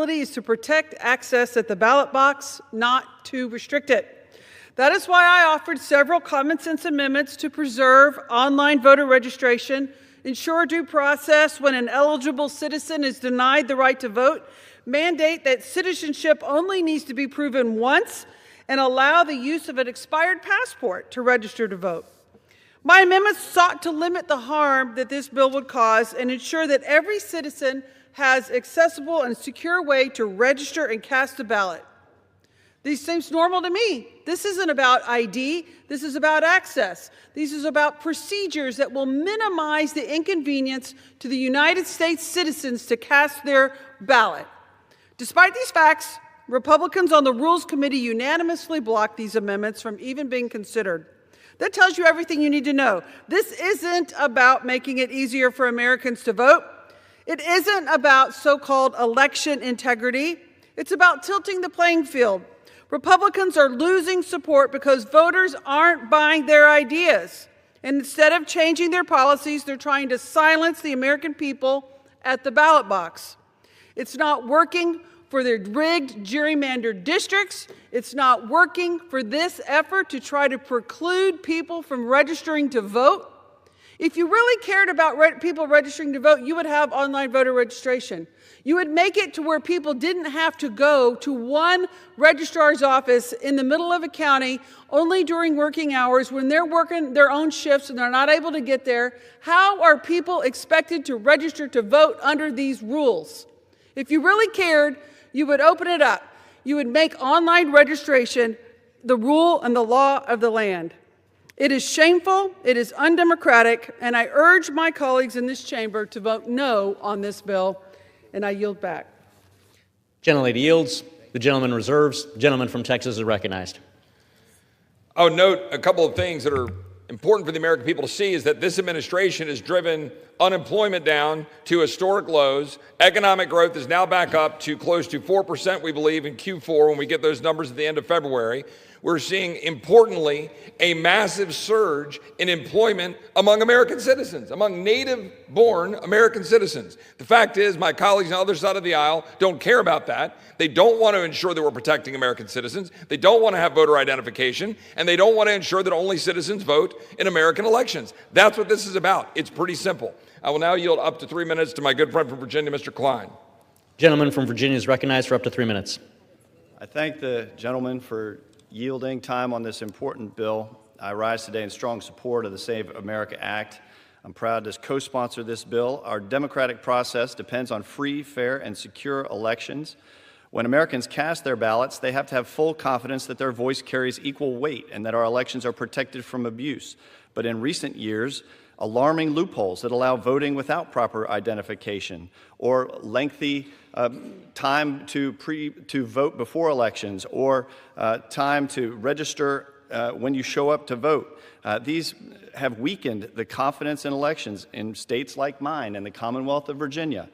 responsibility is to protect access at the ballot box, not to restrict it. That is why I offered several common sense amendments to preserve online voter registration, ensure due process when an eligible citizen is denied the right to vote, mandate that citizenship only needs to be proven once, and allow the use of an expired passport to register to vote. My amendments sought to limit the harm that this bill would cause and ensure that every citizen has accessible and secure way to register and cast a ballot. These seems normal to me. This isn't about ID. This is about access. This is about procedures that will minimize the inconvenience to the United States citizens to cast their ballot. Despite these facts, Republicans on the Rules Committee unanimously blocked these amendments from even being considered. That tells you everything you need to know. This isn't about making it easier for Americans to vote. It isn't about so-called election integrity. It's about tilting the playing field. Republicans are losing support because voters aren't buying their ideas. And instead of changing their policies, they're trying to silence the American people at the ballot box. It's not working for their rigged, gerrymandered districts. It's not working for this effort to try to preclude people from registering to vote. If you really cared about people registering to vote, you would have online voter registration. You would make it to where people didn't have to go to one registrar's office in the middle of a county only during working hours when they're working their own shifts and they're not able to get there. How are people expected to register to vote under these rules? If you really cared, you would open it up. You would make online registration the rule and the law of the land. It is shameful, it is undemocratic, and I urge my colleagues in this chamber to vote no on this bill, and I yield back. Gentlelady yields. The gentleman reserves. The gentleman from Texas is recognized. I would note a couple of things that are important for the American people to see is that this administration has driven unemployment down to historic lows. Economic growth is now back up to close to 4%, we believe, in Q4 when we get those numbers at the end of February. We're seeing, importantly, a massive surge in employment among American citizens, among native-born American citizens. The fact is, my colleagues on the other side of the aisle don't care about that. They don't want to ensure that we're protecting American citizens. They don't want to have voter identification, and they don't want to ensure that only citizens vote in American elections. That's what this is about. It's pretty simple. I will now yield up to 3 minutes to my good friend from Virginia, Mr. Klein. Gentleman from Virginia is recognized for up to 3 minutes. I thank the gentleman for yielding time on this important bill. I rise today in strong support of the Save America Act. I'm proud to co-sponsor this bill. Our democratic process depends on free, fair, and secure elections. When Americans cast their ballots, they have to have full confidence that their voice carries equal weight and that our elections are protected from abuse. But in recent years, alarming loopholes that allow voting without proper identification or lengthy time to vote before elections or time to register when you show up to vote. These have weakened the confidence in elections in states like mine and the Commonwealth of Virginia,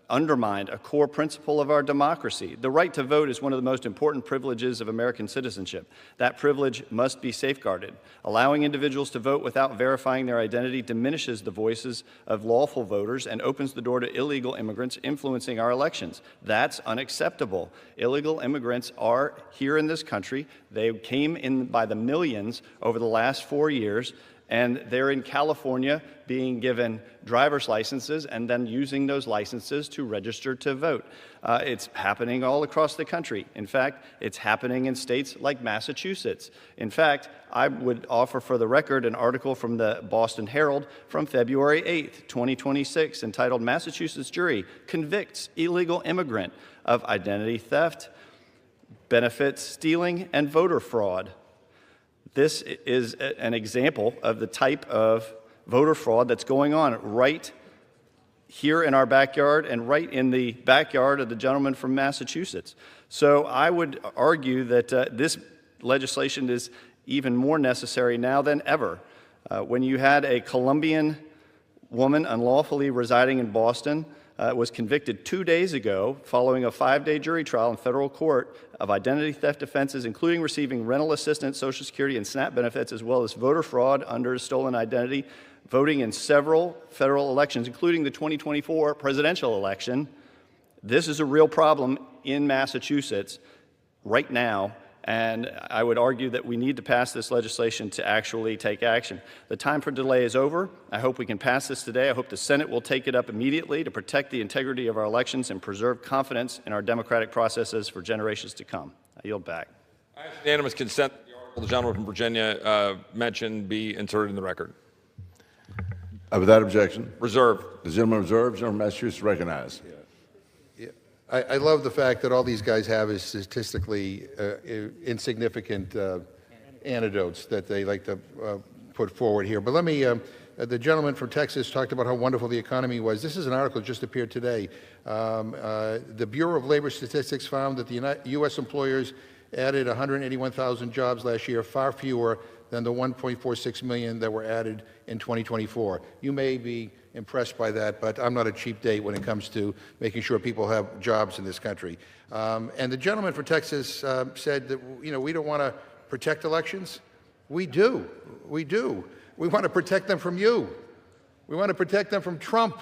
undermined a core principle of our democracy. The right to vote is one of the most important privileges of American citizenship. That privilege must be safeguarded. Allowing individuals to vote without verifying their identity diminishes the voices of lawful voters and opens the door to illegal immigrants influencing our elections. That's unacceptable. Illegal immigrants are here in this country. They came in by the millions over the last 4 years, and they're in California being given driver's licenses and then using those licenses to register to vote. It's happening all across the country. In fact, it's happening in states like Massachusetts. In fact, I would offer for the record an article from the Boston Herald from February 8th, 2026, entitled "Massachusetts Jury Convicts Illegal Immigrant of Identity Theft, Benefits Stealing, and Voter Fraud." This is an example of the type of voter fraud that's going on right here in our backyard and right in the backyard of the gentleman from Massachusetts. So I would argue that this legislation is even more necessary now than ever. When you had a Colombian woman unlawfully residing in Boston was convicted 2 days ago following a 5-day jury trial in federal court of identity theft offenses, including receiving rental assistance, Social Security, and SNAP benefits, as well as voter fraud under a stolen identity, voting in several federal elections, including the 2024 presidential election, This is a real problem in Massachusetts right now, and I would argue that we need to pass this legislation to actually take action. The time for delay is over. I hope we can pass this today. I hope the Senate will take it up immediately to protect the integrity of our elections and preserve confidence in our democratic processes for generations to come. I yield back. I have unanimous consent that the article the gentleman from Virginia mentioned be inserted in the record. Without objection. Reserved. The gentleman reserved. The gentleman from Massachusetts recognized. I love the fact that all these guys have is statistically insignificant anecdotes that they like to put forward here. But let me, the gentleman from Texas talked about how wonderful the economy was. This is an article that just appeared today. The Bureau of Labor Statistics found that the U.S. employers added 181,000 jobs last year, far fewer than the 1.46 million that were added in 2024. You may be impressed by that, but I'm not a cheap date when it comes to making sure people have jobs in this country. And the gentleman from Texas said that, you know, we don't want to protect elections. We do. We do. We want to protect them from you. We want to protect them from Trump.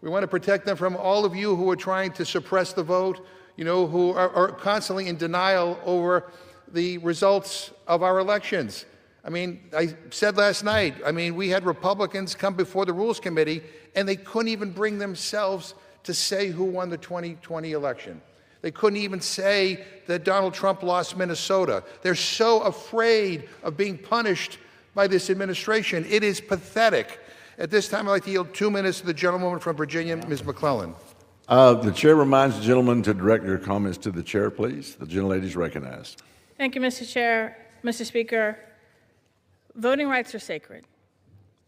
We want to protect them from all of you who are trying to suppress the vote, you know, who are constantly in denial over the results of our elections. I mean, I said last night, I mean, we had Republicans come before the Rules Committee, and they couldn't even bring themselves to say who won the 2020 election. They couldn't even say that Donald Trump lost Minnesota. They're so afraid of being punished by this administration. It is pathetic. At this time, I'd like to yield 2 minutes to the gentlewoman from Virginia, Ms. McClellan. The chair reminds the gentleman to direct your comments to the chair, please. The gentlelady is recognized. Thank you, Mr. Chair. Mr. Speaker, voting rights are sacred,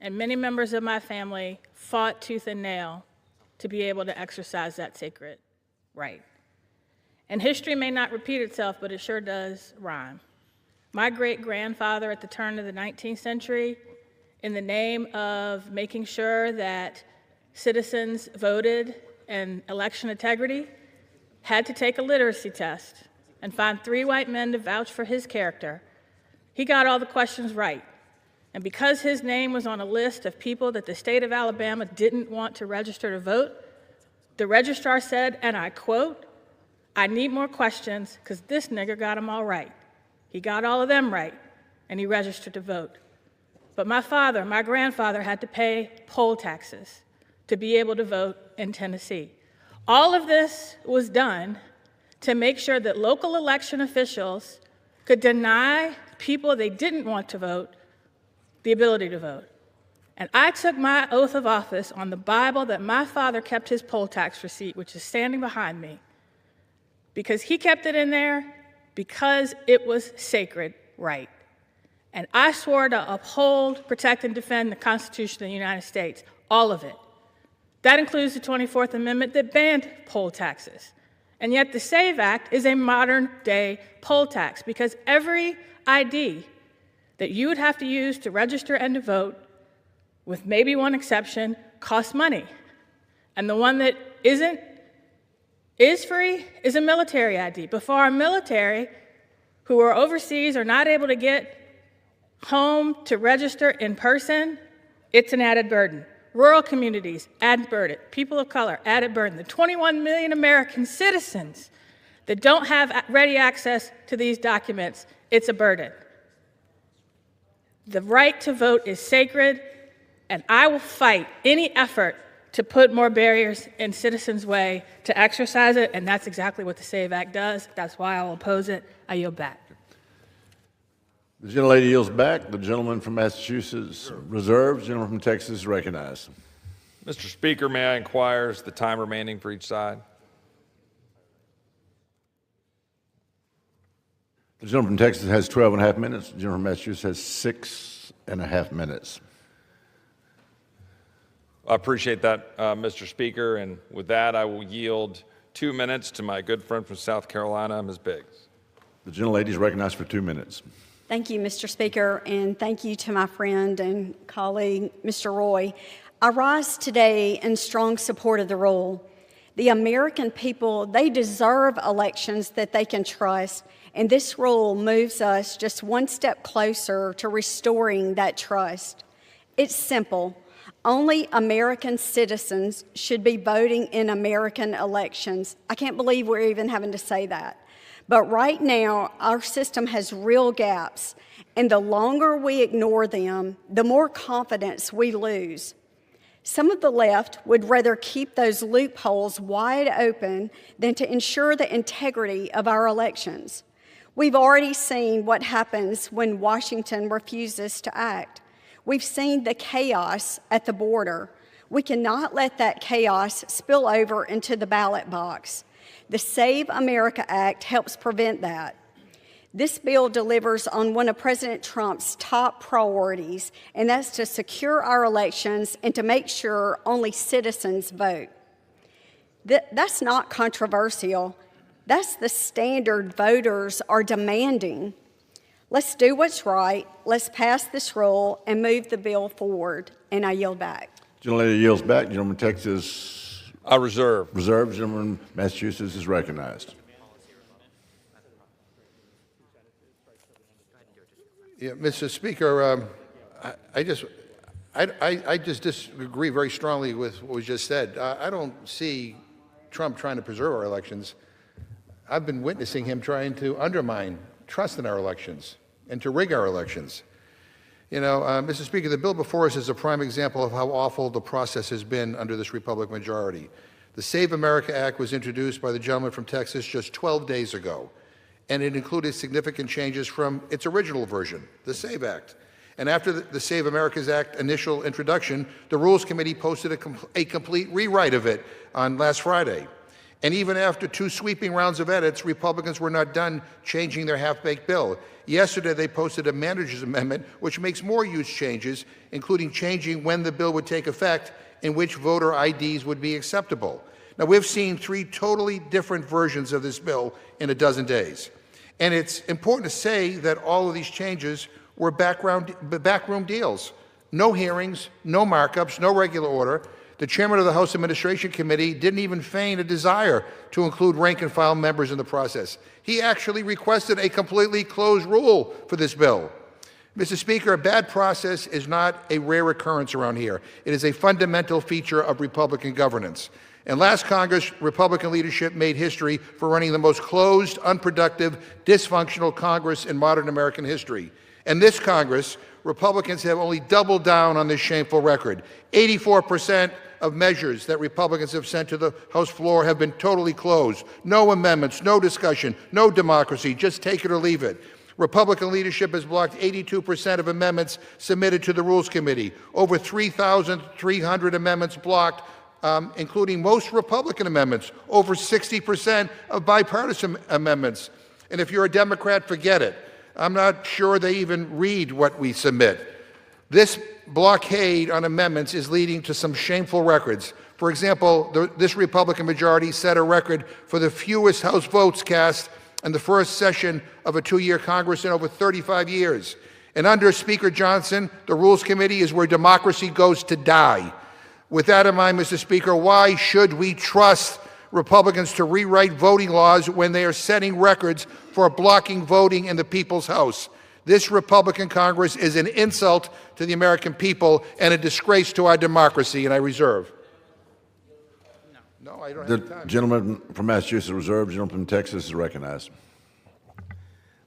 and many members of my family fought tooth and nail to be able to exercise that sacred right. And history may not repeat itself, but it sure does rhyme. My great-grandfather at the turn of the 19th century, in the name of making sure that citizens voted and election integrity, had to take a literacy test and find 3 white men to vouch for his character. He got all the questions right. And because his name was on a list of people that the state of Alabama didn't want to register to vote, the registrar said, and I quote, "I need more questions because this nigger got them all right." He got all of them right, and he registered to vote. But my grandfather had to pay poll taxes to be able to vote in Tennessee. All of this was done to make sure that local election officials could deny people they didn't want to vote the ability to vote. And I took my oath of office on the Bible that my father kept his poll tax receipt, which is standing behind me, because he kept it in there because it was sacred right. And I swore to uphold, protect, and defend the Constitution of the United States, all of it. That includes the 24th Amendment that banned poll taxes. And yet the SAVE Act is a modern-day poll tax because every ID that you would have to use to register and to vote, with maybe one exception, costs money. And the one that is free is a military ID. But for our military who are overseas or not able to get home to register in person, it's an added burden. Rural communities, added burden. People of color, added burden. The 21 million American citizens that don't have ready access to these documents, it's a burden. The right to vote is sacred, and I will fight any effort to put more barriers in citizens' way to exercise it, and that's exactly what the SAVE Act does. That's why I will oppose it. I yield back. The gentlelady yields back. The gentleman from Massachusetts reserves. The gentleman from Texas is recognized. Mr. Speaker, may I inquire, is the time remaining for each side? The gentleman from Texas has 12.5 minutes. The gentleman from Massachusetts has 6.5 minutes. I appreciate that, Mr. Speaker. And with that, I will yield 2 minutes to my good friend from South Carolina, Ms. Biggs. The gentlelady is recognized for 2 minutes. Thank you, Mr. Speaker, and thank you to my friend and colleague, Mr. Roy. I rise today in strong support of the rule. The American people, they deserve elections that they can trust, and this rule moves us just one step closer to restoring that trust. It's simple. Only American citizens should be voting in American elections. I can't believe we're even having to say that. But right now, our system has real gaps, and the longer we ignore them, the more confidence we lose. Some of the left would rather keep those loopholes wide open than to ensure the integrity of our elections. We've already seen what happens when Washington refuses to act. We've seen the chaos at the border. We cannot let that chaos spill over into the ballot box. The Save America Act helps prevent that. This bill delivers on one of President Trump's top priorities, and that's to secure our elections and to make sure only citizens vote. That's not controversial. That's the standard voters are demanding. Let's do what's right. Let's pass this rule and move the bill forward. And I yield back. Gentlelady yields back. Gentleman from Texas. I reserve. Reserved. Gentleman from Massachusetts is recognized. Yeah, Mr. Speaker, I just disagree very strongly with what was just said. I don't see Trump trying to preserve our elections. I've been witnessing him trying to undermine trust in our elections and to rig our elections. You know, Mr. Speaker, the bill before us is a prime example of how awful the process has been under this Republican majority. The Save America Act was introduced by the gentleman from Texas just 12 days ago, and it included significant changes from its original version, the SAVE Act. And after the Save America's Act initial introduction, the Rules Committee posted a complete rewrite of it on last Friday. And even after 2 sweeping rounds of edits, Republicans were not done changing their half-baked bill. Yesterday, they posted a manager's amendment, which makes more huge changes, including changing when the bill would take effect and which voter IDs would be acceptable. Now, we've seen 3 totally different versions of this bill in a dozen days. And it's important to say that all of these changes were backroom deals. No hearings, no markups, no regular order. The chairman of the House Administration Committee didn't even feign a desire to include rank-and-file members in the process. He actually requested a completely closed rule for this bill. Mr. Speaker, a bad process is not a rare occurrence around here. It is a fundamental feature of Republican governance. And last Congress, Republican leadership made history for running the most closed, unproductive, dysfunctional Congress in modern American history. And this Congress, Republicans have only doubled down on this shameful record. 84% of measures that Republicans have sent to the House floor have been totally closed. No amendments, no discussion, no democracy, just take it or leave it. Republican leadership has blocked 82% of amendments submitted to the Rules Committee. Over 3,300 amendments blocked, including most Republican amendments, over 60% of bipartisan amendments. And if you're a Democrat, forget it. I'm not sure they even read what we submit. This blockade on amendments is leading to some shameful records. For example, this Republican majority set a record for the fewest House votes cast in the first session of a 2-year Congress in over 35 years. And under Speaker Johnson, the Rules Committee is where democracy goes to die. With that in mind, Mr. Speaker, why should we trust Republicans to rewrite voting laws when they are setting records for blocking voting in the People's House? This Republican Congress is an insult to the American people and a disgrace to our democracy, and I reserve. No, I don't have time. The gentleman from Massachusetts reserved. Gentleman from Texas is recognized.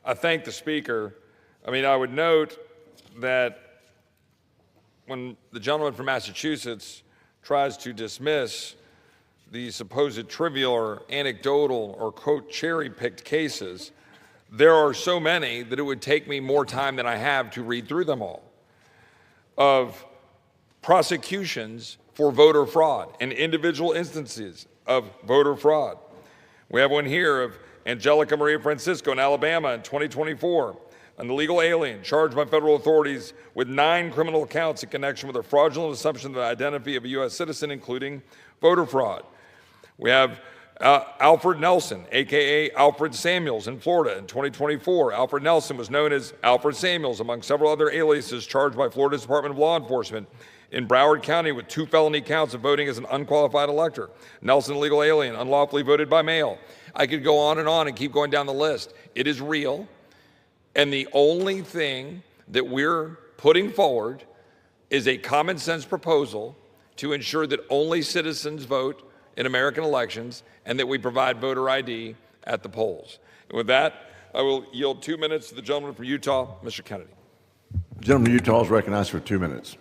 I thank the Speaker. I would note that when the gentleman from Massachusetts tries to dismiss the supposed trivial or anecdotal or, quote, cherry-picked cases, there are so many that it would take me more time than I have to read through them all, of prosecutions for voter fraud and individual instances of voter fraud. We have one here of Angelica Maria Francisco in Alabama in 2024, an illegal alien charged by federal authorities with 9 criminal counts in connection with a fraudulent assumption of the identity of a U.S. citizen, including voter fraud. We have Alfred Nelson, a.k.a. Alfred Samuels in Florida in 2024. Alfred Nelson was known as Alfred Samuels, among several other aliases, charged by Florida's Department of Law Enforcement in Broward County with 2 felony counts of voting as an unqualified elector. Nelson, illegal alien, unlawfully voted by mail. I could go on and keep going down the list. It is real, and the only thing that we're putting forward is a common sense proposal to ensure that only citizens vote in American elections and that we provide voter ID at the polls. And with that, I will yield 2 minutes to the gentleman from Utah, Mr. Kennedy. The gentleman from Utah is recognized for 2 minutes.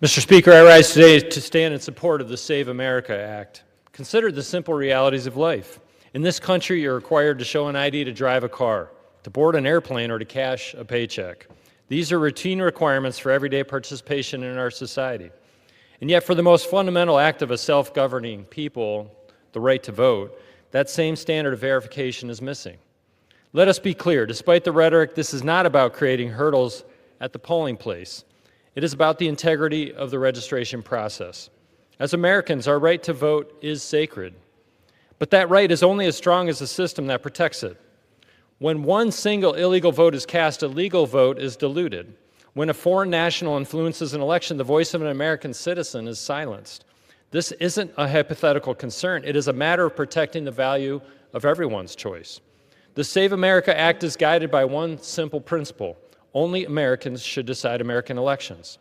Mr. Speaker, I rise today to stand in support of the Save America Act. Consider the simple realities of life. In this country, you're required to show an ID to drive a car, to board an airplane, or to cash a paycheck. These are routine requirements for everyday participation in our society. And yet, for the most fundamental act of a self-governing people, the right to vote, that same standard of verification is missing. Let us be clear, despite the rhetoric, this is not about creating hurdles at the polling place. It is about the integrity of the registration process. As Americans, our right to vote is sacred. But that right is only as strong as the system that protects it. When one single illegal vote is cast, a legal vote is diluted. When a foreign national influences an election, the voice of an American citizen is silenced. This isn't a hypothetical concern. It is a matter of protecting the value of everyone's choice. The Save America Act is guided by one simple principle: only Americans should decide American elections.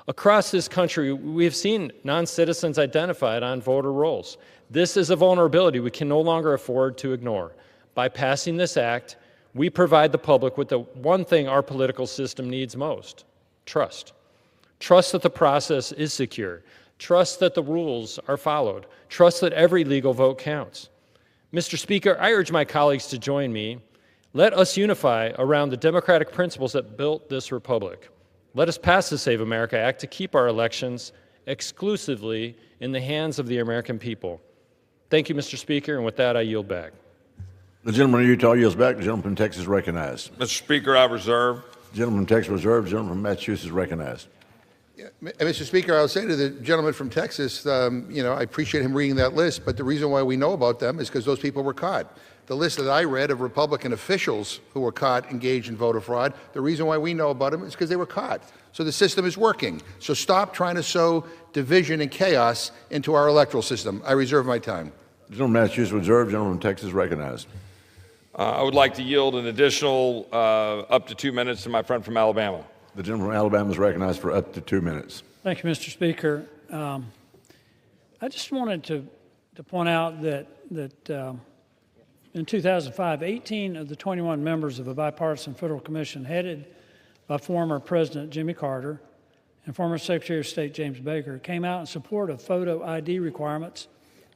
Across this country, we have seen non-citizens identified on voter rolls. This is a vulnerability we can no longer afford to ignore. By passing this act, we provide the public with the one thing our political system needs most: trust. Trust that the process is secure. Trust that the rules are followed. Trust that every legal vote counts. Mr. Speaker, I urge my colleagues to join me. Let us unify around the democratic principles that built this republic. Let us pass the Save America Act to keep our elections exclusively in the hands of the American people. Thank you, Mr. Speaker, and with that, I yield back. The gentleman from Utah yields back. The gentleman from Texas is recognized. Mr. Speaker, I reserve. The gentleman from Texas reserved. The gentleman from Massachusetts is recognized. Mr. Speaker, I'll say to the gentleman from Texas, I appreciate him reading that list, but the reason why we know about them is because those people were caught. The list that I read of Republican officials who were caught engaged in voter fraud, the reason why we know about them is because they were caught. So the system is working. So stop trying to sow division and chaos into our electoral system. I reserve my time. The gentleman from Massachusetts reserved. The gentleman from Texas is recognized. I would like to yield an additional up to 2 minutes to my friend from Alabama. The gentleman from Alabama is recognized for up to 2 minutes. Thank you, Mr. Speaker. I just wanted to point out that in 2005, 18 of the 21 members of a bipartisan federal commission headed by former President Jimmy Carter and former Secretary of State James Baker came out in support of photo ID requirements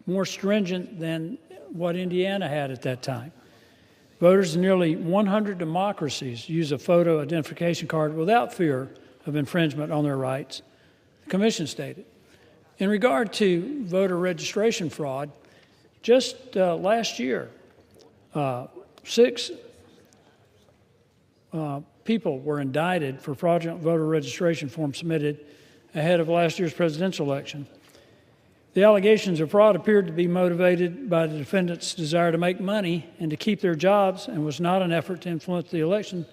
more stringent than what Indiana had at that time. Voters in nearly 100 democracies use a photo identification card without fear of infringement on their rights, the Commission stated. In regard to voter registration fraud, just last year, 6 people were indicted for fraudulent voter registration forms submitted ahead of last year's presidential election. The allegations of fraud appeared to be motivated by the defendants' desire to make money and to keep their jobs, and was not an effort to influence the election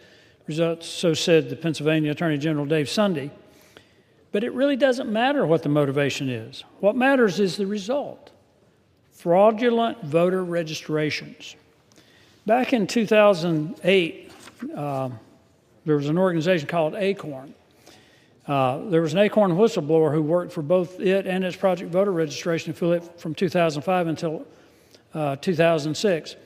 results, so said the Pennsylvania Attorney General Dave Sunday. But it really doesn't matter what the motivation is. What matters is the result: fraudulent voter registrations. Back in 2008, there was an organization called ACORN. There was an ACORN whistleblower who worked for both it and its Project Voter Registration affiliate from 2005 until 2006.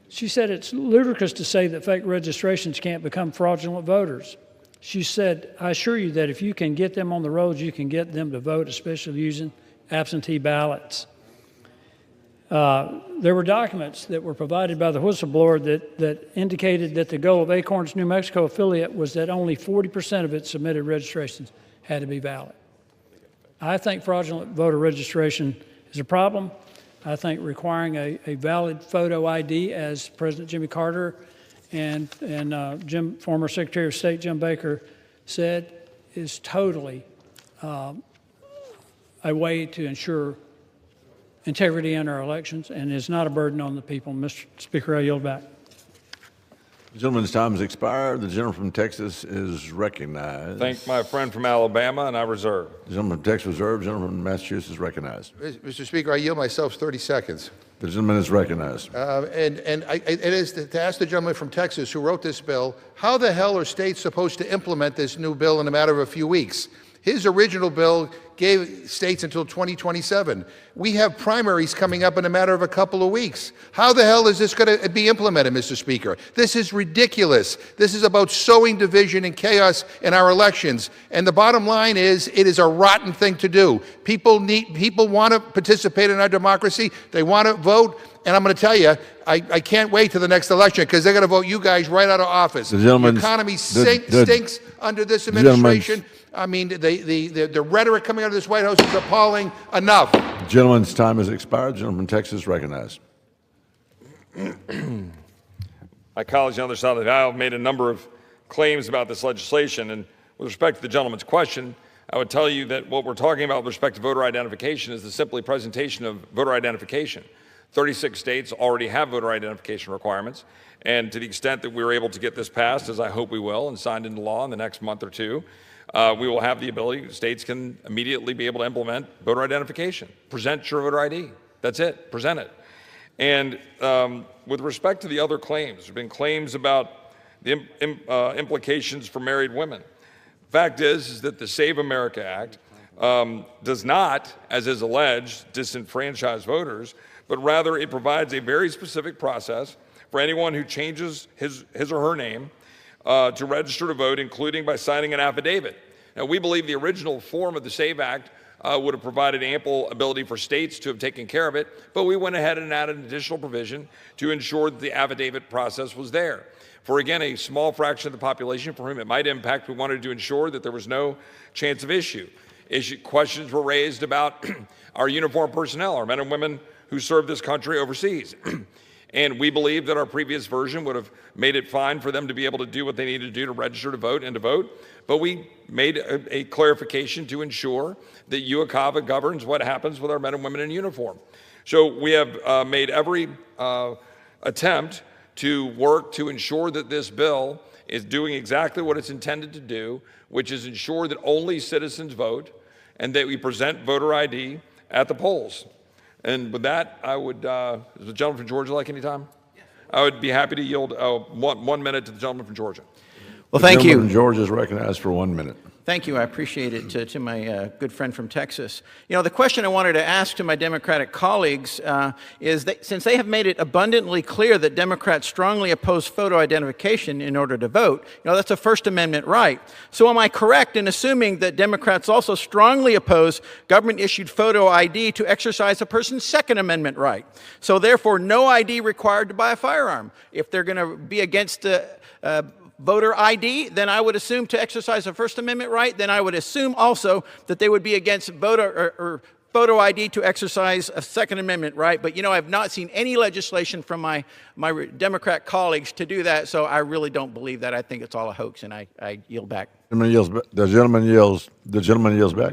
She said it's ludicrous to say that fake registrations can't become fraudulent voters. She said, I assure you that if you can get them on the roads, you can get them to vote, especially using absentee ballots. There were documents that were provided by the whistleblower that indicated that the goal of ACORN's New Mexico affiliate was that only 40% of its submitted registrations had to be valid. I think fraudulent voter registration is a problem. I think requiring a valid photo ID, as President Jimmy Carter and former Secretary of State Jim Baker said, is totally a way to ensure integrity in our elections, and is not a burden on the people. Mr. Speaker, I yield back. The gentleman's time has expired. The gentleman from Texas is recognized. Thank my friend from Alabama, and I reserve. The gentleman from Texas reserved. The gentleman from Massachusetts is recognized. Mr. Speaker, I yield myself 30 seconds. The gentleman is recognized. It is to ask the gentleman from Texas who wrote this bill, how the hell are states supposed to implement this new bill in a matter of a few weeks? His original bill gave states until 2027. We have primaries coming up in a matter of a couple of weeks. How the hell is this going to be implemented, Mr. Speaker? This is ridiculous. This is about sowing division and chaos in our elections. And the bottom line is, it is a rotten thing to do. People want to participate in our democracy. They want to vote. And I'm going to tell you, I can't wait till the next election because they're going to vote you guys right out of office. The economy stinks under this administration. I mean, the rhetoric coming out of this White House is appalling. Enough. The gentleman's time has expired. The gentleman from Texas recognized. My colleagues on the other side of the aisle have made a number of claims about this legislation. And with respect to the gentleman's question, I would tell you that what we're talking about with respect to voter identification is the simply presentation of voter identification. 36 states already have voter identification requirements, and to the extent that we're able to get this passed, as I hope we will, and signed into law in the next month or two, we will have the ability, states can immediately be able to implement voter identification. Present your voter ID. That's it. Present it. And with respect to the other claims, there have been claims about the implications for married women. Fact is that the Save America Act does not, as is alleged, disenfranchise voters, but rather it provides a very specific process for anyone who changes his or her name to register to vote, including by signing an affidavit. Now, we believe the original form of the SAVE Act would have provided ample ability for states to have taken care of it, but we went ahead and added an additional provision to ensure that the affidavit process was there. For, again, a small fraction of the population for whom it might impact, we wanted to ensure that there was no chance of issue. Questions were raised about our uniformed personnel, our men and women who serve this country overseas. And we believe that our previous version would have made it fine for them to be able to do what they needed to do to register to vote and to vote. But we made a clarification to ensure that UOCAVA governs what happens with our men and women in uniform. So we have made every attempt to work to ensure that this bill is doing exactly what it's intended to do, which is ensure that only citizens vote and that we present voter ID at the polls. And with that, I would, does the gentleman from Georgia like any time? Yes. I would be happy to yield 1 minute to the gentleman from Georgia. Well, thank you. The gentleman from Georgia is recognized for 1 minute. Thank you. I appreciate it to my good friend from Texas. You know, the question I wanted to ask to my Democratic colleagues is that since they have made it abundantly clear that Democrats strongly oppose photo identification in order to vote, you know, that's a First Amendment right. So am I correct in assuming that Democrats also strongly oppose government-issued photo ID to exercise a person's Second Amendment right? So therefore, no ID required to buy a firearm. If they're going to be against voter ID, then I would assume to exercise a First Amendment right, then I would assume also that they would be against voter or photo ID to exercise a Second Amendment right. But, you know, I've not seen any legislation from my Democrat colleagues to do that, so I really don't believe that. I think it's all a hoax, and I yield back. The gentleman yields back. The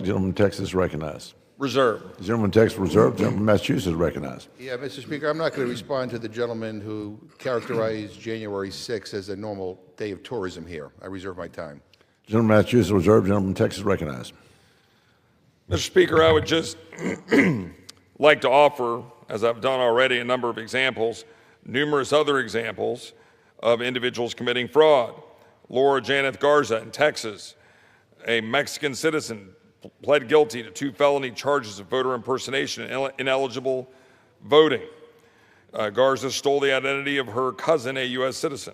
gentleman from Texas recognized. Reserved. The gentleman from Texas reserved. The gentleman from Massachusetts recognized. Yeah, Mr. Speaker, I'm not going to respond to the gentleman who characterized January 6th as a normal day of tourism here. I reserve my time. The gentleman from Massachusetts reserved. The gentleman from Texas recognized. Mr. Speaker, I would just like to offer, as I've done already, a number of examples, numerous other examples of individuals committing fraud. Laura Janeth Garza in Texas, a Mexican citizen, pled guilty to 2 felony charges of voter impersonation and ineligible voting. Garza stole the identity of her cousin, a U.S. citizen.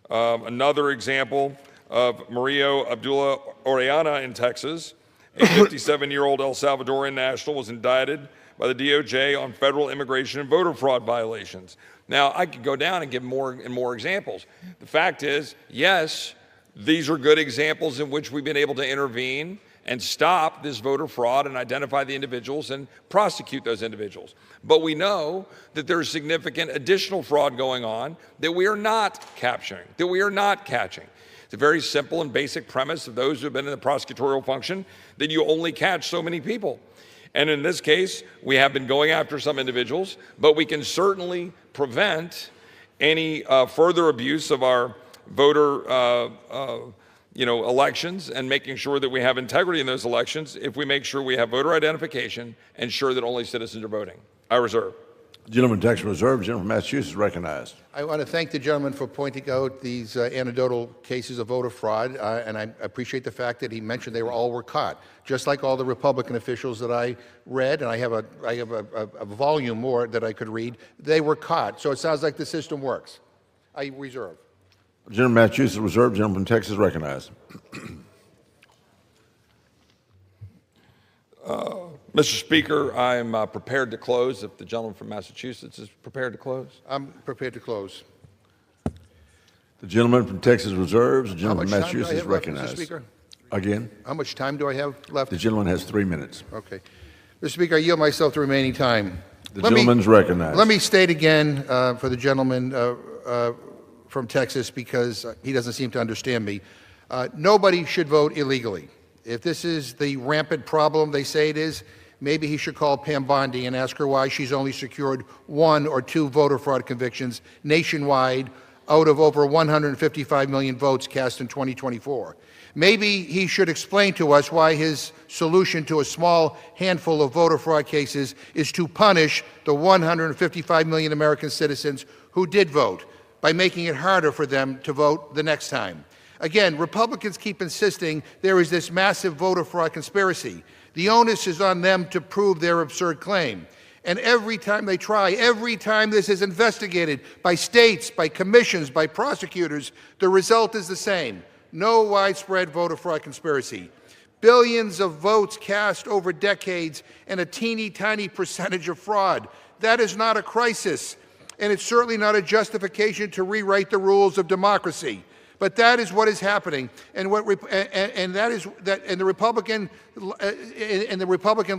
Another example of Mario Abdullah Orellana in Texas, a 57-year-old El Salvadorian national, was indicted by the DOJ on federal immigration and voter fraud violations. Now, I could go down and give more and more examples. The fact is, yes, these are good examples in which we've been able to intervene and stop this voter fraud and identify the individuals and prosecute those individuals. But we know that there's significant additional fraud going on that we are not capturing, that we are not catching. It's a very simple and basic premise of those who have been in the prosecutorial function that you only catch so many people. And in this case, we have been going after some individuals, but we can certainly prevent any further abuse of our voter elections and making sure that we have integrity in those elections if we make sure we have voter identification and ensure that only citizens are voting. I reserve. The gentleman from Texas reserved. The gentleman from Massachusetts recognized. I want to thank the gentleman for pointing out these anecdotal cases of voter fraud, and I appreciate the fact that he mentioned they all were caught, just like all the Republican officials that I read, and I have a volume more that I could read. They were caught, so it sounds like the system works. I reserve. The gentleman from Massachusetts reserved. The gentleman from Texas recognized. Mr. Speaker, I'm prepared to close if the gentleman from Massachusetts is prepared to close. I'm prepared to close. The gentleman from Texas reserves. The gentleman from Massachusetts Mr. recognized. Speaker? Again? How much time do I have left? The gentleman has 3 minutes. Okay. Mr. Speaker, I yield myself the remaining time. The gentleman's recognized. Let me state again for the gentleman from Texas, because he doesn't seem to understand me. Nobody should vote illegally. If this is the rampant problem they say it is, maybe he should call Pam Bondi and ask her why she's only secured 1 or 2 voter fraud convictions nationwide out of over 155 million votes cast in 2024. Maybe he should explain to us why his solution to a small handful of voter fraud cases is to punish the 155 million American citizens who did vote by making it harder for them to vote the next time. Again, Republicans keep insisting there is this massive voter fraud conspiracy. The onus is on them to prove their absurd claim. And every time they try, every time this is investigated by states, by commissions, by prosecutors, the result is the same. No widespread voter fraud conspiracy. Billions of votes cast over decades and a teeny tiny percentage of fraud. That is not a crisis, and it's certainly not a justification to rewrite the rules of democracy. But that is what is happening, and the Republican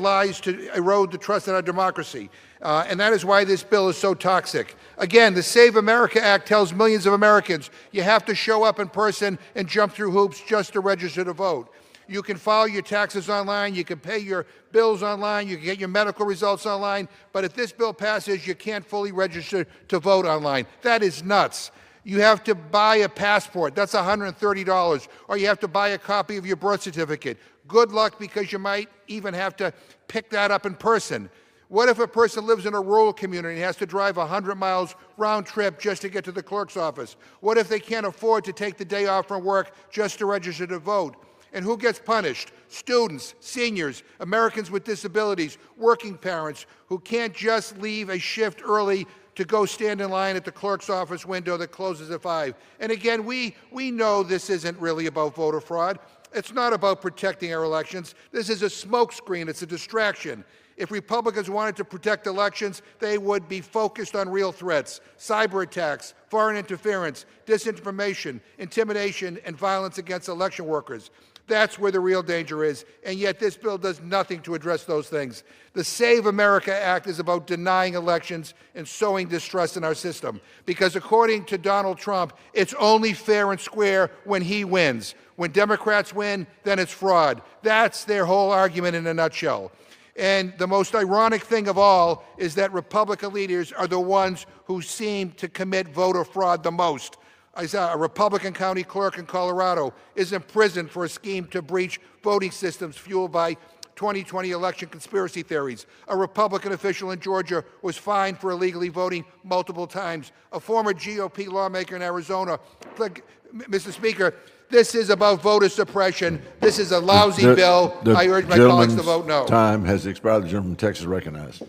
lies to erode the trust in our democracy, and that is why this bill is so toxic. Again, the Save America Act tells millions of Americans you have to show up in person and jump through hoops just to register to vote. You can file your taxes online, you can pay your bills online, you can get your medical results online, but if this bill passes, you can't fully register to vote online. That is nuts. You have to buy a passport. That's $130. Or you have to buy a copy of your birth certificate. Good luck, because you might even have to pick that up in person. What if a person lives in a rural community and has to drive 100 miles round trip just to get to the clerk's office? What if they can't afford to take the day off from work just to register to vote? And who gets punished? Students, seniors, Americans with disabilities, working parents who can't just leave a shift early to go stand in line at the clerk's office window that closes at 5. And again, we know this isn't really about voter fraud. It's not about protecting our elections. This is a smokescreen. It's a distraction. If Republicans wanted to protect elections, they would be focused on real threats: cyber attacks, foreign interference, disinformation, intimidation, and violence against election workers. That's where the real danger is, and yet this bill does nothing to address those things. The Save America Act is about denying elections and sowing distrust in our system, because according to Donald Trump, it's only fair and square when he wins. When Democrats win, then it's fraud. That's their whole argument in a nutshell. And the most ironic thing of all is that Republican leaders are the ones who seem to commit voter fraud the most. I saw a Republican county clerk in Colorado is in prison for a scheme to breach voting systems fueled by 2020 election conspiracy theories. A Republican official in Georgia was fined for illegally voting multiple times. A former GOP lawmaker in Arizona. Mr. Speaker, this is about voter suppression. This is a lousy bill. I urge my colleagues to vote no. Time has expired. The gentleman from Texas recognized.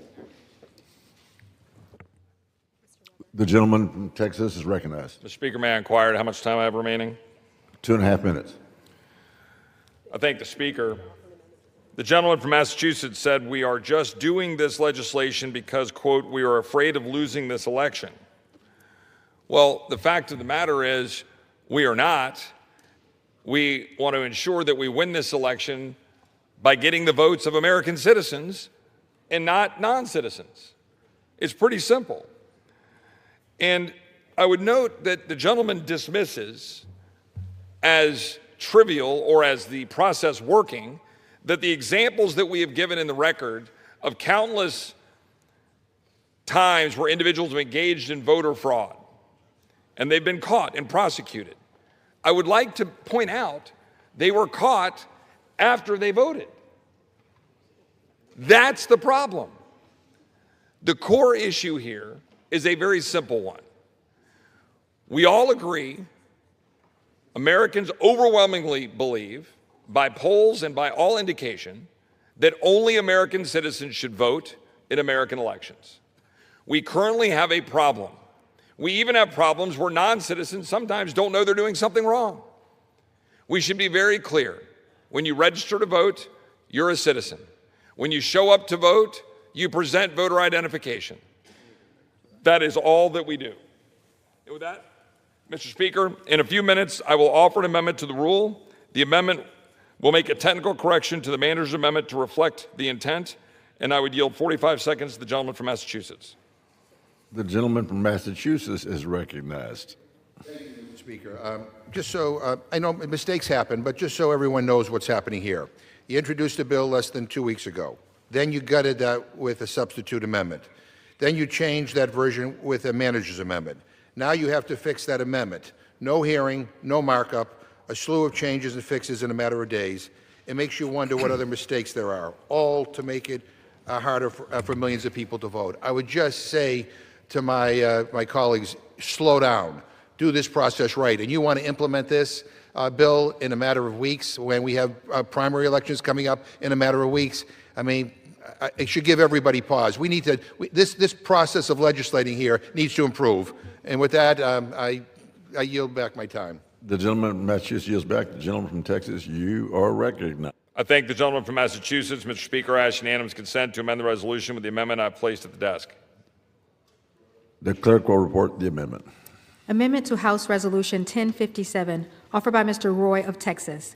The gentleman from Texas is recognized. Mr. Speaker, may I inquire how much time I have remaining? 2.5 minutes. I thank the Speaker. The gentleman from Massachusetts said we are just doing this legislation because, quote, we are afraid of losing this election. Well, the fact of the matter is we are not. We want to ensure that we win this election by getting the votes of American citizens and not non-citizens. It's pretty simple. And I would note that the gentleman dismisses as trivial, or as the process working, that the examples that we have given in the record of countless times where individuals have engaged in voter fraud and they've been caught and prosecuted. I would like to point out they were caught after they voted. That's the problem. The core issue here is a very simple one. We all agree, Americans overwhelmingly believe, by polls and by all indication, that only American citizens should vote in American elections. We currently have a problem. We even have problems where non-citizens sometimes don't know they're doing something wrong. We should be very clear. When you register to vote, you're a citizen. When you show up to vote, you present voter identification. That is all that we do. And with that, Mr. Speaker, in a few minutes, I will offer an amendment to the rule. The amendment will make a technical correction to the manager's amendment to reflect the intent, and I would yield 45 seconds to the gentleman from Massachusetts. The gentleman from Massachusetts is recognized. Thank you, Mr. Speaker. Just so, I know mistakes happen, but just so everyone knows what's happening here. You introduced a bill less than 2 weeks ago. Then you gutted that with a substitute amendment. Then you changed that version with a manager's amendment. Now you have to fix that amendment. No hearing, no markup, a slew of changes and fixes in a matter of days. It makes you wonder what other mistakes there are, all to make it harder for millions of people to vote. I would just say to my colleagues, slow down. Do this process right. And you want to implement this bill in a matter of weeks when we have primary elections coming up in a matter of weeks. I mean, it should give everybody pause. We need to, this process of legislating here needs to improve. And with that, I yield back my time. The gentleman from Massachusetts yields back. The gentleman from Texas, you are recognized. I thank the gentleman from Massachusetts. Mr. Speaker, I ask unanimous consent to amend the resolution with the amendment I've placed at the desk. The clerk will report the amendment. Amendment to House Resolution 1057, offered by Mr. Roy of Texas.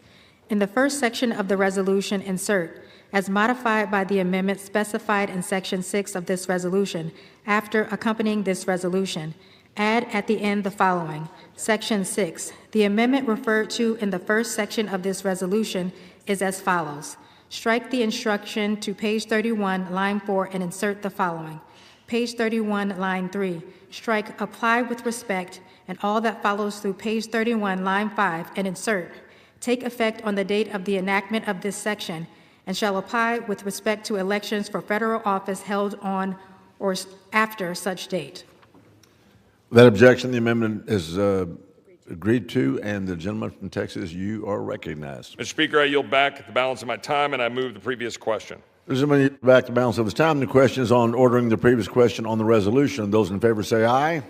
In the first section of the resolution, insert, as modified by the amendment specified in Section 6 of this resolution, after accompanying this resolution, add at the end the following. Section 6, the amendment referred to in the first section of this resolution is as follows. Strike the instruction to page 31, line 4, and insert the following. Page 31, line 3, strike apply with respect and all that follows through page 31, line 5, and insert, take effect on the date of the enactment of this section and shall apply with respect to elections for federal office held on or after such date. That objection, the amendment is agreed to, and the gentleman from Texas, you are recognized. Mr. Speaker, I yield back the balance of my time, and I move the previous question. The gentleman yields back the balance of his time. The question is on ordering the previous question on the resolution. Those in favor say aye.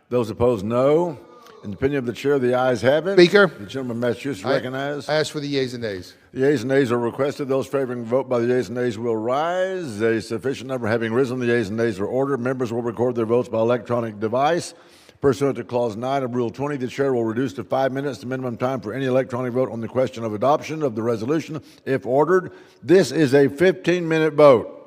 Those opposed, no. In the opinion of the chair, the ayes have it. Speaker. The gentleman from Massachusetts recognized. I ask for the yeas and nays. The yeas and nays are requested. Those favoring vote by the yeas and nays will rise. A sufficient number having risen, the yeas and nays are ordered. Members will record their votes by electronic device. Pursuant to Clause 9 of Rule 20, the chair will reduce to 5 minutes the minimum time for any electronic vote on the question of adoption of the resolution, if ordered. This is a 15-minute vote.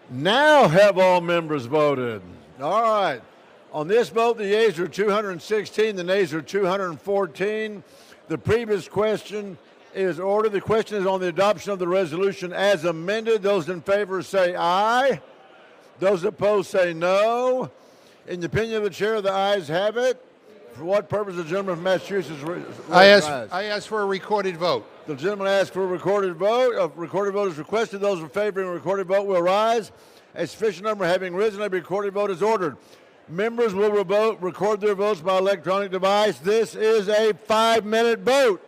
Now have all members voted? All right. On this vote, the yeas are 216, the nays are 214. The previous question is ordered. The question is on the adoption of the resolution as amended. Those in favor say aye. Those opposed say no. In the opinion of the chair, the ayes have it. For what purpose the gentleman from Massachusetts? I ask for a recorded vote. The gentleman asked for a recorded vote. A recorded vote is requested. Those in favor of a recorded vote will rise. A sufficient number having risen, a recorded vote is ordered. Members will record their votes by electronic device. This is a 5-minute vote.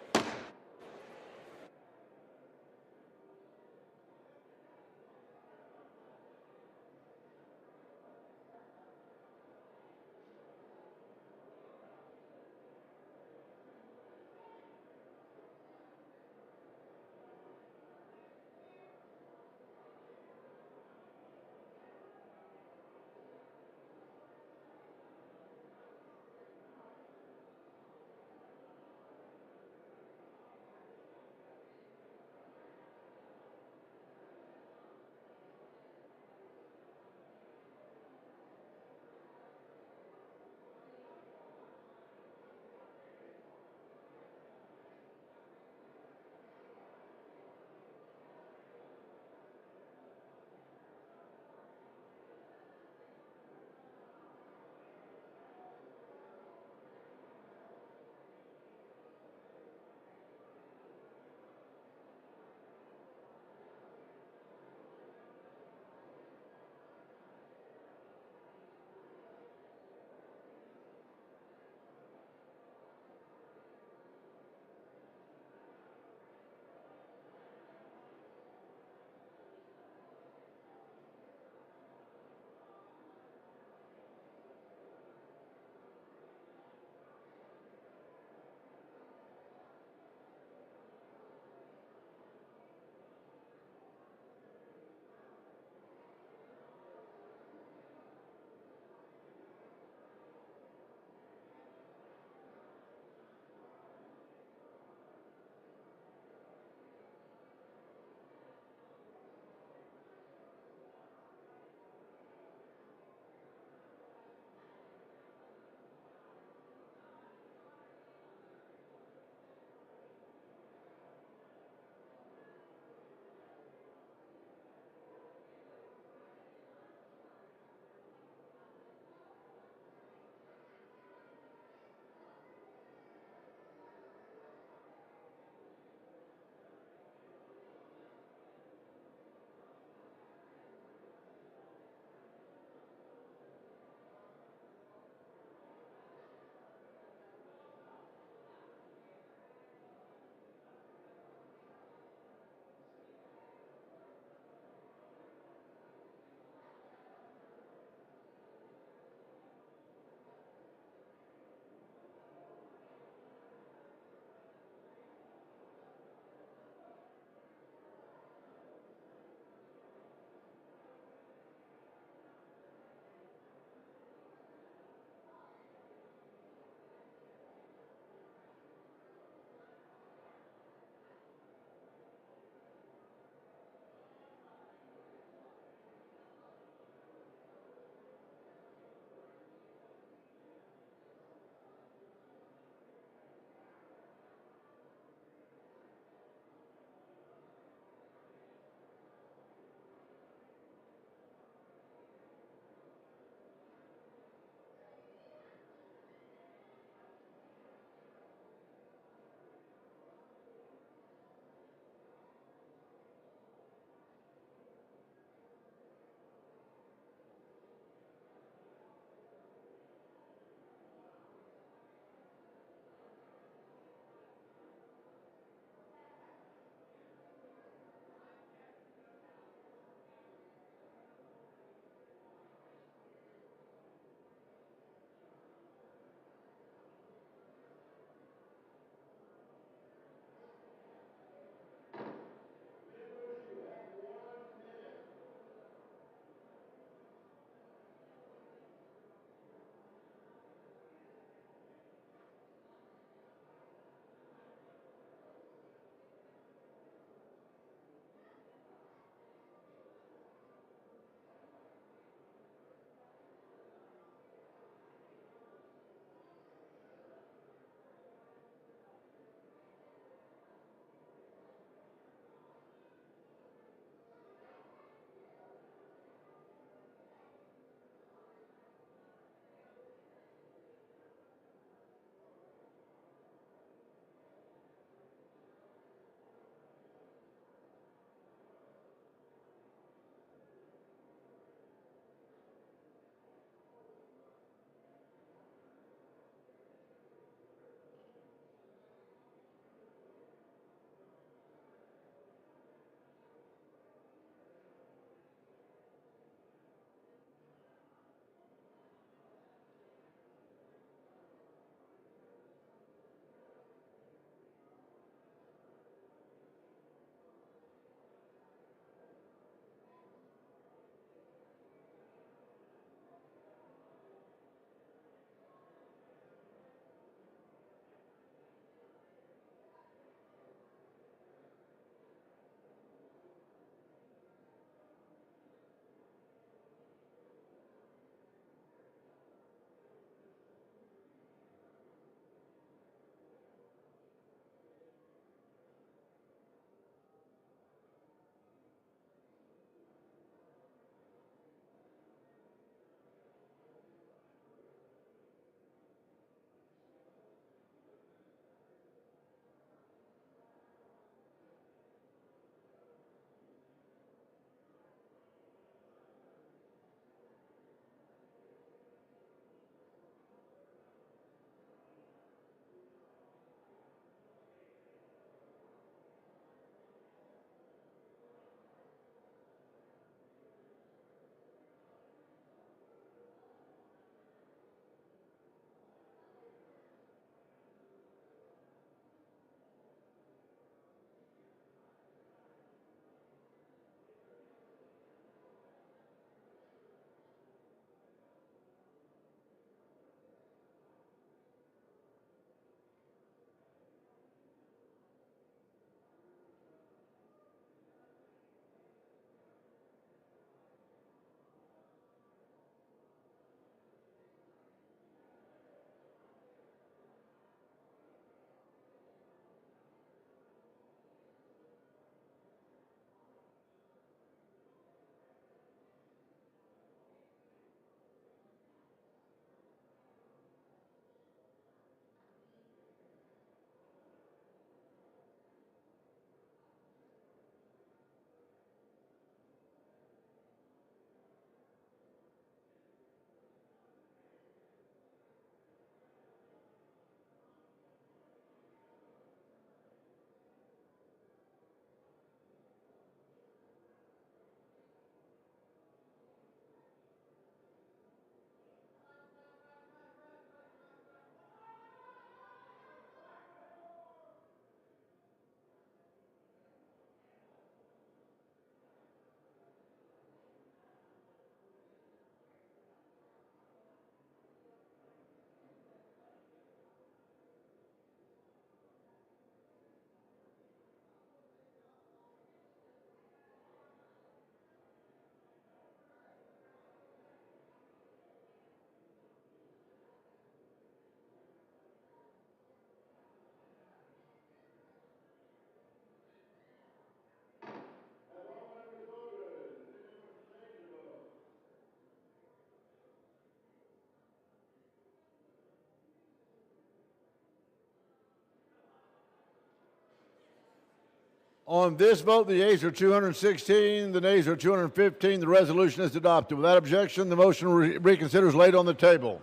On this vote, the yeas are 216, the nays are 215. The resolution is adopted. Without objection, the motion reconsider is laid on the table.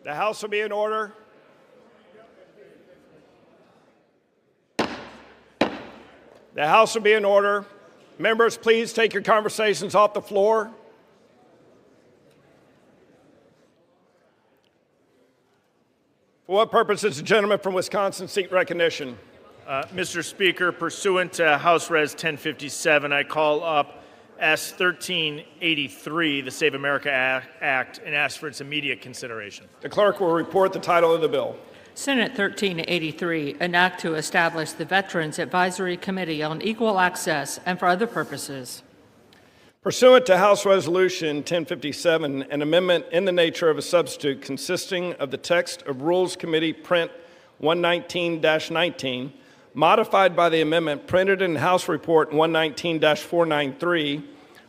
The House will be in order. The House will be in order. Members, please take your conversations off the floor. For what purpose does the gentleman from Wisconsin seek recognition? Mr. Speaker, pursuant to House Res 1057, I call up S 1383, the Save America Act, and ask for its immediate consideration. The clerk will report the title of the bill. Senate 1383, an act to establish the Veterans Advisory Committee on Equal Access and for other purposes. Pursuant to House Resolution 1057, an amendment in the nature of a substitute consisting of the text of Rules Committee Print 119-19, modified by the amendment printed in House Report 119-493,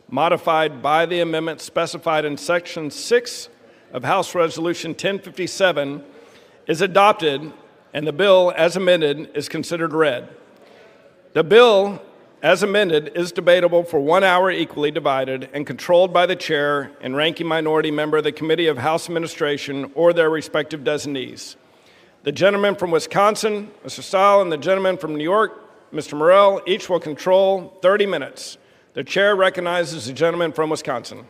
modified by the amendment specified in Section 6 of House Resolution 1057, is adopted, and the bill, as amended, is considered read. The bill, as amended, is debatable for 1 hour equally divided and controlled by the chair and ranking minority member of the Committee of House Administration or their respective designees. The gentleman from Wisconsin, Mr. Stahl, and the gentleman from New York, Mr. Morrell, each will control 30 minutes. The chair recognizes the gentleman from Wisconsin.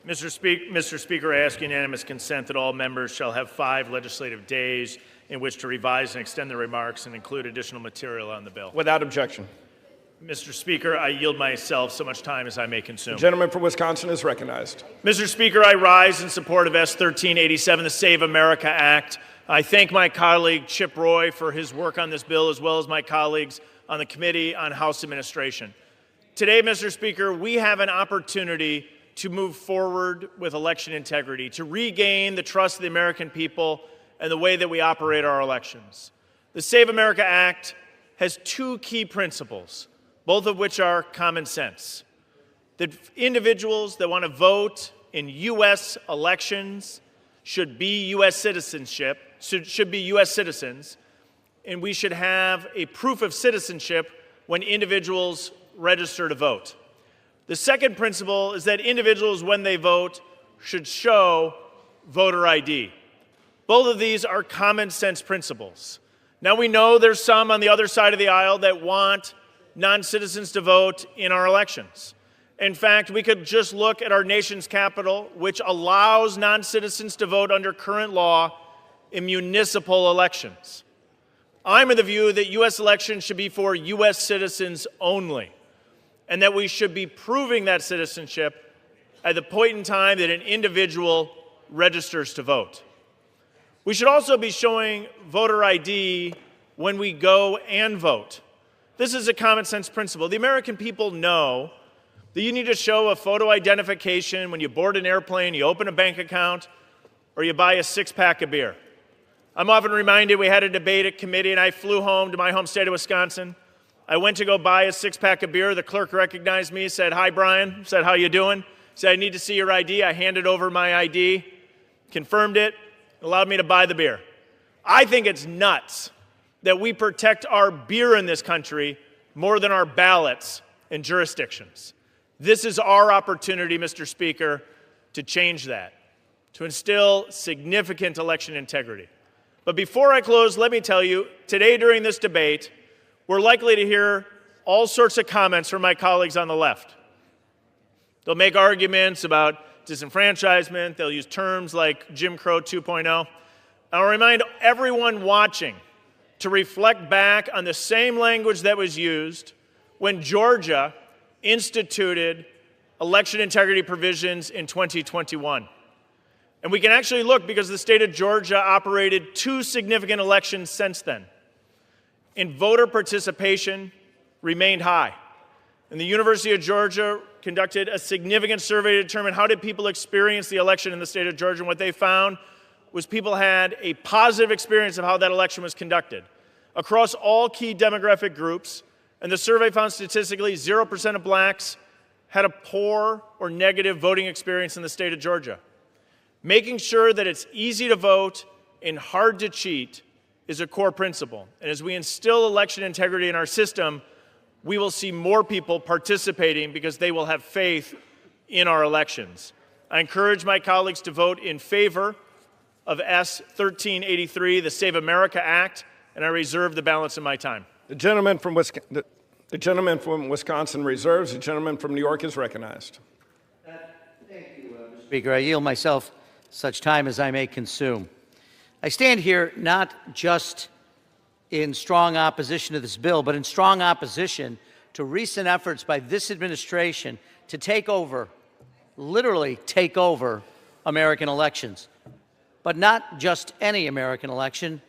Mr. Speaker, I ask unanimous consent that all members shall have 5 legislative days in which to revise and extend their remarks and include additional material on the bill. Without objection. Mr. Speaker, I yield myself so much time as I may consume. The gentleman from Wisconsin is recognized. Mr. Speaker, I rise in support of S 1387, the Save America Act. I thank my colleague Chip Roy for his work on this bill, as well as my colleagues on the Committee on House Administration. Today, Mr. Speaker, we have an opportunity to move forward with election integrity, to regain the trust of the American people and the way that we operate our elections. The Save America Act has 2 key principles, both of which are common sense. That individuals that want to vote in U.S. elections should be U.S. citizenship, should be U.S. citizens, and we should have a proof of citizenship when individuals register to vote. The second principle is that individuals, when they vote, should show voter ID. Both of these are common sense principles. Now, we know there's some on the other side of the aisle that want non-citizens to vote in our elections. In fact, we could just look at our nation's capital, which allows non-citizens to vote under current law in municipal elections. I'm of the view that U.S. elections should be for U.S. citizens only, and that we should be proving that citizenship at the point in time that an individual registers to vote. We should also be showing voter ID when we go and vote. This is a common sense principle. The American people know that you need to show a photo identification when you board an airplane, you open a bank account, or you buy a 6-pack of beer. I'm often reminded we had a debate at committee, and I flew home to my home state of Wisconsin. I went to go buy a 6-pack of beer. The clerk recognized me, said, "Hi, Brian," said, "How you doing?" Said, "I need to see your ID." I handed over my ID, confirmed it, allowed me to buy the beer. I think it's nuts that we protect our beer in this country more than our ballots and jurisdictions. This is our opportunity, Mr. Speaker, to change that, to instill significant election integrity. But before I close, let me tell you, today during this debate, we're likely to hear all sorts of comments from my colleagues on the left. They'll make arguments about disenfranchisement. They'll use terms like Jim Crow 2.0. I'll remind everyone watching to reflect back on the same language that was used when Georgia instituted election integrity provisions in 2021. And we can actually look because the state of Georgia operated 2 significant elections since then. And voter participation remained high. And the University of Georgia conducted a significant survey to determine how did people experience the election in the state of Georgia. And what they found was people had a positive experience of how that election was conducted across all key demographic groups. And the survey found statistically 0% of blacks had a poor or negative voting experience in the state of Georgia. Making sure that it's easy to vote and hard to cheat is a core principle. And as we instill election integrity in our system, we will see more people participating because they will have faith in our elections. I encourage my colleagues to vote in favor of S 1383, the Save America Act, and I reserve the balance of my time. The gentleman from Wisconsin reserves. The gentleman from New York is recognized. Thank you, Mr. Speaker. I yield myself such time as I may consume. I stand here not just in strong opposition to this bill, but in strong opposition to recent efforts by this administration to take over, literally take over, American elections. But not just any American election,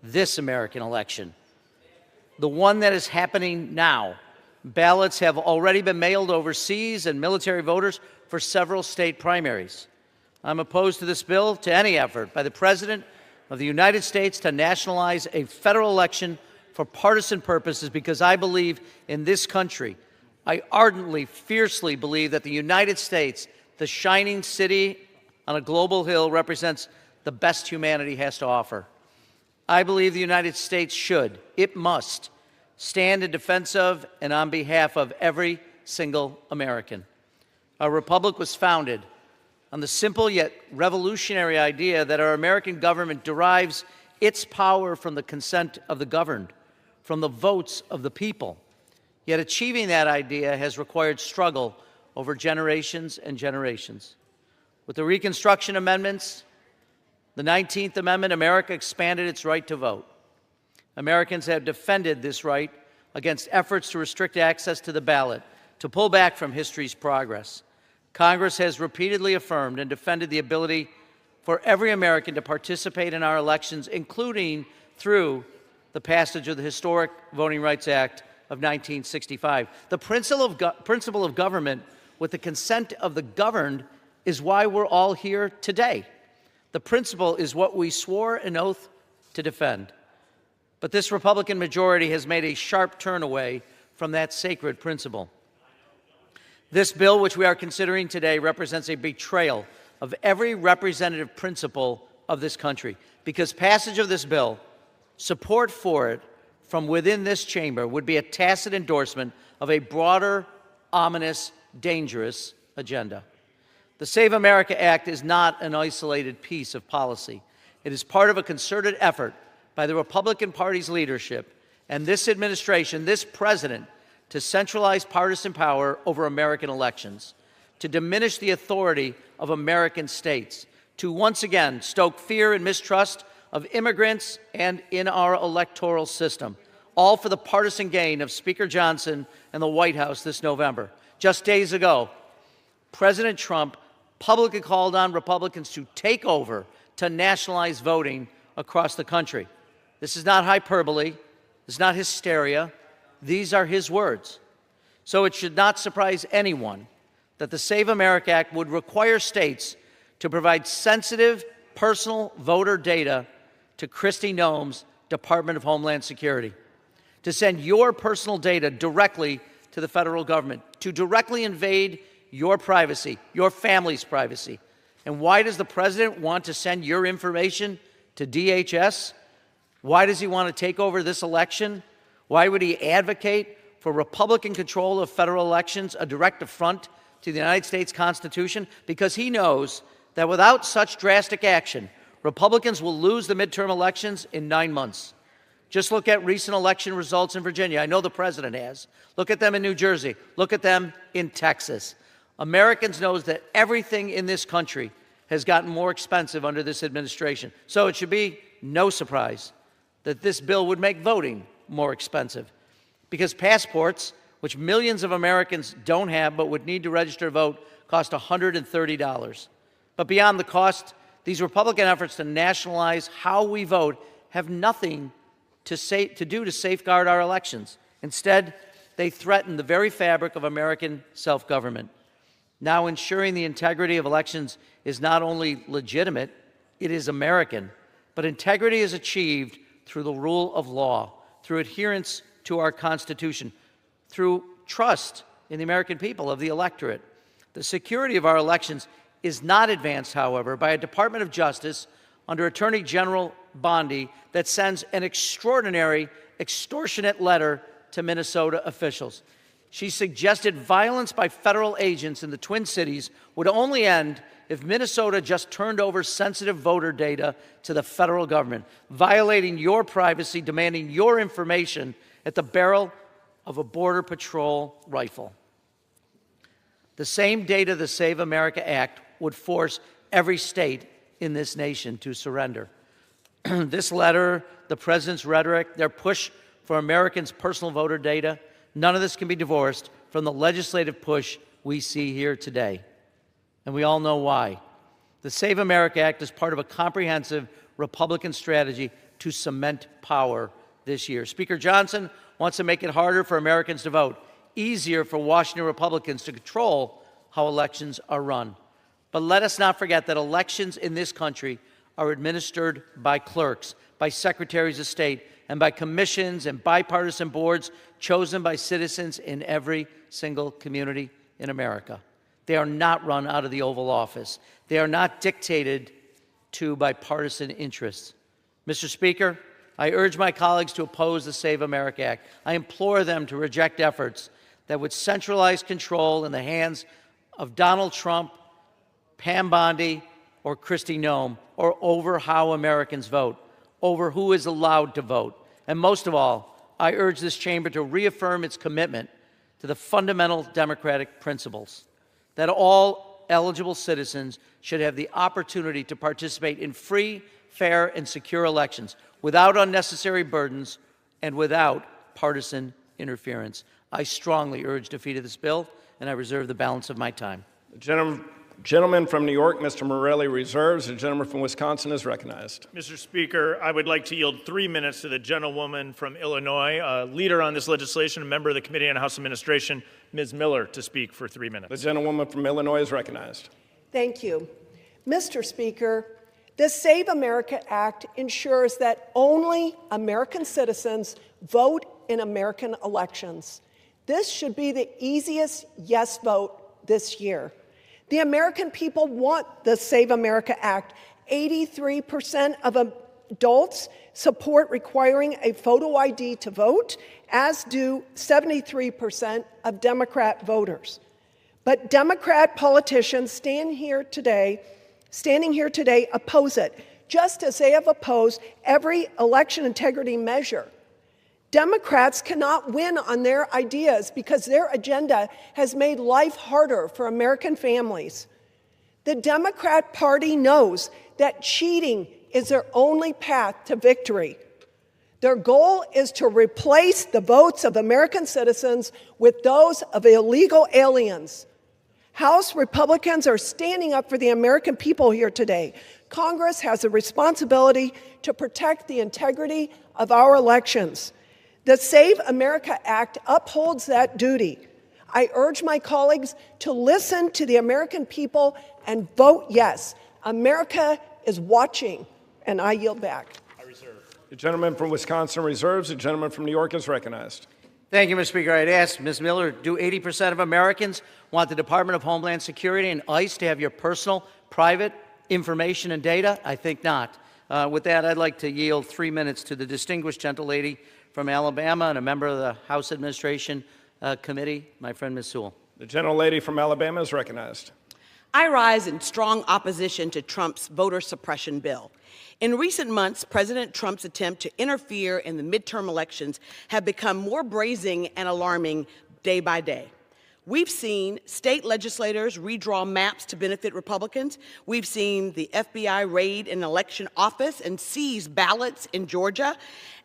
this American election. The one that is happening now. Ballots have already been mailed overseas and military voters for several state primaries. I'm opposed to this bill, to any effort by the President of the United States to nationalize a federal election for partisan purposes because I believe in this country. I ardently, fiercely believe that the United States, the shining city on a global hill, represents the best humanity has to offer. I believe the United States should, it must, stand in defense of and on behalf of every single American. Our republic was founded on the simple yet revolutionary idea that our American government derives its power from the consent of the governed, from the votes of the people. Yet achieving that idea has required struggle over generations and generations. With the Reconstruction Amendments, the 19th Amendment, America expanded its right to vote. Americans have defended this right against efforts to restrict access to the ballot, to pull back from history's progress. Congress has repeatedly affirmed and defended the ability for every American to participate in our elections, including through the passage of the historic Voting Rights Act of 1965. The principle of government with the consent of the governed is why we're all here today. The principle is what we swore an oath to defend. But this Republican majority has made a sharp turn away from that sacred principle. This bill, which we are considering today, represents a betrayal of every representative principle of this country, because passage of this bill, support for it from within this chamber, would be a tacit endorsement of a broader, ominous, dangerous agenda. The Save America Act is not an isolated piece of policy. It is part of a concerted effort by the Republican Party's leadership and this administration, this president, to centralize partisan power over American elections, to diminish the authority of American states, to once again stoke fear and mistrust of immigrants and in our electoral system, all for the partisan gain of Speaker Johnson and the White House this November. Just days ago, President Trump publicly called on Republicans to take over, to nationalize voting across the country. This is not hyperbole. This is not hysteria. These are his words. So it should not surprise anyone that the Save America Act would require states to provide sensitive personal voter data to Kristi Noem's Department of Homeland Security, to send your personal data directly to the federal government, to directly invade your privacy, your family's privacy. And why does the president want to send your information to DHS? Why does he want to take over this election? Why would he advocate for Republican control of federal elections a direct affront to the United States Constitution because he knows that without such drastic action, Republicans will lose the midterm elections in 9 months. Just look at recent election results in Virginia. I know the president has. Look at them in New Jersey. Look at them in Texas. Americans know that everything in this country has gotten more expensive under this administration. So it should be no surprise that this bill would make voting more expensive. Because passports, which millions of Americans don't have but would need to register to vote, cost $130. But beyond the cost, these Republican efforts to nationalize how we vote have nothing to do to safeguard our elections. Instead, they threaten the very fabric of American self-government. Now, ensuring the integrity of elections is not only legitimate, it is American. But integrity is achieved through the rule of law, through adherence to our Constitution, through trust in the American people, of the electorate. The security of our elections is not advanced, however, by a Department of Justice under Attorney General Bondi that sends an extraordinary, extortionate letter to Minnesota officials. She suggested violence by federal agents in the Twin Cities would only end if Minnesota just turned over sensitive voter data to the federal government, violating your privacy, demanding your information at the barrel of a Border Patrol rifle. The same data the Save America Act would force every state in this nation to surrender. This letter, the president's rhetoric, their push for Americans' personal voter data, none of this can be divorced from the legislative push we see here today. And we all know why. The Save America Act is part of a comprehensive Republican strategy to cement power this year. Speaker Johnson wants to make it harder for Americans to vote, easier for Washington Republicans to control how elections are run. But let us not forget that elections in this country are administered by clerks, by secretaries of state, and by commissions and bipartisan boards chosen by citizens in every single community in America. They are not run out of the Oval Office. They are not dictated to by partisan interests. Mr. Speaker, I urge my colleagues to oppose the Save America Act. I implore them to reject efforts that would centralize control in the hands of Donald Trump, Pam Bondi, or Kristi Noem, or over how Americans vote, over who is allowed to vote. And most of all, I urge this chamber to reaffirm its commitment to the fundamental democratic principles that all eligible citizens should have the opportunity to participate in free, fair, and secure elections without unnecessary burdens and without partisan interference. I strongly urge defeat of this bill, and I reserve the balance of my time. The gentleman from New York, Mr. Morelli, reserves. The gentleman from Wisconsin is recognized. Mr. Speaker, I would like to yield 3 minutes to the gentlewoman from Illinois, a leader on this legislation, a member of the Committee on House Administration, Ms. Miller, to speak for 3 minutes. The gentlewoman from Illinois is recognized. Thank you. Mr. Speaker, the Save America Act ensures that only American citizens vote in American elections. This should be the easiest yes vote this year. The American people want the Save America Act. 83% of adults support requiring a photo ID to vote, as do 73% of Democrat voters. But Democrat politicians standing here today oppose it, just as they have opposed every election integrity measure. Democrats cannot win on their ideas because their agenda has made life harder for American families. The Democrat Party knows that cheating is their only path to victory. Their goal is to replace the votes of American citizens with those of illegal aliens. House Republicans are standing up for the American people here today. Congress has a responsibility to protect the integrity of our elections. The Save America Act upholds that duty. I urge my colleagues to listen to the American people and vote yes. America is watching, and I yield back. The gentleman from Wisconsin reserves. The gentleman from New York is recognized. Thank you, Mr. Speaker. I'd ask Ms. Miller, do 80% of Americans want the Department of Homeland Security and ICE to have your personal, private information and data? I think not. With that, I'd like to yield 3 minutes to the distinguished gentlelady from Alabama and a member of the House Administration Committee, my friend Ms. Sewell. The gentlelady from Alabama is recognized. I rise in strong opposition to Trump's voter suppression bill. In recent months, President Trump's attempt to interfere in the midterm elections have become more brazen and alarming day by day. We've seen state legislators redraw maps to benefit Republicans. We've seen the FBI raid an election office and seize ballots in Georgia.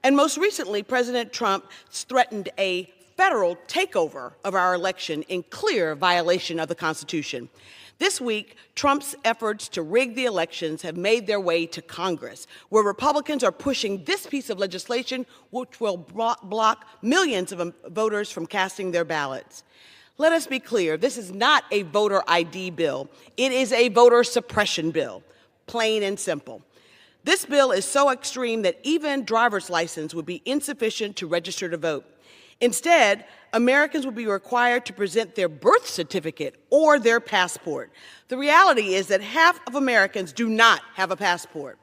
And most recently, President Trump threatened a federal takeover of our election in clear violation of the Constitution. This week, Trump's efforts to rig the elections have made their way to Congress, where Republicans are pushing this piece of legislation, which will block millions of voters from casting their ballots. Let us be clear, this is not a voter ID bill. It is a voter suppression bill, plain and simple. This bill is so extreme that even driver's license would be insufficient to register to vote. Instead, Americans will be required to present their birth certificate or their passport. The reality is that half of Americans do not have a passport.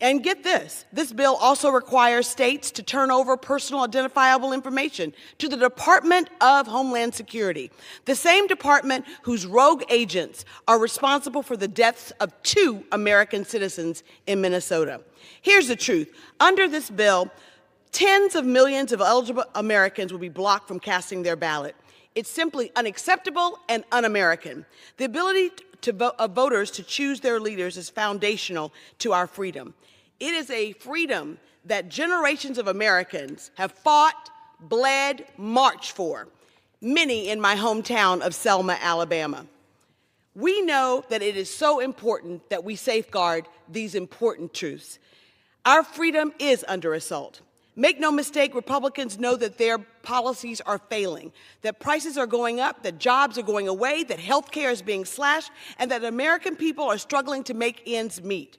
And get this bill also requires states to turn over personal identifiable information to the Department of Homeland Security, the same department whose rogue agents are responsible for the deaths of 2 American citizens in Minnesota. Here's the truth. Under this bill, tens of millions of eligible Americans will be blocked from casting their ballot. It's simply unacceptable and un-American. The ability of voters to choose their leaders is foundational to our freedom. It is a freedom that generations of Americans have fought, bled, marched for, many in my hometown of Selma, Alabama. We know that it is so important that we safeguard these important truths. Our freedom is under assault. Make no mistake, Republicans know that their policies are failing, that prices are going up, that jobs are going away, that health care is being slashed, and that American people are struggling to make ends meet.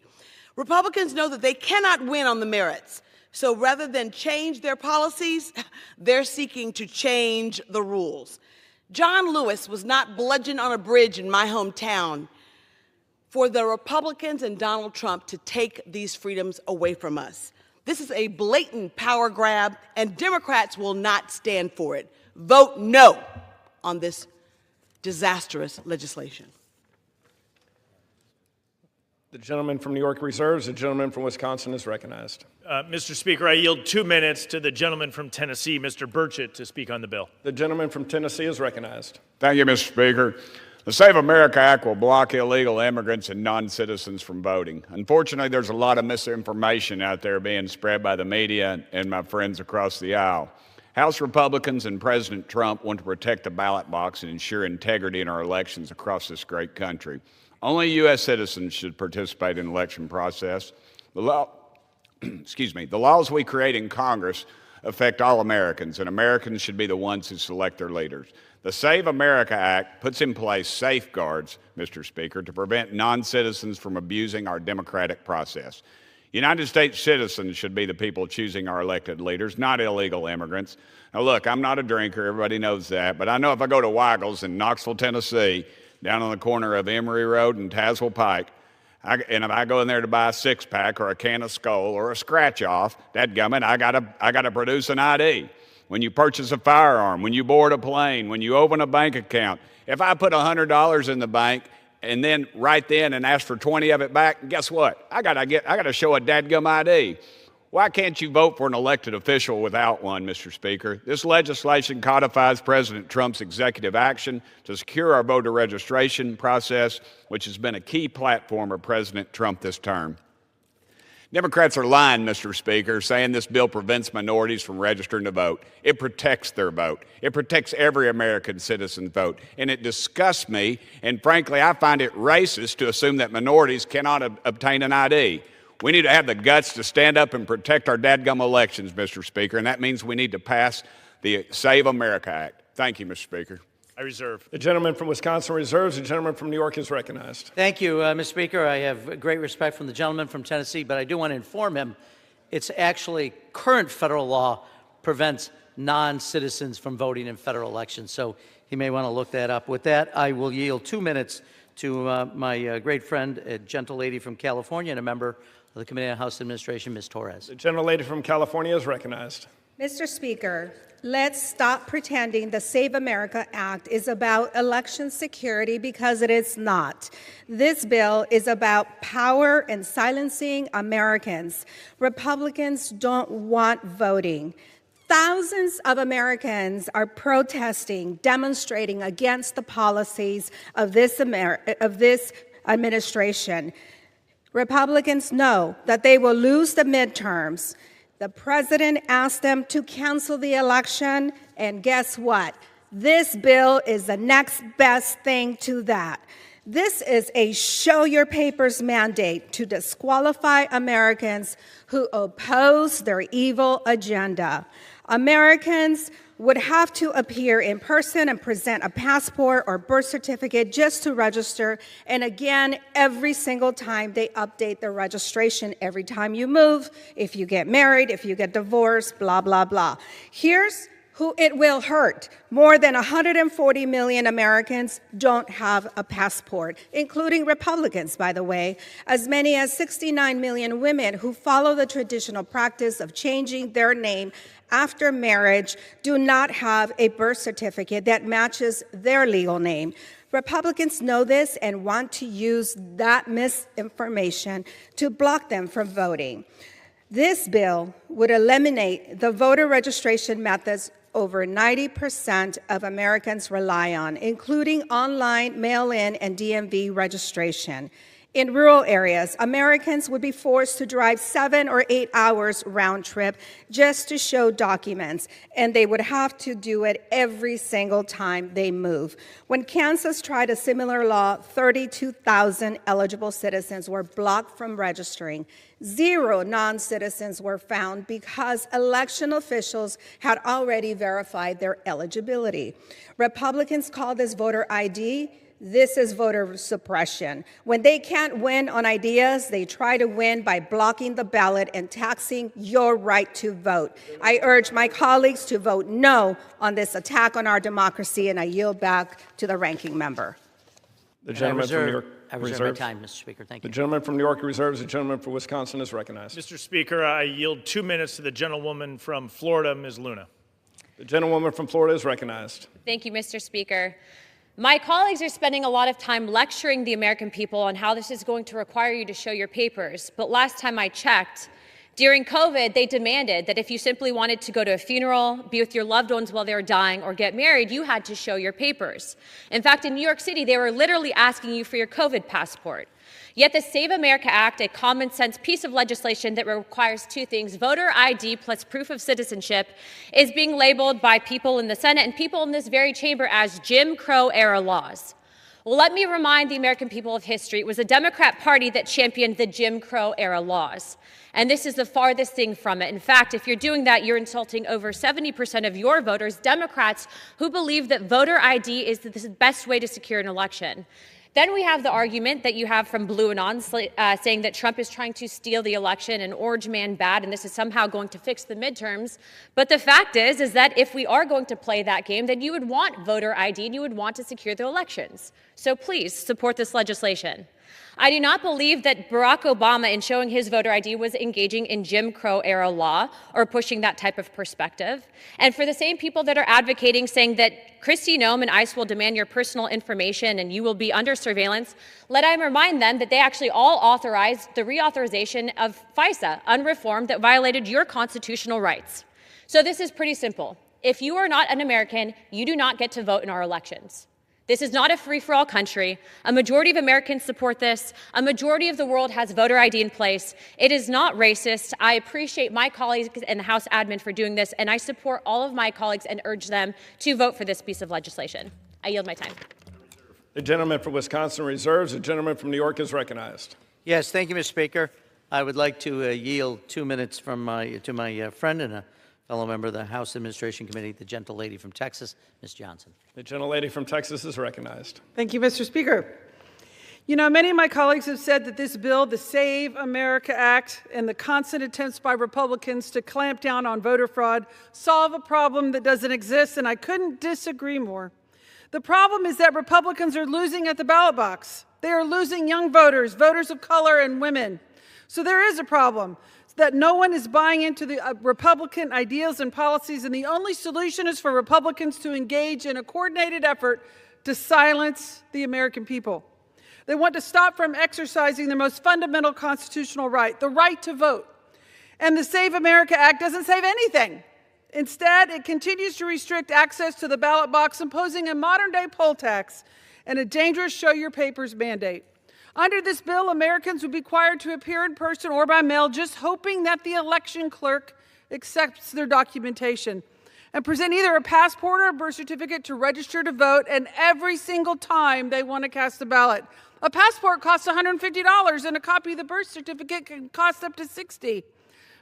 Republicans know that they cannot win on the merits, so rather than change their policies, they're seeking to change the rules. John Lewis was not bludgeoned on a bridge in my hometown for the Republicans and Donald Trump to take these freedoms away from us. This is a blatant power grab, and Democrats will not stand for it. Vote no on this disastrous legislation. The gentleman from New York reserves. The gentleman from Wisconsin is recognized. Mr. Speaker, I yield 2 minutes to the gentleman from Tennessee, Mr. Burchett, to speak on the bill. The gentleman from Tennessee is recognized. Thank you, Mr. Speaker. The Save America Act will block illegal immigrants and non-citizens from voting. Unfortunately, there's a lot of misinformation out there being spread by the media and my friends across the aisle. House Republicans and President Trump want to protect the ballot box and ensure integrity in our elections across this great country. Only U.S. citizens should participate in the election process. The laws we create in Congress affect all Americans, and Americans should be the ones who select their leaders. The Save America Act puts in place safeguards, Mr. Speaker, to prevent non-citizens from abusing our democratic process. United States citizens should be the people choosing our elected leaders, not illegal immigrants. Now, look, I'm not a drinker. Everybody knows that. But I know if I go to Weigel's in Knoxville, Tennessee, down on the corner of Emory Road and Tazewell Pike, and if I go in there to buy a six-pack or a can of Skull or a scratch-off, dadgummit, I gotta produce an ID. When you purchase a firearm, when you board a plane, when you open a bank account, if I put $100 in the bank and then right then and ask for 20 of it back, guess what? I gotta show a dadgum ID. Why can't you vote for an elected official without one, Mr. Speaker? This legislation codifies President Trump's executive action to secure our voter registration process, which has been a key platform of President Trump this term. Democrats are lying, Mr. Speaker, saying this bill prevents minorities from registering to vote. It protects their vote. It protects every American citizen's vote. And it disgusts me, and frankly, I find it racist to assume that minorities cannot obtain an ID. We need to have the guts to stand up and protect our dadgum elections, Mr. Speaker, and that means we need to pass the Save America Act. Thank you, Mr. Speaker. I reserve. The gentleman from Wisconsin reserves. The gentleman from New York is recognized. Thank you, Mr. Speaker. I have great respect from the gentleman from Tennessee, but I do want to inform him it's actually current federal law prevents non-citizens from voting in federal elections, so he may want to look that up. With that, I will yield 2 minutes to my great friend, a gentle lady from California and a member of the Committee on House Administration, Ms. Torres. The gentlelady from California is recognized. Mr. Speaker, let's stop pretending the Save America Act is about election security, because it is not. This bill is about power and silencing Americans. Republicans don't want voting. Thousands of Americans are protesting, demonstrating against the policies of this administration. Republicans know that they will lose the midterms. The president asked them to cancel the election, and guess what? This bill is the next best thing to that. This is a show your papers mandate to disqualify Americans who oppose their evil agenda. Americans would have to appear in person and present a passport or birth certificate just to register. And again, every single time they update their registration, every time you move, if you get married, if you get divorced, blah, blah, blah. Here's who it will hurt. More than 140 million Americans don't have a passport, including Republicans, by the way. As many as 69 million women who follow the traditional practice of changing their name after marriage do not have a birth certificate that matches their legal name. Republicans know this and want to use that misinformation to block them from voting. This bill would eliminate the voter registration methods over 90% of Americans rely on, including online, mail-in, and DMV registration. In rural areas, Americans would be forced to drive 7 or 8 hours round trip just to show documents, and they would have to do it every single time they move. When Kansas tried a similar law, 32,000 eligible citizens were blocked from registering. 0 non-citizens were found because election officials had already verified their eligibility. Republicans call this voter ID. This is voter suppression. When they can't win on ideas, they try to win by blocking the ballot and taxing your right to vote. I urge my colleagues to vote no on this attack on our democracy, and I yield back to the ranking member. The gentleman from New York. I reserve my time, Mr. Speaker. Thank you. The gentleman from New York reserves. The gentleman from Wisconsin is recognized. Mr. Speaker, I yield 2 minutes to the gentlewoman from Florida, Ms. Luna. The gentlewoman from Florida is recognized. Thank you, Mr. Speaker. My colleagues are spending a lot of time lecturing the American people on how this is going to require you to show your papers. But last time I checked, during COVID, they demanded that if you simply wanted to go to a funeral, be with your loved ones while they were dying, or get married, you had to show your papers. In fact, in New York City, they were literally asking you for your COVID passport. Yet the Save America Act, a common sense piece of legislation that requires 2 things, voter ID plus proof of citizenship, is being labeled by people in the Senate and people in this very chamber as Jim Crow era laws. Well, let me remind the American people of history. It was the Democrat Party that championed the Jim Crow era laws. And this is the farthest thing from it. In fact, if you're doing that, you're insulting over 70% of your voters, Democrats, who believe that voter ID is the best way to secure an election. Then we have the argument that you have from Blue Anon saying that Trump is trying to steal the election and Orange Man bad, and this is somehow going to fix the midterms. But the fact is that if we are going to play that game, then you would want voter ID and you would want to secure the elections. So please support this legislation. I do not believe that Barack Obama, in showing his voter ID, was engaging in Jim Crow era law or pushing that type of perspective. And for the same people that are advocating, saying that Kristi Noem and ICE will demand your personal information and you will be under surveillance, let I remind them that they actually all authorized the reauthorization of FISA, unreformed, that violated your constitutional rights. So this is pretty simple. If you are not an American, you do not get to vote in our elections. This is not a free-for-all country. A majority of Americans support this. A majority of the world has voter ID in place. It is not racist. I appreciate my colleagues and the House admin for doing this, and I support all of my colleagues and urge them to vote for this piece of legislation. I yield my time. The gentleman from Wisconsin reserves. The gentleman from New York is recognized. Yes, thank you, Mr. Speaker. I would like to yield 2 minutes to my friend and a fellow member of the House Administration Committee, the gentlelady from Texas, Ms. Johnson. The gentlelady from Texas is recognized. Thank you, Mr. Speaker. You know, many of my colleagues have said that this bill, the Save America Act, and the constant attempts by Republicans to clamp down on voter fraud solve a problem that doesn't exist, and I couldn't disagree more. The problem is that Republicans are losing at the ballot box. They are losing young voters, voters of color, and women. So there is a problem. that no one is buying into the Republican ideals and policies, and the only solution is for Republicans to engage in a coordinated effort to silence the American people. They want to stop from exercising their most fundamental constitutional right, the right to vote. And the Save America Act doesn't save anything. Instead, it continues to restrict access to the ballot box, imposing a modern-day poll tax and a dangerous show your papers mandate. Under this bill, Americans would be required to appear in person or by mail, just hoping that the election clerk accepts their documentation, and present either a passport or a birth certificate to register to vote, and every single time they want to cast a ballot. A passport costs $150, and a copy of the birth certificate can cost up to $60.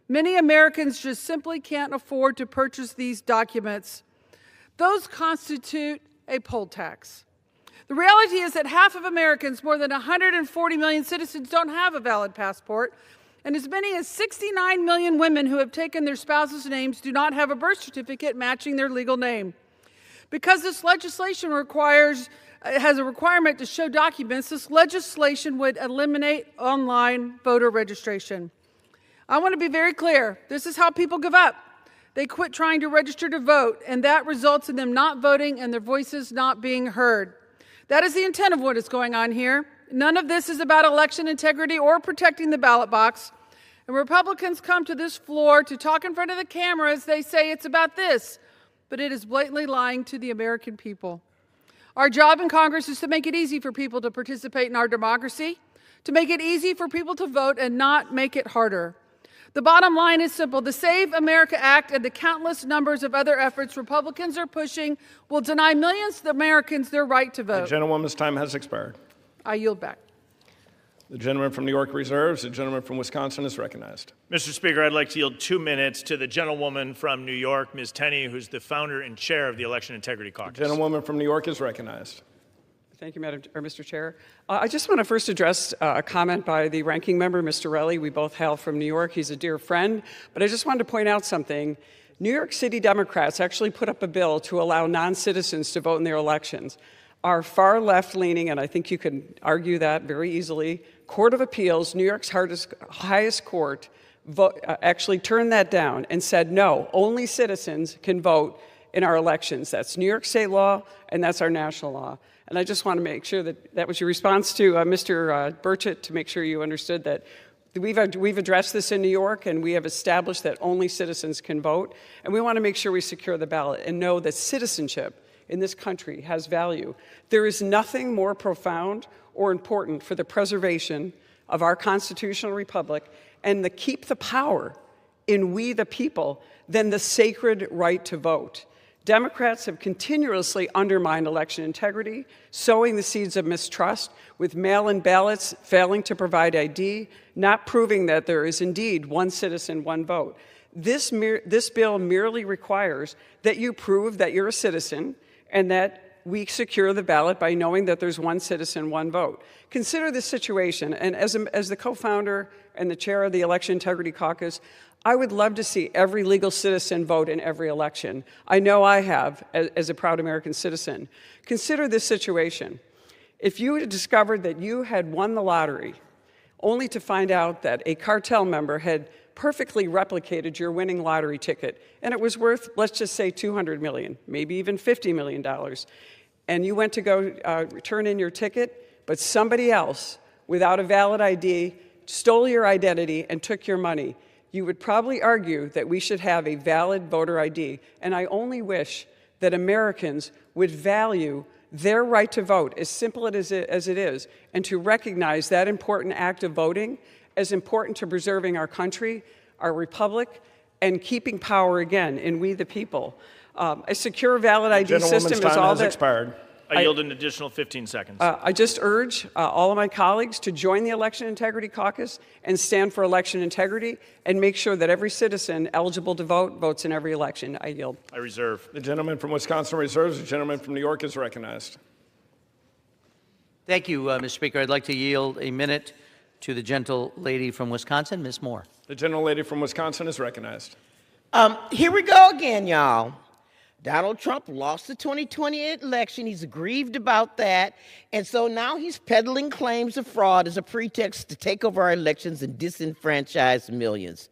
Many Americans just simply can't afford to purchase these documents. Those constitute a poll tax. The reality is that half of Americans, more than 140 million citizens, don't have a valid passport, and as many as 69 million women who have taken their spouses' names do not have a birth certificate matching their legal name. Because this legislation has a requirement to show documents, this legislation would eliminate online voter registration. I want to be very clear. This is how people give up. They quit trying to register to vote, and that results in them not voting and their voices not being heard. That is the intent of what is going on here. None of this is about election integrity or protecting the ballot box. And Republicans come to this floor to talk in front of the cameras. They say it's about this, but it is blatantly lying to the American people. Our job in Congress is to make it easy for people to participate in our democracy, to make it easy for people to vote and not make it harder. The bottom line is simple. The Save America Act and the countless numbers of other efforts Republicans are pushing will deny millions of Americans their right to vote. The gentlewoman's time has expired. I yield back. The gentleman from New York reserves. The gentleman from Wisconsin is recognized. Mr. Speaker, I'd like to yield 2 minutes to the gentlewoman from New York, Ms. Tenney, who's the founder and chair of the Election Integrity Caucus. The gentlewoman from New York is recognized. Thank you, Mr. Chair. I just want to first address a comment by the ranking member, Mr. Relly. We both hail from New York. He's a dear friend. But I just wanted to point out something. New York City Democrats actually put up a bill to allow non-citizens to vote in their elections. Our far left-leaning, and I think you can argue that very easily, Court of Appeals, New York's highest court, actually turned that down and said, no, only citizens can vote in our elections. That's New York state law, and that's our national law. And I just want to make sure that that was your response to Mr. Burchett, to make sure you understood that we've addressed this in New York, and we have established that only citizens can vote. And we want to make sure we secure the ballot and know that citizenship in this country has value. There is nothing more profound or important for the preservation of our constitutional republic and to keep the power in we the people than the sacred right to vote. Democrats have continuously undermined election integrity, sowing the seeds of mistrust with mail-in ballots, failing to provide ID, not proving that there is indeed one citizen, one vote. This bill merely requires that you prove that you're a citizen and that we secure the ballot by knowing that there's one citizen, one vote. Consider this situation, and as the co-founder and the chair of the Election Integrity Caucus, I would love to see every legal citizen vote in every election. I know I have, as a proud American citizen. Consider this situation. If you had discovered that you had won the lottery, only to find out that a cartel member had perfectly replicated your winning lottery ticket, and it was worth, let's just say, $200 million, maybe even $50 million, and you went to go turn in your ticket, but somebody else, without a valid ID, stole your identity and took your money, you would probably argue that we should have a valid voter ID. And I only wish that Americans would value their right to vote, as simple as it is, and to recognize that important act of voting as important to preserving our country, our republic, and keeping power again in we the people. A secure, valid ID system is all that. Expired. I yield an additional 15 seconds. I just urge all of my colleagues to join the Election Integrity Caucus and stand for election integrity and make sure that every citizen eligible to vote votes in every election. I yield. I reserve. The gentleman from Wisconsin reserves. The gentleman from New York is recognized. Thank you, Mr. Speaker. I'd like to yield a minute to the gentle lady from Wisconsin, Ms. Moore. The gentle lady from Wisconsin is recognized. Here we go again, y'all. Donald Trump lost the 2020 election. He's aggrieved about that. And so now he's peddling claims of fraud as a pretext to take over our elections and disenfranchise millions.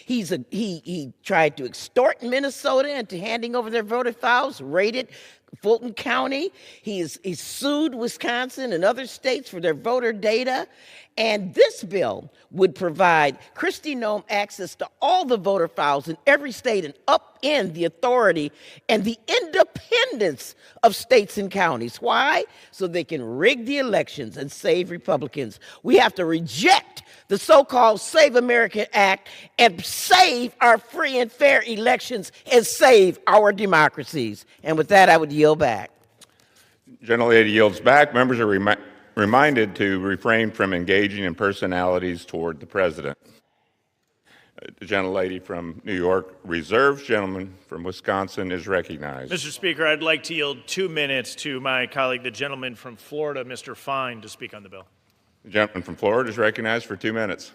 He tried to extort Minnesota into handing over their voter files, raided Fulton County. He's sued Wisconsin and other states for their voter data. And this bill would provide Kristi Noem access to all the voter files in every state and upend the authority and the independence of states and counties. Why? So they can rig the elections and save Republicans. We have to reject the so-called Save America Act and save our free and fair elections and save our democracies. And with that, I would yield back. Gentlelady yields back. Members are reminded to refrain from engaging in personalities toward the president. The gentlelady from New York reserves. Gentleman from Wisconsin is recognized. Mr. Speaker, I'd like to yield 2 minutes to my colleague, the gentleman from Florida, Mr. Fine, to speak on the bill. The gentleman from Florida is recognized for 2 minutes.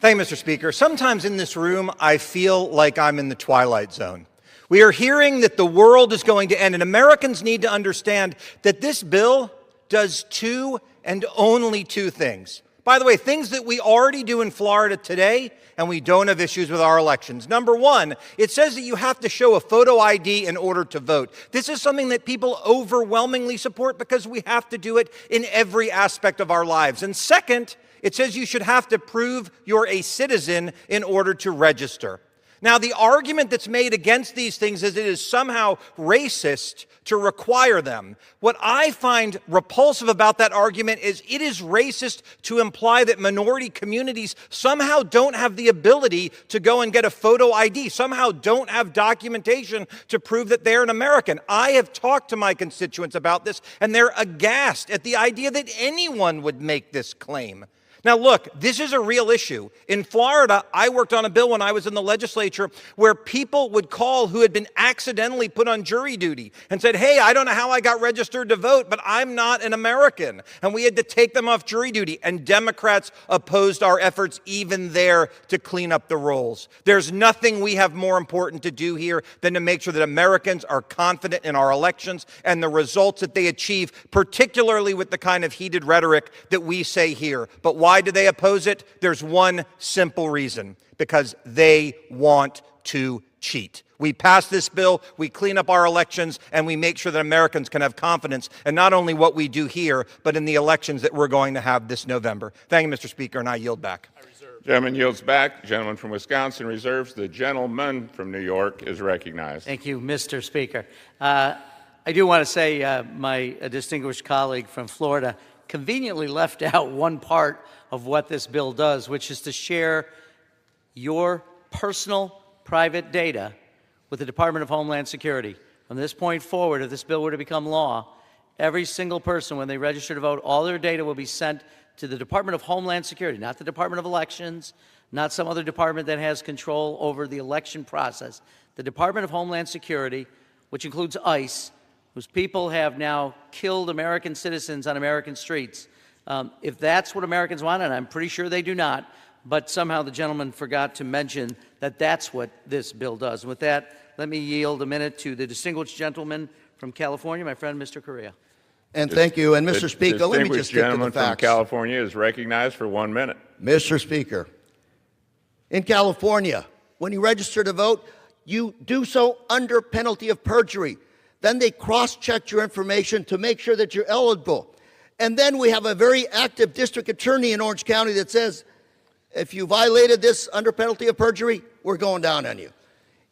Thank you, Mr. Speaker. Sometimes in this room, I feel like I'm in the Twilight Zone. We are hearing that the world is going to end, and Americans need to understand that this bill does two and only two things. By the way, things that we already do in Florida today, and we don't have issues with our elections. Number one, it says that you have to show a photo ID in order to vote. This is something that people overwhelmingly support because we have to do it in every aspect of our lives. And second, it says you should have to prove you're a citizen in order to register. Now, the argument that's made against these things is it is somehow racist to require them. What I find repulsive about that argument is it is racist to imply that minority communities somehow don't have the ability to go and get a photo ID, somehow don't have documentation to prove that they're an American. I have talked to my constituents about this, and they're aghast at the idea that anyone would make this claim. Now, look, this is a real issue. In Florida, I worked on a bill when I was in the legislature where people would call who had been accidentally put on jury duty and said, hey, I don't know how I got registered to vote, but I'm not an American. And we had to take them off jury duty. And Democrats opposed our efforts even there to clean up the rolls. There's nothing we have more important to do here than to make sure that Americans are confident in our elections and the results that they achieve, particularly with the kind of heated rhetoric that we say here. But why do they oppose it? There's one simple reason: because they want to cheat. We pass this bill, we clean up our elections, and we make sure that Americans can have confidence in not only what we do here, but in the elections that we're going to have this November. Thank you, Mr. Speaker, and I yield back. Gentleman yields back. The gentleman from Wisconsin reserves. The gentleman from New York is recognized. Thank you, Mr. Speaker. I do want to say my distinguished colleague from Florida conveniently left out one part of what this bill does, which is to share your personal private data with the Department of Homeland Security. From this point forward, if this bill were to become law, every single person, when they register to vote, all their data will be sent to the Department of Homeland Security, not the Department of Elections, not some other department that has control over the election process. The Department of Homeland Security, which includes ICE, whose people have now killed American citizens on American streets. If that's what Americans want, and I'm pretty sure they do not, but somehow the gentleman forgot to mention that that's what this bill does. And with that, let me yield a minute to the distinguished gentleman from California, my friend, Mr. Correa. And thank you. And Mr. Speaker, let me just stick to the gentleman from facts. California is recognized for 1 minute. Mr. Speaker, in California, when you register to vote, you do so under penalty of perjury. Then they cross-check your information to make sure that you're eligible. And then we have a very active district attorney in Orange County that says, if you violated this under penalty of perjury, we're going down on you.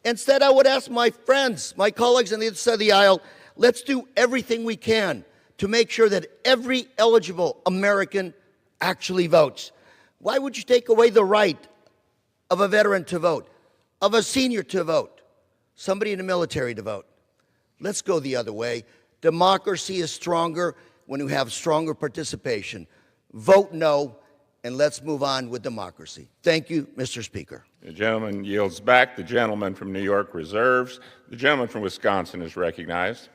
Instead, I would ask my friends, my colleagues on the other side of the aisle, let's do everything we can to make sure that every eligible American actually votes. Why would you take away the right of a veteran to vote, of a senior to vote, somebody in the military to vote? Let's go the other way. Democracy is stronger when you have stronger participation. Vote no, and let's move on with democracy. Thank you, Mr. Speaker. The gentleman yields back. The gentleman from New York reserves. The gentleman from Wisconsin is recognized.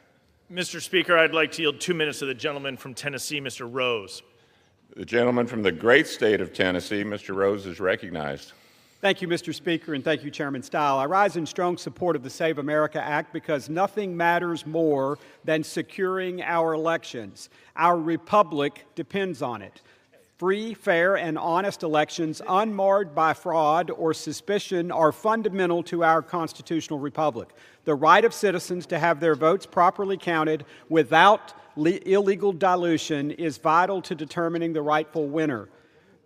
Mr. Speaker, I'd like to yield 2 minutes to the gentleman from Tennessee, Mr. Rose. The gentleman from the great state of Tennessee, Mr. Rose, is recognized. Thank you, Mr. Speaker, and thank you, Chairman Stile. I rise in strong support of the Save America Act because nothing matters more than securing our elections. Our republic depends on it. Free, fair, and honest elections, unmarred by fraud or suspicion, are fundamental to our constitutional republic. The right of citizens to have their votes properly counted without illegal dilution is vital to determining the rightful winner.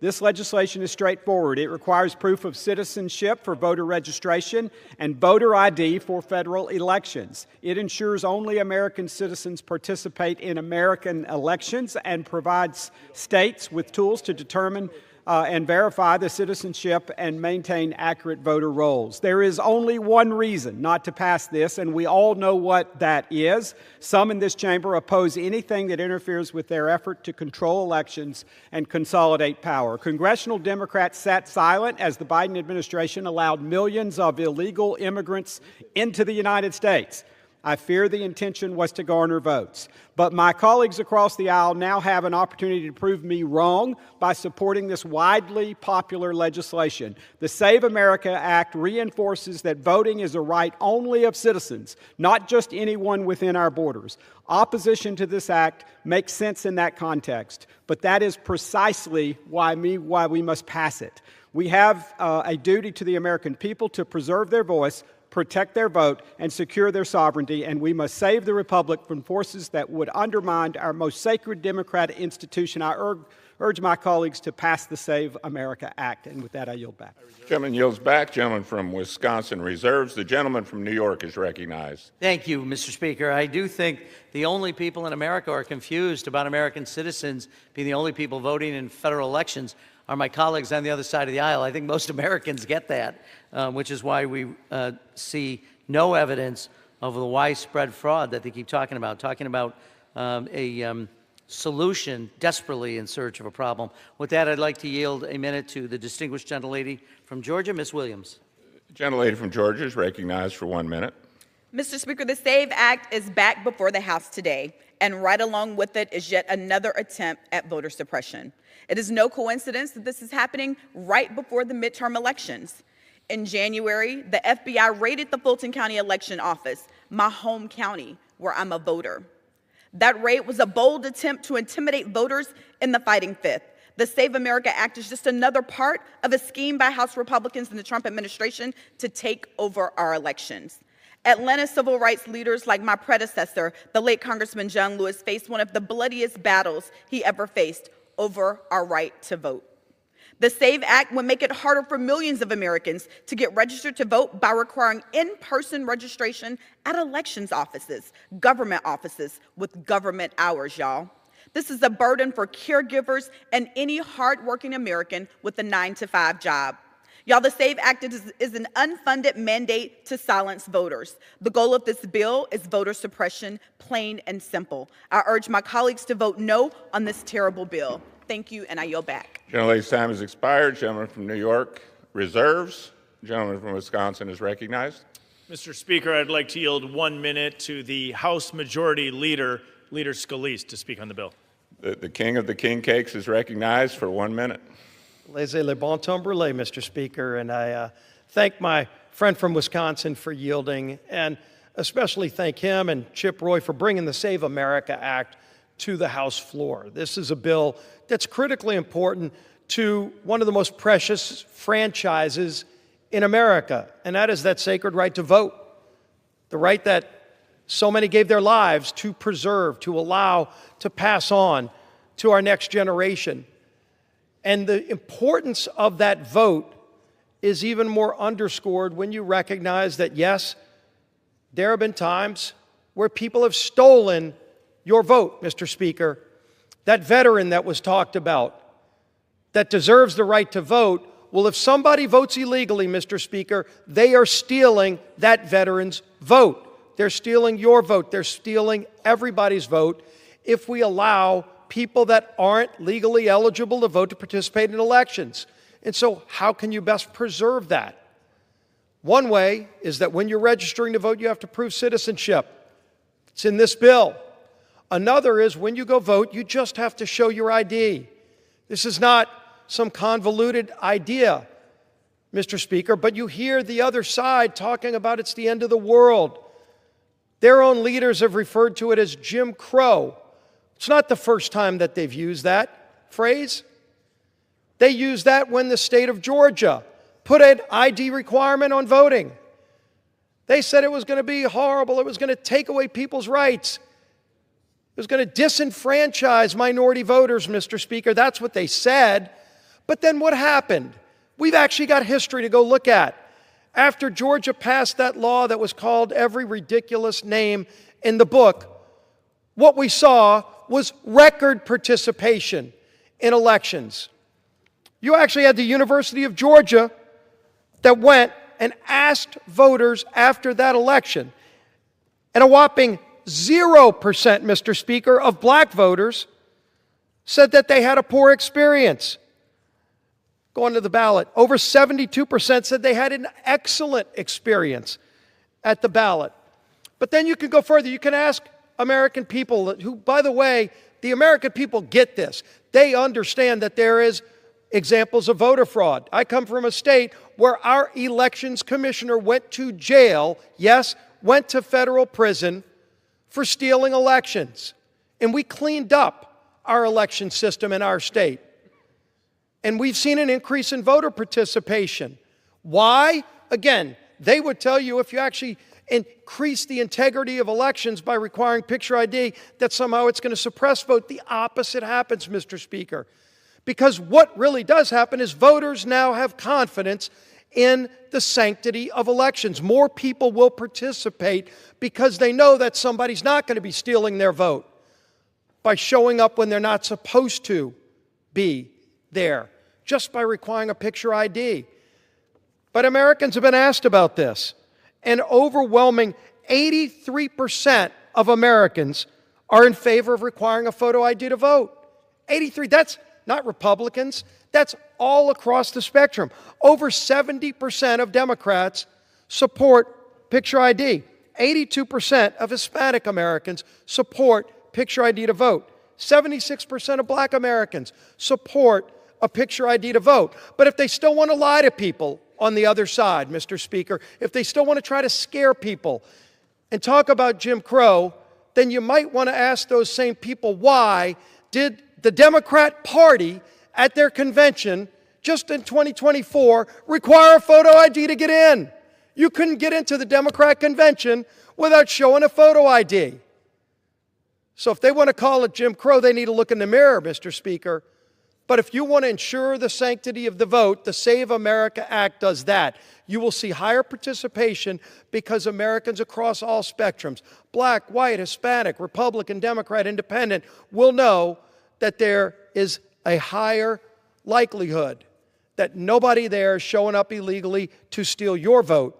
This legislation is straightforward. It requires proof of citizenship for voter registration and voter ID for federal elections. It ensures only American citizens participate in American elections and provides states with tools to determine and verify the citizenship and maintain accurate voter rolls. There is only one reason not to pass this, and we all know what that is. Some in this chamber oppose anything that interferes with their effort to control elections and consolidate power. Congressional Democrats sat silent as the Biden administration allowed millions of illegal immigrants into the United States. I fear the intention was to garner votes. But my colleagues across the aisle now have an opportunity to prove me wrong by supporting this widely popular legislation. The Save America Act reinforces that voting is a right only of citizens, not just anyone within our borders. Opposition to this act makes sense in that context, but that is precisely why we must pass it. We have a duty to the American people to preserve their voice, protect their vote, and secure their sovereignty, and we must save the republic from forces that would undermine our most sacred democratic institution. I urge my colleagues to pass the Save America Act, and with that I yield back. Gentleman yields back. Gentleman from Wisconsin reserves. The gentleman from New York is recognized. Thank you, Mr. Speaker. I do think the only people in America who are confused about American citizens being the only people voting in federal elections are my colleagues on the other side of the aisle. I think most Americans get that, which is why we see no evidence of the widespread fraud that they keep talking about a solution desperately in search of a problem. With that, I'd like to yield a minute to the distinguished gentlelady from Georgia, Ms. Williams. The gentlelady from Georgia is recognized for 1 minute. Mr. Speaker, the SAVE Act is back before the House today, and right along with it is yet another attempt at voter suppression. It is no coincidence that this is happening right before the midterm elections. In January, the FBI raided the Fulton County Election Office, my home county, where I'm a voter. That raid was a bold attempt to intimidate voters in the fighting fifth. The Save America Act is just another part of a scheme by House Republicans and the Trump administration to take over our elections. Atlanta civil rights leaders like my predecessor, the late Congressman John Lewis, faced one of the bloodiest battles he ever faced over our right to vote. The SAVE Act would make it harder for millions of Americans to get registered to vote by requiring in-person registration at elections offices, government offices with government hours, y'all. This is a burden for caregivers and any hardworking American with a 9-to-5 job. Y'all, the SAVE Act is an unfunded mandate to silence voters. The goal of this bill is voter suppression, plain and simple. I urge my colleagues to vote no on this terrible bill. Thank you, and I yield back. Gentlelady's time has expired. Gentleman from New York reserves. Gentleman from Wisconsin is recognized. Mr. Speaker, I'd like to yield 1 minute to the House Majority Leader, Leader Scalise, to speak on the bill. The king of the king cakes is recognized for 1 minute. Laissez le bon temps brûler, Mr. Speaker, and I thank my friend from Wisconsin for yielding, and especially thank him and Chip Roy for bringing the Save America Act to the House floor. This is a bill that's critically important to one of the most precious franchises in America, and that is that sacred right to vote, the right that so many gave their lives to preserve, to allow, to pass on to our next generation. And the importance of that vote is even more underscored when you recognize that, yes, there have been times where people have stolen your vote, Mr. Speaker. That veteran that was talked about that deserves the right to vote, well, if somebody votes illegally, Mr. Speaker, they are stealing that veteran's vote. They're stealing your vote. They're stealing everybody's vote if we allow people that aren't legally eligible to vote to participate in elections. And so how can you best preserve that? One way is that when you're registering to vote, you have to prove citizenship. It's in this bill. Another is when you go vote, you just have to show your ID. This is not some convoluted idea. Mr. Speaker, but you hear the other side talking about it's the end of the world. Their own leaders have referred to it as Jim Crow. It's not the first time that they've used that phrase. They used that when the state of Georgia put an ID requirement on voting. They said it was going to be horrible. It was going to take away people's rights. It was going to disenfranchise minority voters, Mr. Speaker. That's what they said. But then what happened? We've actually got history to go look at. After Georgia passed that law that was called every ridiculous name in the book, what we saw was record participation in elections. You actually had the University of Georgia that went and asked voters after that election, and a whopping 0%, Mr. Speaker, of black voters said that they had a poor experience going to the ballot. Over 72% said they had an excellent experience at the ballot. But then you can go further. You can ask American people who, by the way, the American people get this. They understand that there is examples of voter fraud. I come from a state where our elections commissioner went to jail, yes, went to federal prison for stealing elections. And we cleaned up our election system in our state. And we've seen an increase in voter participation. Why? Again, they would tell you if you actually increase the integrity of elections by requiring picture ID, that somehow it's going to suppress vote. The opposite happens, Mr. Speaker. Because what really does happen is voters now have confidence in the sanctity of elections. More people will participate because they know that somebody's not going to be stealing their vote by showing up when they're not supposed to be there, just by requiring a picture ID. But Americans have been asked about this. An overwhelming 83% of Americans are in favor of requiring a photo ID to vote. 83, that's not Republicans, that's all across the spectrum. Over 70% of Democrats support picture ID. 82% of Hispanic Americans support picture ID to vote. 76% of black Americans support a picture ID to vote. But if they still want to lie to people on the other side, Mr. Speaker, if they still want to try to scare people and talk about Jim Crow, then you might want to ask those same people, why did the Democrat Party at their convention just in 2024 require a photo ID to get in? You couldn't get into the Democrat convention without showing a photo ID. So if they want to call it Jim Crow, they need to look in the mirror, Mr. Speaker. But if you want to ensure the sanctity of the vote, the Save America Act does that. You will see higher participation because Americans across all spectrums, black, white, Hispanic, Republican, Democrat, Independent, will know that there is a higher likelihood that nobody there is showing up illegally to steal your vote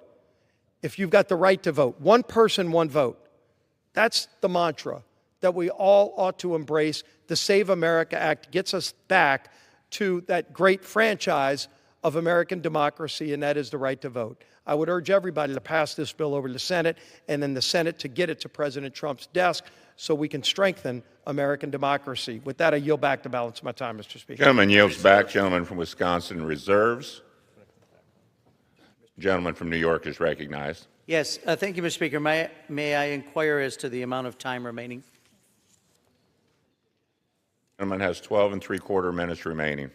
if you've got the right to vote. One person, one vote. That's the mantra that we all ought to embrace. The Save America Act gets us back to that great franchise of American democracy, and that is the right to vote. I would urge everybody to pass this bill over to the Senate, and then the Senate to get it to President Trump's desk so we can strengthen American democracy. With that, I yield back the balance of my time, Mr. Speaker. Gentleman yields back. Gentleman from Wisconsin reserves. Gentleman from New York is recognized. Yes, thank you, Mr. Speaker. May I inquire as to the amount of time remaining? Gentleman has 12 3/4 minutes remaining.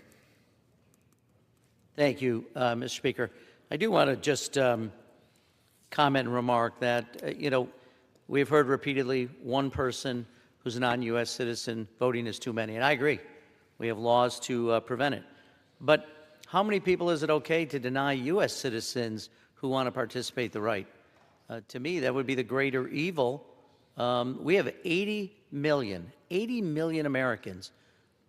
Thank you, Mr. Speaker. I do want to just comment and remark that, we've heard repeatedly one person who's a non-U.S. citizen voting is too many, and I agree. We have laws to prevent it. But how many people is it okay to deny U.S. citizens who want to participate the right? To me, that would be the greater evil. We have 80 million Americans,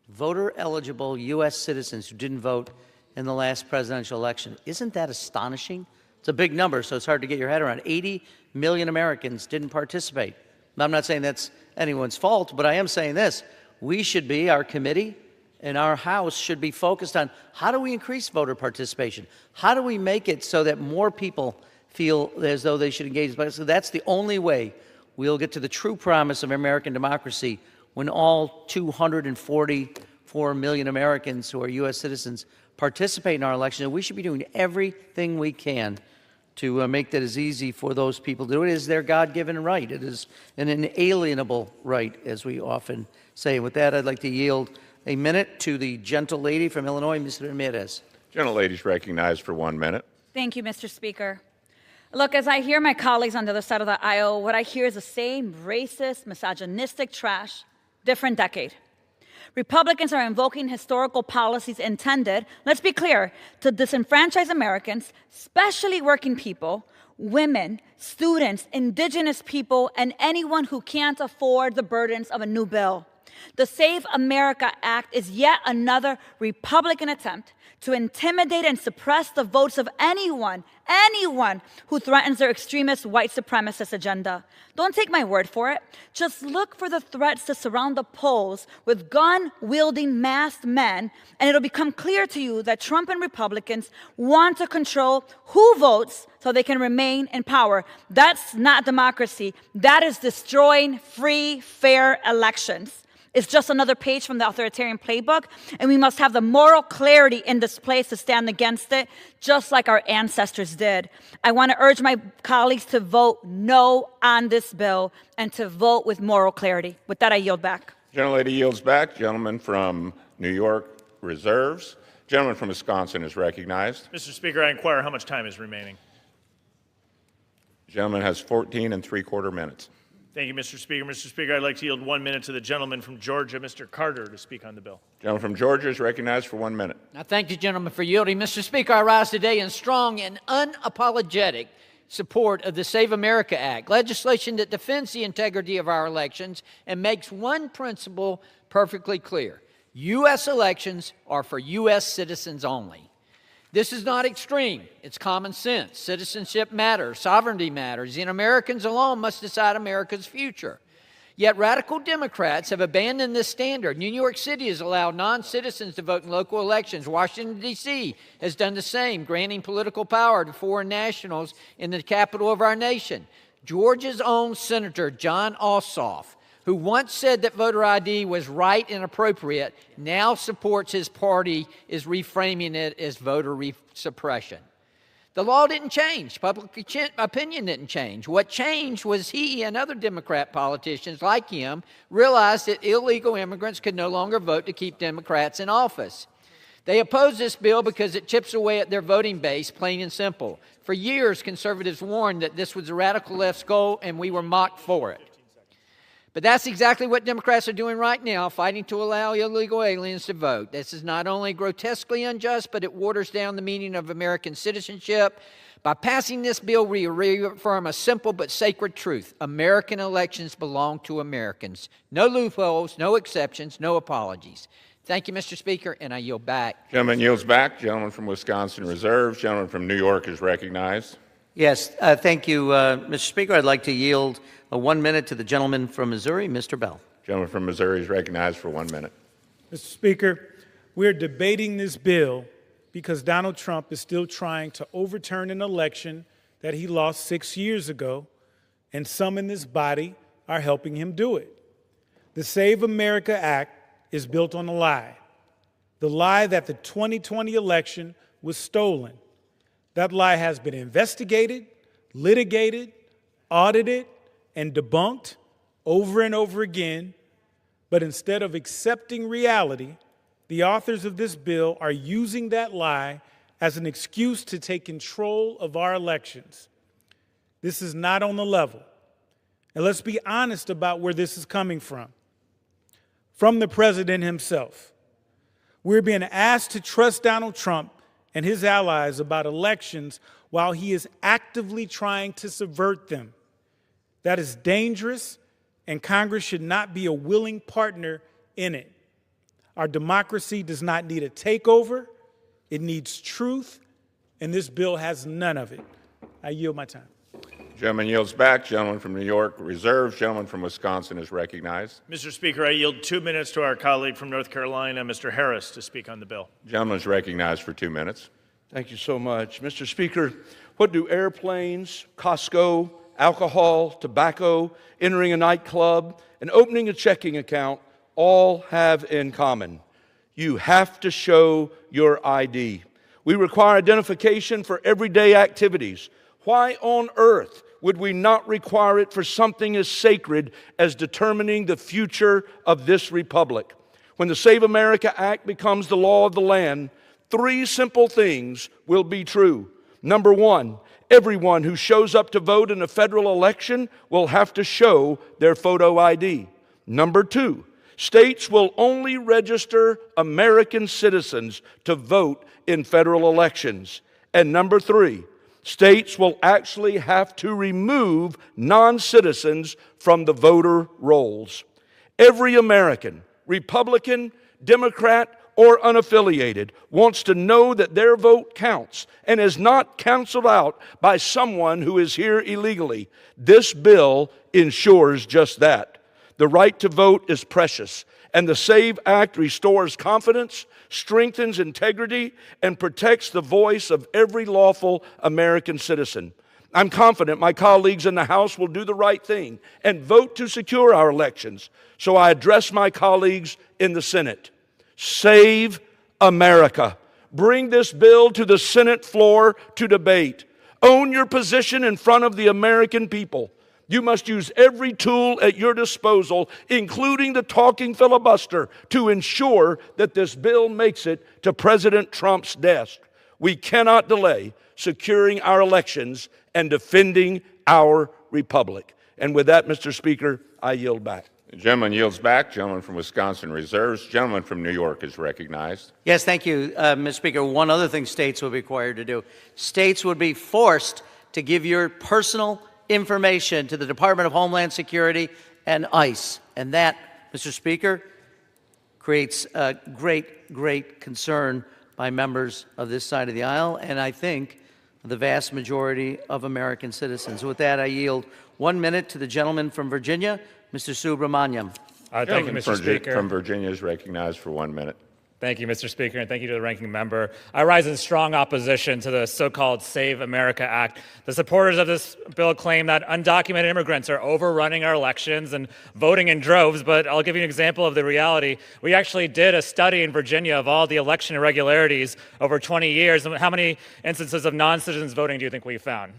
voter-eligible U.S. citizens who didn't vote in the last presidential election. Isn't that astonishing? It's a big number, so it's hard to get your head around. 80 million Americans didn't participate. Now, I'm not saying that's anyone's fault, but I am saying this. We should be, our committee and our House should be focused on how do we increase voter participation? How do we make it so that more people feel as though they should engage? So that's the only way we'll get to the true promise of American democracy, when all 244 4 million Americans who are U.S. citizens participate in our election, and we should be doing everything we can to make that as easy for those people to do. It is their God-given right. It is an inalienable right, as we often say. With that, I'd like to yield a minute to the gentle lady from Illinois, Ms. Ramirez. Gentlelady is recognized for 1 minute. Thank you, Mr. Speaker. Look, as I hear my colleagues on the other side of the aisle, what I hear is the same racist, misogynistic trash, different decade. Republicans are invoking historical policies intended, let's be clear, to disenfranchise Americans, especially working people, women, students, indigenous people, and anyone who can't afford the burdens of a new bill. The Save America Act is yet another Republican attempt to intimidate and suppress the votes of anyone who threatens their extremist white supremacist agenda. Don't take my word for it. Just look for the threats to surround the polls with gun-wielding masked men, and it'll become clear to you that Trump and Republicans want to control who votes so they can remain in power. That's not democracy. That is destroying free, fair elections. It's just another page from the authoritarian playbook, and we must have the moral clarity in this place to stand against it, just like our ancestors did. I want to urge my colleagues to vote no on this bill and to vote with moral clarity. With that, I yield back. Gentlelady yields back. Gentleman from New York reserves. Gentleman from Wisconsin is recognized. Mr. Speaker, I inquire how much time is remaining. Gentleman has 14 3/4 minutes. Thank you, Mr. Speaker. Mr. Speaker, I'd like to yield 1 minute to the gentleman from Georgia, Mr. Carter, to speak on the bill. Gentleman from Georgia is recognized for 1 minute. I thank the gentleman for yielding. Mr. Speaker, I rise today in strong and unapologetic support of the Save America Act, legislation that defends the integrity of our elections and makes one principle perfectly clear. U.S. elections are for U.S. citizens only. This is not extreme. It's common sense. Citizenship matters. Sovereignty matters. And Americans alone must decide America's future. Yet radical Democrats have abandoned this standard. New York City has allowed non-citizens to vote in local elections. Washington, D.C. has done the same, granting political power to foreign nationals in the capital of our nation. Georgia's own Senator John Ossoff, who once said that voter ID was right and appropriate, now supports his party is reframing it as voter suppression. The law didn't change. Public opinion didn't change. What changed was he and other Democrat politicians like him realized that illegal immigrants could no longer vote to keep Democrats in office. They oppose this bill because it chips away at their voting base, plain and simple. For years, conservatives warned that this was the radical left's goal, and we were mocked for it. But that's exactly what Democrats are doing right now, fighting to allow illegal aliens to vote. This is not only grotesquely unjust, but it waters down the meaning of American citizenship. By passing this bill, we reaffirm a simple but sacred truth. American elections belong to Americans. No loopholes, no exceptions, no apologies. Thank you, Mr. Speaker, and I yield back. Gentleman yields back. Gentleman from Wisconsin reserves. Gentleman from New York is recognized. Yes, thank you, Mr. Speaker. I'd like to yield 1 minute to the gentleman from Missouri, Mr. Bell. Gentleman from Missouri is recognized for 1 minute. Mr. Speaker, we're debating this bill because Donald Trump is still trying to overturn an election that he lost 6 years ago, and some in this body are helping him do it. The Save America Act is built on a lie, the lie that the 2020 election was stolen. That lie has been investigated, litigated, audited, and debunked over and over again. But instead of accepting reality, the authors of this bill are using that lie as an excuse to take control of our elections. This is not on the level. And let's be honest about where this is coming from. From the president himself. We're being asked to trust Donald Trump and his allies about elections while he is actively trying to subvert them. That is dangerous, and Congress should not be a willing partner in it. Our democracy does not need a takeover. It needs truth, and this bill has none of it. I yield my time. Gentleman yields back. Gentleman from New York reserves. Gentleman from Wisconsin is recognized. Mr. Speaker, I yield 2 minutes to our colleague from North Carolina, Mr. Harris, to speak on the bill. Gentleman is recognized for 2 minutes. Thank you so much. Mr. Speaker, what do airplanes, Costco, alcohol, tobacco, entering a nightclub, and opening a checking account all have in common? You have to show your ID. We require identification for everyday activities. Why on earth would we not require it for something as sacred as determining the future of this republic? When the Save America Act becomes the law of the land, 3 simple things will be true. Number 1, everyone who shows up to vote in a federal election will have to show their photo ID. Number 2, states will only register American citizens to vote in federal elections. And number 3, states will actually have to remove non-citizens from the voter rolls. Every American, Republican, Democrat, or unaffiliated, wants to know that their vote counts and is not canceled out by someone who is here illegally. This bill ensures just that. The right to vote is precious, and the SAVE Act restores confidence, strengthens integrity, and protects the voice of every lawful American citizen. I'm confident my colleagues in the House will do the right thing and vote to secure our elections. So I address my colleagues in the Senate. Save America. Bring this bill to the Senate floor to debate. Own your position in front of the American people. You must use every tool at your disposal, including the talking filibuster, to ensure that this bill makes it to President Trump's desk. We cannot delay securing our elections and defending our republic. And with that, Mr. Speaker, I yield back. The gentleman yields back. Gentleman from Wisconsin reserves. Gentleman from New York is recognized. Yes, thank you, Mr. Speaker. One other thing states will be required to do. States would be forced to give your personal information to the Department of Homeland Security and ICE. And that, Mr. Speaker, creates a great concern by members of this side of the aisle, and I think the vast majority of American citizens. With that, I yield 1 minute to the gentleman from Virginia, Mr. Subramaniam. Thank you, Mr. Speaker. From Virginia is recognized for 1 minute. Thank you, Mr. Speaker, and thank you to the ranking member. I rise in strong opposition to the so-called Save America Act. The supporters of this bill claim that undocumented immigrants are overrunning our elections and voting in droves, but I'll give you an example of the reality. We actually did a study in Virginia of all the election irregularities over 20 years. How many instances of non-citizens voting do you think we found?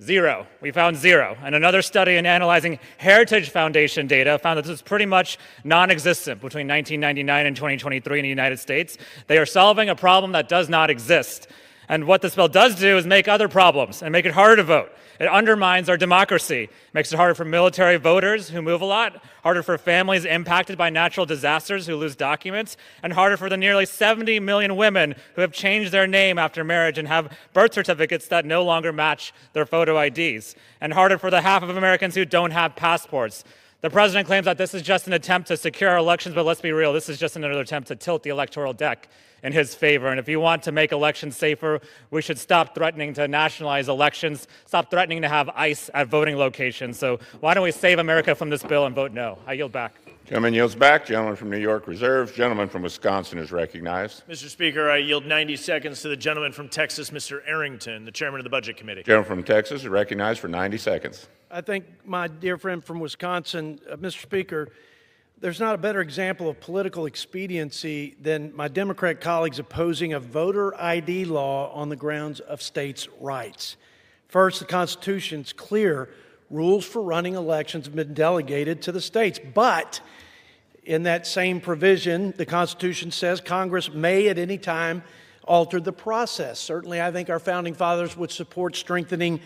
0. We found 0. And another study in analyzing Heritage Foundation data found that this was pretty much non-existent between 1999 and 2023 in the United States. They are solving a problem that does not exist. And what this bill does do is make other problems and make it harder to vote. It undermines our democracy, makes it harder for military voters who move a lot, harder for families impacted by natural disasters who lose documents, and harder for the nearly 70 million women who have changed their name after marriage and have birth certificates that no longer match their photo IDs, and harder for the half of Americans who don't have passports. The president claims that this is just an attempt to secure our elections, but let's be real, this is just another attempt to tilt the electoral deck in his favor. And if you want to make elections safer, we should stop threatening to nationalize elections, stop threatening to have ICE at voting locations. So why don't we save America from this bill and vote no? I yield back. Gentleman yields back. Gentleman from New York reserves. Gentleman from Wisconsin is recognized. Mr. Speaker, I yield 90 seconds to the gentleman from Texas, Mr. Arrington, the chairman of the Budget Committee. Gentleman from Texas is recognized for 90 seconds. I think my dear friend from Wisconsin, Mr. Speaker, there's not a better example of political expediency than my Democrat colleagues opposing a voter ID law on the grounds of states' rights. First, the Constitution's clear. Rules for running elections have been delegated to the states. But in that same provision, the Constitution says Congress may at any time alter the process. Certainly, I think our founding fathers would support strengthening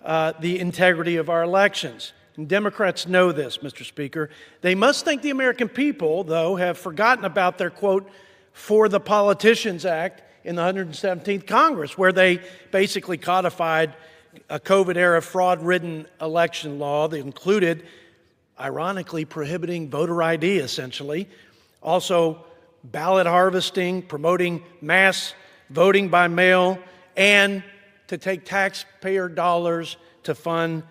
the integrity of our elections. And Democrats know this, Mr. Speaker. They must think the American people, though, have forgotten about their, quote, For the Politicians Act in the 117th Congress, where they basically codified a COVID-era fraud-ridden election law that included, ironically, prohibiting voter ID, essentially. Also, ballot harvesting, promoting mass voting by mail, and to take taxpayer dollars to fund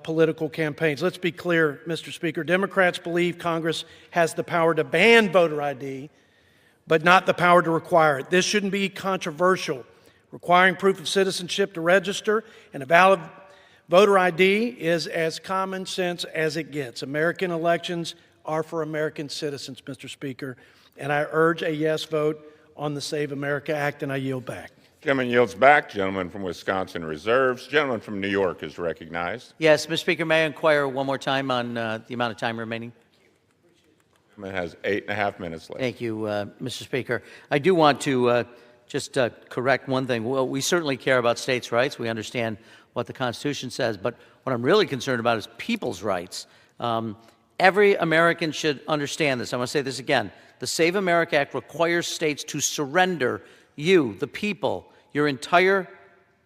political campaigns. Let's be clear, Mr. Speaker. Democrats believe Congress has the power to ban voter ID, but not the power to require it. This shouldn't be controversial. Requiring proof of citizenship to register and a valid voter ID is as common sense as it gets. American elections are for American citizens, Mr. Speaker, and I urge a yes vote on the Save America Act, and I yield back. Gentleman yields back. Gentleman from Wisconsin reserves. Gentleman from New York is recognized. Yes, Mr. Speaker, may I inquire one more time on the amount of time remaining? Gentleman has 8.5 minutes left. Thank you, Mr. Speaker. I do want to just correct one thing. Well, we certainly care about states' rights. We understand what the Constitution says, but what I'm really concerned about is people's rights. Every American should understand this. I want to say this again. The Save America Act requires states to surrender you, the people, your entire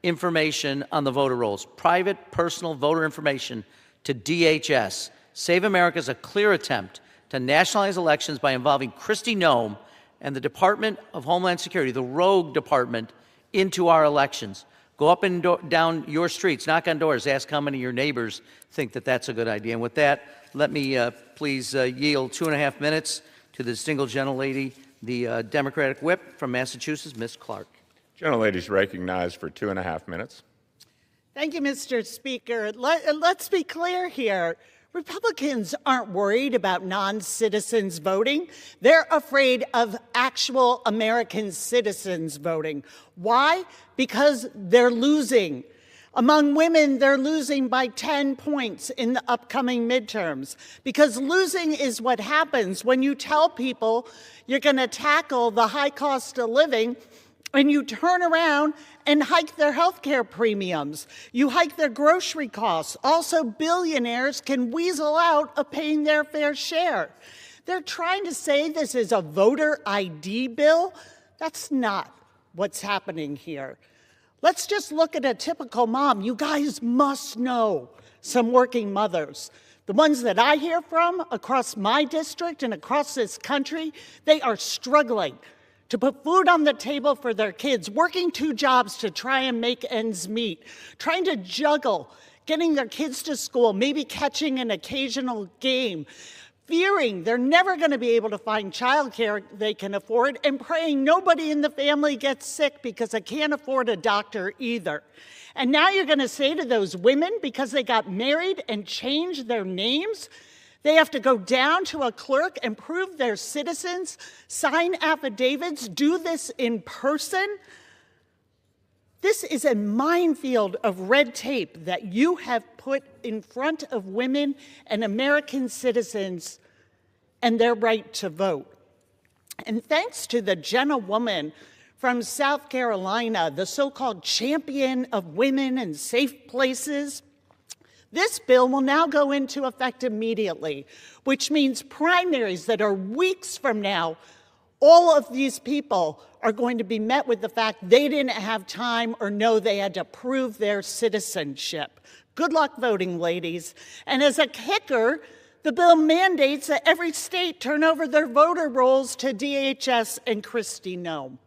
information on the voter rolls, private, personal voter information, to DHS. Save America is a clear attempt to nationalize elections by involving Kristi Noem and the Department of Homeland Security, the rogue department, into our elections. Go up and down your streets, knock on doors, ask how many of your neighbors think that that's a good idea. And with that, let me please yield 2.5 minutes to the distinguished gentlelady, the Democratic whip from Massachusetts, Ms. Clark. Gentlelady is recognized for 2.5 minutes. Thank you, Mr. Speaker. Let's be clear here. Republicans aren't worried about non-citizens voting. They're afraid of actual American citizens voting. Why? Because they're losing. Among women, they're losing by 10 points in the upcoming midterms. Because losing is what happens when you tell people you're going to tackle the high cost of living and you turn around and hike their health care premiums. You hike their grocery costs. Also, billionaires can weasel out of paying their fair share. They're trying to say this is a voter ID bill. That's not what's happening here. Let's just look at a typical mom. You guys must know some working mothers. The ones that I hear from across my district and across this country, they are struggling to put food on the table for their kids, working 2 jobs to try and make ends meet, trying to juggle getting their kids to school, maybe catching an occasional game, fearing they're never going to be able to find childcare they can afford, and praying nobody in the family gets sick because they can't afford a doctor either. And now you're going to say to those women, because they got married and changed their names, they have to go down to a clerk and prove they're citizens, sign affidavits, do this in person. This is a minefield of red tape that you have put in front of women and American citizens and their right to vote. And thanks to the gentlewoman from South Carolina, the so-called champion of women and safe places, this bill will now go into effect immediately, which means primaries that are weeks from now, all of these people are going to be met with the fact they didn't have time or know they had to prove their citizenship. Good luck voting, ladies. And as a kicker, the bill mandates that every state turn over their voter rolls to DHS and Kristi Noem.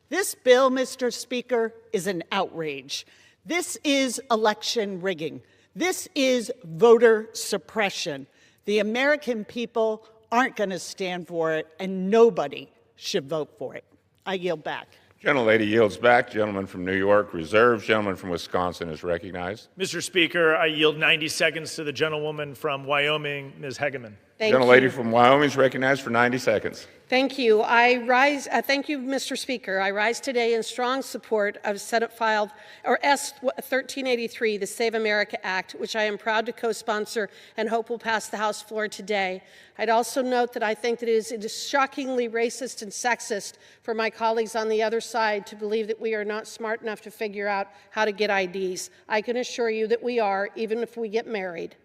This bill, Mr. Speaker, is an outrage. This is election rigging. This is voter suppression. The American people aren't going to stand for it, and nobody should vote for it. I yield back. Gentlelady yields back. Gentleman from New York reserves. Gentleman from Wisconsin is recognized. Mr. Speaker, I yield 90 seconds to the gentlewoman from Wyoming, Ms. Hegeman. Gentlelady from Wyoming is recognized for 90 seconds. Thank you. Thank you, Mr. Speaker. I rise today in strong support of Senate filed, or S 1383, the Save America Act, which I am proud to co-sponsor and hope will pass the House floor today. I'd also note that I think that it is shockingly racist and sexist for my colleagues on the other side to believe that we are not smart enough to figure out how to get IDs. I can assure you that we are, even if we get married.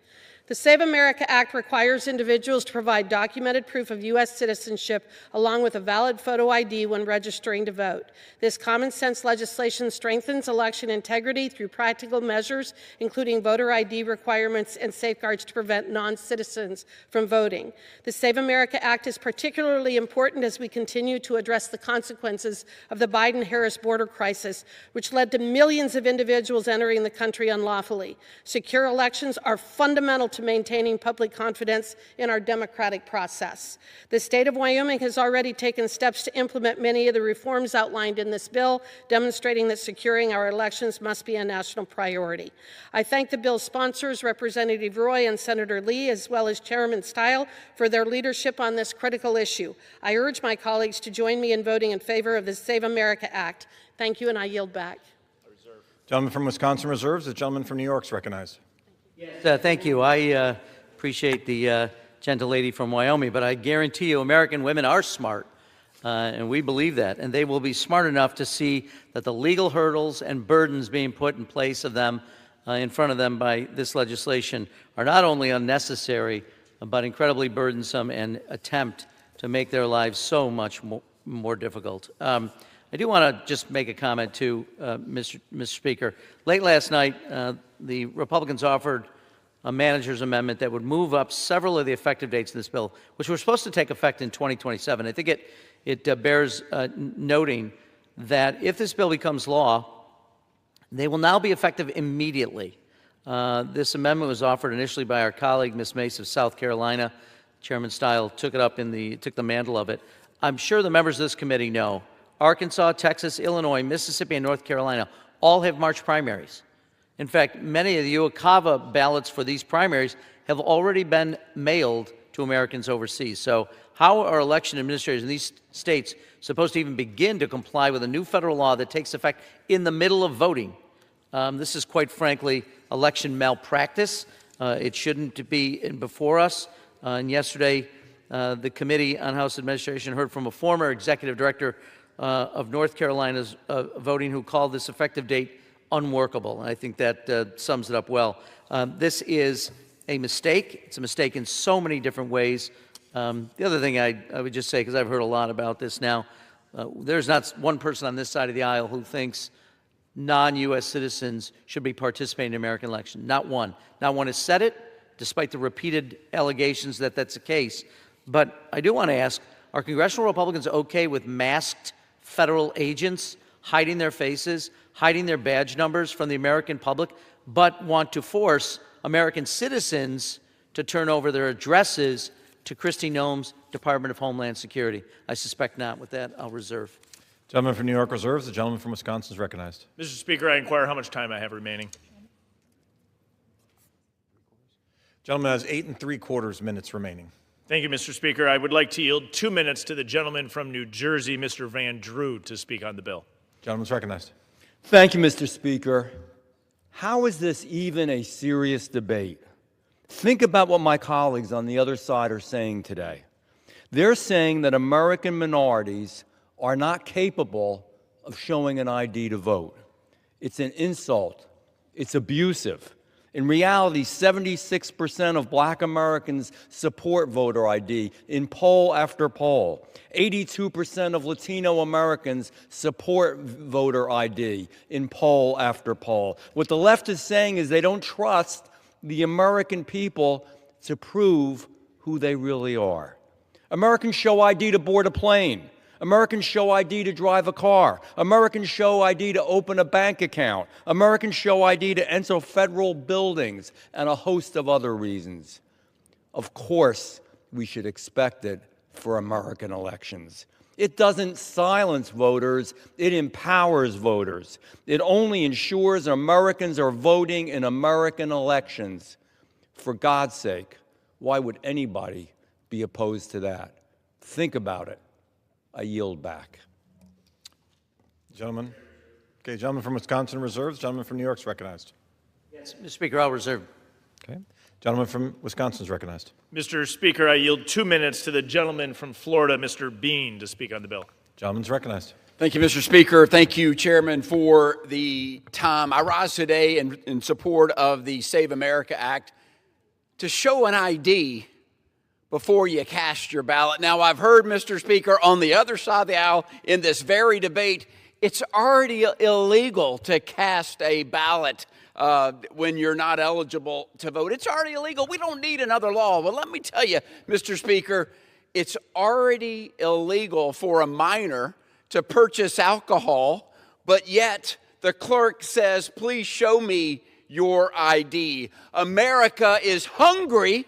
The Save America Act requires individuals to provide documented proof of U.S. citizenship along with a valid photo ID when registering to vote. This common sense legislation strengthens election integrity through practical measures, including voter ID requirements and safeguards to prevent non-citizens from voting. The Save America Act is particularly important as we continue to address the consequences of the Biden-Harris border crisis, which led to millions of individuals entering the country unlawfully. Secure elections are fundamental to maintaining public confidence in our democratic process. The state of Wyoming has already taken steps to implement many of the reforms outlined in this bill, demonstrating that securing our elections must be a national priority. I thank the bill's sponsors, Representative Roy and Senator Lee, as well as Chairman Stile, for their leadership on this critical issue. I urge my colleagues to join me in voting in favor of the Save America Act. Thank you, and I yield back. Gentleman from Wisconsin reserves. The gentleman from New York is recognized. Yes, thank you. I appreciate the gentle lady from Wyoming, but I guarantee you American women are smart, and we believe that, and they will be smart enough to see that the legal hurdles and burdens being put in place of them, in front of them by this legislation are not only unnecessary, but incredibly burdensome and attempt to make their lives so much more difficult. I do want to just make a comment too, Mr. Speaker. Late last night, the Republicans offered a manager's amendment that would move up several of the effective dates in this bill, which were supposed to take effect in 2027. I think it bears noting that if this bill becomes law, they will now be effective immediately. This amendment was offered initially by our colleague, Ms. Mace of South Carolina. Chairman Stile took the mantle of it. I'm sure the members of this committee know Arkansas, Texas, Illinois, Mississippi, and North Carolina all have March primaries. In fact, many of the UOCAVA ballots for these primaries have already been mailed to Americans overseas. So how are election administrators in these states supposed to even begin to comply with a new federal law that takes effect in the middle of voting? This is, quite frankly, election malpractice. It shouldn't be before us. And yesterday, the Committee on House Administration heard from a former executive director of North Carolina's voting who called this effective date unworkable. And I think that sums it up well. This is a mistake. It's a mistake in so many different ways. The other thing I would just say, because I've heard a lot about this now, there's not one person on this side of the aisle who thinks non-U.S. citizens should be participating in American elections. Not one. Not one has said it, despite the repeated allegations that that's the case. But I do want to ask, are congressional Republicans okay with masked federal agents hiding their faces, hiding their badge numbers from the American public, but want to force American citizens to turn over their addresses to Kristi Noem's Department of Homeland Security? I suspect not. With that, I'll reserve. Gentleman from New York reserves. The gentleman from Wisconsin is recognized. Mr. Speaker, I inquire how much time I have remaining. Gentleman has 8 3/4 minutes remaining. Thank you, Mr. Speaker. I would like to yield 2 minutes to the gentleman from New Jersey, Mr. Van Drew, to speak on the bill. Gentleman's recognized. Thank you, Mr. Speaker. How is this even a serious debate? Think about what my colleagues on the other side are saying today. They're saying that American minorities are not capable of showing an ID to vote. It's an insult. It's abusive. In reality, 76% of black Americans support voter ID in poll after poll. 82% of Latino Americans support voter ID in poll after poll. What the left is saying is they don't trust the American people to prove who they really are. Americans show ID to board a plane. Americans show ID to drive a car. Americans show ID to open a bank account. Americans show ID to enter federal buildings, and a host of other reasons. Of course, we should expect it for American elections. It doesn't silence voters, it empowers voters. It only ensures Americans are voting in American elections. For God's sake, why would anybody be opposed to that? Think about it. I yield back. Gentleman. Okay, gentleman from Wisconsin reserves. Gentleman from New York is recognized. Yes, Mr. Speaker, I'll reserve. Okay. Gentleman from Wisconsin is recognized. Mr. Speaker, I yield 2 minutes to the gentleman from Florida, Mr. Bean, to speak on the bill. Gentleman's recognized. Thank you, Mr. Speaker. Thank you, Chairman, for the time. I rise today in support of the Save America Act to show an ID before you cast your ballot. Now, I've heard, Mr. Speaker, on the other side of the aisle in this very debate, it's already illegal to cast a ballot when you're not eligible to vote. It's already illegal. We don't need another law. Well, let me tell you, Mr. Speaker, it's already illegal for a minor to purchase alcohol, but yet the clerk says, please show me your ID. America is hungry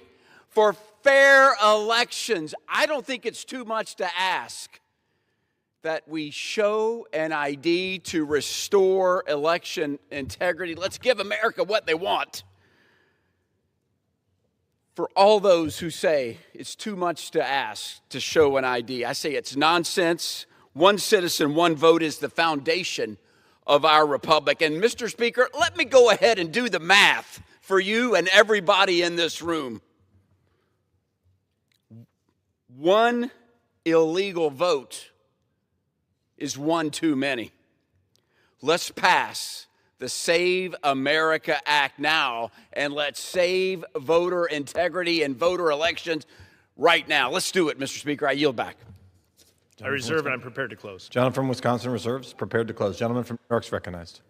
for fair elections. I don't think it's too much to ask that we show an ID to restore election integrity. Let's give America what they want. For all those who say it's too much to ask to show an ID, I say it's nonsense. One citizen, one vote is the foundation of our republic. And Mr. Speaker, let me go ahead and do the math for you and everybody in this room. One illegal vote is one too many. Let's pass the Save America Act now, and let's save voter integrity and voter elections right now. Let's do it, Mr. Speaker. I yield back. I reserve and I'm prepared to close. Gentleman from Wisconsin reserves, prepared to close. Gentleman from New York's recognized.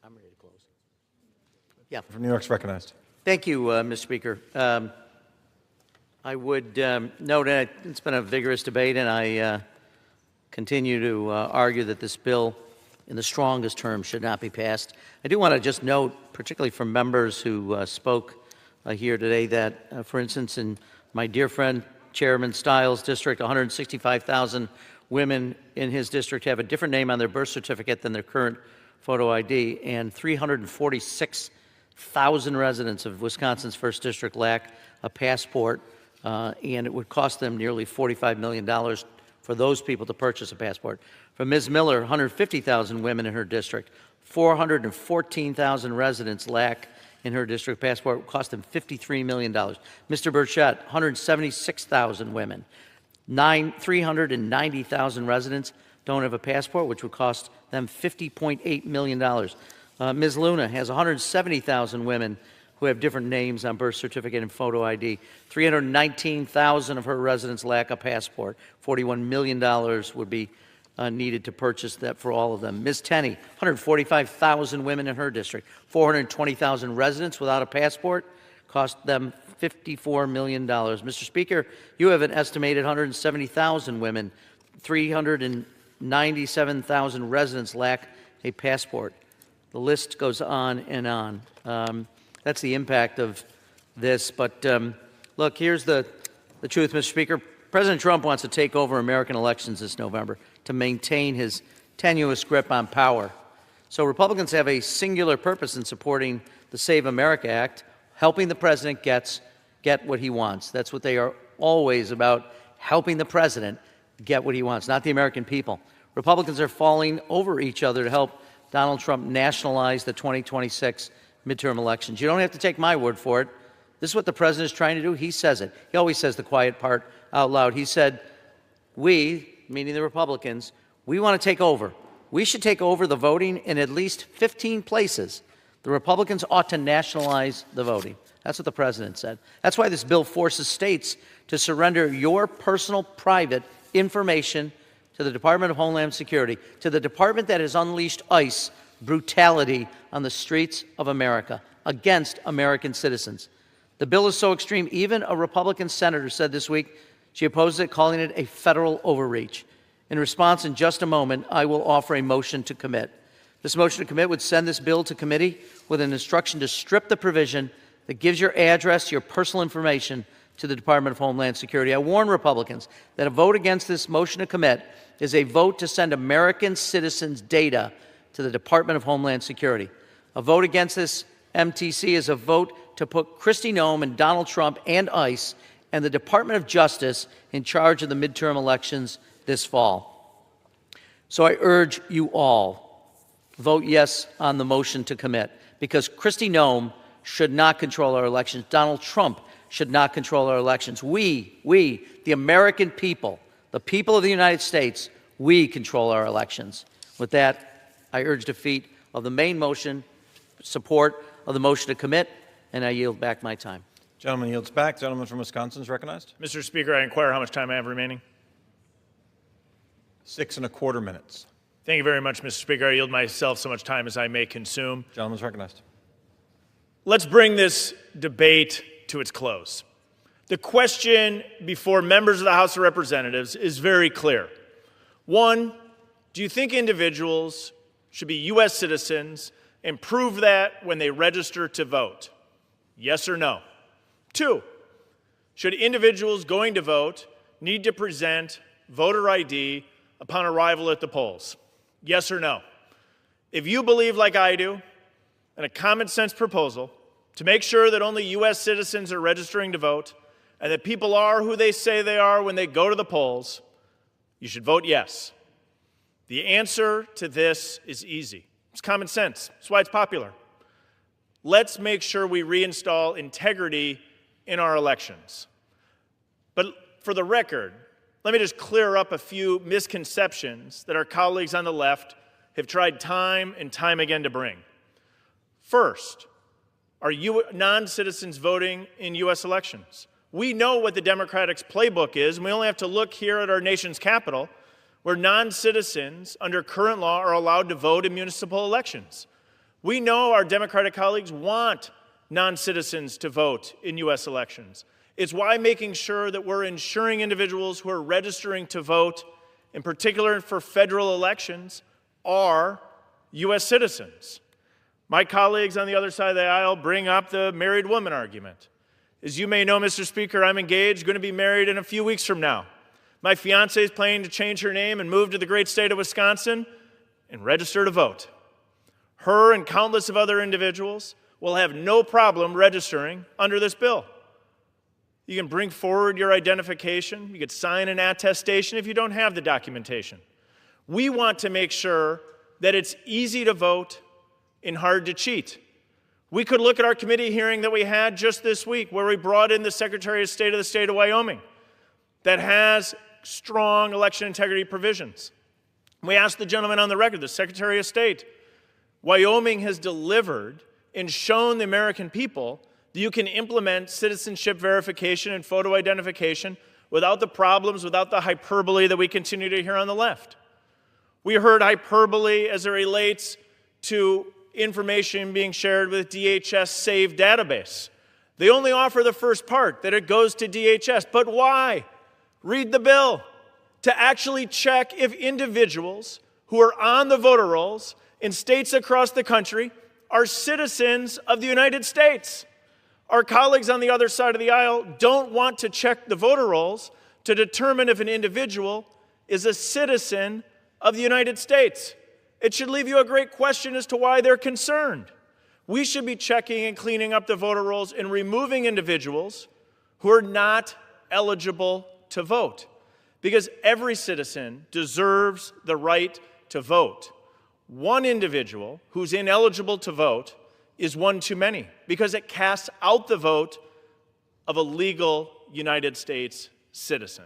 I'm ready to close. Yeah. From New York's recognized. Thank you, Mr. Speaker. I would note that it's been a vigorous debate, and I continue to argue that this bill, in the strongest terms, should not be passed. I do want to just note, particularly from members who spoke here today, that, for instance, in my dear friend Chairman Stiles' district, 165,000 women in his district have a different name on their birth certificate than their current photo ID, and 346,000 residents of Wisconsin's 1st District lack a passport. And it would cost them nearly $45 million for those people to purchase a passport. For Ms. Miller, 150,000 women in her district, 414,000 residents lack in her district passport. It would cost them $53 million. Mr. Burchett, 176,000 women, 390,000 residents don't have a passport, which would cost them $50.8 million. Ms. Luna has 170,000 women who have different names on birth certificate and photo ID. 319,000 of her residents lack a passport. $41 million would be needed to purchase that for all of them. Ms. Tenney, 145,000 women in her district. 420,000 residents without a passport, cost them $54 million. Mr. Speaker, you have an estimated 170,000 women. 397,000 residents lack a passport. The list goes on and on. That's the impact of this. But look, here's the truth, Mr. Speaker. President Trump wants to take over American elections this November to maintain his tenuous grip on power. So Republicans have a singular purpose in supporting the Save America Act, helping the president get what he wants. That's what they are always about, helping the president get what he wants, not the American people. Republicans are falling over each other to help Donald Trump nationalize the 2026 midterm elections. You don't have to take my word for it. This is what the president is trying to do. He says it. He always says the quiet part out loud. He said, we, meaning the Republicans, we want to take over. We should take over the voting in at least 15 places. The Republicans ought to nationalize the voting. That's what the president said. That's why this bill forces states to surrender your personal, private information to the Department of Homeland Security, to the department that has unleashed ICE brutality on the streets of America against American citizens. The bill is so extreme, even a Republican senator said this week she opposes it, calling it a federal overreach. In response, in just a moment, I will offer a motion to commit. This motion to commit would send this bill to committee with an instruction to strip the provision that gives your address, your personal information to the Department of Homeland Security. I warn Republicans that a vote against this motion to commit is a vote to send American citizens' data to the Department of Homeland Security. A vote against this MTC is a vote to put Kristi Noem and Donald Trump and ICE and the Department of Justice in charge of the midterm elections this fall. So I urge you all, vote yes on the motion to commit, because Kristi Noem should not control our elections. Donald Trump should not control our elections. We, the American people, the people of the United States, we control our elections. With that, I urge defeat of the main motion, support of the motion to commit, and I yield back my time. Gentleman yields back. Gentleman from Wisconsin is recognized. Mr. Speaker, I inquire how much time I have remaining. 6¼ minutes. Thank you very much, Mr. Speaker. I yield myself so much time as I may consume. Gentleman is recognized. Let's bring this debate to its close. The question before members of the House of Representatives is very clear. One, do you think individuals should be U.S. citizens and prove that when they register to vote? Yes or no? Two, should individuals going to vote need to present voter ID upon arrival at the polls? Yes or no? If you believe, like I do, in a common sense proposal to make sure that only U.S. citizens are registering to vote and that people are who they say they are when they go to the polls, you should vote yes. The answer to this is easy. It's common sense. That's why it's popular. Let's make sure we reinstall integrity in our elections. But for the record, let me just clear up a few misconceptions that our colleagues on the left have tried time and time again to bring. First, are non-citizens voting in U.S. elections? We know what the Democrats' playbook is, and we only have to look here at our nation's capital, where non-citizens under current law are allowed to vote in municipal elections. We know our Democratic colleagues want non-citizens to vote in U.S. elections. It's why making sure that we're ensuring individuals who are registering to vote, in particular for federal elections, are U.S. citizens. My colleagues on the other side of the aisle bring up the married woman argument. As you may know, Mr. Speaker, I'm engaged, going to be married in a few weeks from now. My fiancée is planning to change her name and move to the great state of Wisconsin and register to vote. Her and countless of other individuals will have no problem registering under this bill. You can bring forward your identification. You could sign an attestation if you don't have the documentation. We want to make sure that it's easy to vote and hard to cheat. We could look at our committee hearing that we had just this week where we brought in the Secretary of State of the state of Wyoming that has strong election integrity provisions. We asked the gentleman on the record, the Secretary of State, Wyoming has delivered and shown the American people that you can implement citizenship verification and photo identification without the problems, without the hyperbole that we continue to hear on the left. We heard hyperbole as it relates to information being shared with DHS SAVE database. They only offer the first part, that it goes to DHS. But why? Read the bill. To actually check if individuals who are on the voter rolls in states across the country are citizens of the United States. Our colleagues on the other side of the aisle don't want to check the voter rolls to determine if an individual is a citizen of the United States. It should leave you a great question as to why they're concerned. We should be checking and cleaning up the voter rolls and removing individuals who are not eligible to vote, because every citizen deserves the right to vote. One individual who's ineligible to vote is one too many, because it casts out the vote of a legal United States citizen.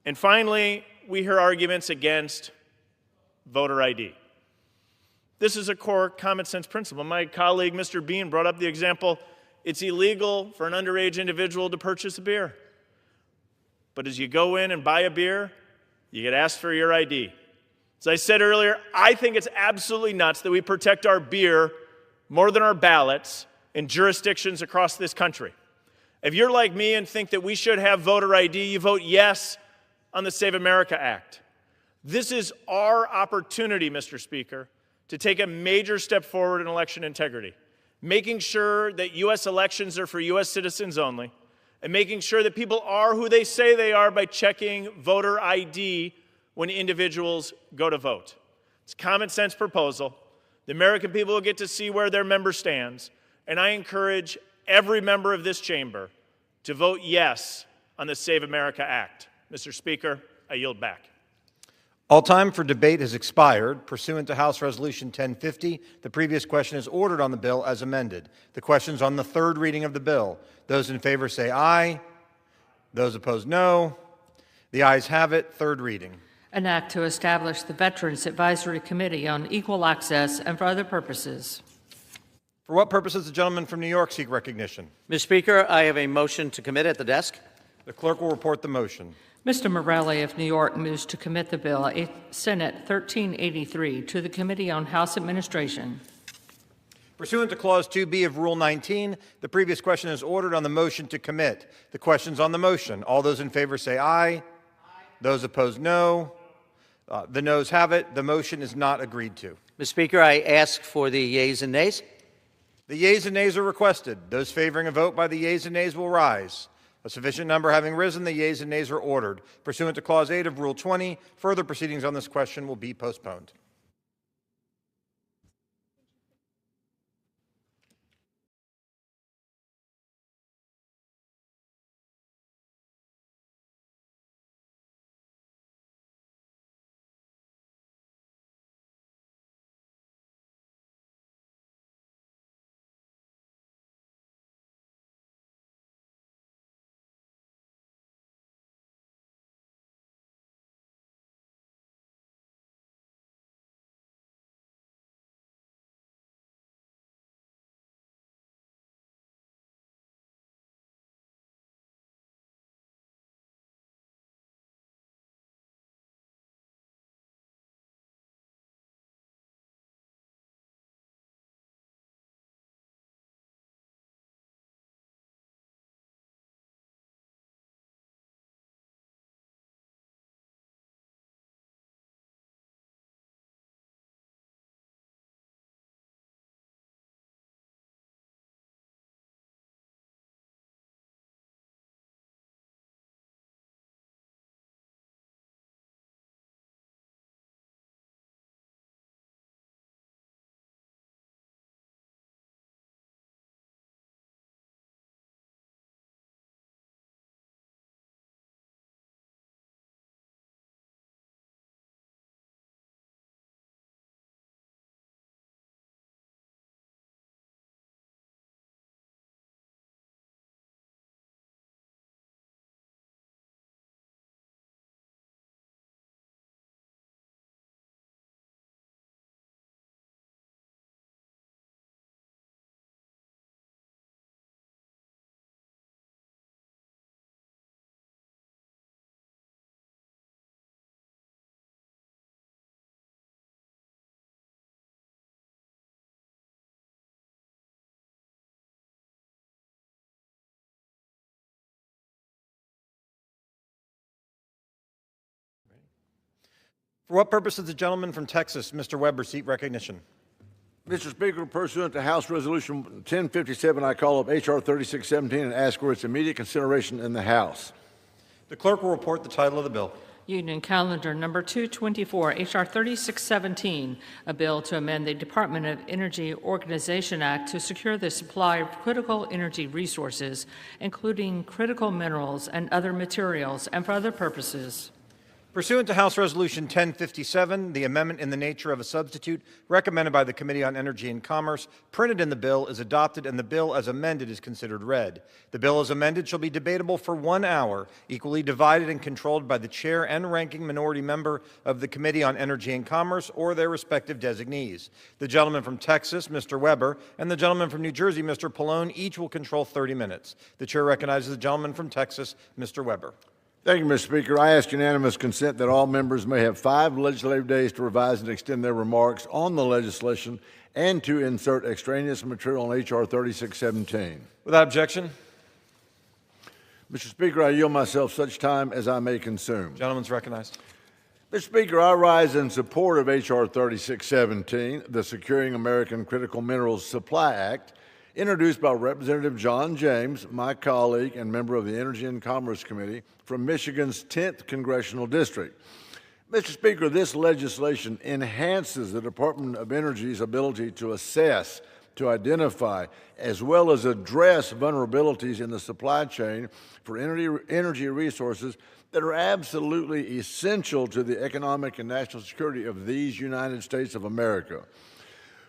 And finally, we hear arguments against voter ID. This is a core common sense principle. My colleague, Mr. Bean, brought up the example, it's illegal for an underage individual to purchase a beer. But as you go in and buy a beer, you get asked for your ID. As I said earlier, I think it's absolutely nuts that we protect our beer more than our ballots in jurisdictions across this country. If you're like me and think that we should have voter ID, you vote yes on the Save America Act. This is our opportunity, Mr. Speaker, to take a major step forward in election integrity, making sure that U.S. elections are for U.S. citizens only, and making sure that people are who they say they are by checking voter ID when individuals go to vote. It's a common sense proposal. The American people will get to see where their member stands, and I encourage every member of this chamber to vote yes on the Save America Act. Mr. Speaker, I yield back. All time for debate has expired. Pursuant to House Resolution 1050, the previous question is ordered on the bill as amended. The question's on the third reading of the bill. Those in favor say aye. Those opposed, no. The ayes have it. Third reading. An act to establish the Veterans Advisory Committee on Equal Access and for other purposes. For what purpose does the gentleman from New York seek recognition? Mr. Speaker, I have a motion to commit at the desk. The clerk will report the motion. Mr. Morelli of New York moves to commit the bill, Senate 1383, to the Committee on House Administration. Pursuant to Clause 2B of Rule 19, the previous question is ordered on the motion to commit. The question's on the motion. All those in favor say aye. Those opposed, no. The noes have it. The motion is not agreed to. Mr. Speaker, I ask for the yeas and nays. The yeas and nays are requested. Those favoring a vote by the yeas and nays will rise. A sufficient number having risen, the yeas and nays are ordered. Pursuant to Clause 8 of Rule 20, further proceedings on this question will be postponed. For what purpose does the gentleman from Texas, Mr. Weber, seek recognition? Mr. Speaker, pursuant to House Resolution 1057, I call up H.R. 3617 and ask for its immediate consideration in the House. The clerk will report the title of the bill. Union Calendar Number 224, H.R. 3617, a bill to amend the Department of Energy Organization Act to secure the supply of critical energy resources, including critical minerals and other materials, and for other purposes. Pursuant to House Resolution 1057, the amendment in the nature of a substitute recommended by the Committee on Energy and Commerce, printed in the bill, is adopted, and the bill as amended is considered read. The bill as amended shall be debatable for 1 hour, equally divided and controlled by the chair and ranking minority member of the Committee on Energy and Commerce or their respective designees. The gentleman from Texas, Mr. Weber, and the gentleman from New Jersey, Mr. Pallone, each will control 30 minutes. The chair recognizes the gentleman from Texas, Mr. Weber. Thank you, Mr. Speaker. I ask unanimous consent that all members may have 5 legislative days to revise and extend their remarks on the legislation and to insert extraneous material on H.R. 3617. Without objection. Mr. Speaker, I yield myself such time as I may consume. Gentleman's recognized. Mr. Speaker, I rise in support of H.R. 3617, the Securing American Critical Minerals Supply Act, introduced by Representative John James, my colleague and member of the Energy and Commerce Committee from Michigan's 10th Congressional District. Mr. Speaker, this legislation enhances the Department of Energy's ability to assess, to identify, as well as address vulnerabilities in the supply chain for energy resources that are absolutely essential to the economic and national security of these United States of America.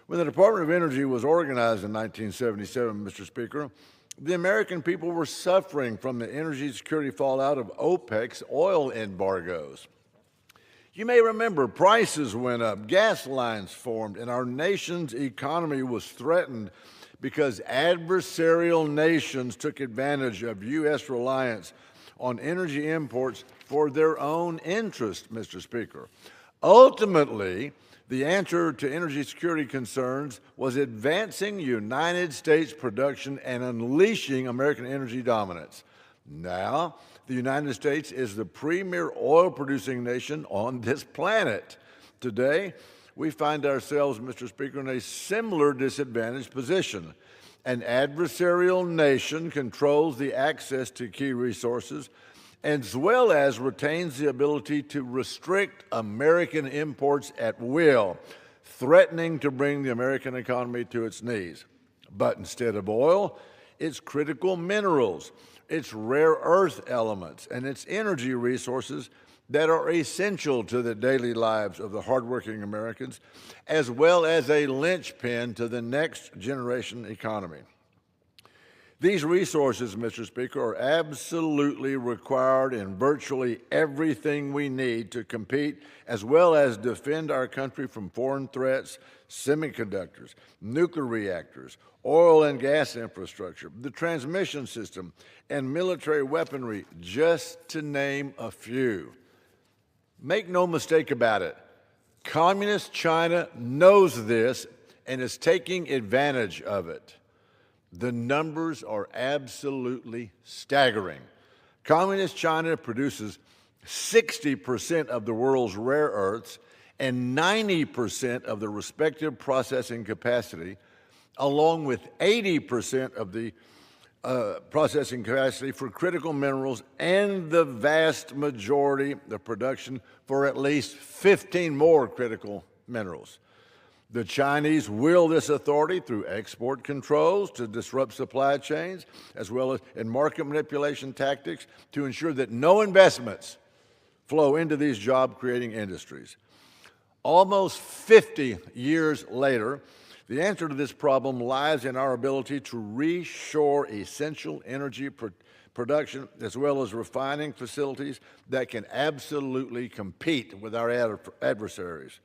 When the Department of Energy was organized in 1977, Mr. Speaker, the American people were suffering from the energy security fallout of OPEC's oil embargoes. You may remember prices went up, gas lines formed, and our nation's economy was threatened because adversarial nations took advantage of U.S. reliance on energy imports for their own interest, Mr. Speaker. Ultimately, the answer to energy security concerns was advancing United States production and unleashing American energy dominance. Now, The United States is the premier oil-producing nation on this planet. Today, we find ourselves, Mr. Speaker, in a similar disadvantaged position. An adversarial nation controls the access to key resources, as well as retains the ability to restrict American imports at will, threatening to bring the American economy to its knees. But instead of oil, it's critical minerals, its rare earth elements, and its energy resources that are essential to the daily lives of the hardworking Americans, as well as a linchpin to the next generation economy. These resources, Mr. Speaker, are absolutely required in virtually everything we need to compete, as well as defend our country from foreign threats, semiconductors, nuclear reactors, oil and gas infrastructure, the transmission system, and military weaponry, just to name a few. Make no mistake about it, Communist China knows this and is taking advantage of it. The numbers are absolutely staggering. Communist China produces 60% of the world's rare earths and 90% of the respective processing capacity, along with 80% of the processing capacity for critical minerals and the vast majority of production for at least 15 more critical minerals. The Chinese wield this authority through export controls to disrupt supply chains, as well as in market manipulation tactics to ensure that no investments flow into these job-creating industries. Almost 50 years later, the answer to this problem lies in our ability to reshore essential energy production, as well as refining facilities that can absolutely compete with our adversaries.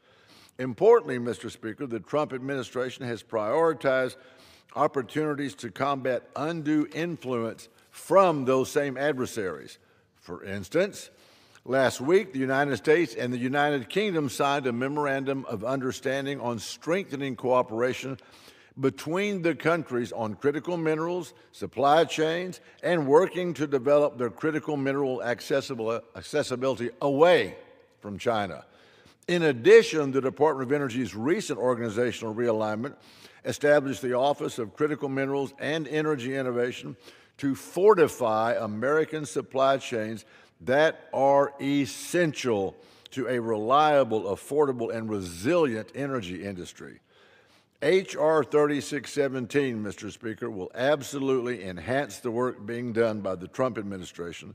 Importantly, Mr. Speaker, the Trump administration has prioritized opportunities to combat undue influence from those same adversaries. For instance, last week, the United States and the United Kingdom signed a memorandum of understanding on strengthening cooperation between the countries on critical minerals, supply chains, and working to develop their critical mineral accessibility away from China. In addition, the Department of Energy's recent organizational realignment established the Office of Critical Minerals and Energy Innovation to fortify American supply chains that are essential to a reliable, affordable, and resilient energy industry. H.R. 3617, Mr. Speaker, will absolutely enhance the work being done by the Trump administration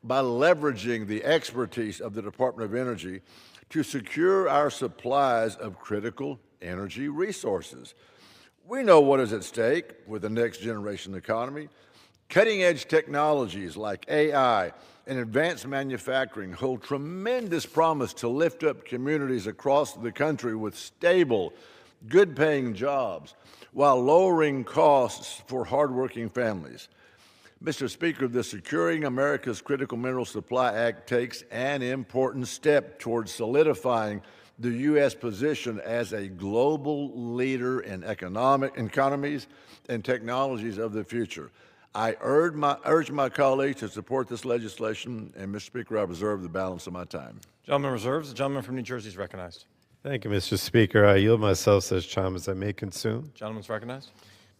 by leveraging the expertise of the Department of Energy to secure our supplies of critical energy resources. We know what is at stake with the next generation economy. Cutting-edge technologies like AI and advanced manufacturing hold tremendous promise to lift up communities across the country with stable, good-paying jobs while lowering costs for hardworking families. Mr. Speaker, the Securing America's Critical Mineral Supply Act takes an important step towards solidifying the U.S. position as a global leader in economies and technologies of the future. I urge my colleagues to support this legislation, and, Mr. Speaker, I reserve the balance of my time. Gentleman reserves. The gentleman from New Jersey is recognized. Thank you, Mr. Speaker. I yield myself such time as I may consume. Gentleman's recognized.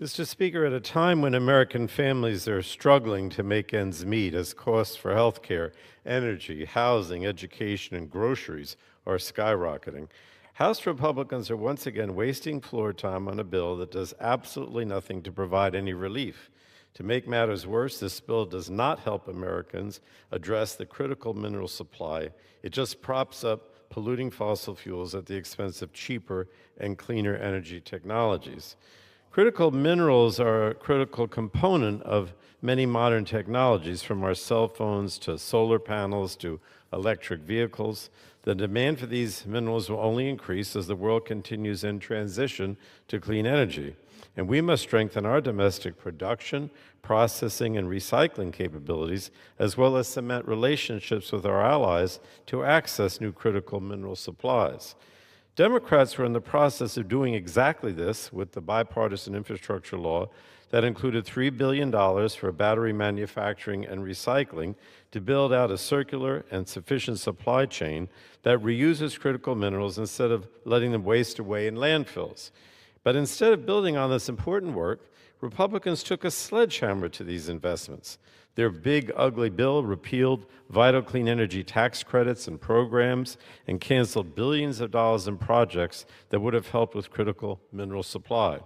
Mr. Speaker, at a time when American families are struggling to make ends meet as costs for health care, energy, housing, education, and groceries are skyrocketing, House Republicans are once again wasting floor time on a bill that does absolutely nothing to provide any relief. To make matters worse, this bill does not help Americans address the critical mineral supply. It just props up polluting fossil fuels at the expense of cheaper and cleaner energy technologies. Critical minerals are a critical component of many modern technologies, from our cell phones to solar panels to electric vehicles. The demand for these minerals will only increase as the world continues in transition to clean energy. And we must strengthen our domestic production, processing, and recycling capabilities, as well as cement relationships with our allies to access new critical mineral supplies. Democrats were in the process of doing exactly this with the bipartisan infrastructure law that included $3 billion for battery manufacturing and recycling to build out a circular and sufficient supply chain that reuses critical minerals instead of letting them waste away in landfills. But instead of building on this important work, Republicans took a sledgehammer to these investments. Their big, ugly bill repealed vital clean energy tax credits and programs and canceled billions of dollars in projects that would have helped with critical mineral supply.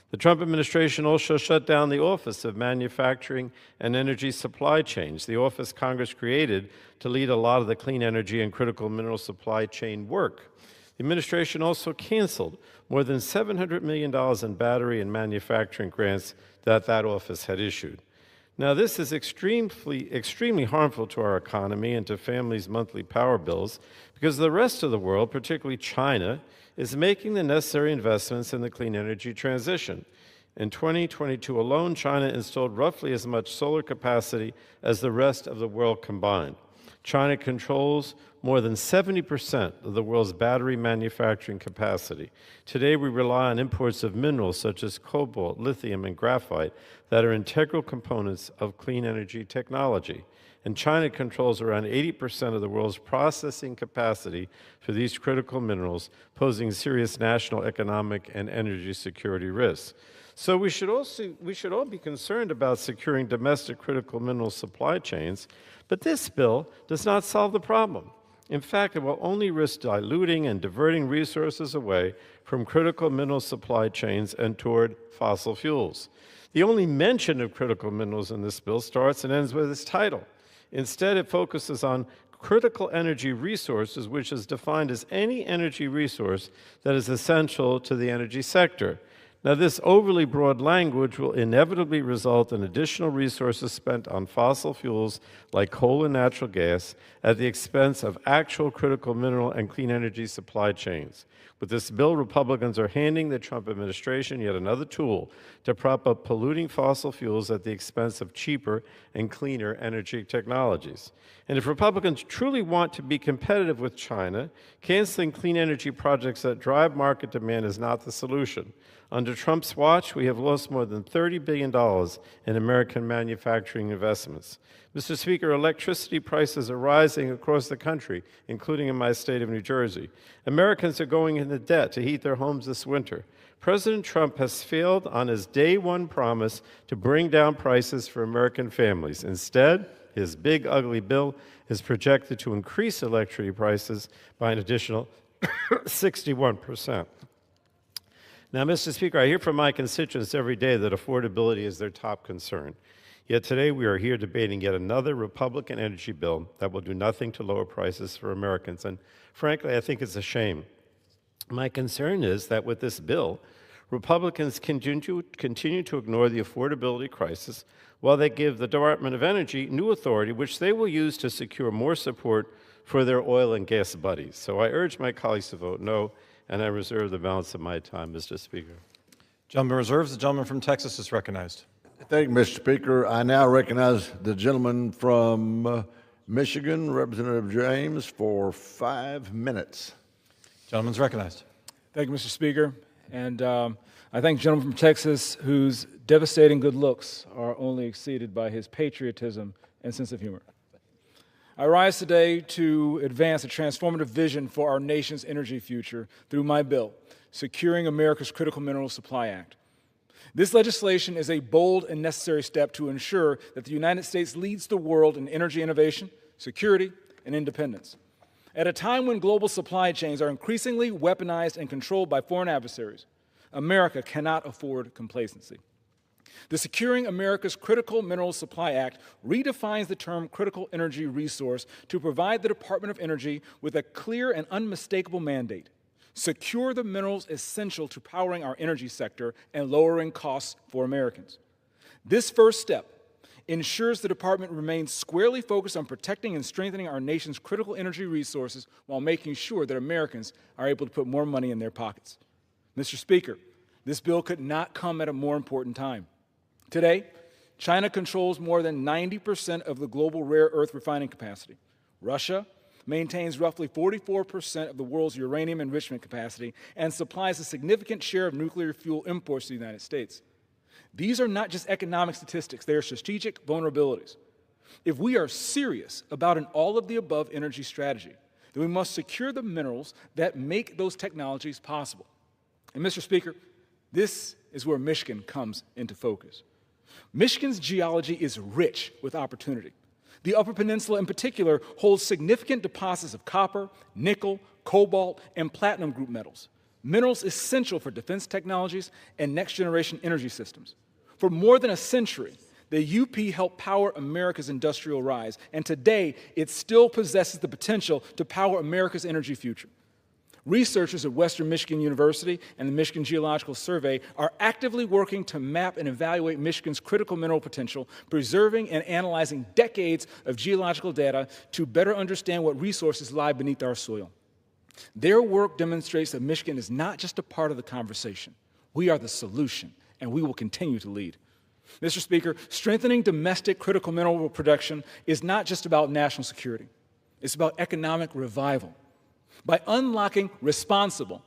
The Trump administration also shut down the Office of Manufacturing and Energy Supply Chains, the office Congress created to lead a lot of the clean energy and critical mineral supply chain work. The administration also canceled more than $700 million in battery and manufacturing grants that office had issued. Now, this is extremely harmful to our economy and to families' monthly power bills because the rest of the world, particularly China, is making the necessary investments in the clean energy transition. In 2022 alone, China installed roughly as much solar capacity as the rest of the world combined. China controls more than 70% of the world's battery manufacturing capacity. Today, we rely on imports of minerals such as cobalt, lithium, and graphite that are integral components of clean energy technology. And China controls around 80% of the world's processing capacity for these critical minerals, posing serious national economic and energy security risks. So we should all be concerned about securing domestic critical mineral supply chains, but this bill does not solve the problem. In fact, it will only risk diluting and diverting resources away from critical mineral supply chains and toward fossil fuels. The only mention of critical minerals in this bill starts and ends with its title. Instead, it focuses on critical energy resources, which is defined as any energy resource that is essential to the energy sector. Now, this overly broad language will inevitably result in additional resources spent on fossil fuels like coal and natural gas at the expense of actual critical mineral and clean energy supply chains. With this bill, Republicans are handing the Trump administration yet another tool to prop up polluting fossil fuels at the expense of cheaper and cleaner energy technologies. And if Republicans truly want to be competitive with China, canceling clean energy projects that drive market demand is not the solution. Under Trump's watch, we have lost more than $30 billion in American manufacturing investments. Mr. Speaker, electricity prices are rising across the country, including in my state of New Jersey. Americans are going into debt to heat their homes this winter. President Trump has failed on his day one promise to bring down prices for American families. Instead, his big, ugly bill is projected to increase electricity prices by an additional 61%. Now, Mr. Speaker, I hear from my constituents every day that affordability is their top concern. Yet today we are here debating yet another Republican energy bill that will do nothing to lower prices for Americans. And frankly, I think it's a shame. My concern is that with this bill, Republicans continue to ignore the affordability crisis while they give the Department of Energy new authority, which they will use to secure more support for their oil and gas buddies. So I urge my colleagues to vote no, and I reserve the balance of my time, Mr. Speaker. Gentleman reserves. The gentleman from Texas is recognized. Thank you, Mr. Speaker. I now recognize the gentleman from Michigan, Representative James, for 5 minutes. Gentleman's recognized. Thank you, Mr. Speaker. And I thank the gentleman from Texas, whose devastating good looks are only exceeded by his patriotism and sense of humor. I rise today to advance a transformative vision for our nation's energy future through my bill, Securing America's Critical Mineral Supply Act. This legislation is a bold and necessary step to ensure that the United States leads the world in energy innovation, security, and independence. At a time when global supply chains are increasingly weaponized and controlled by foreign adversaries, America cannot afford complacency. The Securing America's Critical Mineral Supply Act redefines the term critical energy resource to provide the Department of Energy with a clear and unmistakable mandate: secure the minerals essential to powering our energy sector and lowering costs for Americans. This first step ensures the department remains squarely focused on protecting and strengthening our nation's critical energy resources while making sure that Americans are able to put more money in their pockets. Mr. Speaker, this bill could not come at a more important time. Today, China controls more than 90% of the global rare earth refining capacity. Russia maintains roughly 44% of the world's uranium enrichment capacity, and supplies a significant share of nuclear fuel imports to the United States. These are not just economic statistics, they are strategic vulnerabilities. If we are serious about an all-of-the-above energy strategy, then we must secure the minerals that make those technologies possible. And Mr. Speaker, this is where Michigan comes into focus. Michigan's geology is rich with opportunity. The Upper Peninsula in particular holds significant deposits of copper, nickel, cobalt, and platinum group metals, minerals essential for defense technologies and next-generation energy systems. For more than a century, the UP helped power America's industrial rise, and today it still possesses the potential to power America's energy future. Researchers at Western Michigan University and the Michigan Geological Survey are actively working to map and evaluate Michigan's critical mineral potential, preserving and analyzing decades of geological data to better understand what resources lie beneath our soil. Their work demonstrates that Michigan is not just a part of the conversation. We are the solution, and we will continue to lead. Mr. Speaker, strengthening domestic critical mineral production is not just about national security. It's about economic revival. By unlocking responsible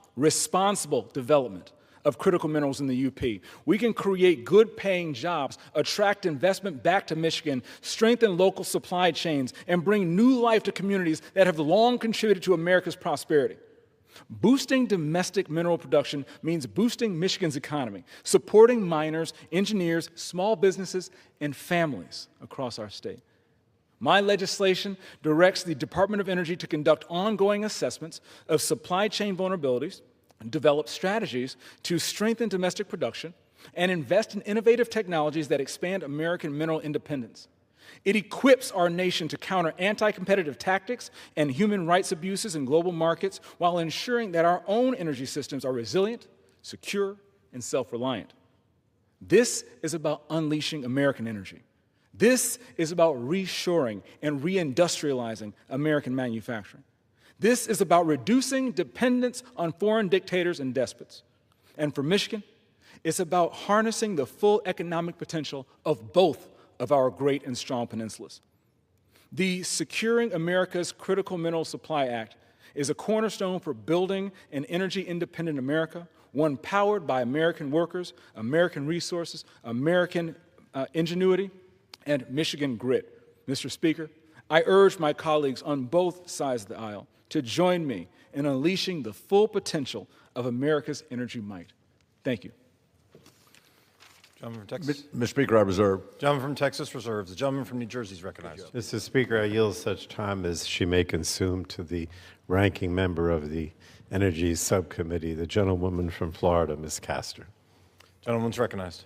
development of critical minerals in the UP, we can create good-paying jobs, attract investment back to Michigan, strengthen local supply chains, and bring new life to communities that have long contributed to America's prosperity. Boosting domestic mineral production means boosting Michigan's economy, supporting miners, engineers, small businesses, and families across our state. My legislation directs the Department of Energy to conduct ongoing assessments of supply chain vulnerabilities, develop strategies to strengthen domestic production, and invest in innovative technologies that expand American mineral independence. It equips our nation to counter anti-competitive tactics and human rights abuses in global markets while ensuring that our own energy systems are resilient, secure, and self-reliant. This is about unleashing American energy. This is about reshoring and reindustrializing American manufacturing. This is about reducing dependence on foreign dictators and despots. And for Michigan, it's about harnessing the full economic potential of both of our great and strong peninsulas. The Securing America's Critical Mineral Supply Act is a cornerstone for building an energy-independent America, one powered by American workers, American resources, American ingenuity, and Michigan grit. Mr. Speaker, I urge my colleagues on both sides of the aisle to join me in unleashing the full potential of America's energy might. Thank you. Gentleman from Texas. Mr. Speaker, I reserve. Gentleman from Texas reserves. The gentleman from New Jersey is recognized. Mr. Speaker, I yield such time as she may consume to the ranking member of the Energy Subcommittee, the gentlewoman from Florida, Ms. Castor. Gentleman's recognized.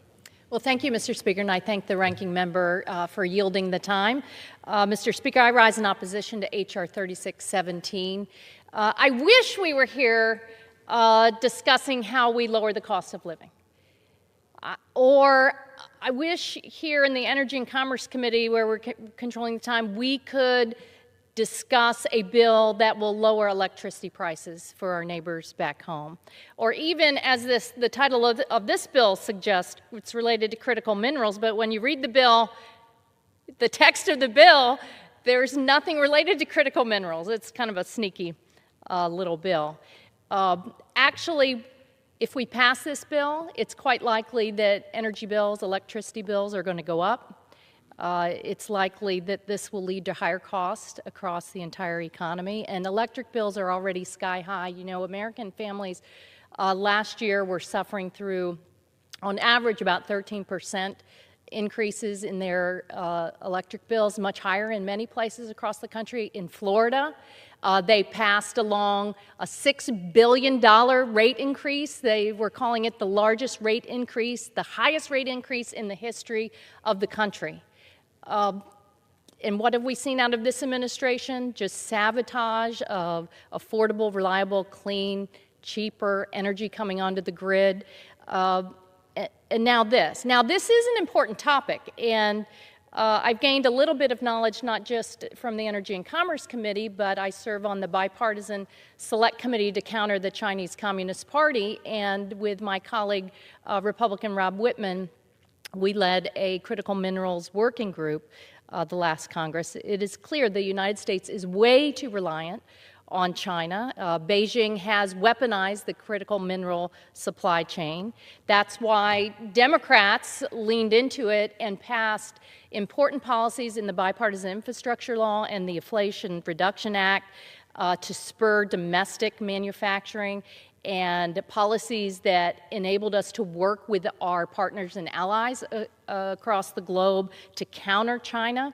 Well, thank you, Mr. Speaker, and I thank the ranking member for yielding the time. Mr. Speaker, I rise in opposition to H.R. 3617. I wish we were here discussing how we lower the cost of living. Or I wish here in the Energy and Commerce Committee, where we're controlling the time, we could discuss a bill that will lower electricity prices for our neighbors back home. Or even, as the title of this bill suggests, it's related to critical minerals, but when you read the bill, the text of the bill, there's nothing related to critical minerals. It's kind of a sneaky little bill. Actually, if we pass this bill, it's quite likely that energy bills, electricity bills are going to go up. It's likely that this will lead to higher costs across the entire economy, and electric bills are already sky high. You know, American families last year were suffering through, on average, about 13% increases in their electric bills, much higher in many places across the country. In Florida, they passed along a $6 billion rate increase. They were calling it the largest rate increase, the highest rate increase in the history of the country. And what have we seen out of this administration? Just sabotage of affordable, reliable, clean, cheaper energy coming onto the grid. And now this. Now, this is an important topic, and I've gained a little bit of knowledge not just from the Energy and Commerce Committee, but I serve on the bipartisan select committee to counter the Chinese Communist Party, and with my colleague, Republican Rob Wittman, we led a critical minerals working group the last Congress. It is clear the United States is way too reliant on China. Beijing has weaponized the critical mineral supply chain. That's why Democrats leaned into it and passed important policies in the Bipartisan Infrastructure Law and the Inflation Reduction Act to spur domestic manufacturing, and policies that enabled us to work with our partners and allies across the globe to counter China.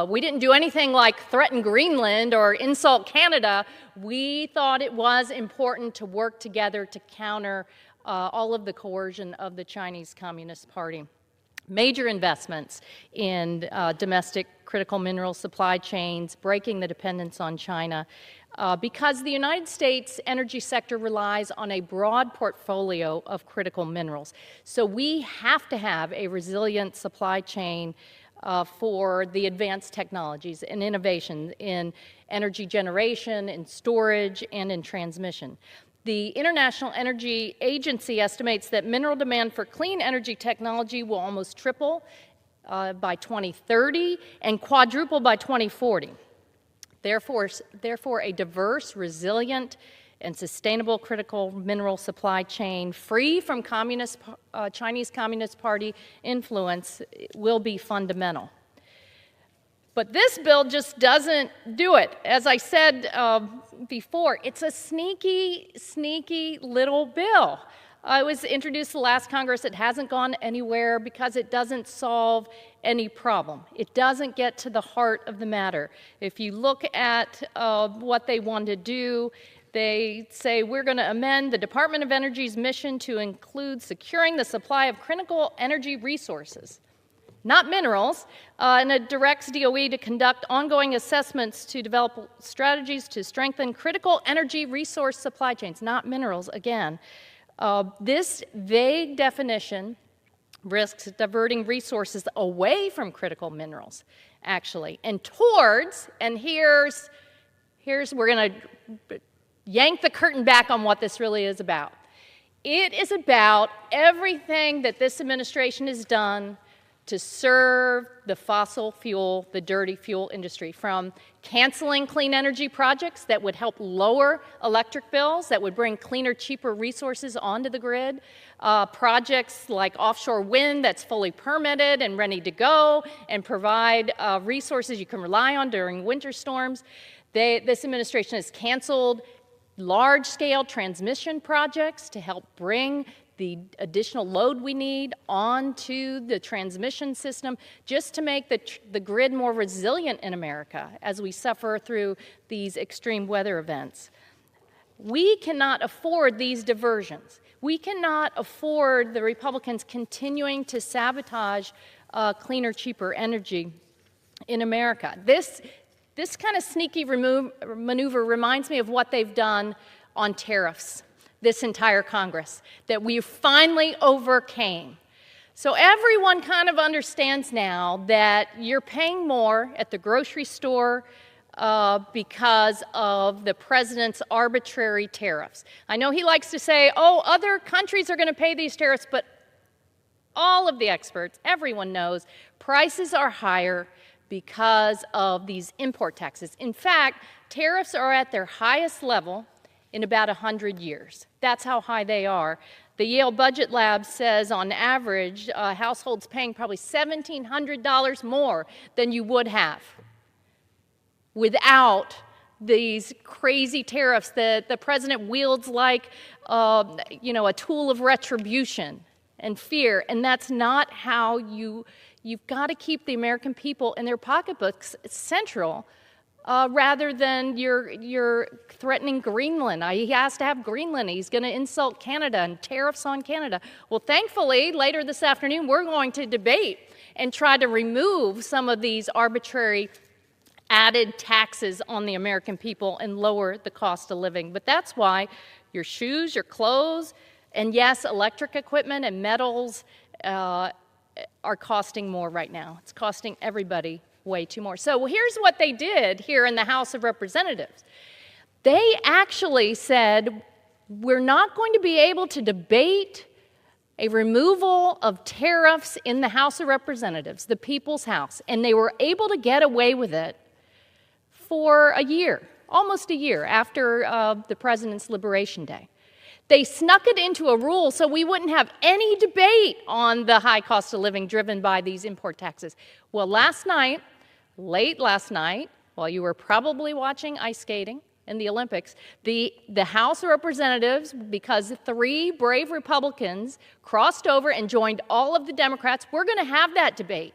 We didn't do anything like threaten Greenland or insult Canada. We thought it was important to work together to counter all of the coercion of the Chinese Communist Party. Major investments in domestic critical mineral supply chains, breaking the dependence on China, because the United States energy sector relies on a broad portfolio of critical minerals. So we have to have a resilient supply chain for the advanced technologies and innovation in energy generation, in storage, and in transmission. The International Energy Agency estimates that mineral demand for clean energy technology will almost triple by 2030 and quadruple by 2040. Therefore, a diverse, resilient, and sustainable critical mineral supply chain free from Chinese Communist Party influence will be fundamental. But this bill just doesn't do it. As I said before, it's a sneaky, sneaky little bill. It was introduced the last Congress. It hasn't gone anywhere because it doesn't solve any problem. It doesn't get to the heart of the matter. If you look at what they want to do, they say we're going to amend the Department of Energy's mission to include securing the supply of critical energy resources, not minerals, and it directs DOE to conduct ongoing assessments to develop strategies to strengthen critical energy resource supply chains, not minerals, again. This vague definition risks diverting resources away from critical minerals, actually, and towards, and here's we're going to yank the curtain back on what this really is about. It is about everything that this administration has done to serve the fossil fuel, the dirty fuel industry, from canceling clean energy projects that would help lower electric bills, that would bring cleaner, cheaper resources onto the grid, projects like offshore wind that's fully permitted and ready to go and provide resources you can rely on during winter storms. This administration has canceled large-scale transmission projects to help bring the additional load we need onto the transmission system just to make the grid more resilient in America as we suffer through these extreme weather events. We cannot afford these diversions. We cannot afford the Republicans continuing to sabotage cleaner, cheaper energy in America. This kind of sneaky maneuver reminds me of what they've done on tariffs this entire Congress, that we finally overcame. So everyone kind of understands now that you're paying more at the grocery store because of the president's arbitrary tariffs. I know he likes to say, oh, other countries are going to pay these tariffs, but all of the experts, everyone knows, prices are higher because of these import taxes. In fact, tariffs are at their highest level in about 100 years. That's how high they are. The Yale Budget Lab says on average, households paying probably $1,700 more than you would have without these crazy tariffs that the president wields like a tool of retribution and fear. And that's not how you've got to keep the American people and their pocketbooks central rather than you're threatening Greenland. He has to have Greenland. He's going to insult Canada and tariffs on Canada. Well, thankfully, later this afternoon, we're going to debate and try to remove some of these arbitrary added taxes on the American people and lower the cost of living. But that's why your shoes, your clothes, and yes, electric equipment and metals are costing more right now. It's costing everybody way too more. So here's what they did here in the House of Representatives. They actually said, we're not going to be able to debate a removal of tariffs in the House of Representatives, the People's House, and they were able to get away with it for a year, almost a year after the President's Liberation Day. They snuck it into a rule so we wouldn't have any debate on the high cost of living driven by these import taxes. Well, last night, late last night, while you were probably watching ice skating in the Olympics, the House of Representatives, because 3 brave Republicans crossed over and joined all of the Democrats, we're going to have that debate,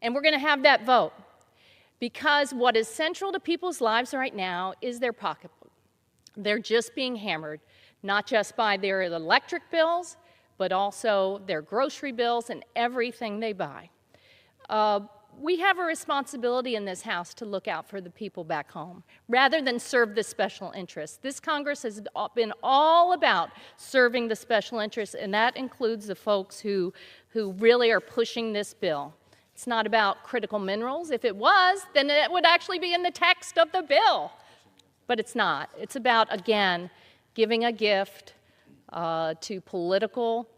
and we're going to have that vote. Because what is central to people's lives right now is their pocketbook. They're just being hammered, not just by their electric bills, but also their grocery bills and everything they buy. We have a responsibility in this House to look out for the people back home, rather than serve the special interests. This Congress has been all about serving the special interests, and that includes the folks who really are pushing this bill. It's not about critical minerals. If it was, then it would actually be in the text of the bill. But it's not. It's about, again, giving a gift to political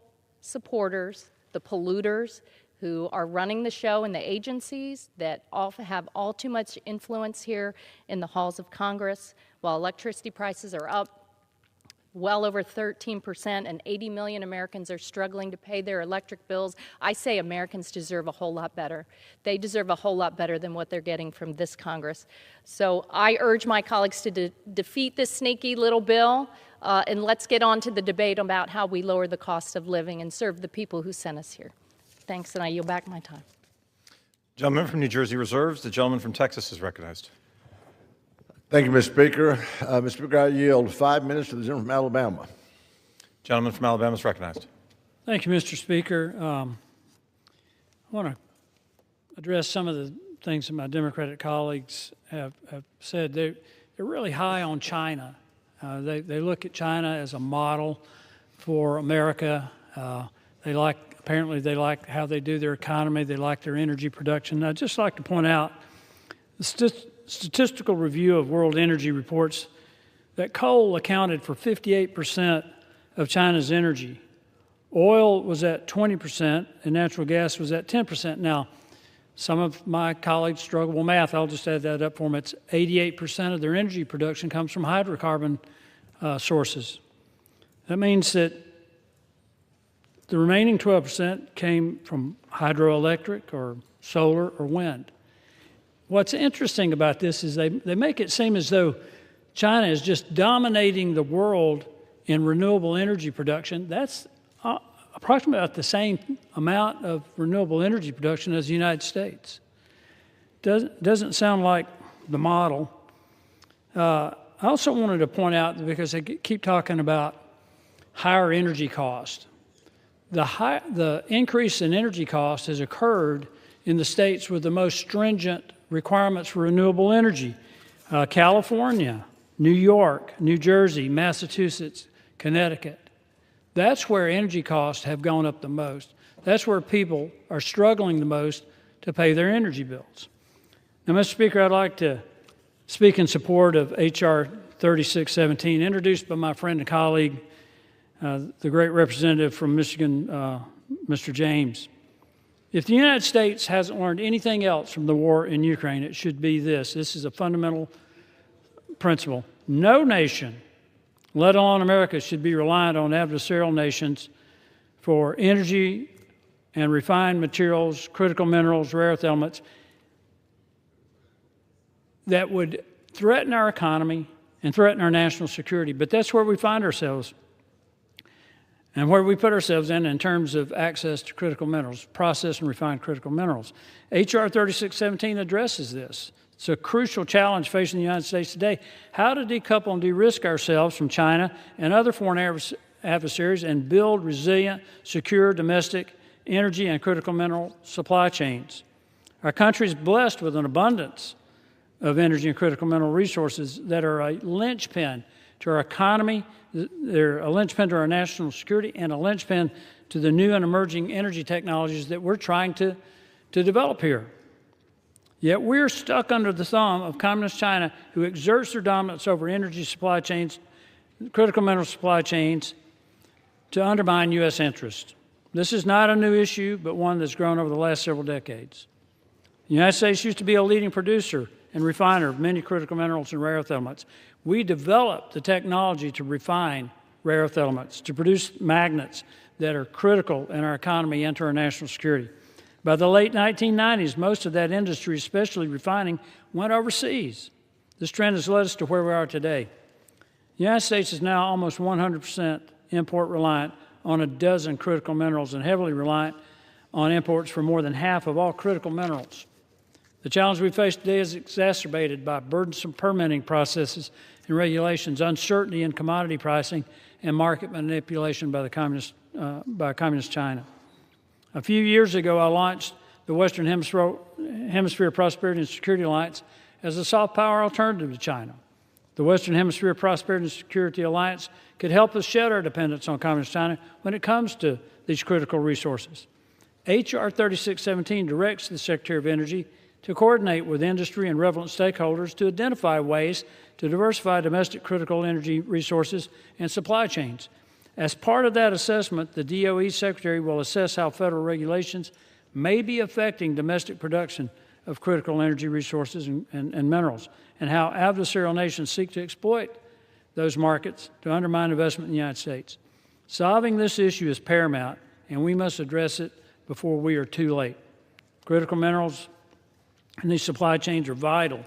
supporters, the polluters who are running the show in the agencies that have all too much influence here in the halls of Congress, while electricity prices are up well over 13%, and 80 million Americans are struggling to pay their electric bills. I say Americans deserve a whole lot better. They deserve a whole lot better than what they're getting from this Congress. So I urge my colleagues to defeat this sneaky little bill, and let's get on to the debate about how we lower the cost of living and serve the people who sent us here. Thanks, and I yield back my time. Gentleman from New Jersey reserves. The gentleman from Texas is recognized. Thank you, Mr. Speaker. Mr. Speaker, I yield 5 minutes to the gentleman from Alabama. Gentleman from Alabama is recognized. Thank you, Mr. Speaker. I want to address some of the things that my Democratic colleagues have said. They're really high on China. They look at China as a model for America. Apparently they like how they do their economy. They like their energy production. I'd just like to point out the statistical review of World Energy reports that coal accounted for 58% of China's energy. Oil was at 20%, and natural gas was at 10%. Now, some of my colleagues struggle with math. I'll just add that up for them. It's 88% of their energy production comes from hydrocarbon sources. That means that the remaining 12% came from hydroelectric or solar or wind. What's interesting about this is they make it seem as though China is just dominating the world in renewable energy production. That's approximately about the same amount of renewable energy production as the United States. Doesn't sound like the model. I also wanted to point out, because they keep talking about higher energy cost. The increase in energy cost has occurred in the states with the most stringent requirements for renewable energy. California, New York, New Jersey, Massachusetts, Connecticut. That's where energy costs have gone up the most. That's where people are struggling the most to pay their energy bills. Now, Mr. Speaker, I'd like to speak in support of H.R. 3617, introduced by my friend and colleague, the great representative from Michigan, Mr. James. If the United States hasn't learned anything else from the war in Ukraine, it should be this. This is a fundamental principle. No nation, let alone America, should be reliant on adversarial nations for energy and refined materials, critical minerals, rare earth elements that would threaten our economy and threaten our national security. But that's where we find ourselves and where we put ourselves in terms of access to critical minerals, processed and refined critical minerals. H.R. 3617 addresses this. It's a crucial challenge facing the United States today. How to decouple and de-risk ourselves from China and other foreign adversaries and build resilient, secure domestic energy and critical mineral supply chains. Our country is blessed with an abundance of energy and critical mineral resources that are a linchpin to our economy. They're a linchpin to our national security and a linchpin to the new and emerging energy technologies that we're trying to develop here. Yet we're stuck under the thumb of Communist China, who exerts their dominance over energy supply chains, critical mineral supply chains, to undermine U.S. interests. This is not a new issue, but one that's grown over the last several decades. The United States used to be a leading producer and refiner of many critical minerals and rare earth elements. We developed the technology to refine rare earth elements, to produce magnets that are critical in our economy and to our national security. By the late 1990s, most of that industry, especially refining, went overseas. This trend has led us to where we are today. The United States is now almost 100% import reliant on a dozen critical minerals and heavily reliant on imports for more than half of all critical minerals. The challenge we face today is exacerbated by burdensome permitting processes and regulations, uncertainty in commodity pricing, and market manipulation by communist China. A few years ago, I launched the Western Hemisphere Prosperity and Security Alliance as a soft power alternative to China. The Western Hemisphere Prosperity and Security Alliance could help us shed our dependence on communist China when it comes to these critical resources. H.R. 3617 directs the Secretary of Energy to coordinate with industry and relevant stakeholders to identify ways to diversify domestic critical energy resources and supply chains. As part of that assessment, the DOE Secretary will assess how federal regulations may be affecting domestic production of critical energy resources and minerals, and how adversarial nations seek to exploit those markets to undermine investment in the United States. Solving this issue is paramount, and we must address it before we are too late. Critical minerals and these supply chains are vital.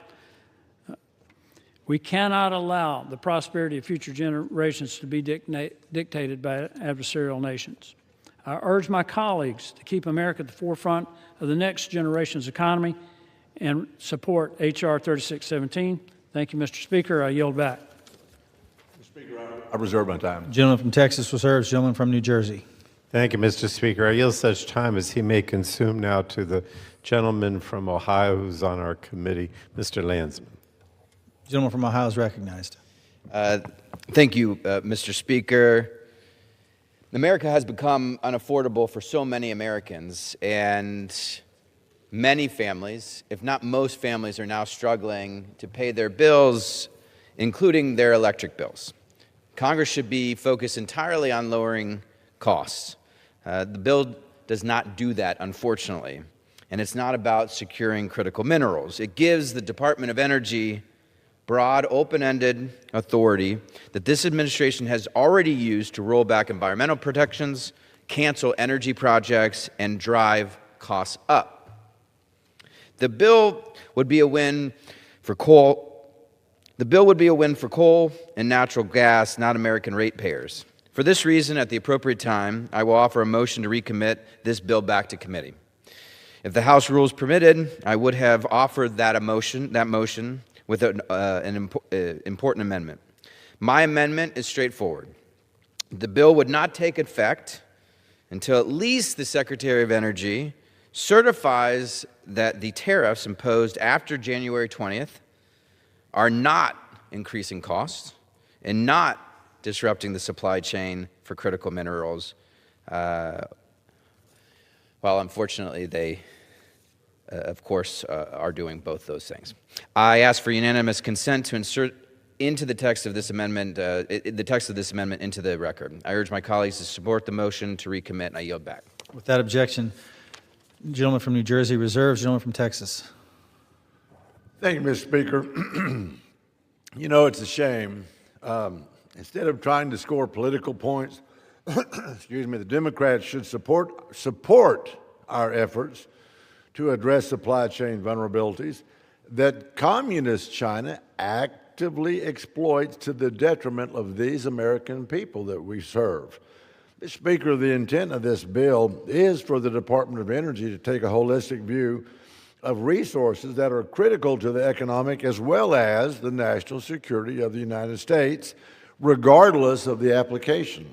We cannot allow the prosperity of future generations to be dictated by adversarial nations. I urge my colleagues to keep America at the forefront of the next generation's economy and support H.R. 3617. Thank you, Mr. Speaker. I yield back. Mr. Speaker, I reserve my time. Gentleman from Texas reserves. Gentleman from New Jersey. Thank you, Mr. Speaker. I yield such time as he may consume now to the gentleman from Ohio who's on our committee, Mr. Landsman. Gentleman from Ohio is recognized. Thank you, Mr. Speaker. America has become unaffordable for so many Americans, and many families, if not most families, are now struggling to pay their bills, including their electric bills. Congress should be focused entirely on lowering costs. The bill does not do that, unfortunately, and it's not about securing critical minerals. It gives the Department of Energy broad, open-ended authority that this administration has already used to roll back environmental protections, cancel energy projects, and drive costs up. The bill would be a win for coal. The bill would be a win for coal and natural gas, not American ratepayers. For this reason, at the appropriate time, I will offer a motion to recommit this bill back to committee. If the House rules permitted, I would have offered that motion with an important amendment. My amendment is straightforward. The bill would not take effect until at least the Secretary of Energy certifies that the tariffs imposed after January 20th are not increasing costs and not disrupting the supply chain for critical minerals, while unfortunately they of course, are doing both those things. I ask for unanimous consent to insert into the text of this amendment, into the record. I urge my colleagues to support the motion to recommit, and I yield back. With that objection, gentleman from New Jersey reserves. Gentleman from Texas. Thank you, Mr. Speaker. You know, it's a shame. Instead of trying to score political points, excuse me, the Democrats should support our efforts to address supply chain vulnerabilities that communist China actively exploits to the detriment of these American people that we serve. Mr. Speaker, the intent of this bill is for the Department of Energy to take a holistic view of resources that are critical to the economic as well as the national security of the United States, regardless of the application.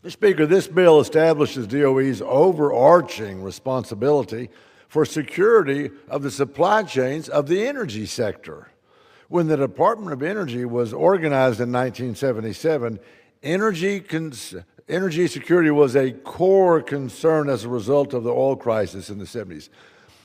Mr. Speaker, this bill establishes DOE's overarching responsibility for security of the supply chains of the energy sector. When the Department of Energy was organized in 1977, energy security was a core concern as a result of the oil crisis in the 70s.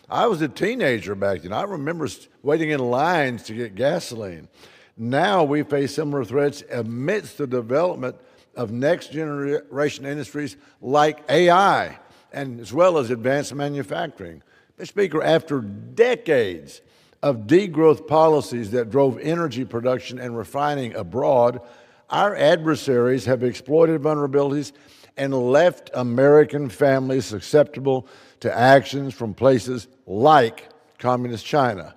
I was a teenager back then. I remember waiting in lines to get gasoline. Now we face similar threats amidst the development of next-generation industries like AI, and as well as advanced manufacturing. Mr. Speaker, after decades of degrowth policies that drove energy production and refining abroad, our adversaries have exploited vulnerabilities and left American families susceptible to actions from places like Communist China.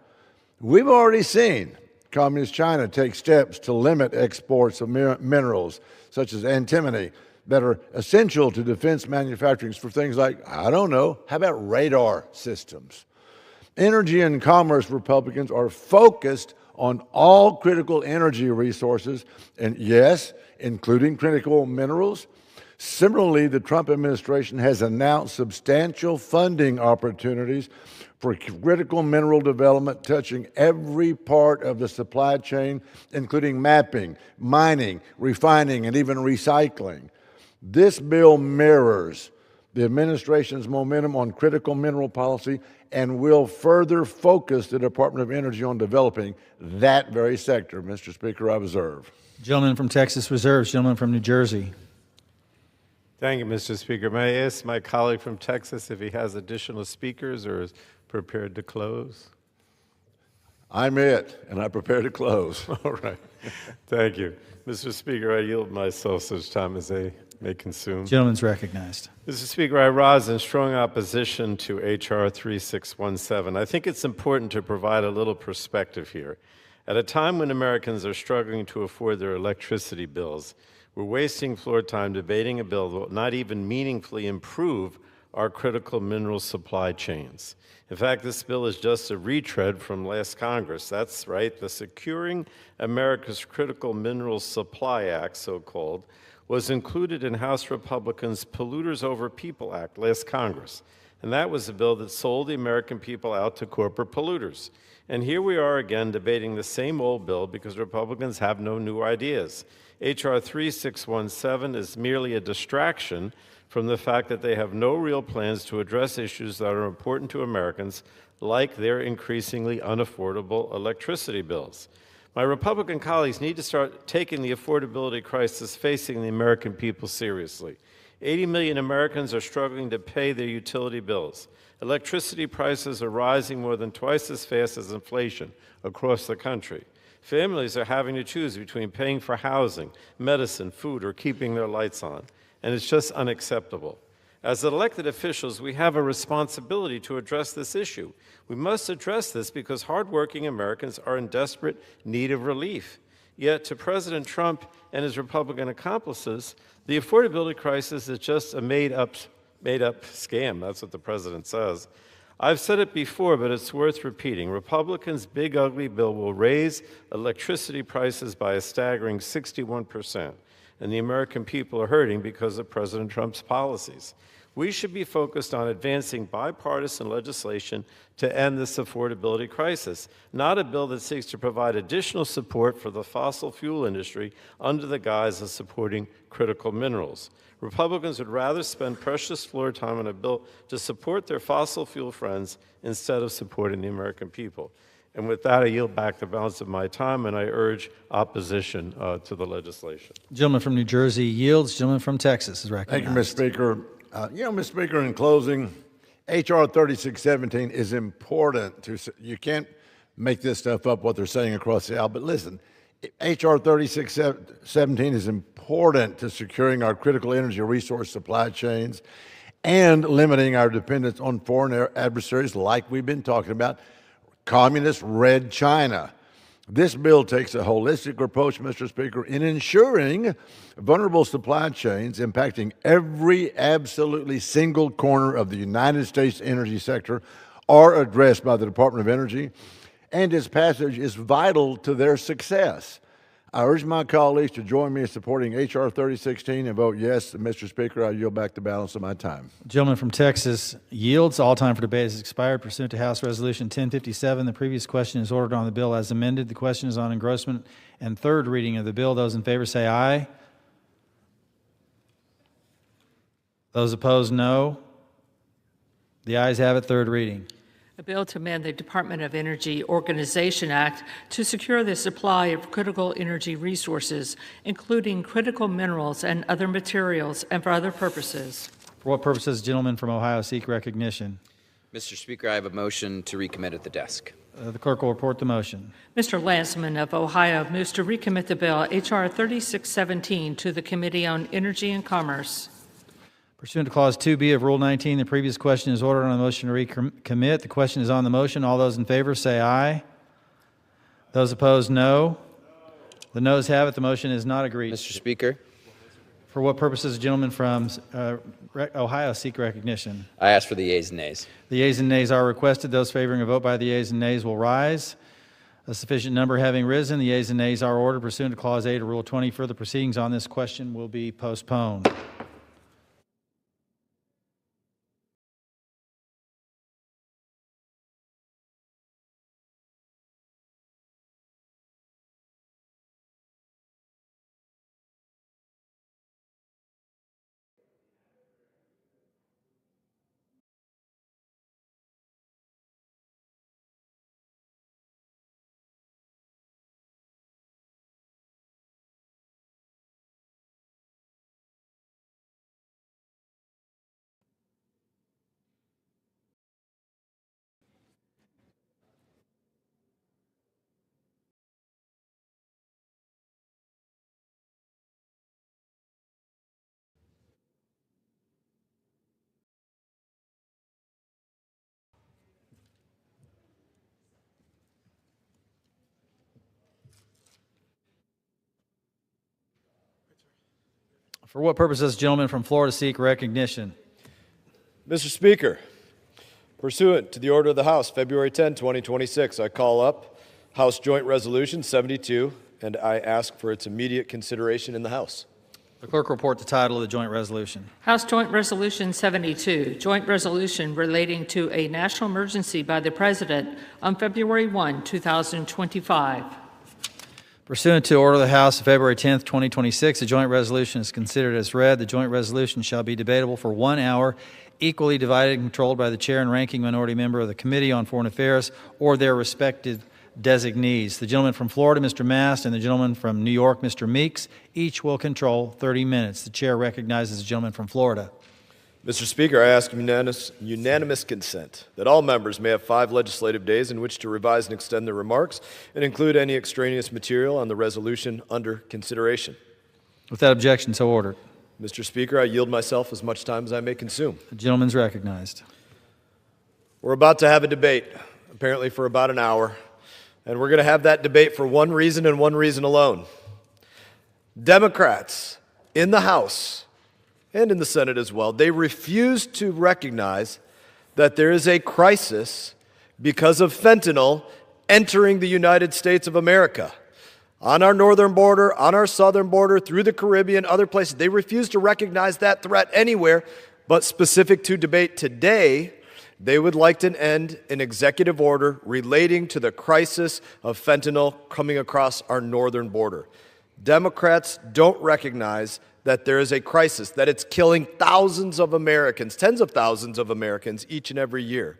We've already seen Communist China take steps to limit exports of minerals, such as antimony, that are essential to defense manufacturing for things like, I don't know, how about radar systems? Energy and commerce Republicans are focused on all critical energy resources, and yes, including critical minerals. Similarly, the Trump administration has announced substantial funding opportunities for critical mineral development touching every part of the supply chain, including mapping, mining, refining, and even recycling. This bill mirrors the administration's momentum on critical mineral policy and will further focus the Department of Energy on developing that very sector. Mr. Speaker, I reserve. Gentleman from Texas reserves. Gentleman from New Jersey. Thank you, Mr. Speaker. May I ask my colleague from Texas if he has additional speakers or is prepared to close? I'm it, and I prepare to close. All right. Thank you. Mr. Speaker, I yield myself such time as they may consume. Gentleman's recognized. Mr. Speaker, I rise in strong opposition to H.R. 3617. I think it's important to provide a little perspective here. At a time when Americans are struggling to afford their electricity bills, we're wasting floor time debating a bill that will not even meaningfully improve our critical mineral supply chains. In fact, this bill is just a retread from last Congress. That's right, the Securing America's Critical Minerals Supply Act, so-called, was included in House Republicans' Polluters Over People Act last Congress. And that was a bill that sold the American people out to corporate polluters. And here we are again debating the same old bill because Republicans have no new ideas. H.R. 3617 is merely a distraction from the fact that they have no real plans to address issues that are important to Americans, like their increasingly unaffordable electricity bills. My Republican colleagues need to start taking the affordability crisis facing the American people seriously. 80 million Americans are struggling to pay their utility bills. Electricity prices are rising more than twice as fast as inflation across the country. Families are having to choose between paying for housing, medicine, food, or keeping their lights on, and it's just unacceptable. As elected officials, we have a responsibility to address this issue. We must address this because hardworking Americans are in desperate need of relief. Yet to President Trump and his Republican accomplices, the affordability crisis is just a made-up scam. That's what the president says. I've said it before, but it's worth repeating. Republicans' big, ugly bill will raise electricity prices by a staggering 61%, and the American people are hurting because of President Trump's policies. We should be focused on advancing bipartisan legislation to end this affordability crisis, not a bill that seeks to provide additional support for the fossil fuel industry under the guise of supporting critical minerals. Republicans would rather spend precious floor time on a bill to support their fossil fuel friends instead of supporting the American people. And with that, I yield back the balance of my time, and I urge opposition to the legislation. Gentleman from New Jersey yields. Gentleman from Texas is recognized. Thank you, Mr. Speaker. Mr. Speaker, in closing, H.R. 3617 is important to, you can't make this stuff up, what they're saying across the aisle, but listen, H.R. 3617 is important to securing our critical energy resource supply chains and limiting our dependence on foreign adversaries like we've been talking about, communist Red China. This bill takes a holistic approach, Mr. Speaker, in ensuring vulnerable supply chains impacting every absolutely single corner of the United States energy sector are addressed by the Department of Energy, and its passage is vital to their success. I urge my colleagues to join me in supporting H.R. 3016 and vote yes. Mr. Speaker, I yield back the balance of my time. Gentleman from Texas yields. All time for debate has expired. Pursuant to House Resolution 1057, the previous question is ordered on the bill as amended. The question is on engrossment and third reading of the bill. Those in favor say aye. Those opposed, no. The ayes have it. Third reading. A bill to amend the Department of Energy Organization Act to secure the supply of critical energy resources, including critical minerals and other materials, and for other purposes. For what purposes, gentlemen from Ohio seek recognition? Mr. Speaker, I have a motion to recommit at the desk. The clerk will report the motion. Mr. Landsman of Ohio moves to recommit the bill H.R. 3617 to the Committee on Energy and Commerce. Pursuant to Clause 2B of Rule 19, the previous question is ordered on the motion to recommit. The question is on the motion. All those in favor say aye. Those opposed, no. The noes have it. The motion is not agreed. Mr. Speaker. For what purposes, gentlemen from Ohio seek recognition? I ask for the yeas and nays. The yeas and nays are requested. Those favoring a vote by the yeas and nays will rise. A sufficient number having risen, the yeas and nays are ordered. Pursuant to Clause 8 of Rule 20, further proceedings on this question will be postponed. For what purposes, gentlemen from Florida seek recognition? Mr. Speaker, pursuant to the order of the House, February 10, 2026, I call up House Joint Resolution 72, and I ask for its immediate consideration in the House. The clerk will report the title of the joint resolution. House Joint Resolution 72, joint resolution relating to a national emergency by the President on February 1, 2025. Pursuant to order of the House of February 10, 2026, the joint resolution is considered as read. The joint resolution shall be debatable for 1 hour, equally divided and controlled by the chair and ranking minority member of the Committee on Foreign Affairs or their respective designees. The gentleman from Florida, Mr. Mast, and the gentleman from New York, Mr. Meeks, each will control 30 minutes. The chair recognizes the gentleman from Florida. Mr. Speaker, I ask unanimous consent that all members may have 5 legislative days in which to revise and extend their remarks and include any extraneous material on the resolution under consideration. Without objection, so ordered. Mr. Speaker, I yield myself as much time as I may consume. The gentleman's recognized. We're about to have a debate, apparently for about an hour, and we're going to have that debate for one reason and one reason alone. Democrats in the House and in the Senate as well, they refuse to recognize that there is a crisis because of fentanyl entering the United States of America. On our northern border, on our southern border, through the Caribbean, other places. They refuse to recognize that threat anywhere, but specific to debate today, they would like to end an executive order relating to the crisis of fentanyl coming across our northern border. Democrats don't recognize that there is a crisis, that it's killing thousands of Americans, tens of thousands of Americans each and every year.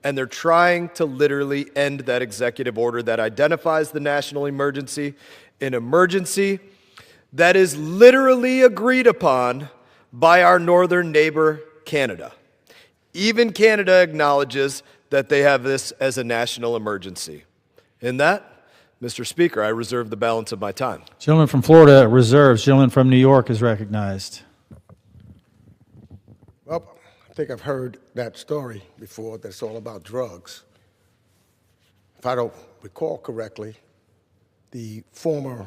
And they're trying to literally end that executive order that identifies the national emergency, an emergency that is literally agreed upon by our northern neighbor, Canada. Even Canada acknowledges that they have this as a national emergency. In that, Mr. Speaker, I reserve the balance of my time. Gentleman from Florida reserves. Gentleman from New York is recognized. Well, I think I've heard that story before, that it's all about drugs. If I don't recall correctly, the former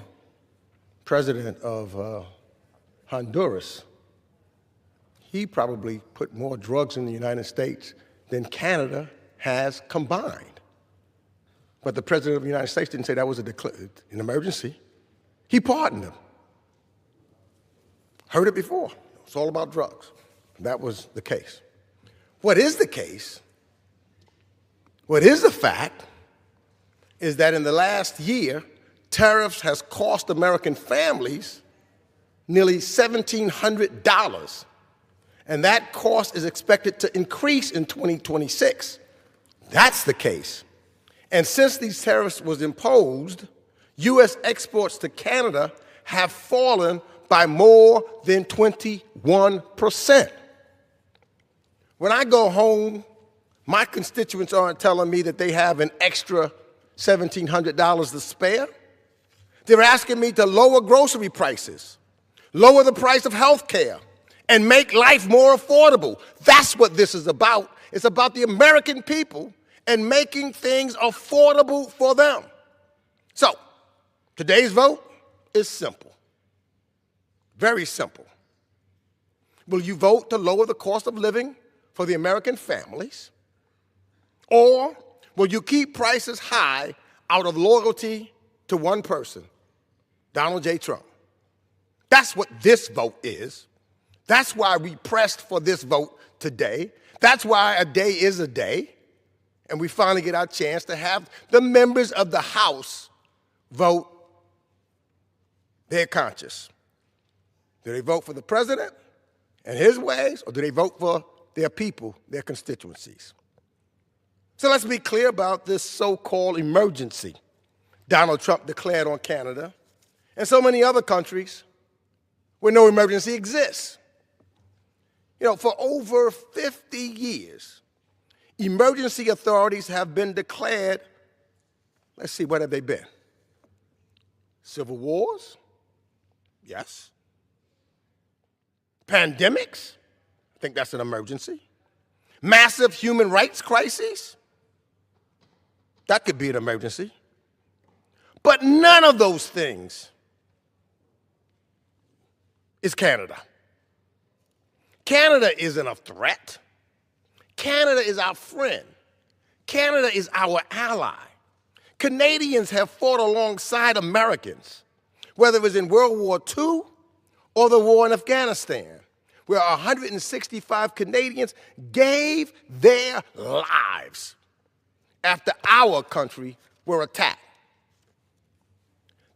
president of Honduras, he probably put more drugs in the United States than Canada has combined. But the President of the United States didn't say that was an emergency. He pardoned him. Heard it before. It's all about drugs. That was the case. What is the case, what is the fact, is that in the last year, tariffs has cost American families nearly $1,700. And that cost is expected to increase in 2026. that's the case, and since these tariffs was imposed, U.S. exports to Canada have fallen by more than 21%. When I go home, my constituents aren't telling me that they have an extra $1,700 to spare. They're asking me to lower grocery prices, lower the price of health care, and make life more affordable. That's what this is about. It's about the American people and making things affordable for them. So, today's vote is simple, very simple. Will you vote to lower the cost of living for the American families? Or will you keep prices high out of loyalty to one person, Donald J. Trump? That's what this vote is. That's why we pressed for this vote today. That's why a day is a day. And we finally get our chance to have the members of the House vote their conscience. Do they vote for the president and his ways, or do they vote for their people, their constituencies? So let's be clear about this so-called emergency Donald Trump declared on Canada and so many other countries where no emergency exists. You know, for over 50 years, emergency authorities have been declared. Let's see, what have they been? Civil wars? Yes. Pandemics? I think that's an emergency. Massive human rights crises? That could be an emergency. But none of those things is Canada. Canada isn't a threat. Canada is our friend. Canada is our ally. Canadians have fought alongside Americans, whether it was in World War II or the war in Afghanistan, where 165 Canadians gave their lives after our country were attacked.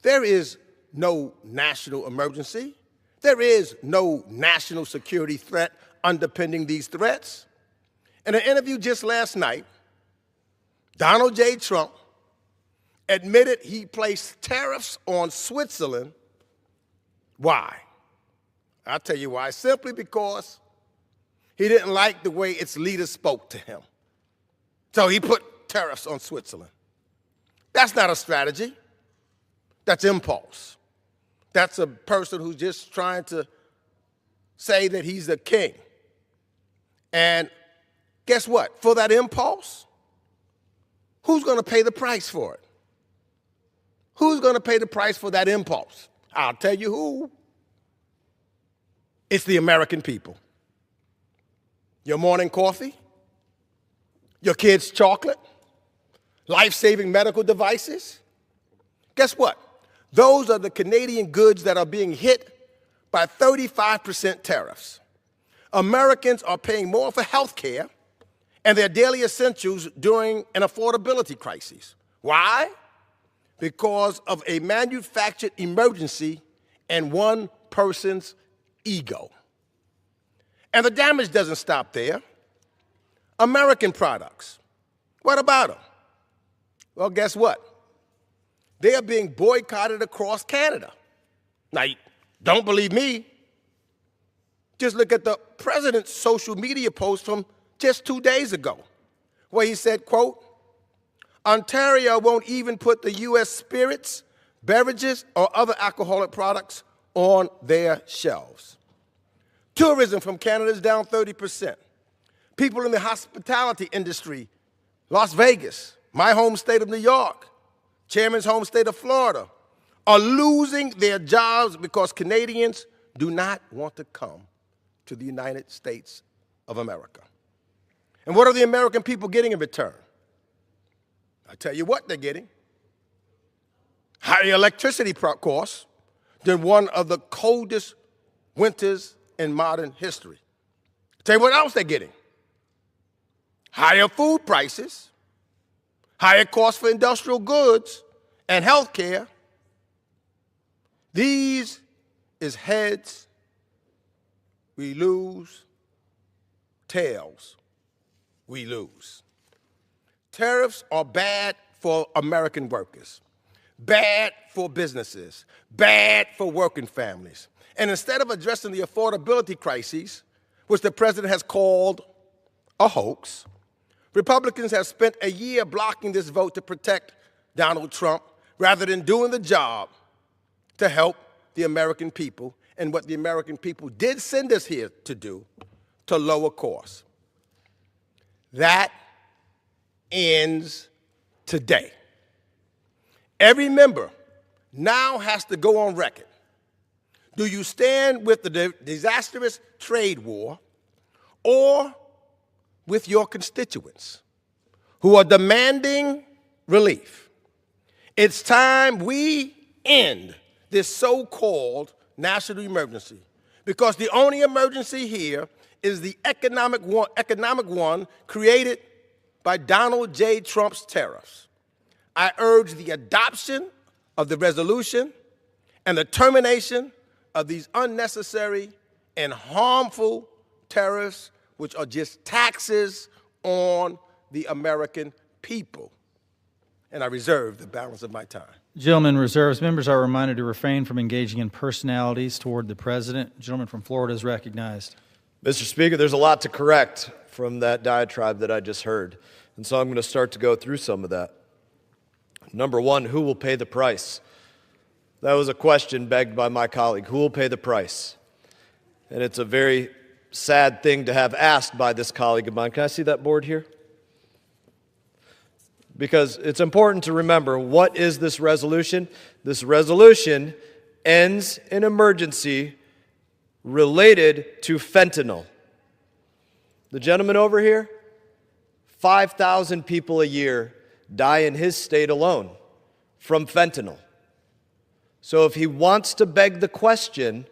There is no national emergency. There is no national security threat underpinning these threats. In an interview just last night, Donald J. Trump admitted he placed tariffs on Switzerland. Why? I'll tell you why. Simply because he didn't like the way its leaders spoke to him. So he put tariffs on Switzerland. That's not a strategy. That's impulse. That's a person who's just trying to say that he's the king. And guess what? For that impulse, who's going to pay the price for it? Who's going to pay the price for that impulse? I'll tell you who. It's the American people. Your morning coffee, your kids' chocolate, life-saving medical devices. Guess what? Those are the Canadian goods that are being hit by 35% tariffs. Americans are paying more for health care and their daily essentials during an affordability crisis. Why? Because of a manufactured emergency and one person's ego. And the damage doesn't stop there. American products, what about them? Well, guess what? They are being boycotted across Canada. Now, don't believe me? Just look at the president's social media post from just 2 days ago, where he said, quote, Ontario won't even put the U.S. spirits, beverages, or other alcoholic products on their shelves. Tourism from Canada is down 30%. People in the hospitality industry, Las Vegas, my home state of New York, Chairman's home state of Florida, are losing their jobs because Canadians do not want to come to the United States of America. And what are the American people getting in return? I tell you what they're getting. Higher electricity costs than one of the coldest winters in modern history. Tell you what else they're getting. Higher food prices, higher costs for industrial goods and health care. These is heads we lose, tails we lose. tariffs are bad for American workers, bad for businesses, bad for working families. And instead of addressing the affordability crises, which the president has called a hoax, Republicans have spent a year blocking this vote to protect Donald Trump rather than doing the job to help the American people and what the American people did send us here to do, to lower costs. That ends today. Every member now has to go on record. Do you stand with the disastrous trade war or with your constituents who are demanding relief? It's time we end this so-called national emergency, because the only emergency here is the economic one created by Donald J. Trump's tariffs. I urge the adoption of the resolution and the termination of these unnecessary and harmful tariffs, which are just taxes on the American people. And I reserve the balance of my time. Gentleman reserves. Members are reminded to refrain from engaging in personalities toward the president. Gentleman from Florida is recognized. Mr. Speaker, there's a lot to correct from that diatribe that I just heard. And so I'm going to start to go through some of that. Number one, who will pay the price? That was a question begged by my colleague. Who will pay the price? And it's a very sad thing to have asked by this colleague of mine. Can I see that board here? Because it's important to remember, what is this resolution? This resolution ends an emergency related to fentanyl. The gentleman over here, 5,000 people a year die in his state alone from fentanyl. So if he wants to beg the question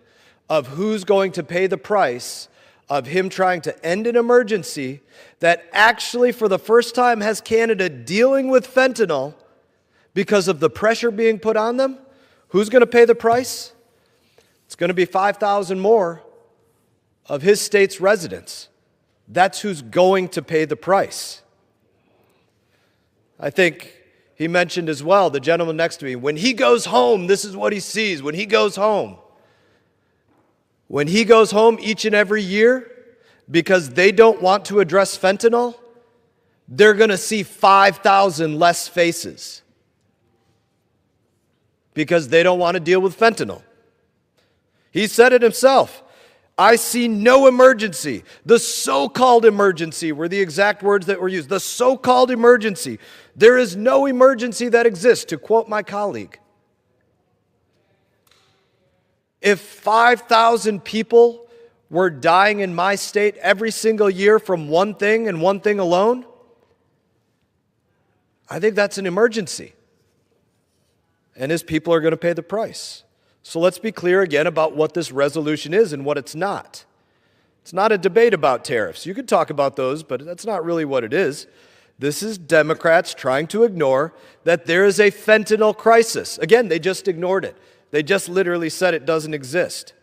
of who's going to pay the price of him trying to end an emergency that actually for the first time has Canada dealing with fentanyl because of the pressure being put on them, who's going to pay the price? It's going to be 5,000 more of his state's residents. That's who's going to pay the price. I think he mentioned as well, the gentleman next to me, when he goes home, this is what he sees when he goes home. When he goes home each and every year, because they don't want to address fentanyl, they're going to see 5,000 less faces because they don't want to deal with fentanyl. He said it himself. I see no emergency. The so-called emergency were the exact words that were used. The so-called emergency. There is no emergency that exists, to quote my colleague. If 5,000 people were dying in my state every single year from one thing and one thing alone, I think that's an emergency. And his people are going to pay the price. So let's be clear again about what this resolution is and what it's not. It's not a debate about tariffs. You could talk about those, but that's not really what it is. This is Democrats trying to ignore that there is a fentanyl crisis. Again, they just ignored it. They just literally said it doesn't exist.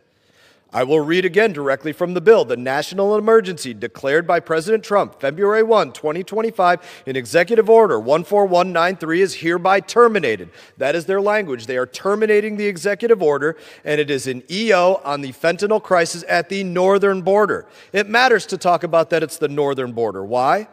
I will read again directly from the bill. The national emergency declared by President Trump, February 1, 2025, in Executive Order 14193 is hereby terminated. That is their language. They are terminating the executive order, and it is an EO on the fentanyl crisis at the northern border. It matters to talk about that it's the northern border. Why?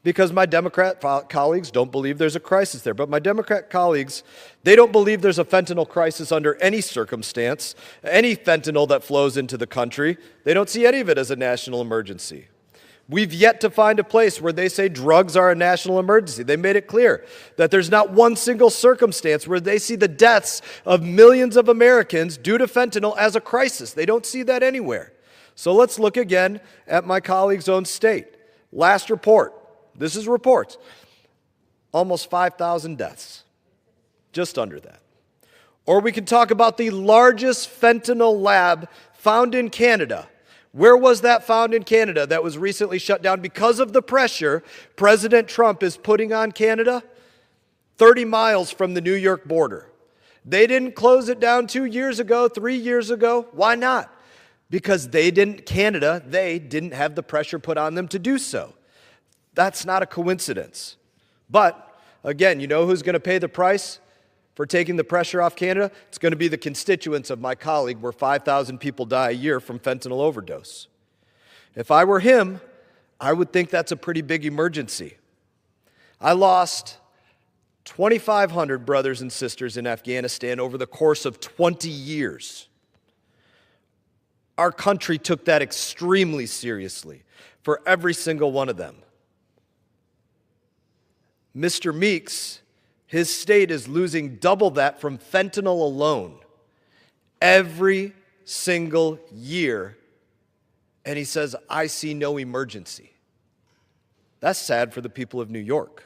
Because my Democrat colleagues don't believe there's a crisis there. But my Democrat colleagues, they don't believe there's a fentanyl crisis under any circumstance, any fentanyl that flows into the country. They don't see any of it as a national emergency. We've yet to find a place where they say drugs are a national emergency. They made it clear that there's not one single circumstance where they see the deaths of millions of Americans due to fentanyl as a crisis. They don't see that anywhere. So let's look again at my colleague's own state. Last report. This is reports. Almost 5,000 deaths. Just under that. Or we can talk about the largest fentanyl lab found in Canada. Where was that found in Canada that was recently shut down because of the pressure President Trump is putting on Canada? 30 miles from the New York border. They didn't close it down 2 years ago, 3 years ago. Why not? Because Canada didn't have the pressure put on them to do so. That's not a coincidence. But, again, you know who's going to pay the price for taking the pressure off Canada? It's going to be the constituents of my colleague, where 5,000 people die a year from fentanyl overdose. If I were him, I would think that's a pretty big emergency. I lost 2,500 brothers and sisters in Afghanistan over the course of 20 years. Our country took that extremely seriously for every single one of them. Mr. Meeks, his state is losing double that from fentanyl alone every single year. And he says, I see no emergency. That's sad for the people of New York.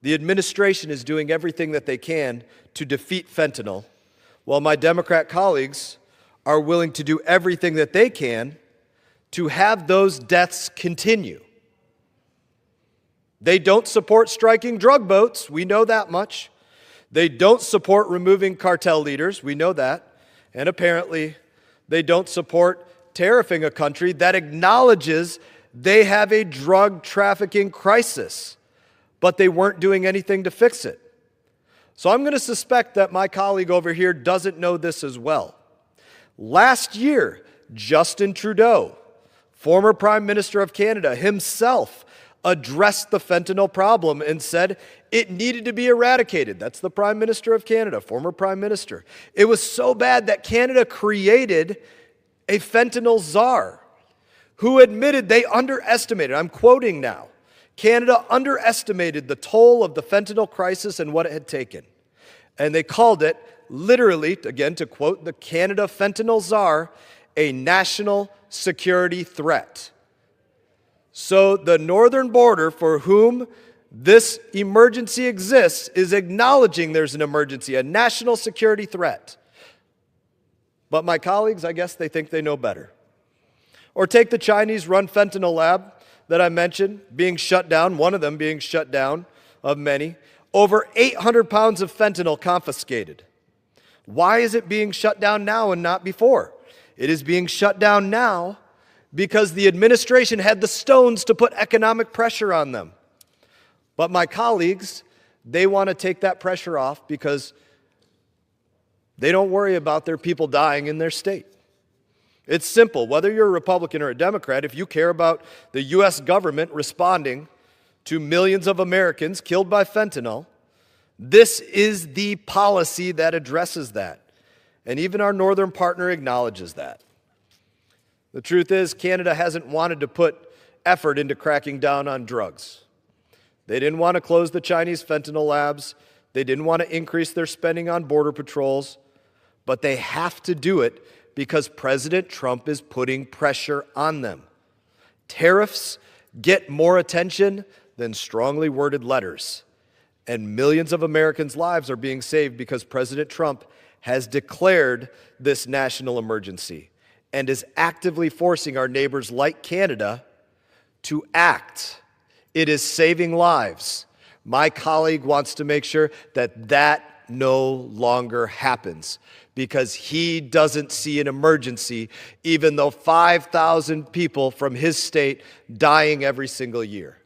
The administration is doing everything that they can to defeat fentanyl, while my Democrat colleagues are willing to do everything that they can to have those deaths continue. They don't support striking drug boats. We know that much. They don't support removing cartel leaders. We know that. And apparently, they don't support tariffing a country that acknowledges they have a drug trafficking crisis, but they weren't doing anything to fix it. So I'm going to suspect that my colleague over here doesn't know this as well. Last year, Justin Trudeau, former Prime Minister of Canada, himself addressed the fentanyl problem and said it needed to be eradicated. That's the Prime Minister of Canada, former Prime Minister. It was so bad that Canada created a fentanyl czar who admitted they underestimated, I'm quoting now, Canada underestimated the toll of the fentanyl crisis and what it had taken. And they called it, literally, again to quote the Canada fentanyl czar, a national security threat. So the northern border, for whom this emergency exists, is acknowledging there's an emergency, a national security threat. But my colleagues, I guess they think they know better. Or take the Chinese-run fentanyl lab that I mentioned being shut down, one of them being shut down of many. Over 800 pounds of fentanyl confiscated. Why is it being shut down now and not before? It is being shut down now because the administration had the stones to put economic pressure on them. But my colleagues, they want to take that pressure off because they don't worry about their people dying in their state. It's simple. Whether you're a Republican or a Democrat, if you care about the U.S. government responding to millions of Americans killed by fentanyl, this is the policy that addresses that. And even our northern partner acknowledges that. The truth is, Canada hasn't wanted to put effort into cracking down on drugs. They didn't want to close the Chinese fentanyl labs. They didn't want to increase their spending on border patrols. But they have to do it because President Trump is putting pressure on them. Tariffs get more attention than strongly worded letters. And millions of Americans' lives are being saved because President Trump has declared this national emergency and is actively forcing our neighbors like Canada to act. It is saving lives. My colleague wants to make sure that that no longer happens because he doesn't see an emergency, even though 5,000 people from his state dying every single year.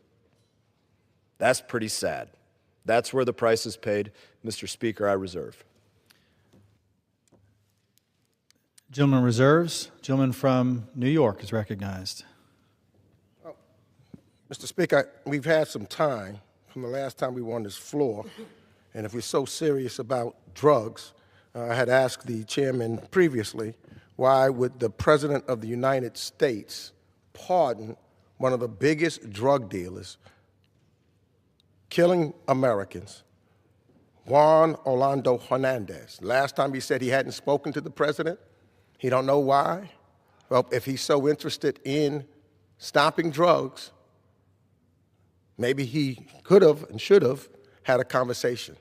That's pretty sad. That's where the price is paid. Mr. Speaker, I reserve. Gentleman reserves. Gentleman from New York is recognized. Mr. Speaker, we've had some time from the last time we were on this floor, and if we're so serious about drugs, I had asked the chairman previously, why would the President of the United States pardon one of the biggest drug dealers killing Americans, Juan Orlando Hernandez? Last time he said he hadn't spoken to the president. He don't know why. Well, if he's so interested in stopping drugs, maybe he could have and should have had a conversation.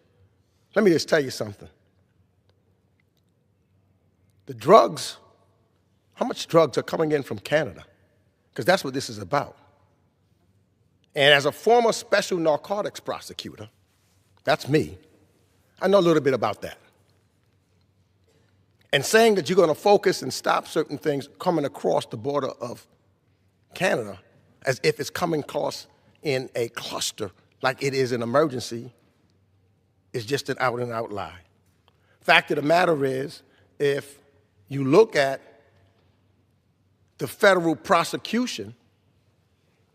Let me just tell you something. The drugs, how much drugs are coming in from Canada? Because that's what this is about. And as a former special narcotics prosecutor, that's me, I know a little bit about that. And saying that you're going to focus and stop certain things coming across the border of Canada as if it's coming across in a cluster like it is an emergency is just an out-and-out lie. Fact of the matter is, if you look at the federal prosecution,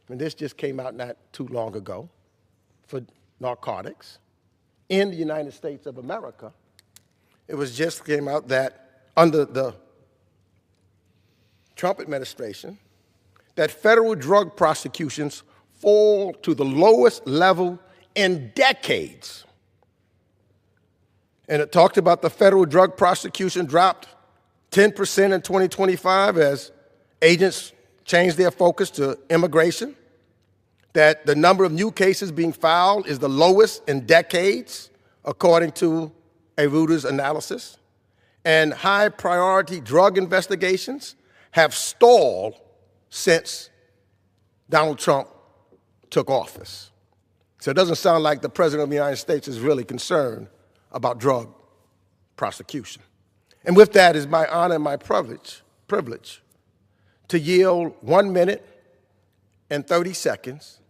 and this just came out not too long ago, for narcotics in the United States of America, it was just came out that under the Trump administration, that federal drug prosecutions fall to the lowest level in decades. And it talked about the federal drug prosecution dropped 10% in 2025 as agents changed their focus to immigration, that the number of new cases being filed is the lowest in decades, according to a Reuters analysis, and high priority drug investigations have stalled since Donald Trump took office. So it doesn't sound like the President of the United States is really concerned about drug prosecution. And with that, it's my honor and my privilege to yield 1 minute and 30 seconds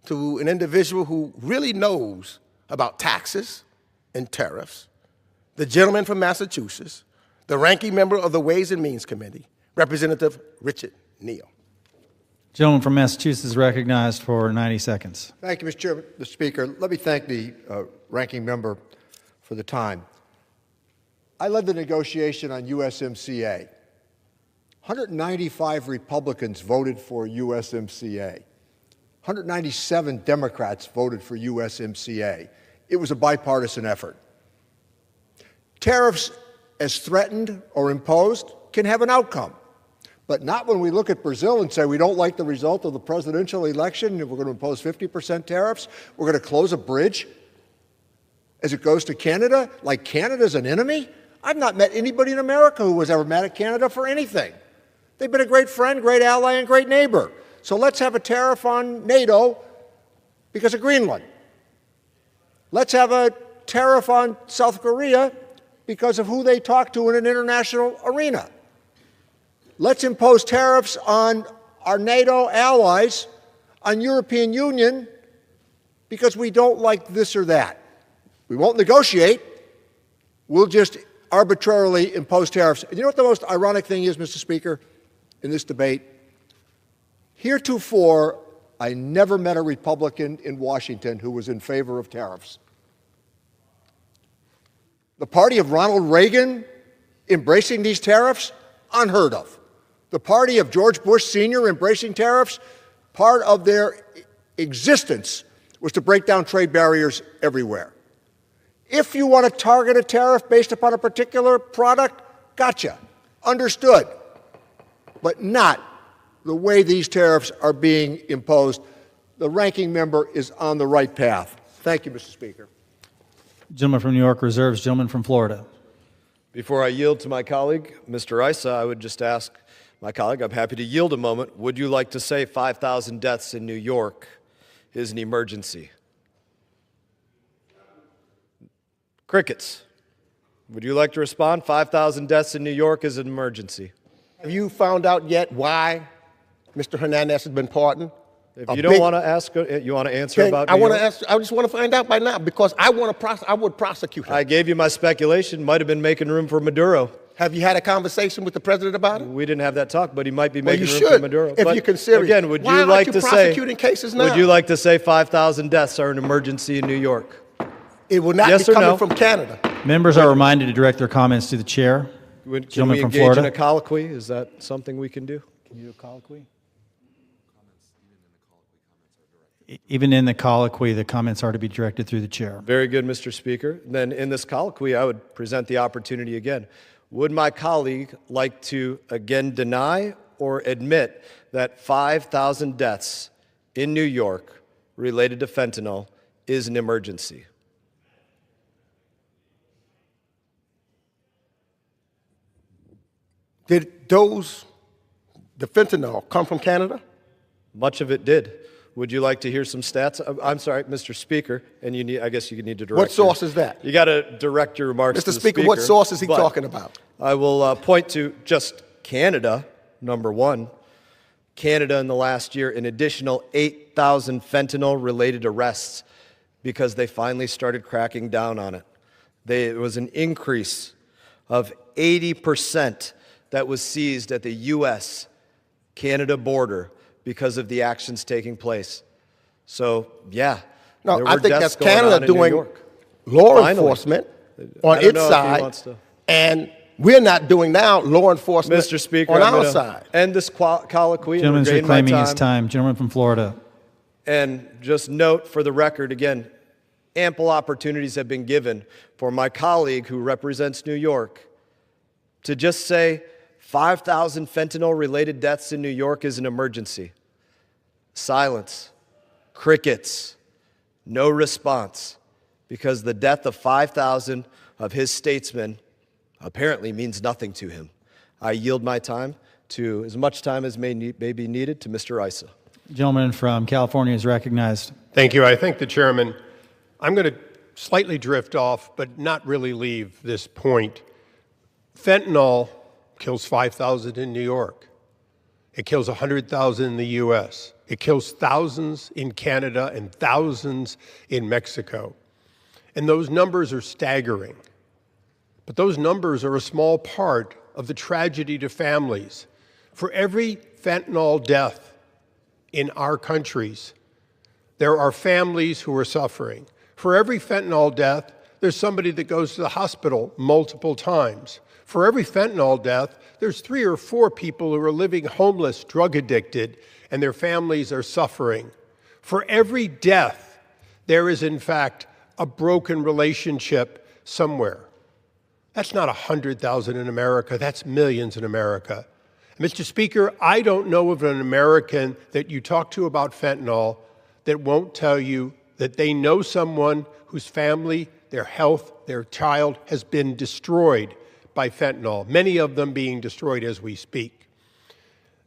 to an individual who really knows about taxes and tariffs, the gentleman from Massachusetts, the ranking member of the Ways and Means Committee, Representative Richard Neal. Gentleman from Massachusetts is recognized for 90 seconds. Thank you, Mr. Chairman, Mr. Speaker. Let me thank the ranking member for the time. I led the negotiation on USMCA. 195 Republicans voted for USMCA. 197 Democrats voted for USMCA. It was a bipartisan effort. Tariffs, as threatened or imposed, can have an outcome, but not when we look at Brazil and say we don't like the result of the presidential election and we're going to impose 50% tariffs. We're going to close a bridge as it goes to Canada, like Canada's an enemy. I've not met anybody in America who was ever mad at Canada for anything. They've been a great friend, great ally, and great neighbor. So let's have a tariff on NATO because of Greenland. Let's have a tariff on South Korea because of who they talk to in an international arena. Let's impose tariffs on our NATO allies, on European Union, because we don't like this or that. We won't negotiate. We'll just arbitrarily impose tariffs. And you know what the most ironic thing is, Mr. Speaker, in this debate? Heretofore, I never met a Republican in Washington who was in favor of tariffs. The party of Ronald Reagan embracing these tariffs? Unheard of. The party of George Bush Sr. embracing tariffs? Part of their existence was to break down trade barriers everywhere. If you want to target a tariff based upon a particular product, gotcha, understood, but not the way these tariffs are being imposed. The ranking member is on the right path. Thank you, Mr. Speaker. Gentleman from New York reserves. Gentleman from Florida. Before I yield to my colleague, Mr. Issa, I would just ask my colleague, I'm happy to yield a moment. Would you like to say 5,000 deaths in New York is an emergency? Crickets. Would you like to respond? 5,000 deaths in New York is an emergency. Have you found out yet why Mr. Hernandez has been pardoned? If you don't want to ask, you want to answer about New York? I just want to find out by now because I would prosecute him. I gave you my speculation. Might have been making room for Maduro. Have you had a conversation with the president about it? We didn't have that talk, but he might be making room for Maduro. If you're serious. Again, would Why you like aren't you to prosecuting cases now? Would you like to say 5,000 deaths are an emergency in New York? It will not Yes be or coming no? from Canada. Members are reminded to direct their comments to the chair. Can Gentleman we from engage Florida. in a colloquy? Is that something we can do? Can you do a colloquy? Even in the colloquy, the comments are to be directed through the chair. Very good, Mr. Speaker. Then in this colloquy, I would present the opportunity again. Would my colleague like to again deny or admit that 5,000 deaths in New York related to fentanyl is an emergency? Did the fentanyl come from Canada? Much of it did. Would you like to hear some stats? I'm sorry, Mr. Speaker, and I guess you need to direct. What source is that? You got to direct your remarks to Mr. the Speaker, what source is he but talking about? I will point to just Canada, number one. Canada in the last year an additional 8,000 fentanyl-related arrests because they finally started cracking down on it. There was an increase of 80% that was seized at the U.S.-Canada border because of the actions taking place. So, yeah, no, there I were think deaths that's going Canada on in New doing York. law Finally. enforcement I on don't its know if he side, wants to. and we're not doing now law enforcement Mr. Speaker, on I'm our gonna side. end this colloquy and Gentleman's regain my reclaiming his time. time. Gentleman from Florida. And just note for the record, again, ample opportunities have been given for my colleague who represents New York to just say 5,000 fentanyl-related deaths in New York is an emergency. Silence, crickets, no response, because the death of 5,000 of his statesmen apparently means nothing to him. I yield my time to as much time as may be needed to Mr. Issa. Gentleman from California is recognized. Thank you. I thank the chairman. I'm going to slightly drift off, but not really leave this point. Fentanyl kills 5,000 in New York. It kills 100,000 in the U.S. It kills thousands in Canada and thousands in Mexico. And those numbers are staggering. But those numbers are a small part of the tragedy to families. For every fentanyl death in our countries, there are families who are suffering. For every fentanyl death, there's somebody that goes to the hospital multiple times. For every fentanyl death, there's 3 or 4 people who are living homeless, drug addicted, and their families are suffering. For every death, there is in fact a broken relationship somewhere. That's not 100,000 in America, that's millions in America. Mr. Speaker, I don't know of an American that you talk to about fentanyl that won't tell you that they know someone whose family, their health, their child has been destroyed by fentanyl, many of them being destroyed as we speak.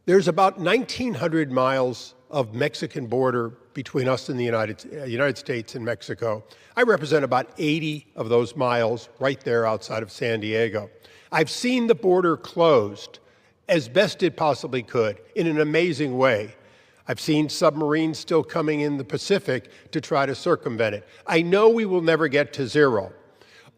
There's about 1,900 miles of Mexican border between us and the United States and Mexico. I represent about 80 of those miles right there outside of San Diego. I've seen the border closed as best it possibly could in an amazing way. I've seen submarines still coming in the Pacific to try to circumvent it. I know we will never get to zero.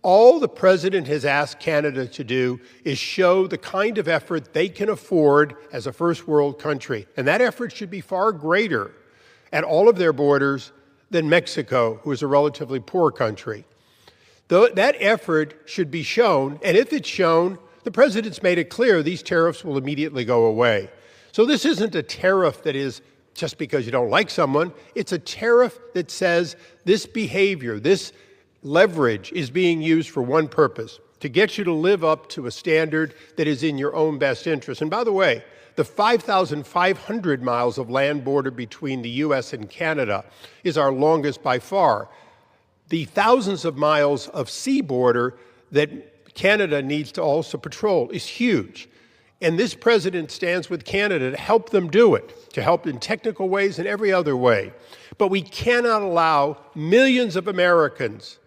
All the president has asked Canada to do is show the kind of effort they can afford as a first world country. And that effort should be far greater at all of their borders than Mexico, who is a relatively poor country. That effort should be shown, and if it's shown, the president's made it clear these tariffs will immediately go away. So this isn't a tariff that is just because you don't like someone. It's a tariff that says this behavior, this leverage is being used for one purpose, to get you to live up to a standard that is in your own best interest. And by the way, the 5,500 miles of land border between the U.S. and Canada is our longest by far. The thousands of miles of sea border that Canada needs to also patrol is huge. And this president stands with Canada to help them do it, to help in technical ways and every other way. But we cannot allow millions of Americans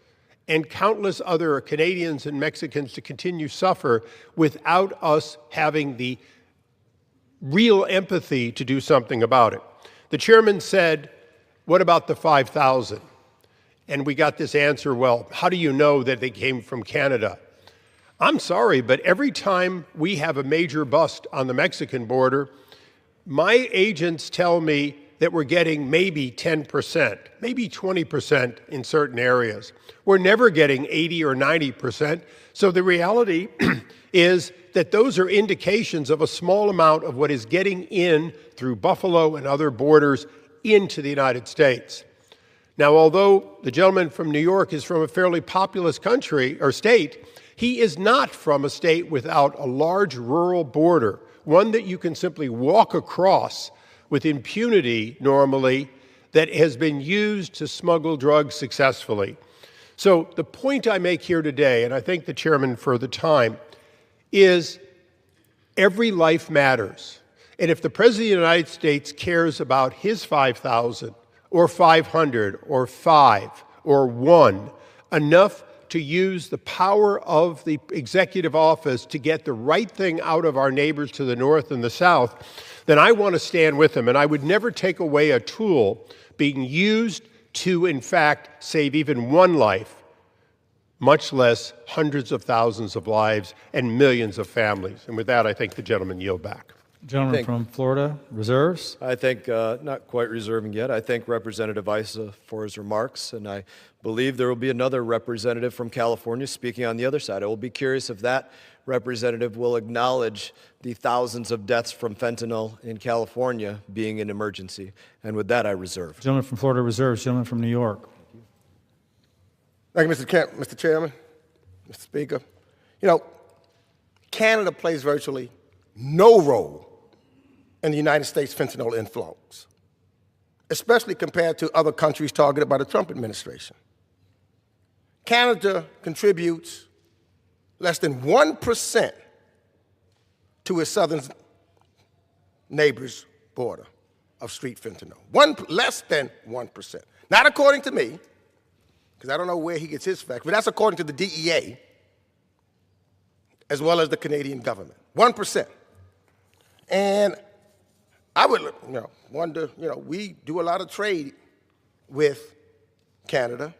and countless other Canadians and Mexicans to continue to suffer without us having the real empathy to do something about it. The chairman said, what about the 5,000? And we got this answer, well, how do you know that they came from Canada? I'm sorry, but every time we have a major bust on the Mexican border, my agents tell me that we're getting maybe 10%, maybe 20% in certain areas. We're never getting 80 or 90%. So the reality is that those are indications of a small amount of what is getting in through Buffalo and other borders into the United States. Now, although the gentleman from New York is from a fairly populous country or state, he is not from a state without a large rural border, one that you can simply walk across with impunity normally, that has been used to smuggle drugs successfully. So the point I make here today, and I thank the chairman for the time, is every life matters. And if the President of the United States cares about his 5,000 or 500 or 5 or 1 enough to use the power of the executive office to get the right thing out of our neighbors to the north and the south, then I want to stand with them. And I would never take away a tool being used to, in fact, save even one life, much less hundreds of thousands of lives and millions of families. And with that, I think the gentleman yield back. Gentleman from Florida, reserves? I think, not quite reserving yet, I thank Representative Issa for his remarks, and I believe there will be another representative from California speaking on the other side. I will be curious if that representative will acknowledge the thousands of deaths from fentanyl in California being an emergency. And with that, I reserve. Gentleman from Florida, reserves. Gentleman from New York. Thank you, Mr. Chairman, Mr. Speaker. You know, Canada plays virtually no role in the United States fentanyl influx, especially compared to other countries targeted by the Trump administration. Canada contributes less than 1% to its southern neighbor's border of street fentanyl. Less than 1%. Not according to me, because I don't know where he gets his facts, but that's according to the DEA, as well as the Canadian government. 1%. And I would wonder, we do a lot of trade with Canada.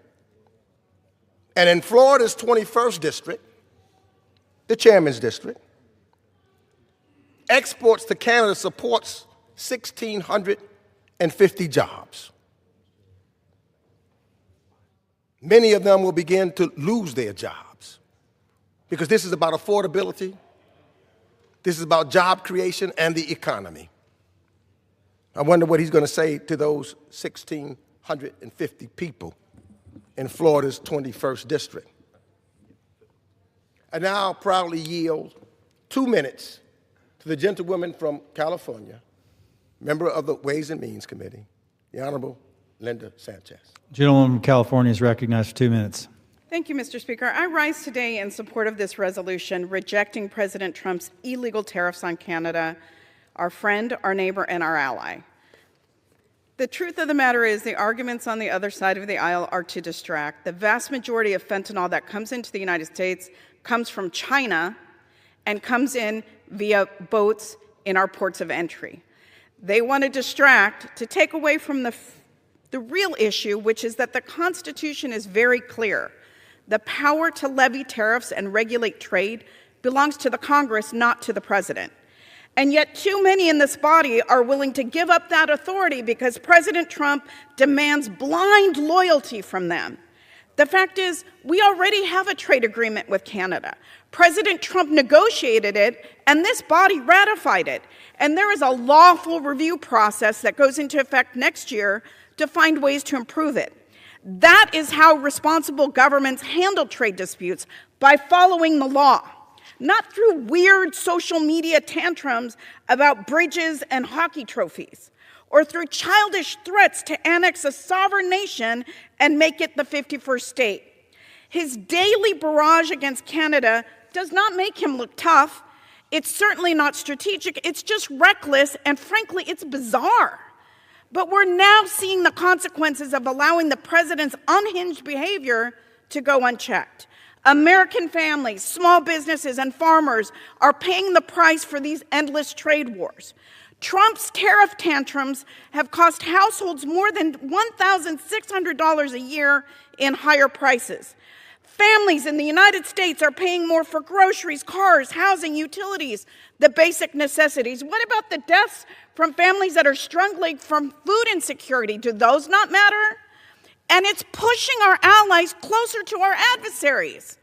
And in Florida's 21st district, the chairman's district, exports to Canada supports 1,650 jobs. Many of them will begin to lose their jobs because this is about affordability. This is about job creation and the economy. I wonder what he's going to say to those 1,650 people in Florida's 21st district. I now proudly yield 2 minutes to the gentlewoman from California, member of the Ways and Means Committee, the Honorable Linda Sanchez. Gentleman from California is recognized for 2 minutes. Thank you, Mr. Speaker. I rise today in support of this resolution rejecting President Trump's illegal tariffs on Canada, our friend, our neighbor, and our ally. The truth of the matter is the arguments on the other side of the aisle are to distract. The vast majority of fentanyl that comes into the United States comes from China and comes in via boats in our ports of entry. They want to distract to take away from the real issue, which is that the Constitution is very clear. The power to levy tariffs and regulate trade belongs to the Congress, not to the President. And yet too many in this body are willing to give up that authority because President Trump demands blind loyalty from them. The fact is, we already have a trade agreement with Canada. President Trump negotiated it, and this body ratified it. And there is a lawful review process that goes into effect next year to find ways to improve it. That is how responsible governments handle trade disputes, by following the law, not through weird social media tantrums about bridges and hockey trophies, or through childish threats to annex a sovereign nation and make it the 51st state. His daily barrage against Canada does not make him look tough. It's certainly not strategic. It's just reckless, and frankly, it's bizarre. But we're now seeing the consequences of allowing the president's unhinged behavior to go unchecked. American families, small businesses, and farmers are paying the price for these endless trade wars. Trump's tariff tantrums have cost households more than $1,600 a year in higher prices. Families in the United States are paying more for groceries, cars, housing, utilities, the basic necessities. What about the deaths from families that are struggling from food insecurity? Do those not matter? And it's pushing our allies closer to our adversaries.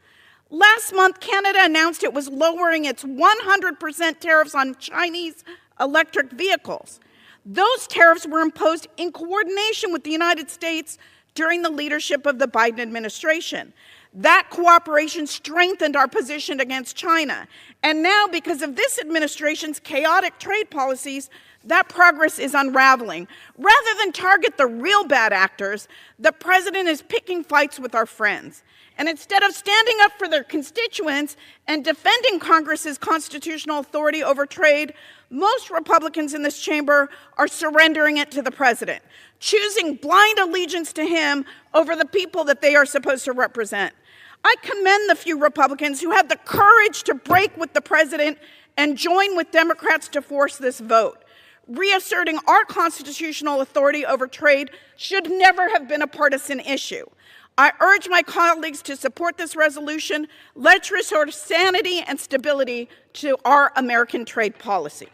Last month, Canada announced it was lowering its 100% tariffs on Chinese electric vehicles. Those tariffs were imposed in coordination with the United States during the leadership of the Biden administration. That cooperation strengthened our position against China. And now, because of this administration's chaotic trade policies, that progress is unraveling. Rather than target the real bad actors, the president is picking fights with our friends. And instead of standing up for their constituents and defending Congress's constitutional authority over trade, most Republicans in this chamber are surrendering it to the president, choosing blind allegiance to him over the people that they are supposed to represent. I commend the few Republicans who had the courage to break with the president and join with Democrats to force this vote. Reasserting our constitutional authority over trade should never have been a partisan issue. I urge my colleagues to support this resolution. Let's restore sanity and stability to our American trade policy.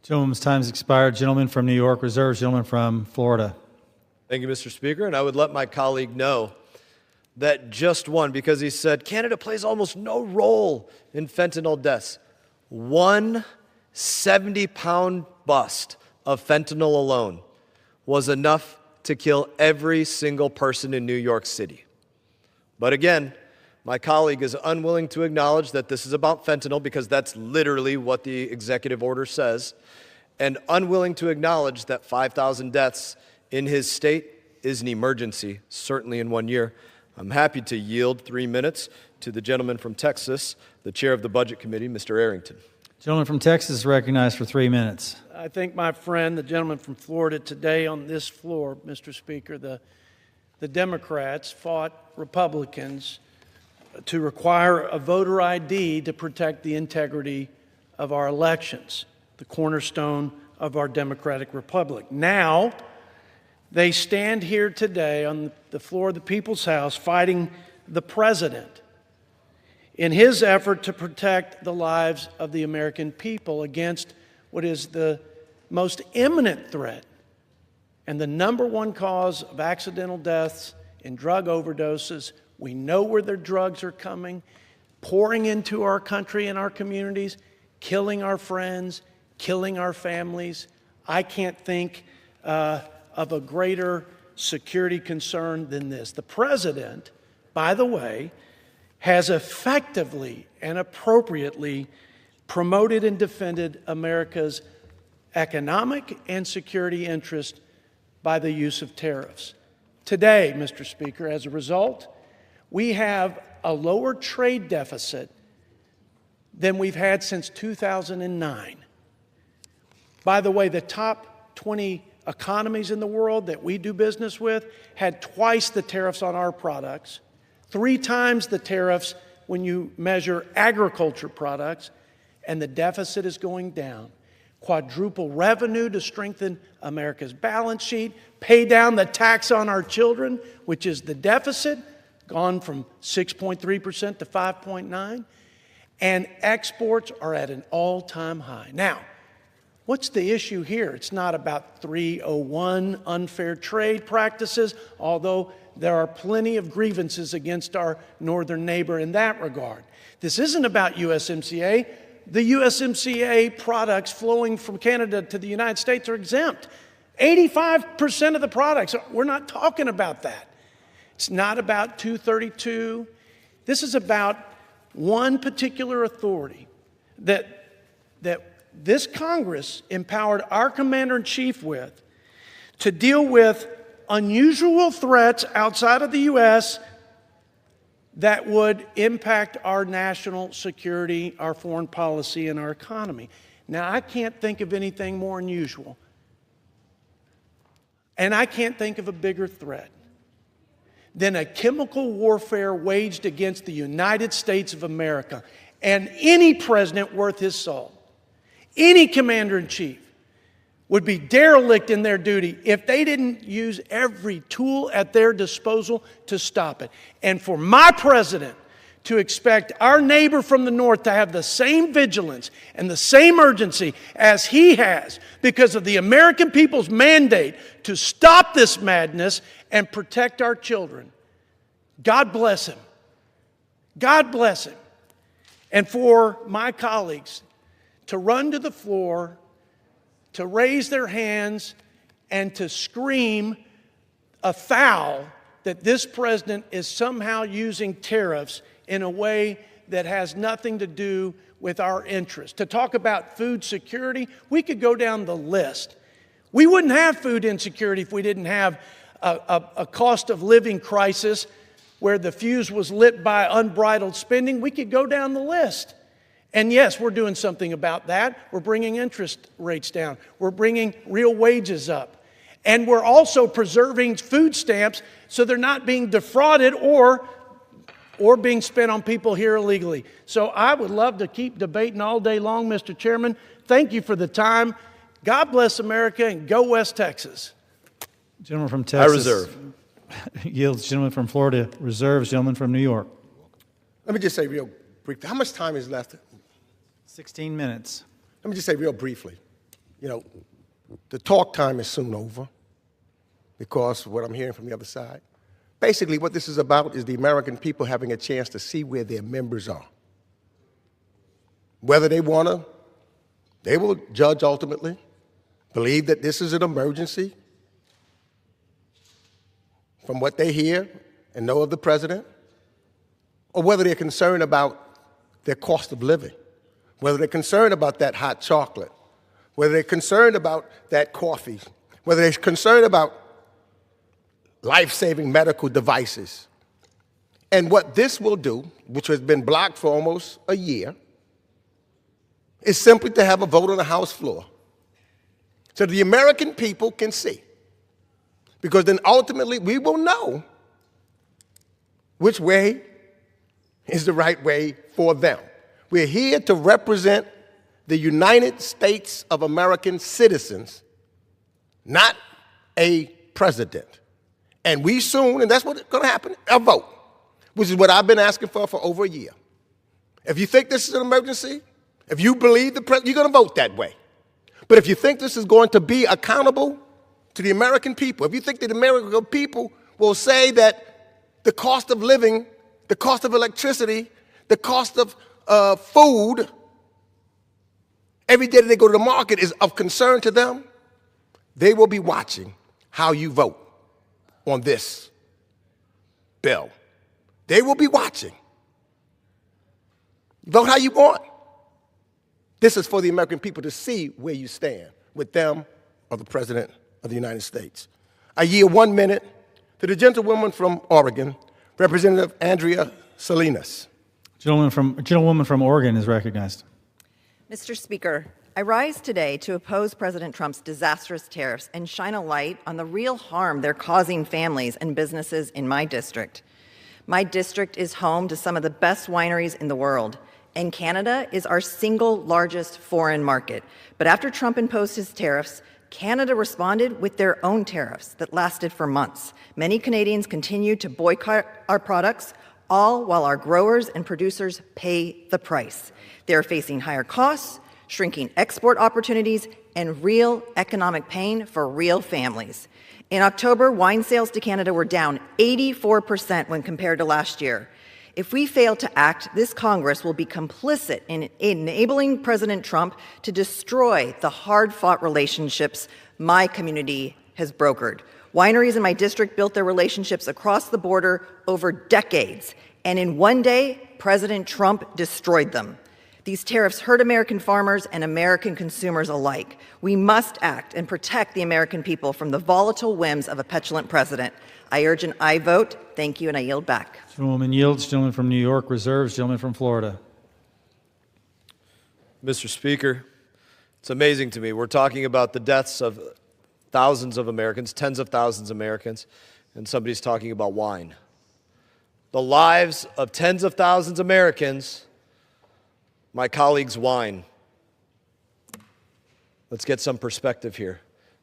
Gentleman's time has expired. Gentleman from New York reserves. Gentleman from Florida. Thank you, Mr. Speaker. And I would let my colleague know that just one, because he said Canada plays almost no role in fentanyl deaths. One 70-pound bust of fentanyl alone was enough to kill every single person in New York City. But again, my colleague is unwilling to acknowledge that this is about fentanyl, because that's literally what the executive order says, and unwilling to acknowledge that 5,000 deaths in his state is an emergency, certainly in 1 year. I'm happy to yield 3 minutes to the gentleman from Texas, the chair of the Budget Committee, Mr. Arrington. Gentleman from Texas is recognized for 3 minutes. I think my friend, the gentleman from Florida, today on this floor, Mr. Speaker, the Democrats fought Republicans to require a voter ID to protect the integrity of our elections, the cornerstone of our democratic republic. Now, they stand here today on the floor of the People's House fighting the president in his effort to protect the lives of the American people against what is the most imminent threat and the #1 cause of accidental deaths and drug overdoses. We know where their drugs are coming, pouring into our country and our communities, killing our friends, killing our families. I can't think of a greater security concern than this. The president, by the way, has effectively and appropriately promoted and defended America's economic and security interest by the use of tariffs. Today, Mr. Speaker, as a result, we have a lower trade deficit than we've had since 2009. By the way, the top 20 economies in the world that we do business with had twice the tariffs on our products, 3 times the tariffs when you measure agriculture products, and the deficit is going down. Quadruple revenue to strengthen America's balance sheet, pay down the tax on our children, which is the deficit, gone from 6.3% to 5.9%, and exports are at an all-time high. Now, what's the issue here? It's not about 301 unfair trade practices, although there are plenty of grievances against our northern neighbor in that regard. This isn't about USMCA. The USMCA products flowing from Canada to the United States are exempt. 85% of the products, we're not talking about that. It's not about 232. This is about one particular authority that this Congress empowered our commander-in-chief with to deal with unusual threats outside of the U.S. that would impact our national security, our foreign policy, and our economy. Now, I can't think of anything more unusual, and I can't think of a bigger threat than a chemical warfare waged against the United States of America. And any president worth his salt, any commander-in-chief, would be derelict in their duty if they didn't use every tool at their disposal to stop it. And for my president to expect our neighbor from the north to have the same vigilance and the same urgency as he has because of the American people's mandate to stop this madness and protect our children, God bless him. God bless him. And for my colleagues to run to the floor, to raise their hands, and to scream afoul that this president is somehow using tariffs in a way that has nothing to do with our interests. To talk about food security, we could go down the list. We wouldn't have food insecurity if we didn't have a cost of living crisis where the fuse was lit by unbridled spending. We could go down the list. And yes, we're doing something about that. We're bringing interest rates down. We're bringing real wages up. And we're also preserving food stamps so they're not being defrauded or being spent on people here illegally. So I would love to keep debating all day long, Mr. Chairman. Thank you for the time. God bless America and go West Texas. Gentleman from Texas. I reserve. Yields. Gentleman from Florida reserves. Gentleman from New York. Let me just say real briefly, how much time is left? 16 minutes. Let me just say real briefly, the talk time is soon over because of what I'm hearing from the other side. Basically, what this is about is the American people having a chance to see where their members are. Whether they want to, they will judge ultimately, believe that this is an emergency from what they hear and know of the president, or whether they're concerned about their cost of living, whether they're concerned about that hot chocolate, whether they're concerned about that coffee, whether they're concerned about life-saving medical devices. And what this will do, which has been blocked for almost a year, is simply to have a vote on the House floor so the American people can see. Because then ultimately we will know which way is the right way for them. We're here to represent the United States of American citizens, not a president. And we soon, and that's what's going to happen, a vote, which is what I've been asking for over a year. If you think this is an emergency, if you believe the president, you're going to vote that way. But if you think this is going to be accountable to the American people, if you think that the American people will say that the cost of living, the cost of electricity, the cost of food, every day that they go to the market is of concern to them, they will be watching how you vote on this bill. They will be watching. Vote how you want. This is for the American people to see where you stand with them or the President of the United States. I yield 1 minute to the gentlewoman from Oregon, Representative Andrea Salinas. Gentlewoman from Oregon is recognized. Mr. Speaker, I rise today to oppose President Trump's disastrous tariffs and shine a light on the real harm they're causing families and businesses in my district. My district is home to some of the best wineries in the world, and Canada is our single largest foreign market. But after Trump imposed his tariffs, Canada responded with their own tariffs that lasted for months. Many Canadians continued to boycott our products, all while our growers and producers pay the price. They're facing higher costs, shrinking export opportunities, and real economic pain for real families. In October, wine sales to Canada were down 84% when compared to last year. If we fail to act, this Congress will be complicit in enabling President Trump to destroy the hard-fought relationships my community has brokered. Wineries in my district built their relationships across the border over decades, and in one day, President Trump destroyed them. These tariffs hurt American farmers and American consumers alike. We must act and protect the American people from the volatile whims of a petulant president. I urge an aye vote. Thank you, and I yield back. Gentlewoman yields. Gentleman from New York reserves. Gentleman from Florida. Mr. Speaker, it's amazing to me. We're talking about the deaths of thousands of Americans, tens of thousands of Americans, and somebody's talking about wine. The lives of tens of thousands of Americans, my colleagues' wine. Let's get some perspective here.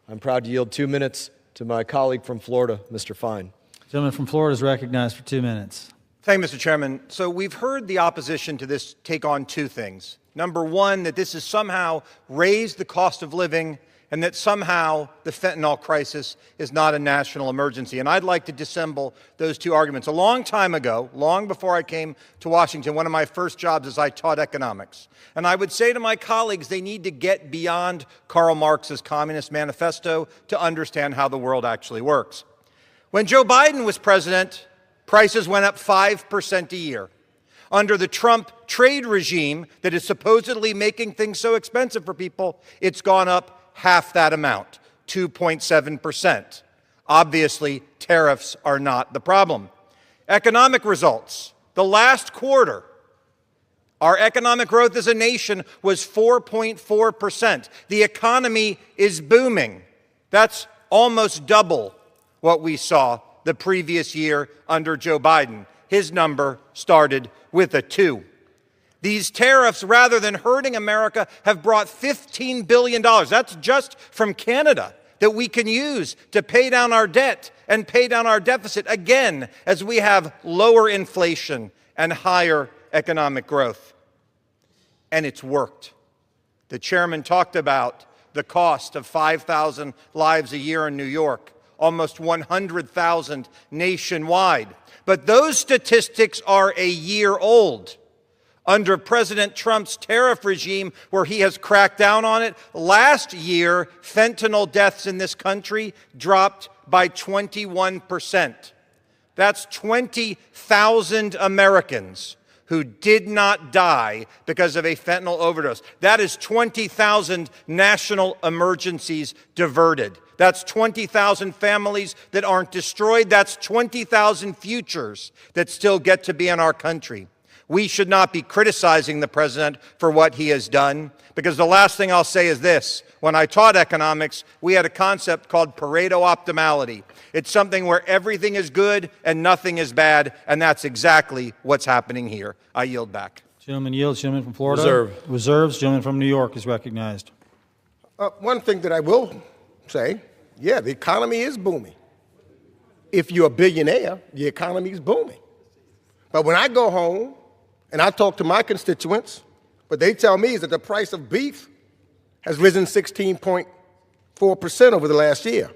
I'm proud to yield 2 minutes to my colleague from Florida, Mr. Fine. Gentleman from Florida is recognized for 2 minutes. Thank you, Mr. Chairman. So we've heard the opposition to this take on two things. Number one, that this has somehow raised the cost of living and that somehow the fentanyl crisis is not a national emergency. And I'd like to dissemble those two arguments. A long time ago, long before I came to Washington, one of my first jobs is I taught economics. And I would say to my colleagues, they need to get beyond Karl Marx's Communist Manifesto to understand how the world actually works. When Joe Biden was president, prices went up 5% a year. Under the Trump trade regime that is supposedly making things so expensive for people, it's gone up half that amount, 2.7%. Obviously, tariffs are not the problem. Economic results. The last quarter, our economic growth as a nation was 4.4%. The economy is booming. That's almost double what we saw the previous year under Joe Biden. His number started with a 2. These tariffs, rather than hurting America, have brought $15 billion. That's just from Canada that we can use to pay down our debt and pay down our deficit, again, as we have lower inflation and higher economic growth. And it's worked. The chairman talked about the cost of 5,000 lives a year in New York, almost 100,000 nationwide. But those statistics are a year old. Under President Trump's tariff regime, where he has cracked down on it, last year, fentanyl deaths in this country dropped by 21%. That's 20,000 Americans who did not die because of a fentanyl overdose. That is 20,000 national emergencies diverted. That's 20,000 families that aren't destroyed. That's 20,000 futures that still get to be in our country. We should not be criticizing the president for what he has done, because the last thing I'll say is this. When I taught economics, we had a concept called Pareto optimality. It's something where everything is good and nothing is bad, and that's exactly what's happening here. I yield back. Gentleman yields. Gentleman from Florida. Reserve. Reserves. Gentleman from New York is recognized. One thing that I will say, yeah, the economy is booming. If you're a billionaire, the economy is booming. But when I go home and I talk to my constituents, what they tell me is that the price of beef has risen 16.4% over the last year.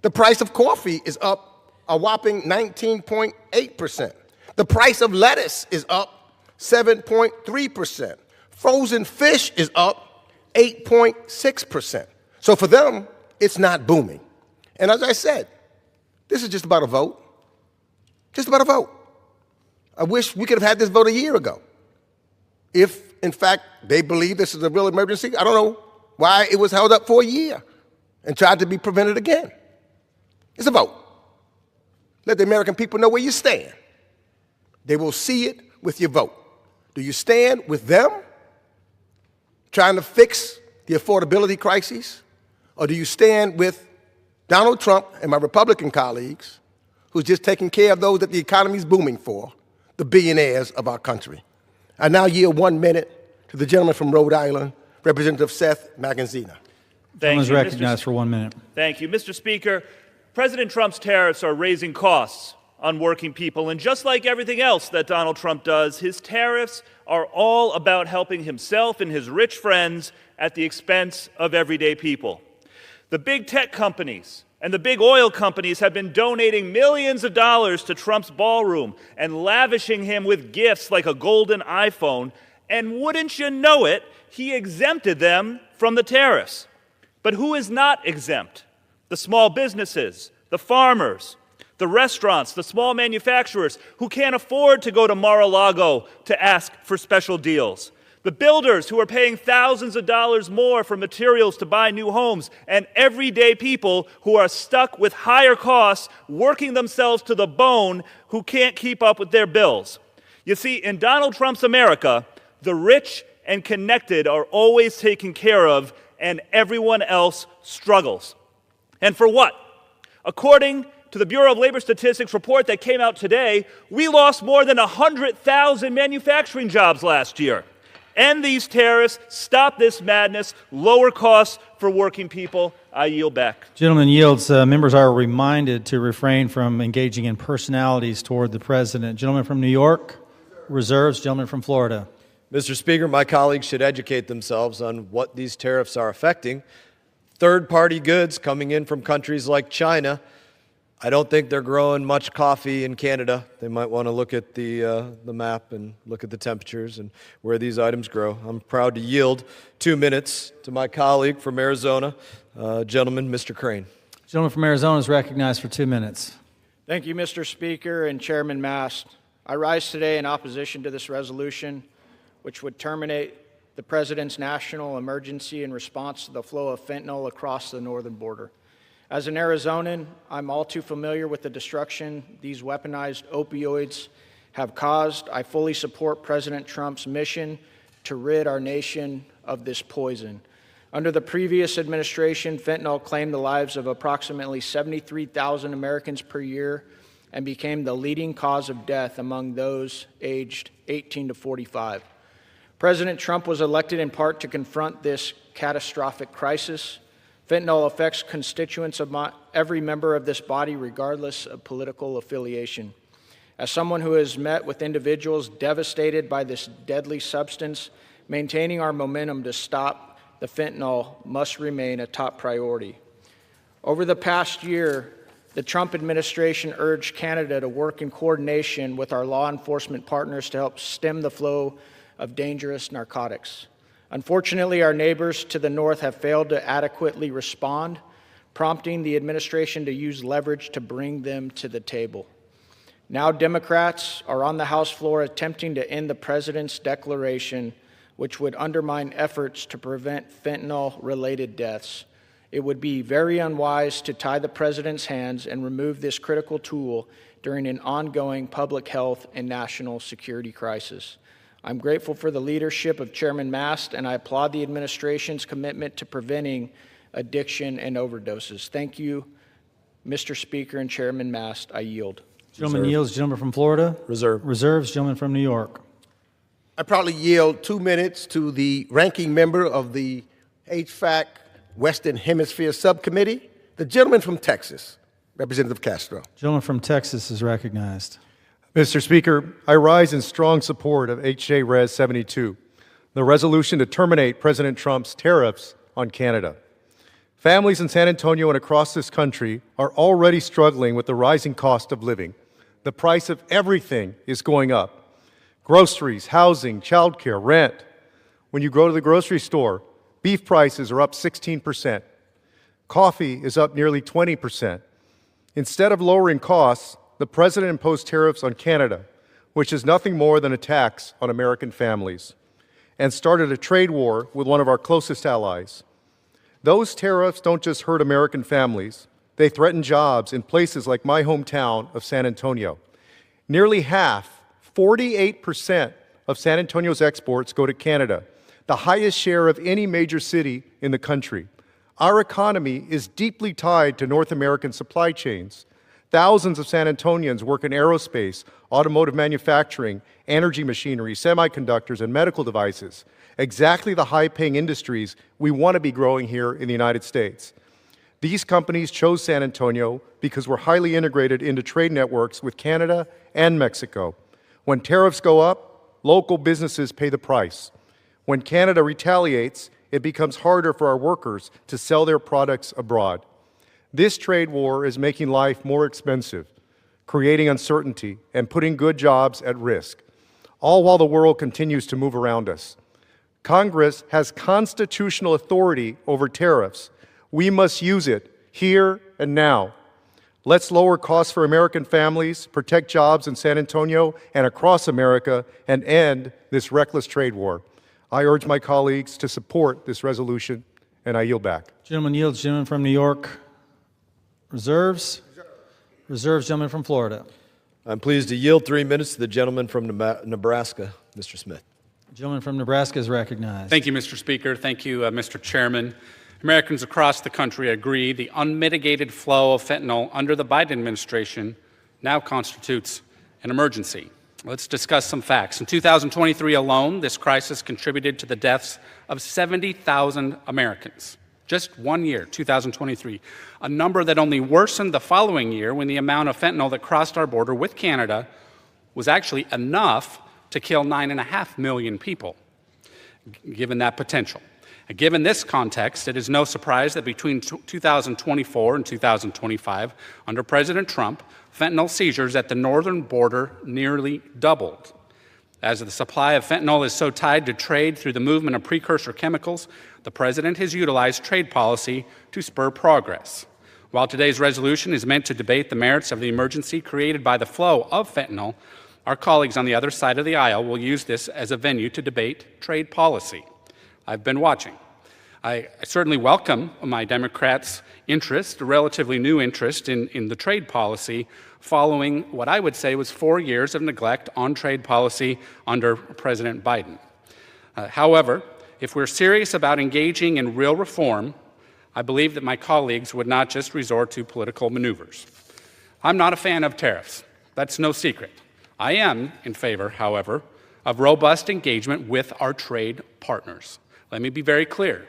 The price of coffee is up a whopping 19.8%. The price of lettuce is up 7.3%. Frozen fish is up 8.6%. So for them, it's not booming. And as I said, this is just about a vote. Just about a vote. I wish we could have had this vote a year ago. If, in fact, they believe this is a real emergency, I don't know why it was held up for a year and tried to be prevented again. It's a vote. Let the American people know where you stand. They will see it with your vote. Do you stand with them, trying to fix the affordability crisis, or do you stand with Donald Trump and my Republican colleagues, who's just taking care of those that the economy is booming for, the billionaires of our country? I now yield 1 minute to the gentleman from Rhode Island, Representative Seth Magaziner. Thank Gentleman's you, recognized for 1 minute. Thank you. Mr. Speaker, President Trump's tariffs are raising costs on working people, and just like everything else that Donald Trump does, his tariffs are all about helping himself and his rich friends at the expense of everyday people. The big tech companies and the big oil companies have been donating millions of dollars to Trump's ballroom and lavishing him with gifts like a golden iPhone, and wouldn't you know it, he exempted them from the tariffs. But who is not exempt? The small businesses, the farmers, the restaurants, the small manufacturers who can't afford to go to Mar-a-Lago to ask for special deals. The builders who are paying thousands of dollars more for materials to buy new homes, and everyday people who are stuck with higher costs, working themselves to the bone, who can't keep up with their bills. You see, in Donald Trump's America, the rich and connected are always taken care of, and everyone else struggles. And for what? According to the Bureau of Labor Statistics report that came out today, we lost more than 100,000 manufacturing jobs last year. End these tariffs, stop this madness, lower costs for working people. I yield back. Gentleman yields. Members are reminded to refrain from engaging in personalities toward the president. Gentleman from New York, reserves. Gentleman from Florida. Mr. Speaker, my colleagues should educate themselves on what these tariffs are affecting. Third-party goods coming in from countries like China. I don't think they're growing much coffee in Canada. They might want to look at the map and look at the temperatures and where these items grow. I'm proud to yield 2 minutes to my colleague from Arizona, gentleman, Mr. Crane. Gentleman from Arizona is recognized for 2 minutes. Thank you, Mr. Speaker and Chairman Mast. I rise today in opposition to this resolution, which would terminate the President's national emergency in response to the flow of fentanyl across the northern border. As an Arizonan, I'm all too familiar with the destruction these weaponized opioids have caused. I fully support President Trump's mission to rid our nation of this poison. Under the previous administration, fentanyl claimed the lives of approximately 73,000 Americans per year and became the leading cause of death among those aged 18 to 45. President Trump was elected in part to confront this catastrophic crisis. Fentanyl affects constituents of every member of this body, regardless of political affiliation. As someone who has met with individuals devastated by this deadly substance, maintaining our momentum to stop the fentanyl must remain a top priority. Over the past year, the Trump administration urged Canada to work in coordination with our law enforcement partners to help stem the flow of dangerous narcotics. Unfortunately, our neighbors to the north have failed to adequately respond, prompting the administration to use leverage to bring them to the table. Now Democrats are on the House floor attempting to end the president's declaration, which would undermine efforts to prevent fentanyl-related deaths. It would be very unwise to tie the president's hands and remove this critical tool during an ongoing public health and national security crisis. I'm grateful for the leadership of Chairman Mast, and I applaud the administration's commitment to preventing addiction and overdoses. Thank you, Mr. Speaker and Chairman Mast. I yield. Gentleman yields. Gentleman from Florida. Reserve. Reserves. Gentleman from New York. I probably yield 2 minutes to the ranking member of the HVAC Western Hemisphere Subcommittee, the gentleman from Texas, Representative Castro. Gentleman from Texas is recognized. Mr. Speaker, I rise in strong support of H.J. Res. 72, the resolution to terminate President Trump's tariffs on Canada. Families in San Antonio and across this country are already struggling with the rising cost of living. The price of everything is going up. Groceries, housing, childcare, rent. When you go to the grocery store, beef prices are up 16%. Coffee is up nearly 20%. Instead of lowering costs, the president imposed tariffs on Canada, which is nothing more than a tax on American families, and started a trade war with one of our closest allies. Those tariffs don't just hurt American families, they threaten jobs in places like my hometown of San Antonio. Nearly half, 48% of San Antonio's exports go to Canada, the highest share of any major city in the country. Our economy is deeply tied to North American supply chains. Thousands of San Antonians work in aerospace, automotive manufacturing, energy machinery, semiconductors, and medical devices, exactly the high-paying industries we want to be growing here in the United States. These companies chose San Antonio because we're highly integrated into trade networks with Canada and Mexico. When tariffs go up, local businesses pay the price. When Canada retaliates, it becomes harder for our workers to sell their products abroad. This trade war is making life more expensive, creating uncertainty, and putting good jobs at risk, all while the world continues to move around us. Congress has constitutional authority over tariffs. We must use it here and now. Let's lower costs for American families, protect jobs in San Antonio and across America, and end this reckless trade war. I urge my colleagues to support this resolution, and I yield back. Gentleman yields. Gentleman from New York. Reserves. Reserves. Gentleman from Florida. I'm pleased to yield 3 minutes to the gentleman from Nebraska, Mr. Smith. Gentleman from Nebraska is recognized. Thank you, Mr. Speaker. Thank you, Mr. Chairman. Americans across the country agree the unmitigated flow of fentanyl under the Biden administration now constitutes an emergency. Let's discuss some facts. In 2023 alone, this crisis contributed to the deaths of 70,000 Americans. Just 1 year, 2023, a number that only worsened the following year when the amount of fentanyl that crossed our border with Canada was actually enough to kill 9.5 million people, given that potential. Given this context, it is no surprise that between 2024 and 2025, under President Trump, fentanyl seizures at the northern border nearly doubled. As the supply of fentanyl is so tied to trade through the movement of precursor chemicals, the President has utilized trade policy to spur progress. While today's resolution is meant to debate the merits of the emergency created by the flow of fentanyl, our colleagues on the other side of the aisle will use this as a venue to debate trade policy. I've been watching. I certainly welcome my Democrats' interest, a relatively new interest in the trade policy following what I would say was 4 years of neglect on trade policy under President Biden. However, if we're serious about engaging in real reform, I believe that my colleagues would not just resort to political maneuvers. I'm not a fan of tariffs. That's no secret. I am in favor, however, of robust engagement with our trade partners. Let me be very clear.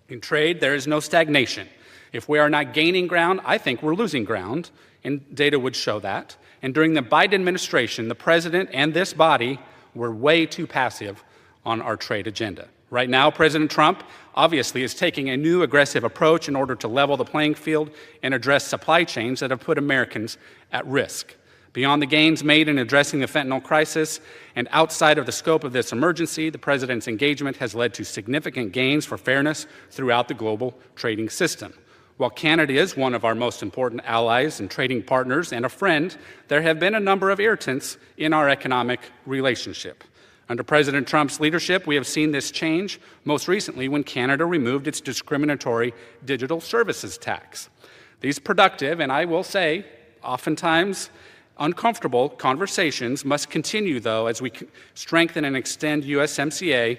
In trade, there is no stagnation. If we are not gaining ground, I think we're losing ground, and data would show that. And during the Biden administration, the president and this body were way too passive on our trade agenda. Right now, President Trump obviously is taking a new aggressive approach in order to level the playing field and address supply chains that have put Americans at risk. Beyond the gains made in addressing the fentanyl crisis and outside of the scope of this emergency, the president's engagement has led to significant gains for fairness throughout the global trading system. While Canada is one of our most important allies and trading partners and a friend, there have been a number of irritants in our economic relationship. Under President Trump's leadership, we have seen this change, most recently when Canada removed its discriminatory digital services tax. These productive, and I will say, oftentimes uncomfortable conversations must continue, though, as we strengthen and extend USMCA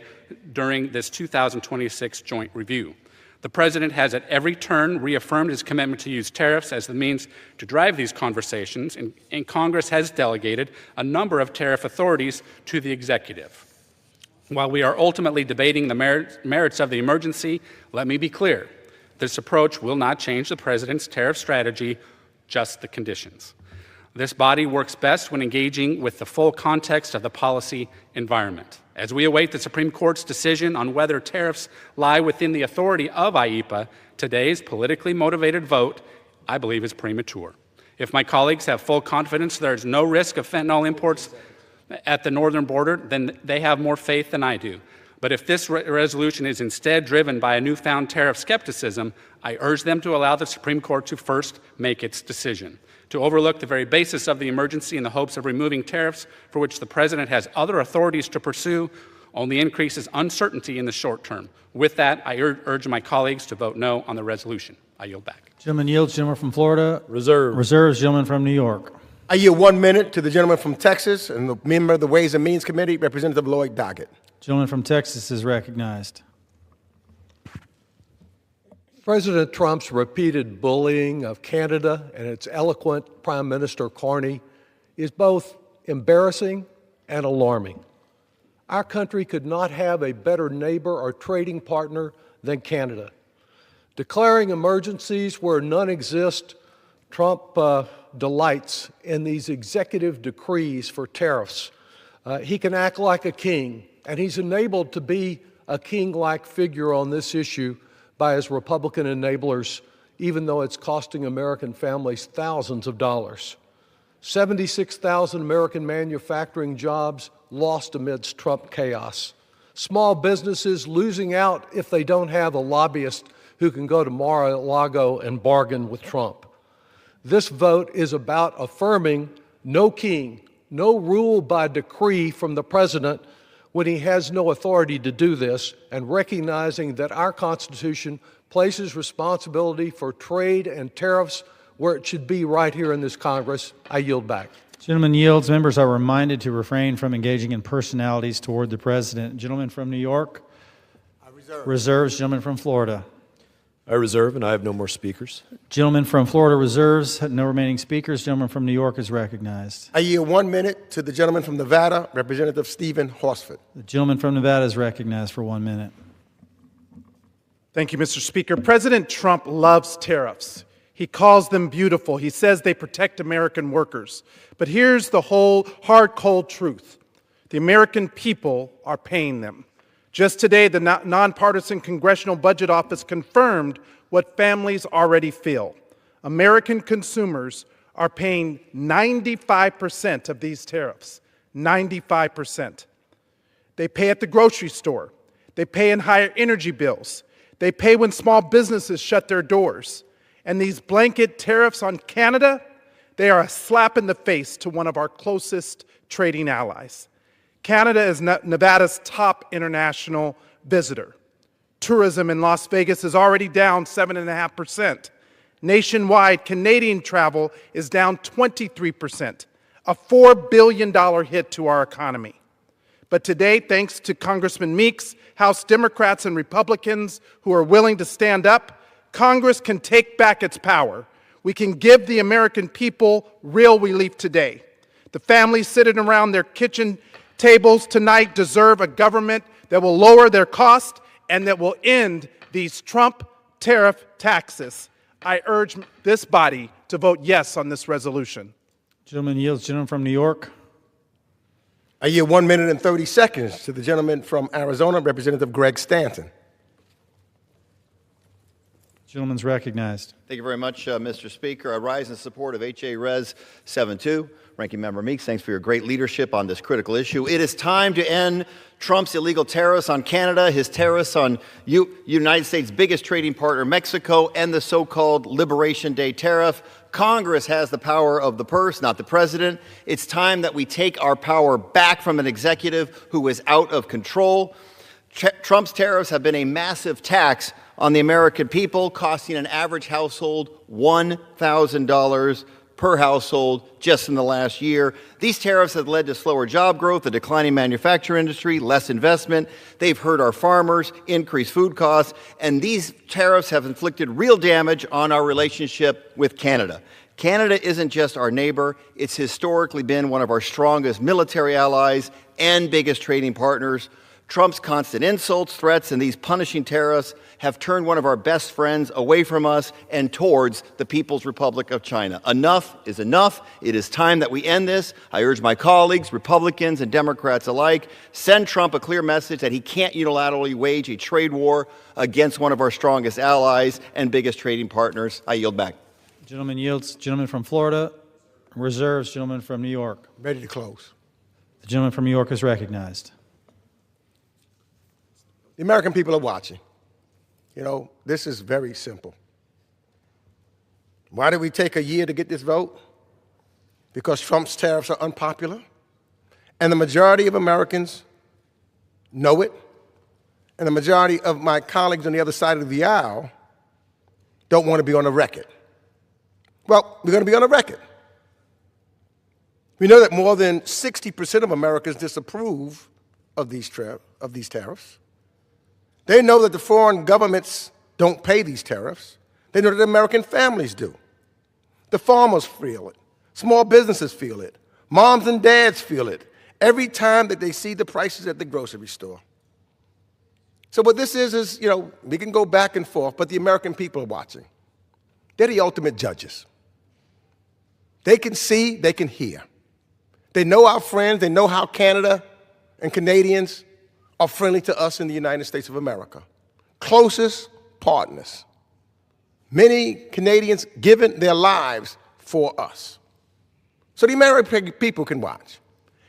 during this 2026 joint review. The President has at every turn reaffirmed his commitment to use tariffs as the means to drive these conversations, and Congress has delegated a number of tariff authorities to the executive. While we are ultimately debating the merits of the emergency, let me be clear. This approach will not change the President's tariff strategy, just the conditions. This body works best when engaging with the full context of the policy environment. As we await the Supreme Court's decision on whether tariffs lie within the authority of IEEPA, today's politically motivated vote, I believe, is premature. If my colleagues have full confidence there is no risk of fentanyl imports at the northern border, then they have more faith than I do. But if this resolution is instead driven by a newfound tariff skepticism, I urge them to allow the Supreme Court to first make its decision. To overlook the very basis of the emergency in the hopes of removing tariffs for which the President has other authorities to pursue only increases uncertainty in the short term. With that, I urge my colleagues to vote no on the resolution. I yield back. Gentleman yields. Gentleman from Florida. Reserve. Reserves. Gentleman from New York. I yield 1 minute to the gentleman from Texas and the member of the Ways and Means Committee, Representative Lloyd Doggett. Gentleman from Texas is recognized. President Trump's repeated bullying of Canada and its eloquent Prime Minister Carney is both embarrassing and alarming. Our country could not have a better neighbor or trading partner than Canada. Declaring emergencies where none exist, Trump delights in these executive decrees for tariffs. He can act like a king, and he's enabled to be a king-like figure on this issue by his Republican enablers, even though it's costing American families thousands of dollars. 76,000 American manufacturing jobs lost amidst Trump chaos. Small businesses losing out if they don't have a lobbyist who can go to Mar-a-Lago and bargain with Trump. This vote is about affirming no king, no rule by decree from the president when he has no authority to do this, and recognizing that our Constitution places responsibility for trade and tariffs where it should be, right here in this Congress. I yield back. Gentleman yields. Members are reminded to refrain from engaging in personalities toward the president. Gentleman from New York. I reserve. Reserves. Gentleman from Florida. I reserve, and I have no more speakers. Gentleman from Florida reserves. No remaining speakers. Gentleman from New York is recognized. I yield 1 minute to the gentleman from Nevada, Representative Stephen Horsford. The gentleman from Nevada is recognized for 1 minute. Thank you, Mr. Speaker. President Trump loves tariffs. He calls them beautiful. He says they protect American workers. But here's the whole hard, cold truth. The American people are paying them. Just today, the nonpartisan Congressional Budget Office confirmed what families already feel. American consumers are paying 95% of these tariffs. 95%. They pay at the grocery store. They pay in higher energy bills. They pay when small businesses shut their doors. And these blanket tariffs on Canada, they are a slap in the face to one of our closest trading allies. Canada is Nevada's top international visitor. Tourism in Las Vegas is already down 7.5%. Nationwide, Canadian travel is down 23%, a $4 billion hit to our economy. But today, thanks to Congressman Meeks, House Democrats and Republicans who are willing to stand up, Congress can take back its power. We can give the American people real relief today. The families sitting around their kitchen tables tonight deserve a government that will lower their cost and that will end these Trump tariff taxes. I urge this body to vote yes on this resolution. Gentleman yields. Gentleman from New York. I yield 1 minute and 30 seconds to the gentleman from Arizona, Representative Greg Stanton. Gentleman's recognized. Thank you very much, Mr. Speaker. I rise in support of H.A. Res. 72. Ranking Member Meeks, thanks for your great leadership on this critical issue. It is time to end Trump's illegal tariffs on Canada, his tariffs on United States' biggest trading partner, Mexico, and the so-called Liberation Day tariff. Congress has the power of the purse, not the president. It's time that we take our power back from an executive who is out of control. Trump's tariffs have been a massive tax on the American people, costing an average household $1,000 per household just in the last year. These tariffs have led to slower job growth, a declining manufacturing industry, less investment. They've hurt our farmers, increased food costs, and these tariffs have inflicted real damage on our relationship with Canada. Canada isn't just our neighbor, it's historically been one of our strongest military allies and biggest trading partners. Trump's constant insults, threats, and these punishing tariffs have turned one of our best friends away from us and towards the People's Republic of China. Enough is enough. It is time that we end this. I urge my colleagues, Republicans and Democrats alike, send Trump a clear message that he can't unilaterally wage a trade war against one of our strongest allies and biggest trading partners. I yield back. Gentleman yields. Gentleman from Florida reserves. Gentleman from New York. Ready to close. The gentleman from New York is recognized. The American people are watching. You know, this is very simple. Why did we take a year to get this vote? Because Trump's tariffs are unpopular, and the majority of Americans know it, and the majority of my colleagues on the other side of the aisle don't want to be on the record. Well, we're going to be on the record. We know that more than 60% of Americans disapprove of these tariffs. They know that the foreign governments don't pay these tariffs. They know that American families do. The farmers feel it. Small businesses feel it. Moms and dads feel it every time that they see the prices at the grocery store. So what this is, you know, we can go back and forth, but the American people are watching. They're the ultimate judges. They can see, they can hear. They know our friends. They know how Canada and Canadians are friendly to us in the United States of America. Closest partners. Many Canadians given their lives for us. So the American people can watch.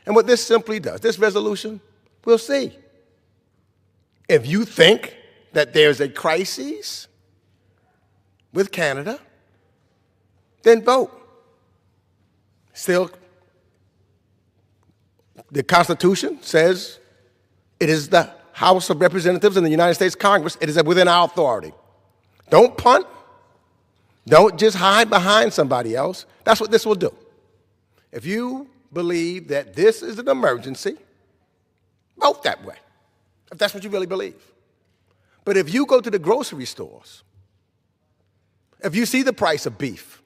And what this simply does, this resolution, we'll see. If you think that there's a crisis with Canada, then vote. Still, the Constitution says it is the House of Representatives in the United States Congress. It is within our authority. Don't punt. Don't just hide behind somebody else. That's what this will do. If you believe that this is an emergency, vote that way, if that's what you really believe. But if you go to the grocery stores, if you see the price of beef,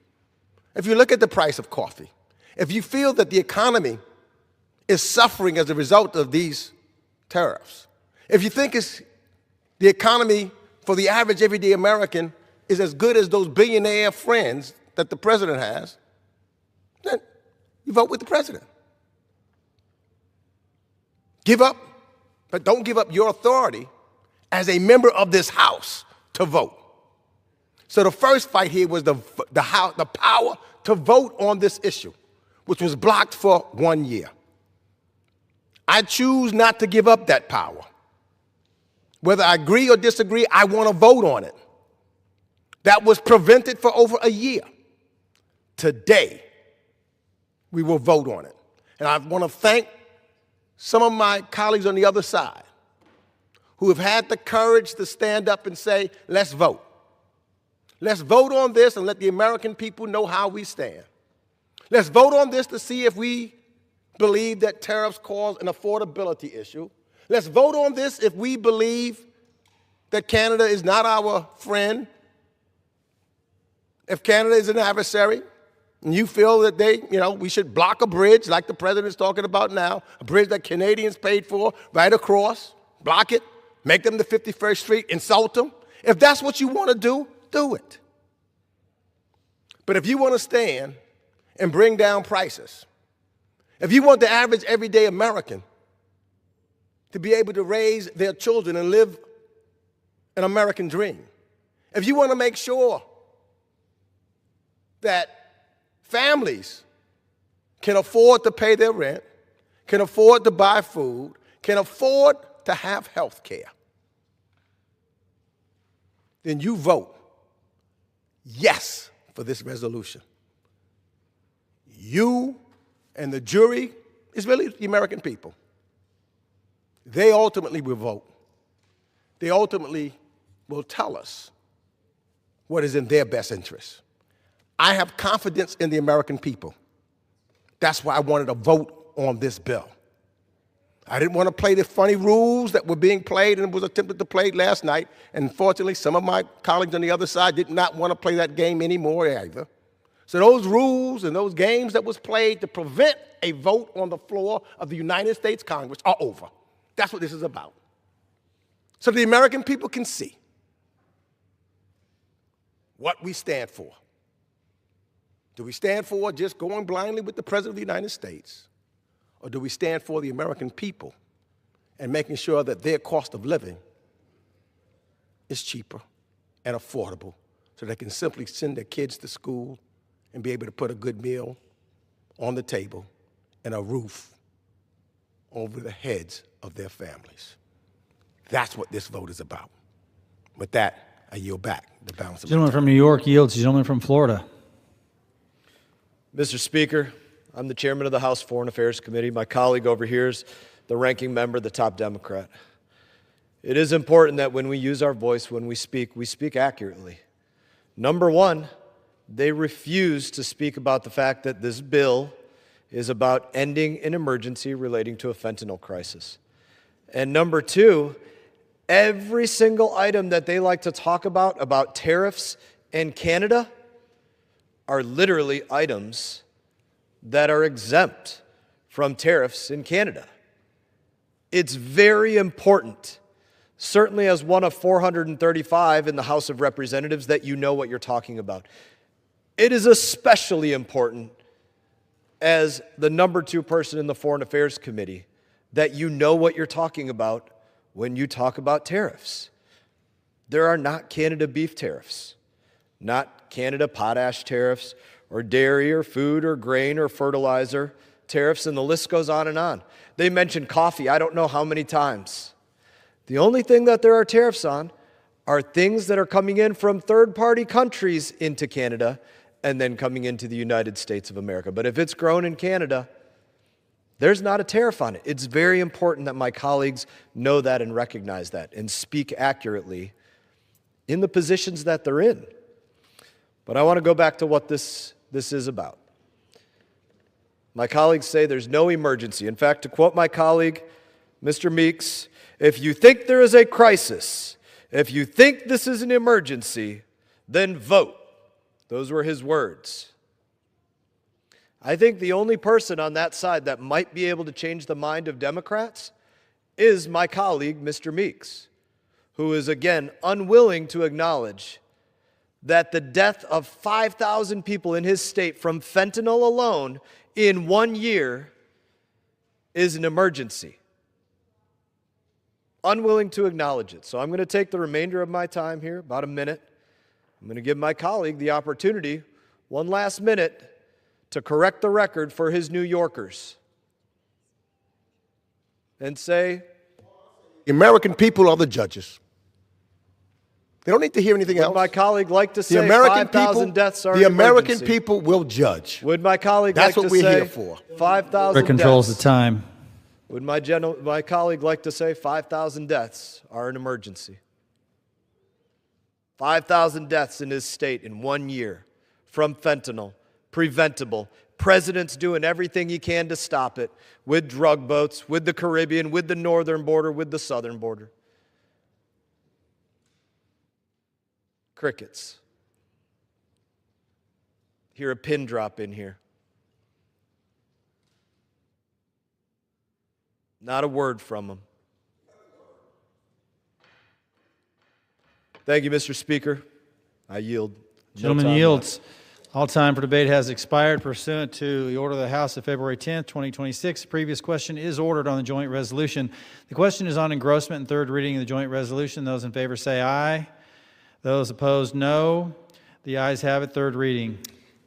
if you look at the price of coffee, if you feel that the economy is suffering as a result of these tariffs, if you think the economy for the average everyday American is as good as those billionaire friends that the president has, then you vote with the president. Give up, but don't give up your authority as a member of this House to vote. So the first fight here was the power to vote on this issue, which was blocked for 1 year. I choose not to give up that power. Whether I agree or disagree, I want to vote on it. That was prevented for over a year. Today, we will vote on it. And I want to thank some of my colleagues on the other side who have had the courage to stand up and say, let's vote. Let's vote on this and let the American people know how we stand. Let's vote on this to see if we believe that tariffs cause an affordability issue. Let's vote on this if we believe that Canada is not our friend, if Canada is an adversary, and you feel that we should block a bridge like the president is talking about now, a bridge that Canadians paid for right across, block it, make them to 51st Street, insult them. If that's what you want to do it. But if you want to stand and bring down prices, if you want the average everyday American to be able to raise their children and live an American dream, if you want to make sure that families can afford to pay their rent, can afford to buy food, can afford to have health care, then you vote yes for this resolution. You and the jury is really the American people. They ultimately will vote. They ultimately will tell us what is in their best interest. I have confidence in the American people. That's why I wanted to vote on this bill. I didn't want to play the funny rules that were being played and was attempted to play last night. And unfortunately, some of my colleagues on the other side did not want to play that game anymore either. So those rules and those games that was played to prevent a vote on the floor of the United States Congress are over. That's what this is about. So the American people can see what we stand for. Do we stand for just going blindly with the President of the United States? Or do we stand for the American people and making sure that their cost of living is cheaper and affordable so they can simply send their kids to school and be able to put a good meal on the table and a roof over the heads of their families? That's what this vote is about. With that, I yield back the balance of Gentleman from New York yields to the gentleman from Florida. Mr. Speaker, I'm the chairman of the House Foreign Affairs Committee. My colleague over here is the ranking member, the top Democrat. It is important that when we use our voice, when we speak accurately. Number one, they refuse to speak about the fact that this bill is about ending an emergency relating to a fentanyl crisis. And number two, every single item that they like to talk about tariffs and Canada, are literally items that are exempt from tariffs in Canada. It's very important, certainly as one of 435 in the House of Representatives, that you know what you're talking about. It is especially important as the number 2 person in the Foreign Affairs Committee that you know what you're talking about when you talk about tariffs. There are not Canada beef tariffs, not Canada potash tariffs, or dairy, or food, or grain, or fertilizer tariffs, and the list goes on and on. They mentioned coffee I don't know how many times. The only thing that there are tariffs on are things that are coming in from third-party countries into Canada and then coming into the United States of America. But if it's grown in Canada, there's not a tariff on it. It's very important that my colleagues know that and recognize that and speak accurately in the positions that they're in. But I want to go back to what this is about. My colleagues say there's no emergency. In fact, to quote my colleague, Mr. Meeks, if you think there is a crisis, if you think this is an emergency, then vote. Those were his words. I think the only person on that side that might be able to change the mind of Democrats is my colleague, Mr. Meeks, who is again unwilling to acknowledge that the death of 5,000 people in his state from fentanyl alone in 1 year is an emergency. Unwilling to acknowledge it. So I'm going to take the remainder of my time here, about a minute. I'm going to give my colleague the opportunity, one last minute, to correct the record for his New Yorkers and say, the American people are the judges. They don't need to hear anything else. Would my colleague like to say the American 5,000 deaths are the an American emergency? people will judge. Would my colleague That's like what to we're say here for. 5,000 deaths? Controls the time. Would my colleague like to say 5,000 deaths are an emergency? 5,000 deaths in his state in 1 year from fentanyl, preventable, President's doing everything he can to stop it, with drug boats, with the Caribbean, with the northern border, with the southern border. Crickets. Hear a pin drop in here. Not a word from them. Thank you, Mr. Speaker. I yield. Gentleman yields. All time for debate has expired pursuant to the order of the House of February 10th, 2026. The previous question is ordered on the joint resolution. The question is on engrossment and third reading of the joint resolution. Those in favor say aye. Those opposed, no. The ayes have it. Third reading.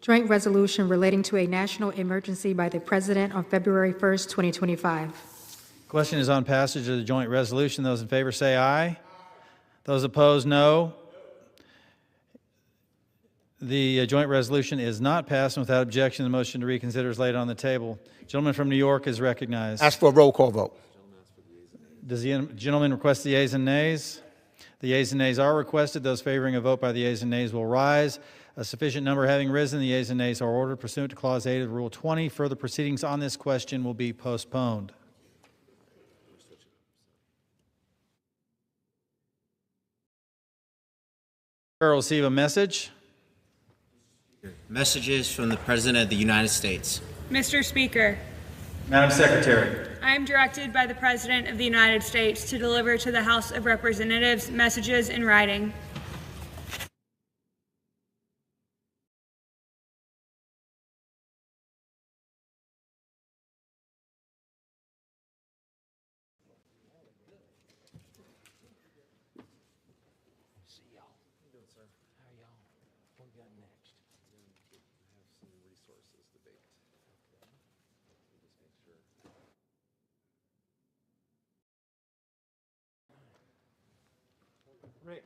Joint resolution relating to a national emergency by the President on February 1st, 2025. Question is on passage of the joint resolution. Those in favor say aye. Those opposed, no. The joint resolution is not passed, and without objection, the motion to reconsider is laid on the table. Gentleman from New York is recognized. Ask for a roll call vote. Does the gentleman request the yeas and nays? The yeas and nays are requested. Those favoring a vote by the yeas and nays will rise. A sufficient number having risen, the yeas and nays are ordered pursuant to Clause 8 of Rule 20. Further proceedings on this question will be postponed. I will receive a message. Messages from the President of the United States. Mr. Speaker, Madam Secretary. I am directed by the President of the United States to deliver to the House of Representatives messages in writing. Rick.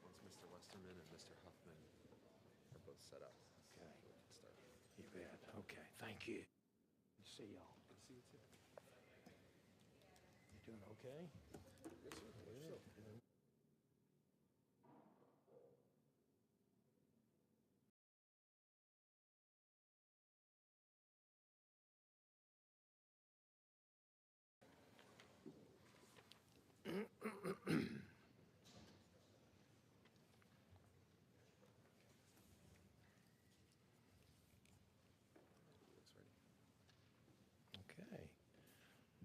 Once Mr. Westerman and Mr. Huffman are both set up. Okay. You bet. Okay. Thank you. See y'all. See you too. You doing okay? Yes, sir.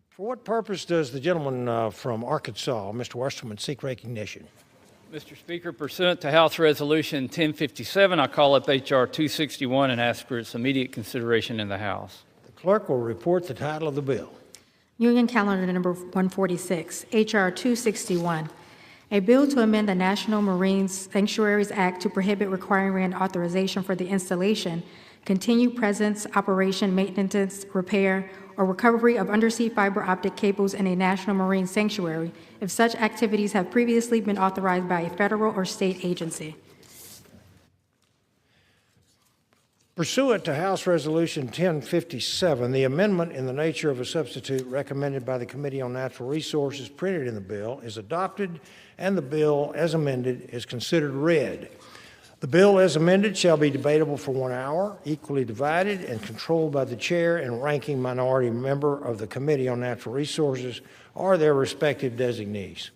For what purpose does the gentleman from Arkansas, Mr. Westerman, seek recognition? Mr. Speaker, pursuant to House Resolution 1057, I call up H.R. 261 and ask for its immediate consideration in the House. The clerk will report the title of the bill. Union Calendar Number 146, H.R. 261, a bill to amend the National Marine Sanctuaries Act to prohibit requiring authorization for the installation, continued presence, operation, maintenance, repair, or recovery of undersea fiber optic cables in a national marine sanctuary if such activities have previously been authorized by a federal or state agency. Pursuant to House Resolution 1057, the amendment in the nature of a substitute recommended by the Committee on Natural Resources printed in the bill is adopted, and the bill as amended is considered read. The bill as amended shall be debatable for 1 hour, equally divided and controlled by the chair and ranking minority member of the Committee on Natural Resources or their respective designees.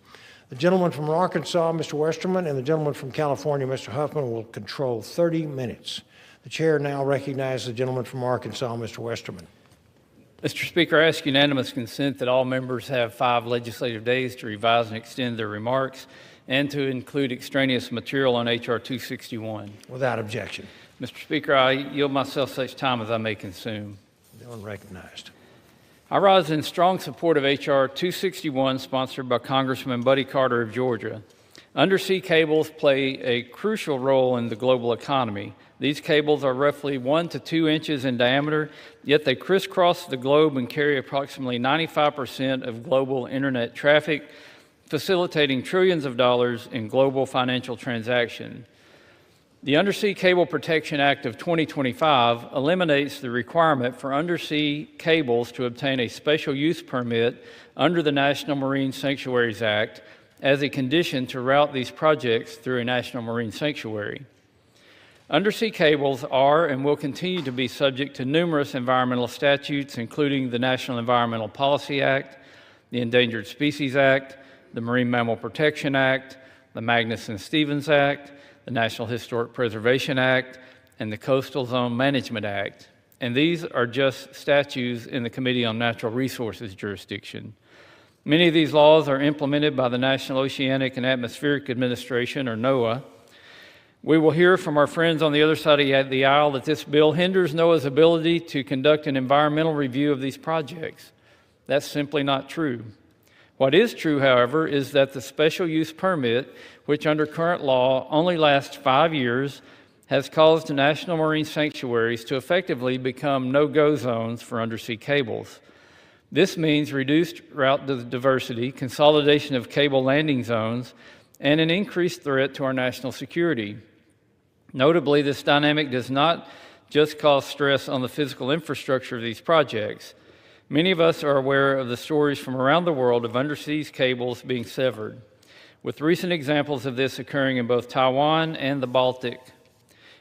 The gentleman from Arkansas, Mr. Westerman, and the gentleman from California, Mr. Huffman, will control 30 minutes. The chair now recognizes the gentleman from Arkansas, Mr. Westerman. Mr. Speaker, I ask unanimous consent that all members have 5 legislative days to revise and extend their remarks and to include extraneous material on H.R. 261. Without objection. Mr. Speaker, I yield myself such time as I may consume. Unrecognized. I rise in strong support of H.R. 261, sponsored by Congressman Buddy Carter of Georgia. Undersea cables play a crucial role in the global economy. These cables are roughly 1 to 2 inches in diameter, yet they crisscross the globe and carry approximately 95% of global internet traffic, facilitating trillions of dollars in global financial transactions. The Undersea Cable Protection Act of 2025 eliminates the requirement for undersea cables to obtain a special use permit under the National Marine Sanctuaries Act as a condition to route these projects through a national marine sanctuary. Undersea cables are and will continue to be subject to numerous environmental statutes, including the National Environmental Policy Act, the Endangered Species Act, the Marine Mammal Protection Act, the Magnuson-Stevens Act, the National Historic Preservation Act, and the Coastal Zone Management Act. And these are just statutes in the Committee on Natural Resources jurisdiction. Many of these laws are implemented by the National Oceanic and Atmospheric Administration, or NOAA. We will hear from our friends on the other side of the aisle that this bill hinders NOAA's ability to conduct an environmental review of these projects. That's simply not true. What is true, however, is that the special use permit, which under current law only lasts 5 years, has caused national marine sanctuaries to effectively become no-go zones for undersea cables. This means reduced route diversity, consolidation of cable landing zones, and an increased threat to our national security. Notably, this dynamic does not just cause stress on the physical infrastructure of these projects. Many of us are aware of the stories from around the world of undersea cables being severed, with recent examples of this occurring in both Taiwan and the Baltic.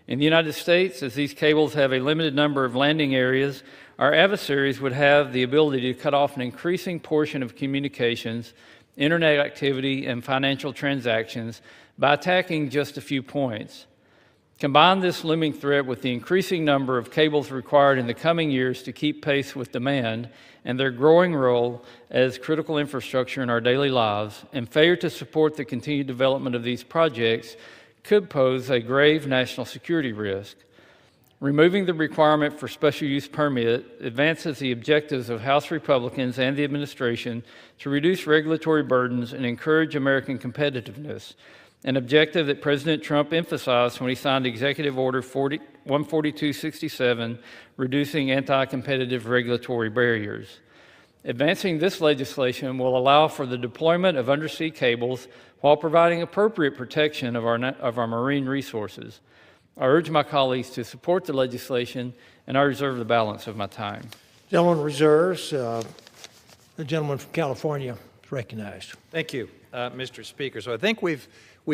In the United States, as these cables have a limited number of landing areas, our adversaries would have the ability to cut off an increasing portion of communications, internet activity, and financial transactions by attacking just a few points. Combine this looming threat with the increasing number of cables required in the coming years to keep pace with demand and their growing role as critical infrastructure in our daily lives, and failure to support the continued development of these projects could pose a grave national security risk. Removing the requirement for special use permit advances the objectives of House Republicans and the administration to reduce regulatory burdens and encourage American competitiveness, an objective that President Trump emphasized when he signed Executive Order 14267, reducing anti-competitive regulatory barriers. Advancing this legislation will allow for the deployment of undersea cables while providing appropriate protection of our marine resources. I urge my colleagues to support the legislation, and I reserve the balance of my time. Gentleman reserves. The gentleman from California is recognized. Thank you, Mr. Speaker. So I think we've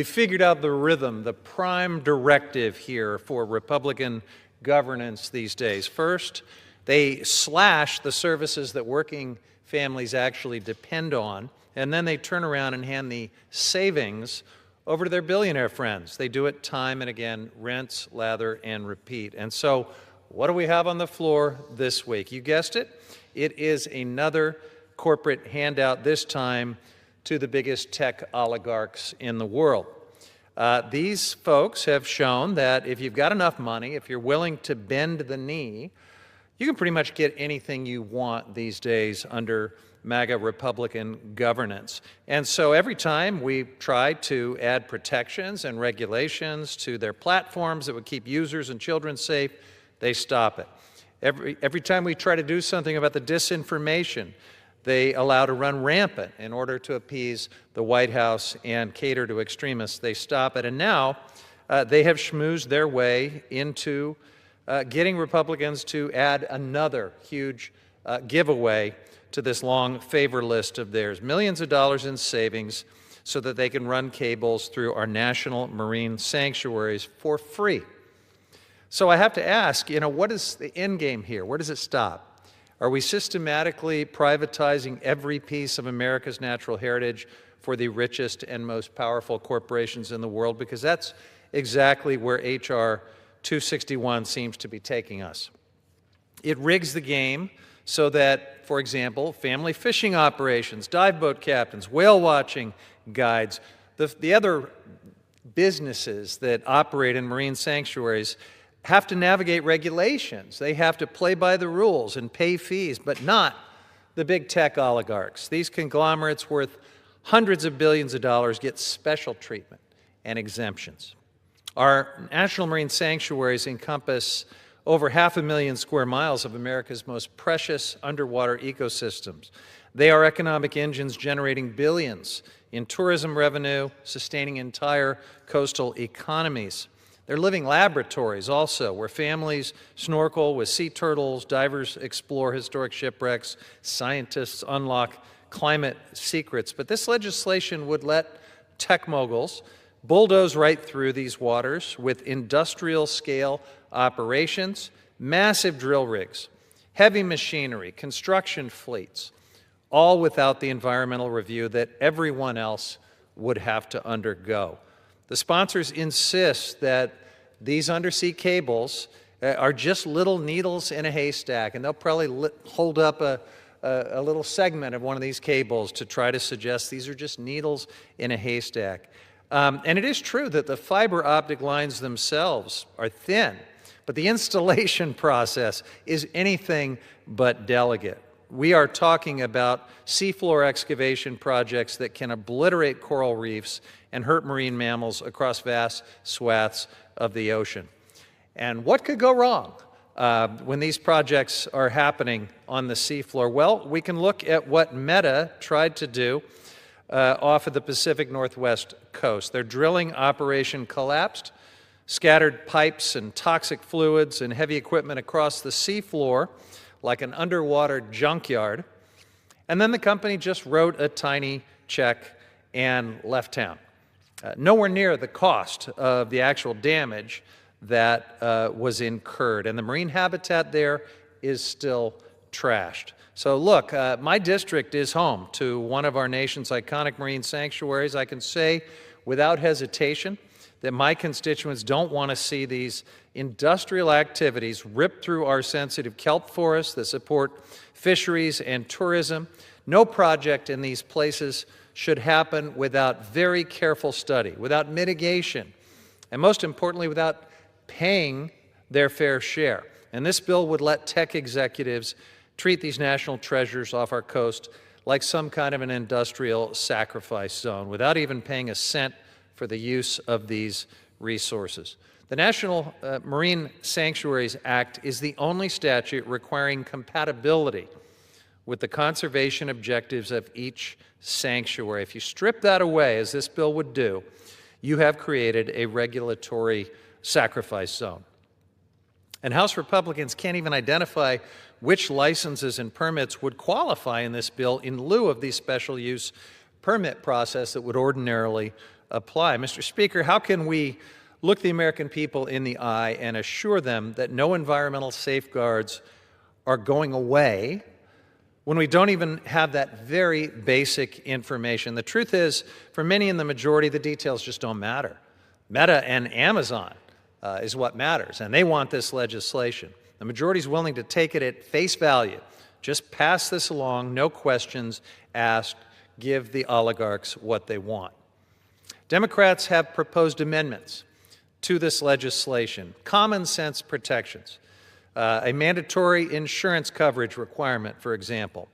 figured out the rhythm, the prime directive here for Republican governance these days. First, they slash the services that working families actually depend on, and then they turn around and hand the savings over to their billionaire friends. They do it time and again, rinse, lather, and repeat. And so what do we have on the floor this week? You guessed it. It is another corporate handout, this time to the biggest tech oligarchs in the world. These folks have shown that if you've got enough money, if you're willing to bend the knee, you can pretty much get anything you want these days under MAGA Republican governance. And so every time we try to add protections and regulations to their platforms that would keep users and children safe, they stop it. Every time we try to do something about the disinformation they allow to run rampant in order to appease the White House and cater to extremists, they stop it. And now they have schmoozed their way into getting Republicans to add another huge giveaway to this long favor list of theirs, millions of dollars in savings so that they can run cables through our national marine sanctuaries for free. So I have to ask, what is the end game here? Where does it stop? Are we systematically privatizing every piece of America's natural heritage for the richest and most powerful corporations in the world? Because that's exactly where H.R. 261 seems to be taking us. It rigs the game so that, for example, family fishing operations, dive boat captains, whale watching guides, the other businesses that operate in marine sanctuaries have to navigate regulations. They have to play by the rules and pay fees, but not the big tech oligarchs. These conglomerates worth hundreds of billions of dollars get special treatment and exemptions. Our national marine sanctuaries encompass over 500,000 square miles of America's most precious underwater ecosystems. They are economic engines generating billions in tourism revenue, sustaining entire coastal economies. They're living laboratories also, where families snorkel with sea turtles, divers explore historic shipwrecks, scientists unlock climate secrets. But this legislation would let tech moguls bulldoze right through these waters with industrial-scale operations, massive drill rigs, heavy machinery, construction fleets, all without the environmental review that everyone else would have to undergo. The sponsors insist that these undersea cables are just little needles in a haystack, and they'll probably hold up a little segment of one of these cables to try to suggest these are just needles in a haystack. And it is true that the fiber optic lines themselves are thin, but the installation process is anything but delicate. We are talking about seafloor excavation projects that can obliterate coral reefs and hurt marine mammals across vast swaths of the ocean. And what could go wrong when these projects are happening on the seafloor? Well, we can look at what Meta tried to do off of the Pacific Northwest coast. Their drilling operation collapsed, scattered pipes and toxic fluids and heavy equipment across the seafloor like an underwater junkyard, and then the company just wrote a tiny check and left town. Nowhere near the cost of the actual damage that was incurred, and the marine habitat there is still trashed. So look, my district is home to one of our nation's iconic marine sanctuaries. I can say without hesitation that my constituents don't want to see these industrial activities rip through our sensitive kelp forests that support fisheries and tourism. No project in these places should happen without very careful study, without mitigation, and most importantly, without paying their fair share. And this bill would let tech executives treat these national treasures off our coast like some kind of an industrial sacrifice zone without even paying a cent for the use of these resources. The National Marine Sanctuaries Act is the only statute requiring compatibility with the conservation objectives of each sanctuary. If you strip that away, as this bill would do, you have created a regulatory sacrifice zone. And House Republicans can't even identify which licenses and permits would qualify in this bill in lieu of the special use permit process that would ordinarily apply. Mr. Speaker, how can we look the American people in the eye and assure them that no environmental safeguards are going away when we don't even have that very basic information? The truth is, for many in the majority, the details just don't matter. Meta and Amazon is what matters, and they want this legislation. The majority is willing to take it at face value. Just pass this along, no questions asked, give the oligarchs what they want. Democrats have proposed amendments to this legislation, common sense protections, a mandatory insurance coverage requirement, for example,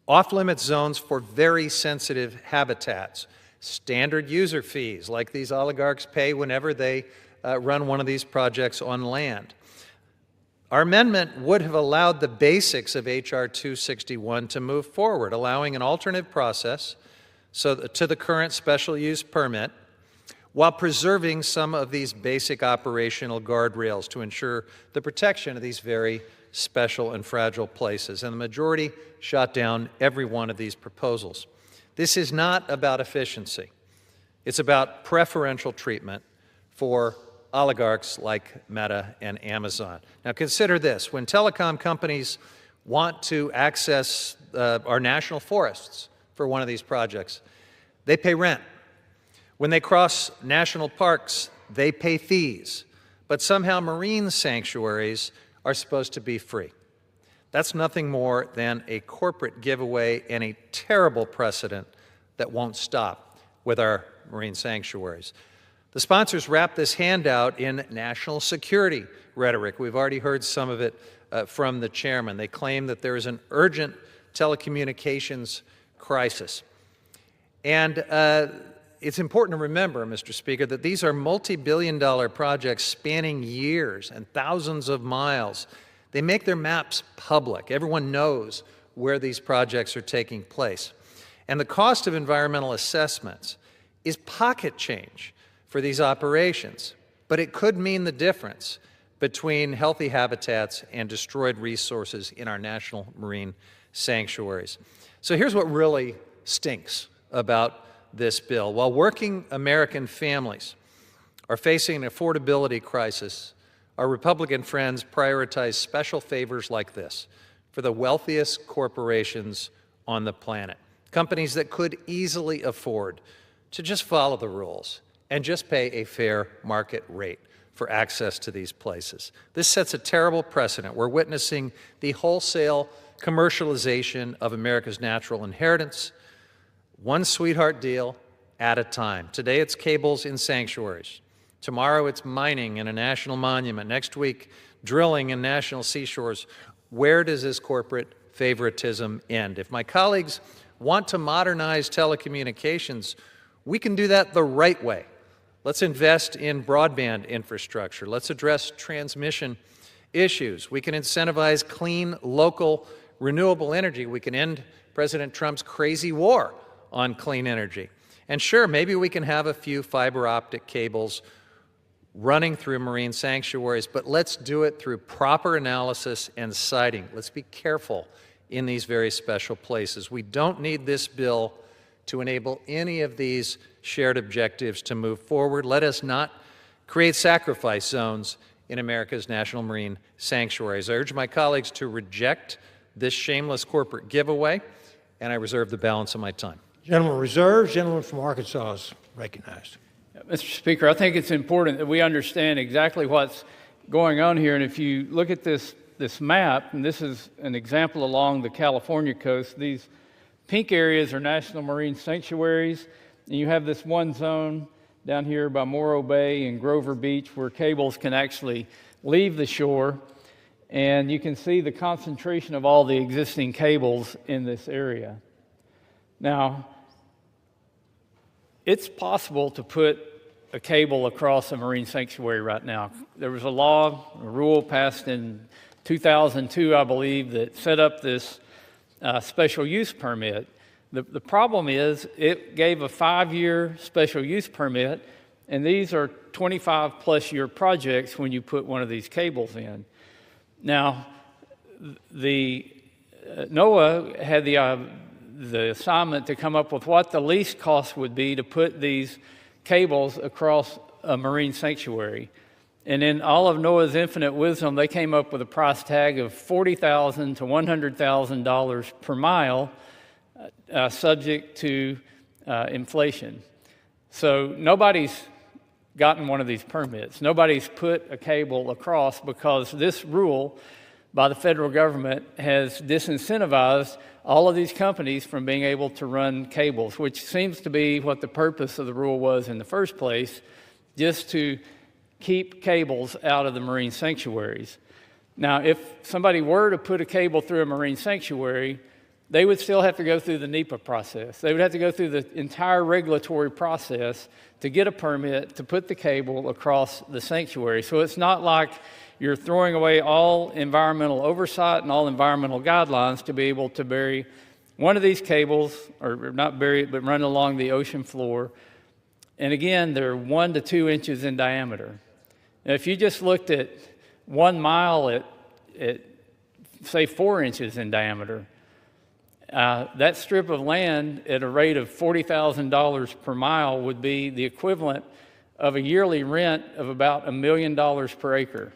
off-limit zones for very sensitive habitats, standard user fees like these oligarchs pay whenever they run one of these projects on land. Our amendment would have allowed the basics of H.R. 261 to move forward, allowing an alternative process to the current special use permit, while preserving some of these basic operational guardrails to ensure the protection of these very special and fragile places. And the majority shot down every one of these proposals. This is not about efficiency. It's about preferential treatment for oligarchs like Meta and Amazon. Now consider this. When telecom companies want to access our national forests for one of these projects, they pay rent. When they cross national parks, they pay fees. But somehow marine sanctuaries are supposed to be free. That's nothing more than a corporate giveaway and a terrible precedent that won't stop with our marine sanctuaries. The sponsors wrap this handout in national security rhetoric. We've already heard some of it from the chairman. They claim that there is an urgent telecommunications crisis. And it's important to remember, Mr. Speaker, that these are multi-billion-dollar projects spanning years and thousands of miles. They make their maps public. Everyone knows where these projects are taking place. And the cost of environmental assessments is pocket change for these operations, but it could mean the difference between healthy habitats and destroyed resources in our national marine sanctuaries. So here's what really stinks about this bill. While working American families are facing an affordability crisis, our Republican friends prioritize special favors like this for the wealthiest corporations on the planet, companies that could easily afford to just follow the rules and just pay a fair market rate for access to these places. This sets a terrible precedent. We're witnessing the wholesale commercialization of America's natural inheritance, one sweetheart deal at a time. Today it's cables in sanctuaries. Tomorrow it's mining in a national monument. Next week, drilling in national seashores. Where does this corporate favoritism end? If my colleagues want to modernize telecommunications, we can do that the right way. Let's invest in broadband infrastructure. Let's address transmission issues. We can incentivize clean, local, renewable energy. We can end President Trump's crazy war on clean energy. And sure, maybe we can have a few fiber optic cables running through marine sanctuaries, but let's do it through proper analysis and siting. Let's be careful in these very special places. We don't need this bill to enable any of these shared objectives to move forward. Let us not create sacrifice zones in America's national marine sanctuaries. I urge my colleagues to reject this shameless corporate giveaway, and I reserve the balance of my time. Gentleman reserves. Gentleman from Arkansas is recognized. Mr. Speaker, I think it's important that we understand exactly what's going on here. And if you look at this map, and this is an example along the California coast, these pink areas are national marine sanctuaries. And you have this one zone down here by Morro Bay and Grover Beach where cables can actually leave the shore. And you can see the concentration of all the existing cables in this area. Now, it's possible to put a cable across a marine sanctuary right now. There was a rule passed in 2002, I believe, that set up this special use permit. The problem is it gave a 5-year special use permit, and these are 25-plus year projects when you put one of these cables in. Now, NOAA had the assignment to come up with what the least cost would be to put these cables across a marine sanctuary. And in all of NOAA's infinite wisdom, they came up with a price tag of $40,000 to $100,000 per mile, subject to inflation. So nobody's gotten one of these permits. Nobody's put a cable across because this rule by the federal government has disincentivized all of these companies from being able to run cables, which seems to be what the purpose of the rule was in the first place, just to keep cables out of the marine sanctuaries. Now, if somebody were to put a cable through a marine sanctuary, they would still have to go through the NEPA process. They would have to go through the entire regulatory process to get a permit to put the cable across the sanctuary. So it's not like you're throwing away all environmental oversight and all environmental guidelines to be able to bury one of these cables, or not bury it, but run along the ocean floor. And again, they're 1 to 2 inches in diameter. Now, if you just looked at 1 mile at say 4 inches in diameter, that strip of land at a rate of $40,000 per mile would be the equivalent of a yearly rent of about $1 million per acre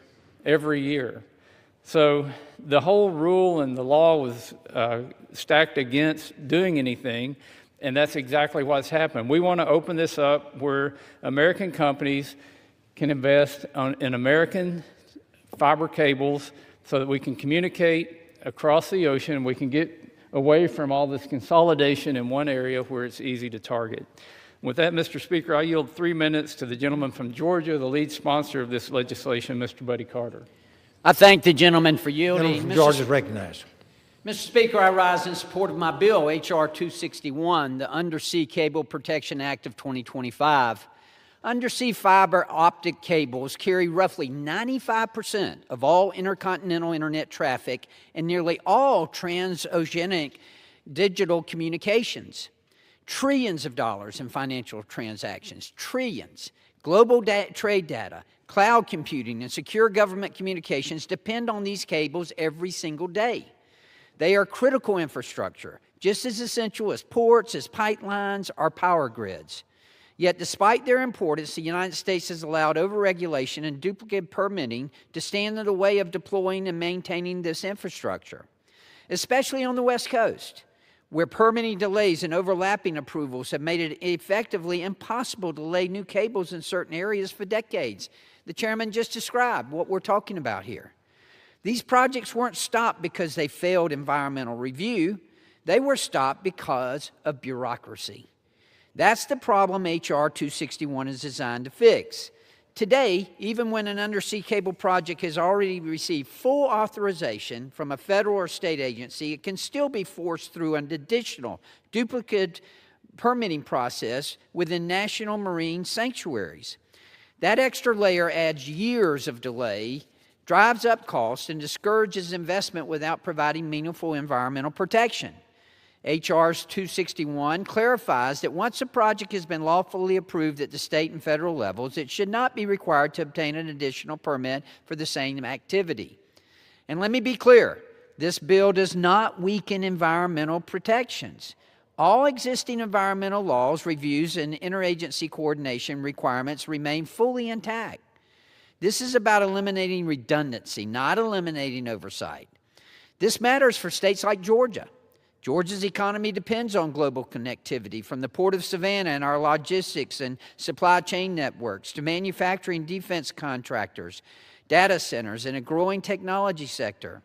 every year. So the whole rule and the law was stacked against doing anything, and that's exactly what's happened. We want to open this up where American companies can invest in American fiber cables so that we can communicate across the ocean. We can get away from all this consolidation in one area where it's easy to target. With that, Mr. Speaker, I yield 3 minutes to the gentleman from Georgia, the lead sponsor of this legislation, Mr. Buddy Carter. I thank the gentleman for yielding. Gentleman from Georgia is recognized. Mr. Speaker, I rise in support of my bill, H.R. 261, the Undersea Cable Protection Act of 2025. Undersea fiber optic cables carry roughly 95% of all intercontinental internet traffic and nearly all transoceanic digital communications. Trillions of dollars in financial transactions, trillions. Global trade data, cloud computing, and secure government communications depend on these cables every single day. They are critical infrastructure, just as essential as ports, as pipelines, or power grids. Yet despite their importance, the United States has allowed overregulation and duplicate permitting to stand in the way of deploying and maintaining this infrastructure, especially on the West Coast, where permitting delays and overlapping approvals have made it effectively impossible to lay new cables in certain areas for decades. The chairman just described what we're talking about here. These projects weren't stopped because they failed environmental review. They were stopped because of bureaucracy. That's the problem H.R. 261 is designed to fix. Today, even when an undersea cable project has already received full authorization from a federal or state agency, it can still be forced through an additional duplicate permitting process within national marine sanctuaries. That extra layer adds years of delay, drives up costs, and discourages investment without providing meaningful environmental protection. H.R. 261 clarifies that once a project has been lawfully approved at the state and federal levels, it should not be required to obtain an additional permit for the same activity. And let me be clear, this bill does not weaken environmental protections. All existing environmental laws, reviews, and interagency coordination requirements remain fully intact. This is about eliminating redundancy, not eliminating oversight. This matters for states like Georgia. Georgia's economy depends on global connectivity, from the Port of Savannah and our logistics and supply chain networks to manufacturing defense contractors, data centers, and a growing technology sector.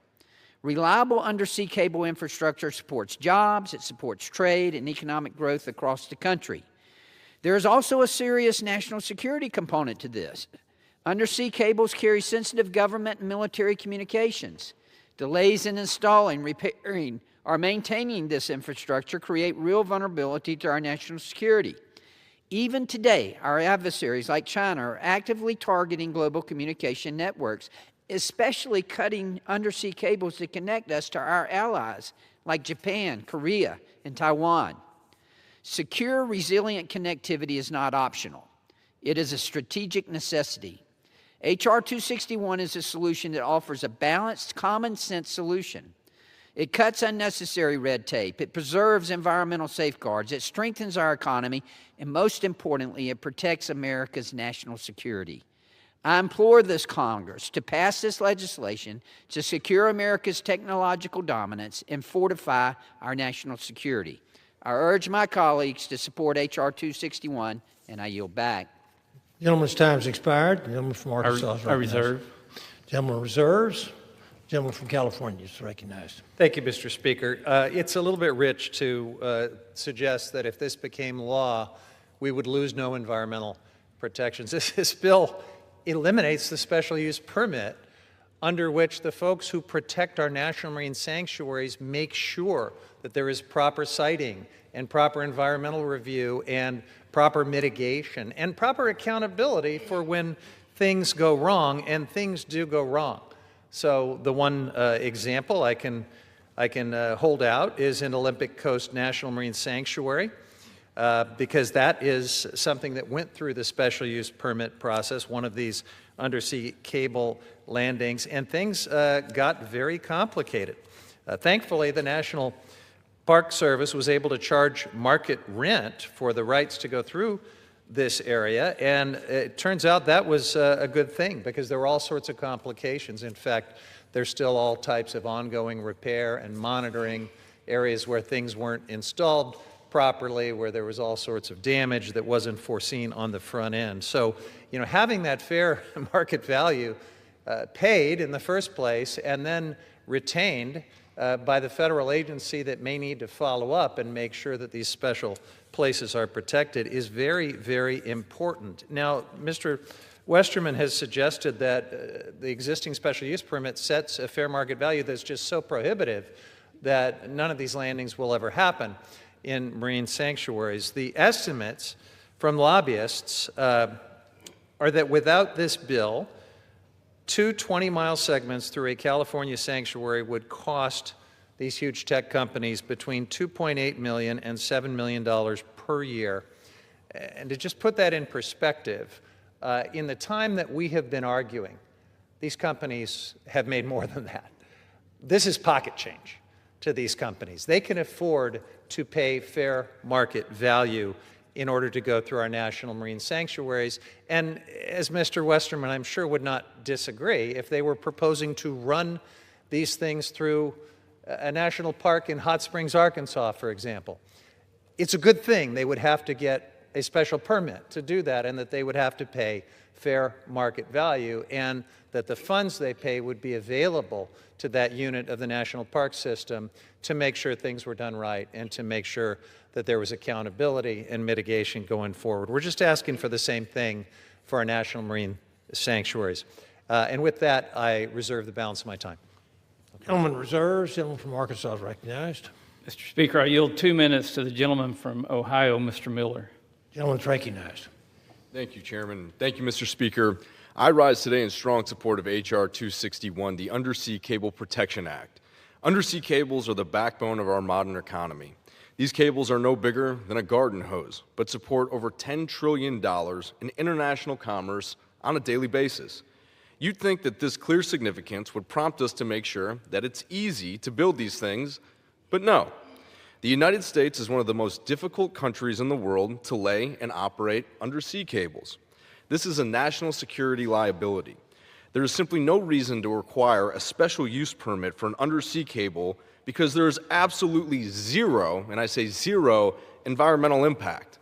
Reliable undersea cable infrastructure supports jobs, it supports trade and economic growth across the country. There is also a serious national security component to this. Undersea cables carry sensitive government and military communications. Delays in installing, repairing, or maintaining this infrastructure create real vulnerability to our national security. Even today, our adversaries like China are actively targeting global communication networks, especially cutting undersea cables that connect us to our allies like Japan, Korea, and Taiwan. Secure, resilient connectivity is not optional. It is a strategic necessity. H.R. 261 is a solution that offers a balanced, common-sense solution. It cuts unnecessary red tape, it preserves environmental safeguards, it strengthens our economy, and most importantly, it protects America's national security. I implore this Congress to pass this legislation to secure America's technological dominance and fortify our national security. I urge my colleagues to support H.R. 261, and I yield back. Gentleman's time's expired. The gentleman from Arkansas is recognized. I reserve. Gentleman reserves. Gentleman from California is recognized. Thank you, Mr. Speaker. It's a little bit rich to suggest that if this became law, we would lose no environmental protections. This bill eliminates the special use permit under which the folks who protect our national marine sanctuaries make sure that there is proper siting and proper environmental review and proper mitigation and proper accountability for when things go wrong, and things do go wrong. So the one example I can hold out is in Olympic Coast National Marine Sanctuary, because that is something that went through the special use permit process, one of these undersea cable landings, and things got very complicated. Thankfully, the National Park Service was able to charge market rent for the rights to go through this area, and it turns out that was a good thing because there were all sorts of complications. In fact, there's still all types of ongoing repair and monitoring, areas where things weren't installed properly, where there was all sorts of damage that wasn't foreseen on the front end. So, you know, having that fair market value paid in the first place and then retained by the federal agency that may need to follow up and make sure that these special places are protected is very, very important. Now, Mr. Westerman has suggested that the existing special use permit sets a fair market value that's just so prohibitive that none of these landings will ever happen in marine sanctuaries. The estimates from lobbyists are that without this bill, 2 20-mile segments through a California sanctuary would cost these huge tech companies between $2.8 million and $7 million per year. And to just put that in perspective, in the time that we have been arguing, these companies have made more than that. This is pocket change. to these companies. They can afford to pay fair market value in order to go through our national marine sanctuaries. And as Mr. Westerman, I'm sure, would not disagree, if they were proposing to run these things through a national park in Hot Springs, Arkansas, for example, it's a good thing they would have to get a special permit to do that, and that they would have to pay fair market value, and that the funds they pay would be available to that unit of the national park system to make sure things were done right and to make sure that there was accountability and mitigation going forward. We're just asking for the same thing for our national marine sanctuaries. And with that, I reserve the balance of my time. Gentleman reserves. Gentleman from Arkansas is recognized. Mr. Speaker, I yield 2 minutes to the gentleman from Ohio, Mr. Miller. Gentleman is recognized. Thank you, Chairman. Thank you, Mr. Speaker. I rise today in strong support of H.R. 261, the Undersea Cable Protection Act. Undersea cables are the backbone of our modern economy. These cables are no bigger than a garden hose, but support over $10 trillion in international commerce on a daily basis. You'd think that this clear significance would prompt us to make sure that it's easy to build these things, but no. The United States is one of the most difficult countries in the world to lay and operate undersea cables. This is a national security liability. There is simply no reason to require a special use permit for an undersea cable because there is absolutely zero, and I say zero, environmental impact.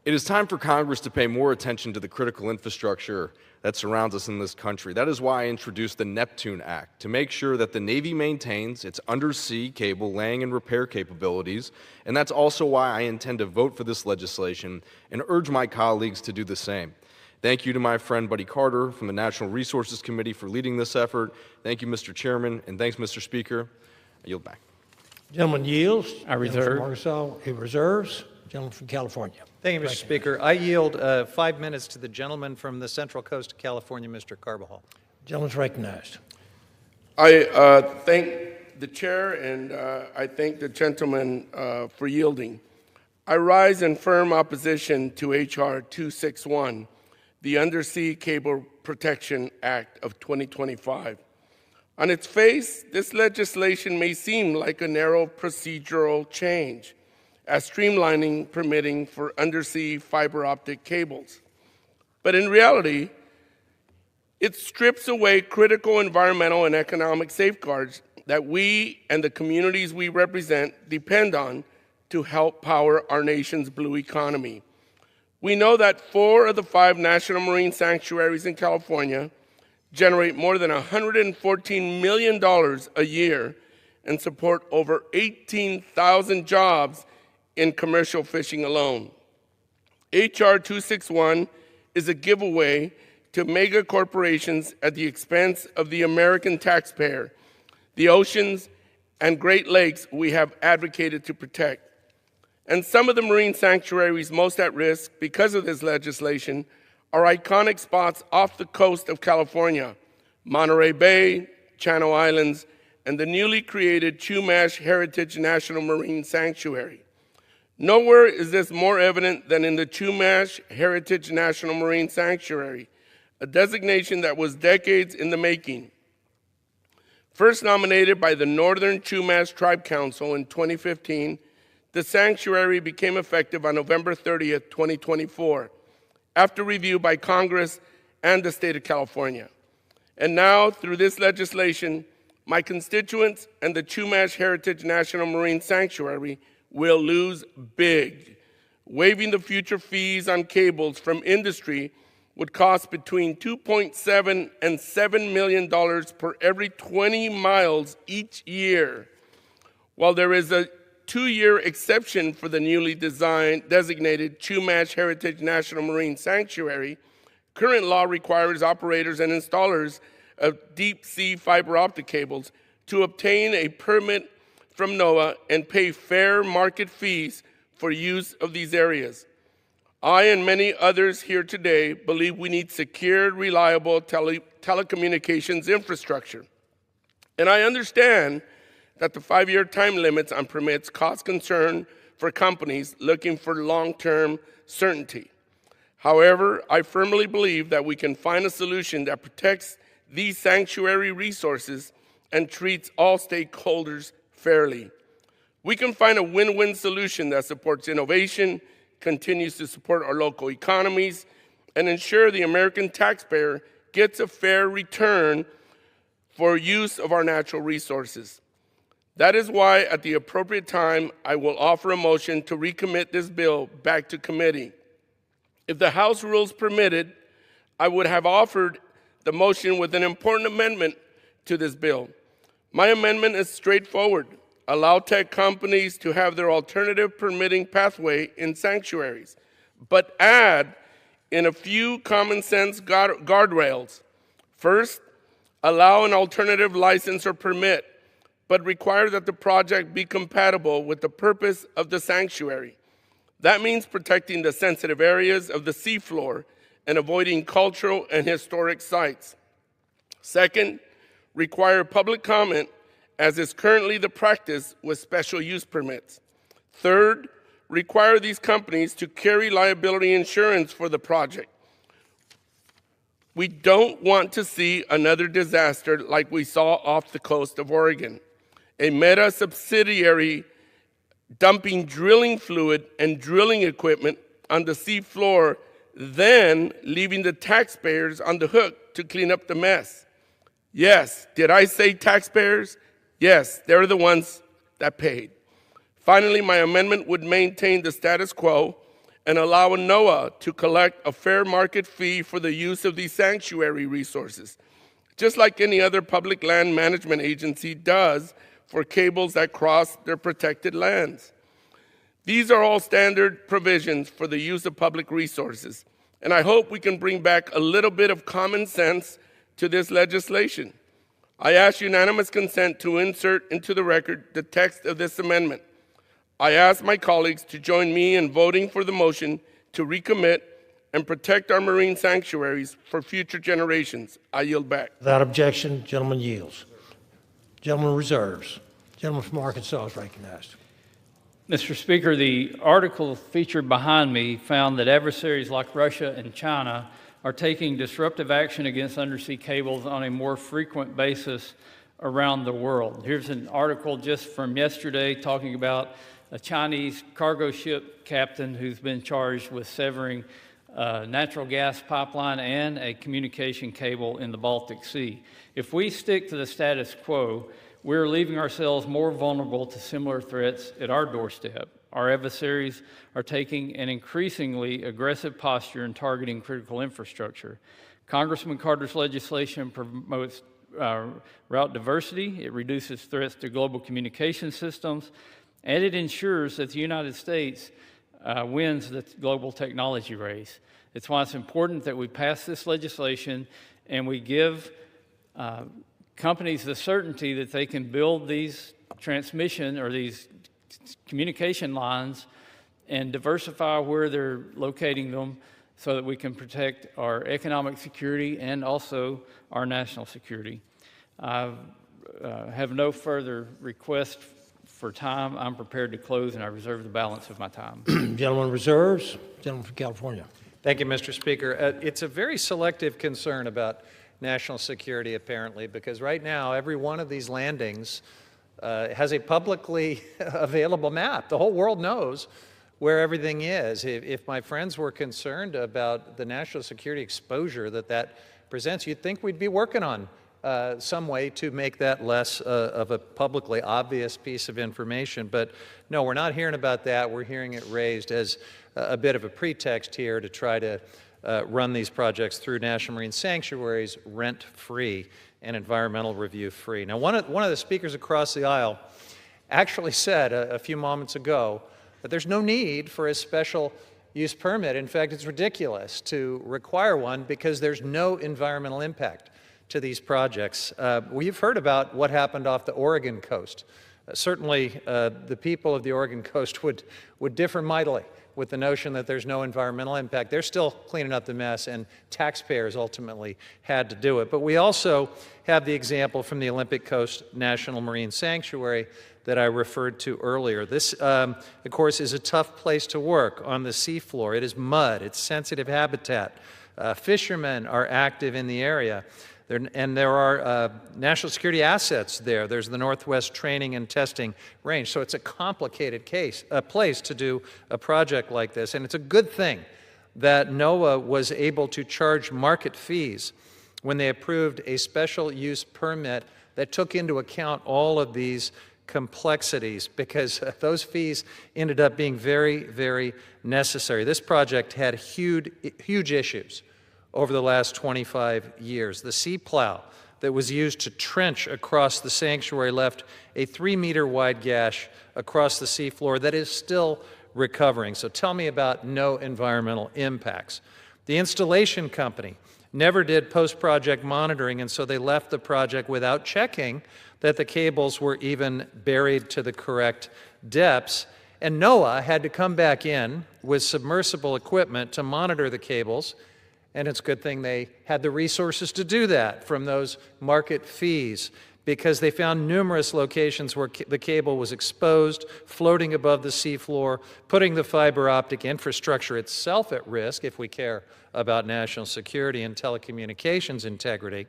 It is time for Congress to pay more attention to the critical infrastructure that surrounds us in this country. That is why I introduced the Neptune Act, to make sure that the Navy maintains its undersea cable laying and repair capabilities, and that's also why I intend to vote for this legislation and urge my colleagues to do the same. Thank you to my friend Buddy Carter from the National Resources Committee for leading this effort. Thank you, Mr. Chairman, and thanks, Mr. Speaker. I yield back. Gentleman yields. I reserve. Gentleman from Arkansas, he reserves. Gentleman from California. Thank you, Mr. Speaker. I yield 5 minutes to the gentleman from the Central Coast of California, Mr. Carbajal. Gentleman's recognized. I thank the chair and I thank the gentleman for yielding. I rise in firm opposition to H.R. 261, the Undersea Cable Protection Act of 2025. On its face, this legislation may seem like a narrow procedural change, as streamlining permitting for undersea fiber optic cables. But in reality, it strips away critical environmental and economic safeguards that we and the communities we represent depend on to help power our nation's blue economy. We know that 4 of the 5 national marine sanctuaries in California generate more than $114 million a year and support over 18,000 jobs in commercial fishing alone. H.R. 261 is a giveaway to mega corporations at the expense of the American taxpayer, the oceans and Great Lakes we have advocated to protect. And some of the marine sanctuaries most at risk because of this legislation are iconic spots off the coast of California: Monterey Bay, Channel Islands, and the newly created Chumash Heritage National Marine Sanctuary. Nowhere is this more evident than in the Chumash Heritage National Marine Sanctuary, a designation that was decades in the making. First nominated by the Northern Chumash Tribe Council in 2015, the sanctuary became effective on November 30th, 2024, after review by Congress and the state of California. And now, through this legislation, my constituents and the Chumash Heritage National Marine Sanctuary will lose big. Waiving the future fees on cables from industry would cost between $2.7 and $7 million per every 20 miles each year. While there is a 2-year exception for the newly designated Chumash Heritage National Marine Sanctuary, current law requires operators and installers of deep-sea fiber optic cables to obtain a permit from NOAA and pay fair market fees for use of these areas. I and many others here today believe we need secure, reliable telecommunications infrastructure. And I understand that the 5-year time limits on permits cause concern for companies looking for long-term certainty. However, I firmly believe that we can find a solution that protects these sanctuary resources and treats all stakeholders fairly. We can find a win-win solution that supports innovation, continues to support our local economies, and ensure the American taxpayer gets a fair return for use of our natural resources. That is why, at the appropriate time, I will offer a motion to recommit this bill back to committee. If the House rules permitted, I would have offered the motion with an important amendment to this bill. My amendment is straightforward. Allow tech companies to have their alternative permitting pathway in sanctuaries, but add in a few common sense guardrails. First, allow an alternative license or permit, but require that the project be compatible with the purpose of the sanctuary. That means protecting the sensitive areas of the seafloor and avoiding cultural and historic sites. Second, require public comment, as is currently the practice with special use permits. Third, require these companies to carry liability insurance for the project. We don't want to see another disaster like we saw off the coast of Oregon. A Meta subsidiary dumping drilling fluid and drilling equipment on the sea floor, then leaving the taxpayers on the hook to clean up the mess. Yes, did I say taxpayers? Yes, they're the ones that paid. Finally, my amendment would maintain the status quo and allow NOAA to collect a fair market fee for the use of these sanctuary resources, just like any other public land management agency does for cables that cross their protected lands. These are all standard provisions for the use of public resources, and I hope we can bring back a little bit of common sense to this legislation. I ask unanimous consent to insert into the record the text of this amendment. I ask my colleagues to join me in voting for the motion to recommit and protect our marine sanctuaries for future generations. I yield back. Without objection, gentleman yields. Gentleman reserves. Gentleman from Arkansas is recognized. Mr. Speaker, the article featured behind me found that adversaries like Russia and China are taking disruptive action against undersea cables on a more frequent basis around the world. Here's an article just from yesterday talking about a Chinese cargo ship captain who's been charged with severing a natural gas pipeline and a communication cable in the Baltic Sea. If we stick to the status quo, we're leaving ourselves more vulnerable to similar threats at our doorstep. Our adversaries are taking an increasingly aggressive posture in targeting critical infrastructure. Congressman Carter's legislation promotes route diversity, it reduces threats to global communication systems, and it ensures that the United States wins the global technology race. It's why it's important that we pass this legislation and we give companies the certainty that they can build these transmission or these communication lines and diversify where they're locating them so that we can protect our economic security and also our national security. I have no further request for time. I'm prepared to close, and I reserve the balance of my time. Gentleman reserves. Gentleman from California. Thank you, Mr. Speaker. It's a very selective concern about national security, apparently, because right now every one of these landings has a publicly available map. The whole world knows where everything is. If my friends were concerned about the national security exposure that presents, you'd think we'd be working on some way to make that less of a publicly obvious piece of information. But no, we're not hearing about that. We're hearing it raised as a bit of a pretext here to try to run these projects through national marine sanctuaries rent-free and environmental review-free. Now, one of the speakers across the aisle actually said a few moments ago that there's no need for a special use permit. In fact, it's ridiculous to require one because there's no environmental impact to these projects. We've heard about what happened off the Oregon coast. Certainly, the people of the Oregon coast would differ mightily with the notion that there's no environmental impact. They're still cleaning up the mess, and taxpayers ultimately had to do it. But we also have the example from the Olympic Coast National Marine Sanctuary that I referred to earlier. This, of course, is a tough place to work on the seafloor. It is mud. It's sensitive habitat. Fishermen are active in the area. And there are national security assets there. There's the Northwest Training and Testing Range. So it's a complicated place to do a project like this. And it's a good thing that NOAA was able to charge market fees when they approved a special use permit that took into account all of these complexities, because those fees ended up being very, very necessary. This project had huge issues over the last 25 years. The sea plow that was used to trench across the sanctuary left a 3-meter wide gash across the seafloor that is still recovering. So tell me about no environmental impacts. The installation company never did post-project monitoring, and so they left the project without checking that the cables were even buried to the correct depths. And NOAA had to come back in with submersible equipment to monitor the cables, and it's a good thing they had the resources to do that from those market fees, because they found numerous locations where the cable was exposed, floating above the seafloor, putting the fiber optic infrastructure itself at risk if we care about national security and telecommunications integrity,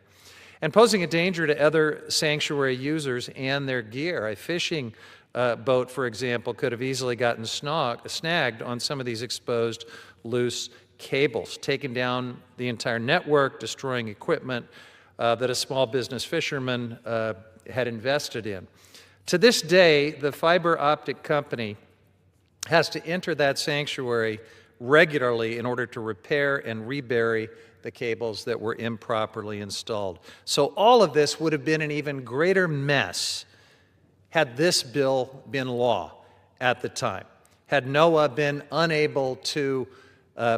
and posing a danger to other sanctuary users and their gear. A fishing boat, for example, could have easily gotten snagged on some of these exposed loose cables, taking down the entire network, destroying equipment that a small business fisherman had invested in. To this day, the fiber optic company has to enter that sanctuary regularly in order to repair and rebury the cables that were improperly installed. So all of this would have been an even greater mess had this bill been law at the time, had NOAA been unable to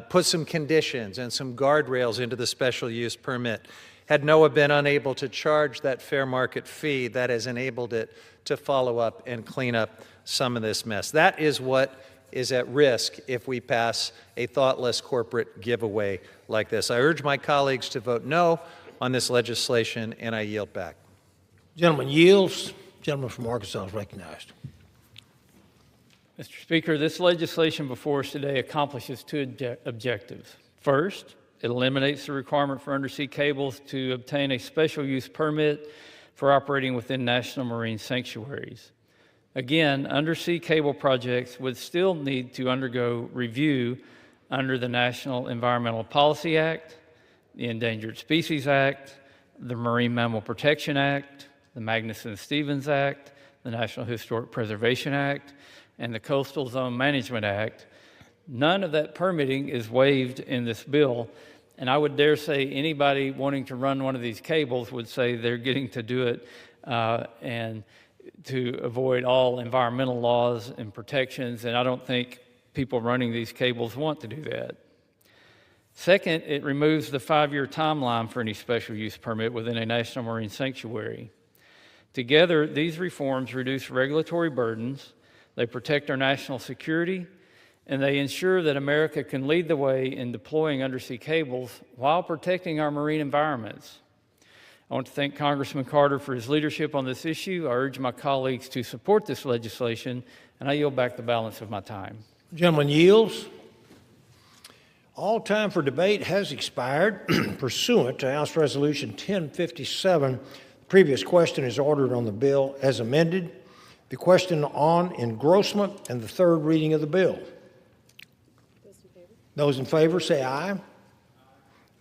put some conditions and some guardrails into the special use permit, had NOAA been unable to charge that fair market fee that has enabled it to follow up and clean up some of this mess. That is what is at risk if we pass a thoughtless corporate giveaway like this. I urge my colleagues to vote no on this legislation, and I yield back. Gentleman yields. Gentleman from Arkansas is recognized. Mr. Speaker, this legislation before us today accomplishes two objectives. First, it eliminates the requirement for undersea cables to obtain a special use permit for operating within national marine sanctuaries. Again, undersea cable projects would still need to undergo review under the National Environmental Policy Act, the Endangered Species Act, the Marine Mammal Protection Act, the Magnuson-Stevens Act, the National Historic Preservation Act, and the Coastal Zone Management Act. None of that permitting is waived in this bill, and I would dare say anybody wanting to run one of these cables would say they're getting to do it and to avoid all environmental laws and protections, and I don't think people running these cables want to do that. Second, it removes the 5-year timeline for any special use permit within a national marine sanctuary. Together, these reforms reduce regulatory burdens, they protect our national security, and they ensure that America can lead the way in deploying undersea cables while protecting our marine environments. I want to thank Congressman Carter for his leadership on this issue. I urge my colleagues to support this legislation, and I yield back the balance of my time. Gentleman yields. All time for debate has expired. Pursuant to House Resolution 1057, the previous question is ordered on the bill as amended. The question on engrossment and the third reading of the bill. Those in favor say aye.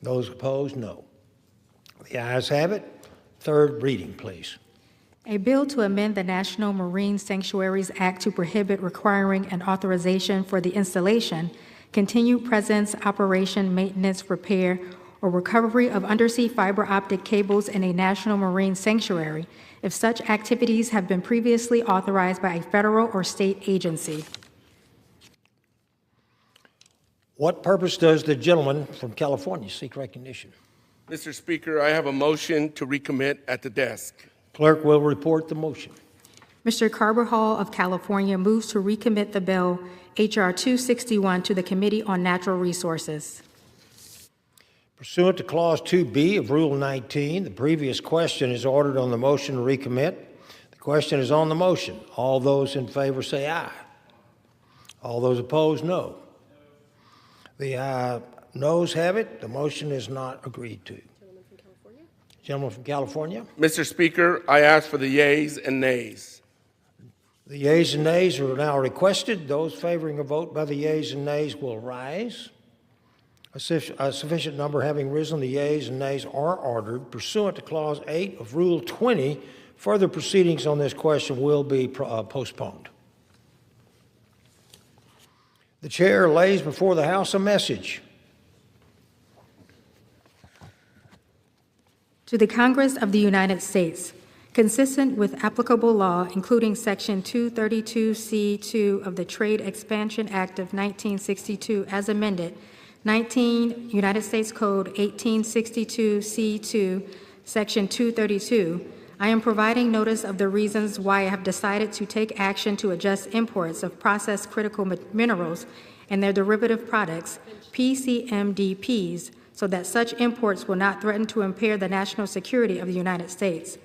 Those opposed, no. The ayes have it. Third reading, please. A bill to amend the National Marine Sanctuaries Act to prohibit requiring an authorization for the installation, continued presence, operation, maintenance, repair, or recovery of undersea fiber optic cables in a national marine sanctuary if such activities have been previously authorized by a federal or state agency. What purpose does the gentleman from California seek recognition? Mr. Speaker, I have a motion to recommit at the desk. Clerk will report the motion. Mr. Carbajal of California moves to recommit the bill H.R. 261 to the Committee on Natural Resources. Pursuant to Clause 2B of Rule 19, the previous question is ordered on the motion to recommit. The question is on the motion. All those in favor say aye. All those opposed, no. The noes have it. The motion is not agreed to. Gentleman from California. Mr. Speaker, I ask for the yeas and nays. The yeas and nays are now requested. Those favoring a vote by the yeas and nays will rise. A sufficient number having risen, the yeas and nays are ordered. Pursuant to Clause 8 of Rule 20, further proceedings on this question will be postponed. The chair lays before the House a message. To the Congress of the United States, consistent with applicable law, including Section 232C2 of the Trade Expansion Act of 1962 as amended, 19 United States Code 1862C2, Section 232, I am providing notice of the reasons why I have decided to take action to adjust imports of processed critical minerals and their derivative products, PCMDPs, so that such imports will not threaten to impair the national security of the United States.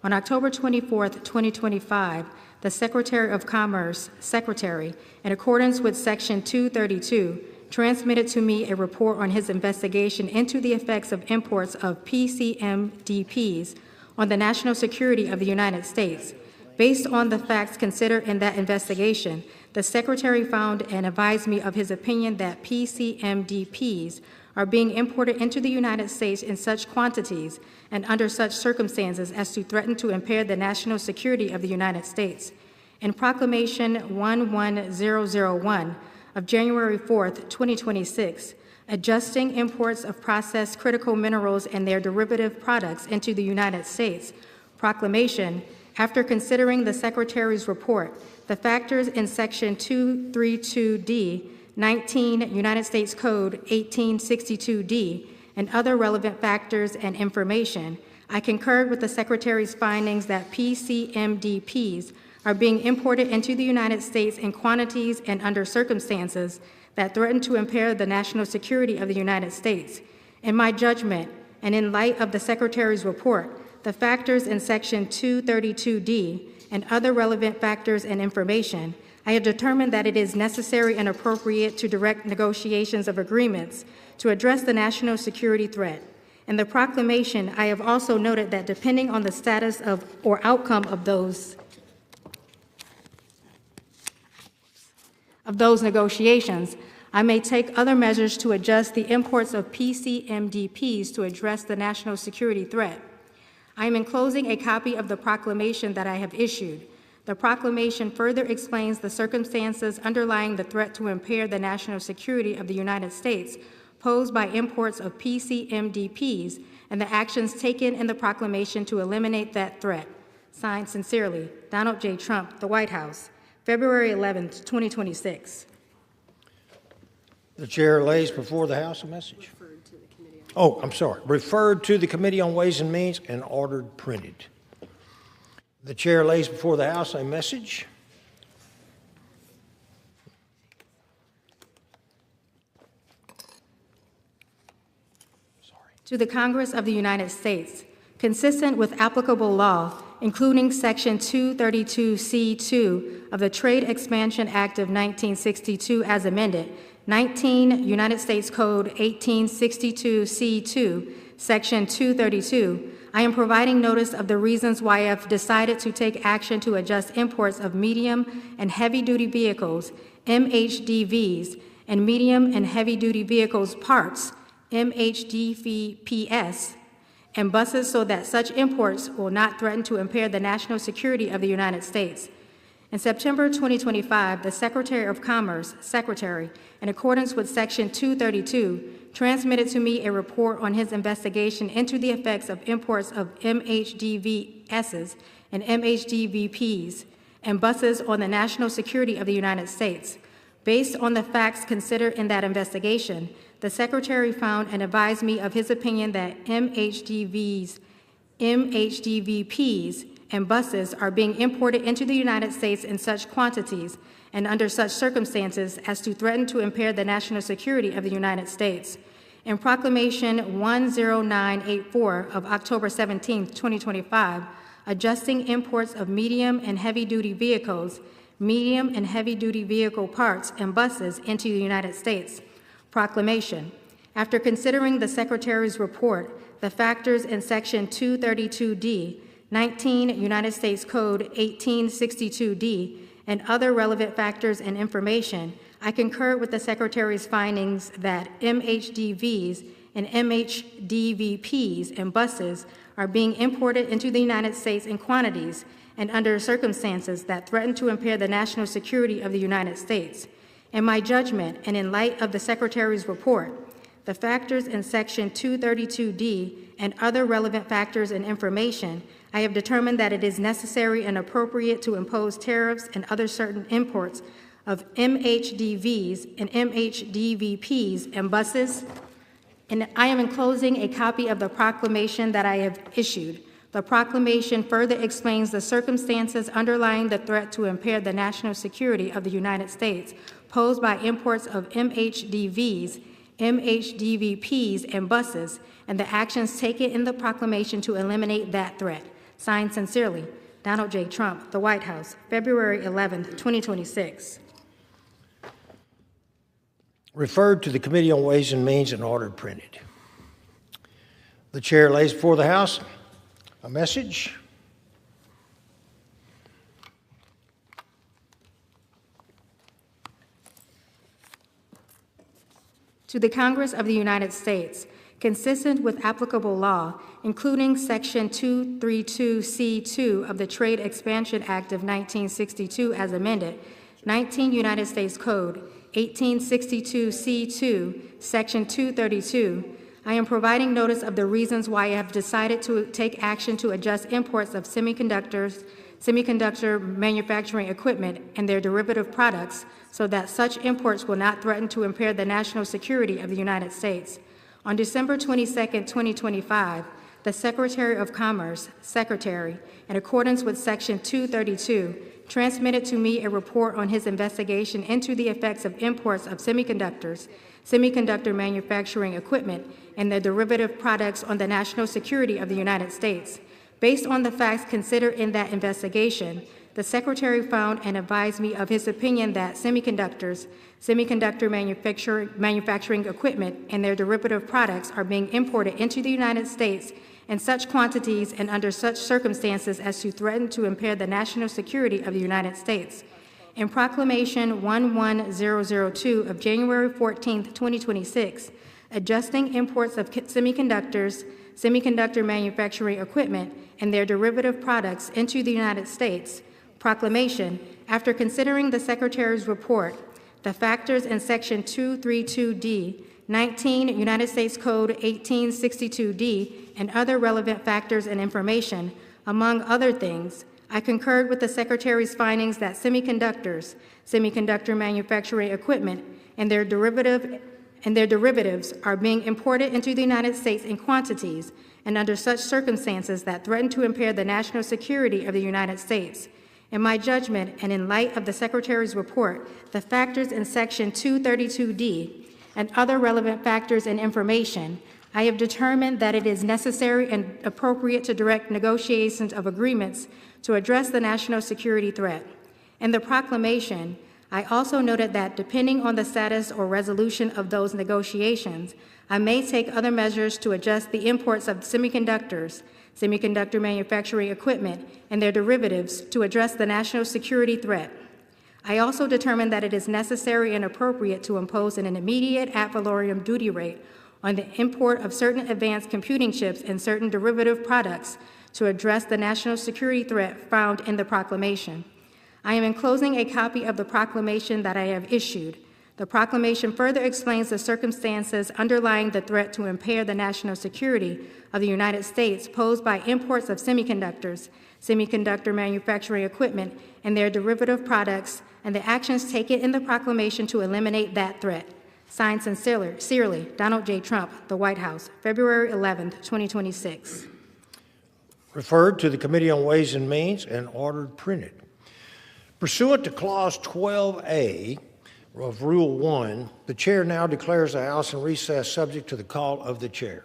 On October 24, 2025, the Secretary of Commerce, Secretary, in accordance with Section 232, transmitted to me a report on his investigation into the effects of imports of PCMDPs on the national security of the United States. Based on the facts considered in that investigation, the Secretary found and advised me of his opinion that PCMDPs are being imported into the United States in such quantities and under such circumstances as to threaten to impair the national security of the United States. In Proclamation 11001 of January 4, 2026, adjusting imports of processed critical minerals and their derivative products into the United States, proclamation, after considering the Secretary's report, the factors in Section 232D, 19 United States Code 1862D, and other relevant factors and information, I concurred with the Secretary's findings that PCMDPs are being imported into the United States in quantities and under circumstances that threaten to impair the national security of the United States. In my judgment, and in light of the Secretary's report, the factors in Section 232D and other relevant factors and information, I have determined that it is necessary and appropriate to direct negotiations of agreements to address the national security threat. In the proclamation, I have also noted that depending on the status of or outcome of those negotiations, I may take other measures to adjust the imports of PCMDPs to address the national security threat. I am enclosing a copy of the proclamation that I have issued. The proclamation further explains the circumstances underlying the threat to impair the national security of the United States posed by imports of PCMDPs and the actions taken in the proclamation to eliminate that threat. Signed sincerely, Donald J. Trump, the White House, February 11, 2026. The chair lays before the House a message. Oh, I'm sorry. Referred to the Committee on Ways and Means and ordered printed. The chair lays before the House a message. To the Congress of the United States, consistent with applicable law, including Section 232C2 of the Trade Expansion Act of 1962 as amended, 19 United States Code 1862C2, Section 232, I am providing notice of the reasons why I have decided to take action to adjust imports of medium and heavy-duty vehicles, MHDVs, and medium and heavy-duty vehicles parts, MHDVPS, and buses so that such imports will not threaten to impair the national security of the United States. In September 2025, the Secretary of Commerce, Secretary, in accordance with Section 232, transmitted to me a report on his investigation into the effects of imports of MHDVSs and MHDVPs and buses on the national security of the United States. Based on the facts considered in that investigation, the Secretary found and advised me of his opinion that MHDVs, MHDVPs, and buses are being imported into the United States in such quantities and under such circumstances as to threaten to impair the national security of the United States. In Proclamation 10984 of October 17, 2025, adjusting imports of medium and heavy-duty vehicles, medium and heavy-duty vehicle parts, and buses into the United States. Proclamation. After considering the Secretary's report, the factors in Section 232D, 19 United States Code 1862D, and other relevant factors and information, I concur with the Secretary's findings that MHDVs and MHDVPs and buses are being imported into the United States in quantities and under circumstances that threaten to impair the national security of the United States. In my judgment, and in light of the Secretary's report, the factors in Section 232D and other relevant factors and information, I have determined that it is necessary and appropriate to impose tariffs and other certain imports of MHDVs and MHDVPs and buses. And I am enclosing a copy of the proclamation that I have issued. The proclamation further explains the circumstances underlying the threat to impair the national security of the United States posed by imports of MHDVs, MHDVPs, and buses, and the actions taken in the proclamation to eliminate that threat. Signed sincerely, Donald J. Trump, the White House, February 11, 2026. Referred to the Committee on Ways and Means and ordered printed. The chair lays before the House a message. To the Congress of the United States, consistent with applicable law, including Section 232C2 of the Trade Expansion Act of 1962 as amended, 19 United States Code 1862C2, Section 232, I am providing notice of the reasons why I have decided to take action to adjust imports of semiconductor manufacturing equipment and their derivative products so that such imports will not threaten to impair the national security of the United States. On December 22, 2025, the Secretary of Commerce, Secretary, in accordance with Section 232, transmitted to me a report on his investigation into the effects of imports of semiconductor manufacturing equipment, and their derivative products on the national security of the United States. Based on the facts considered in that investigation, the Secretary found and advised me of his opinion that semiconductor manufacturing equipment and their derivative products are being imported into the United States in such quantities and under such circumstances as to threaten to impair the national security of the United States. In Proclamation 11002 of January 14, 2026, adjusting imports of semiconductor manufacturing equipment and their derivative products into the United States, proclamation, after considering the Secretary's report, the factors in Section 232D, 19 United States Code 1862D, and other relevant factors and information, among other things, I concurred with the Secretary's findings that semiconductor manufacturing equipment and their derivatives are being imported into the United States in quantities and under such circumstances that threaten to impair the national security of the United States. In my judgment, and in light of the Secretary's report, the factors in Section 232D and other relevant factors and information, I have determined that it is necessary and appropriate to direct negotiations of agreements to address the national security threat. In the proclamation, I also noted that depending on the status or resolution of those negotiations, I may take other measures to adjust the imports of semiconductor manufacturing equipment, and their derivatives to address the national security threat. I also determined that it is necessary and appropriate to impose an immediate ad valorem duty rate on the import of certain advanced computing chips and certain derivative products to address the national security threat found in the proclamation. I am enclosing a copy of the proclamation that I have issued. The proclamation further explains the circumstances underlying the threat to impair the national security of the United States posed by imports of semiconductor manufacturing equipment, and their derivative products, and the actions taken in the proclamation to eliminate that threat. Signed sincerely, Donald J. Trump, the White House, February 11, 2026. Referred to the Committee on Ways and Means and ordered printed. Pursuant to Clause 12A of Rule 1, the Chair now declares the House in recess subject to the call of the Chair.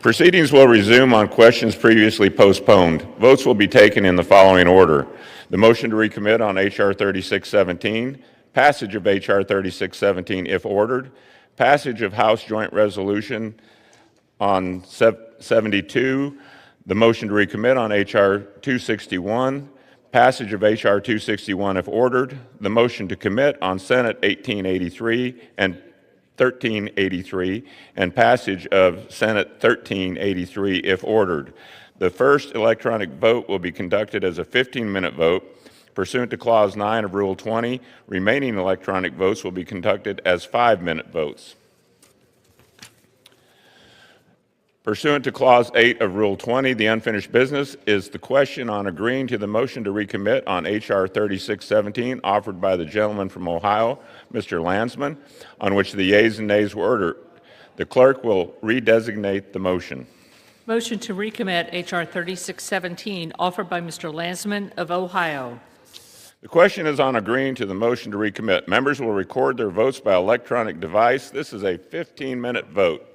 Proceedings will resume on questions previously postponed. Votes will be taken in the following order. The motion to recommit on H.R. 3617, passage of H.R. 3617 if ordered, passage of House Joint Resolution on 72, the motion to recommit on H.R. 261, passage of H.R. 261 if ordered, the motion to commit on Senate 1883 and 1383, and passage of Senate 1383 if ordered. The first electronic vote will be conducted as a 15-minute vote. Pursuant to Clause 9 of Rule 20, remaining electronic votes will be conducted as 5-minute votes. Pursuant to Clause 8 of Rule 20, the unfinished business is the question on agreeing to the motion to recommit on H.R. 3617 offered by the gentleman from Ohio, Mr. Landsman, on which the yeas and nays were ordered. The clerk will redesignate the motion. Motion to recommit H.R. 3617 offered by Mr. Landsman of Ohio. The question is on agreeing to the motion to recommit. Members will record their votes by electronic device. This is a 15-minute vote.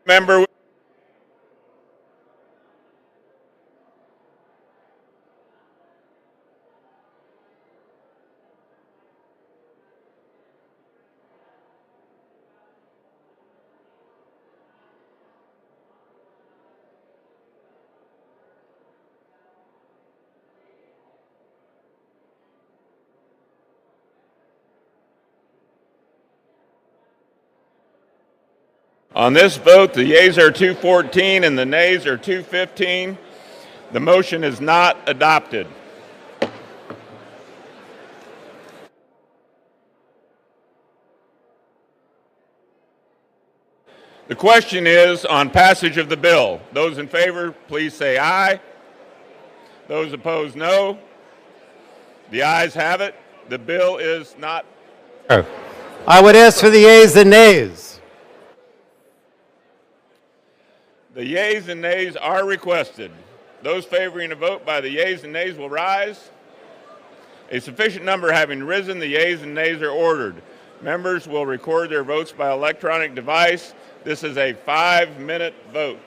Member. On this vote, the yeas are 214 and the nays are 215. The motion is not adopted. The question is on passage of the bill. Those in favor, please say aye. Those opposed, no. The ayes have it. The bill is not. I would ask for the yeas and nays. The yeas and nays are requested. Those favoring a vote by the yeas and nays will rise. A sufficient number having risen, the yeas and nays are ordered. Members will record their votes by electronic device. This is a 5-minute vote.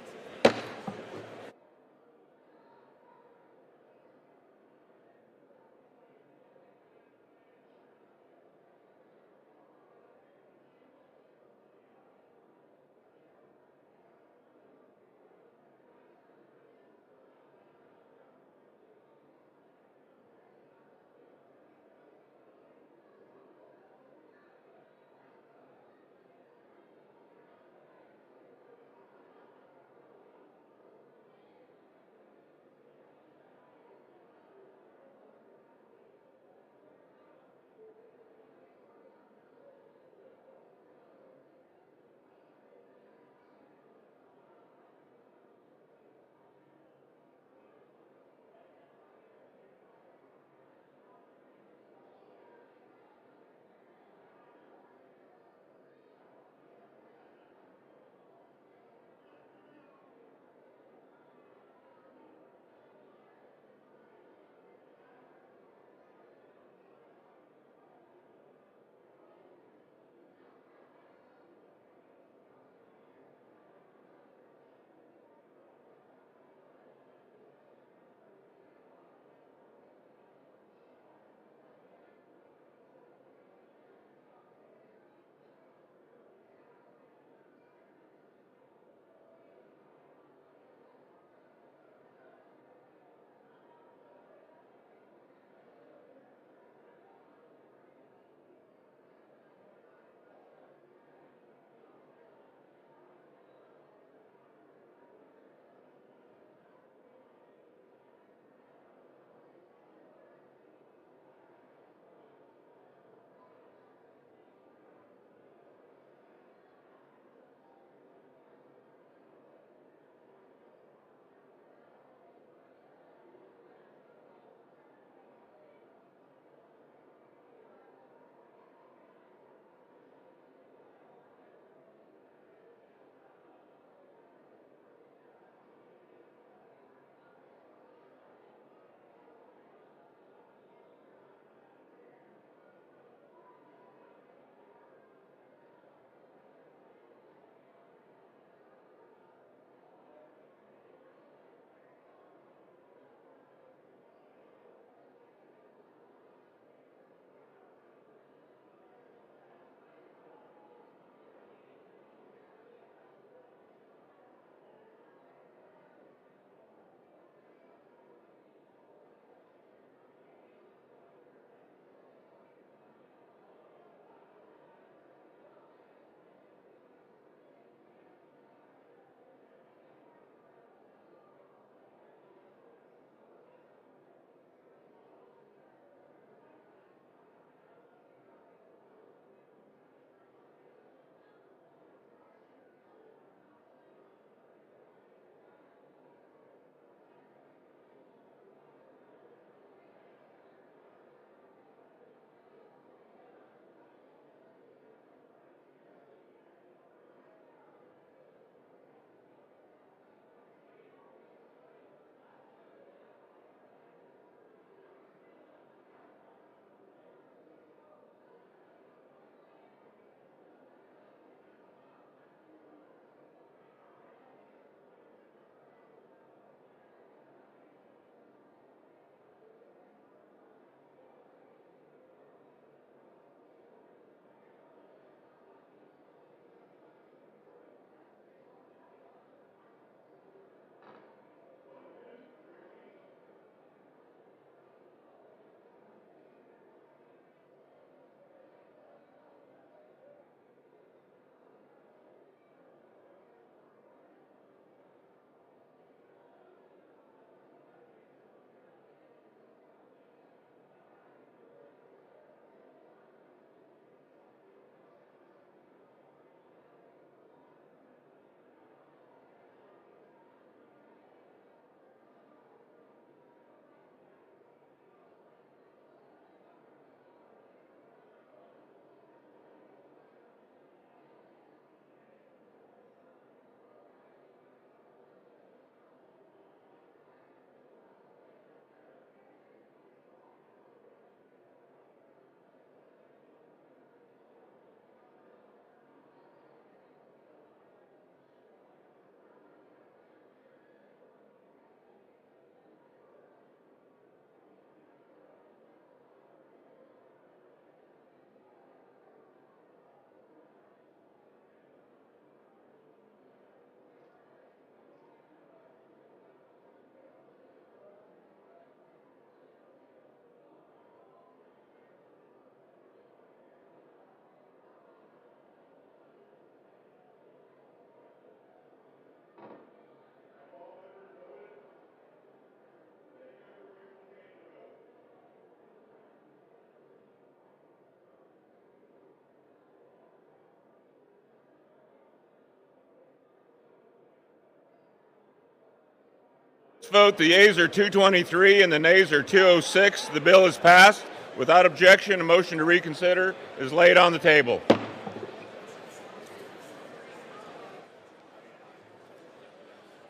Vote, the yeas are 223 and the nays are 206. The bill is passed. Without objection, a motion to reconsider is laid on the table.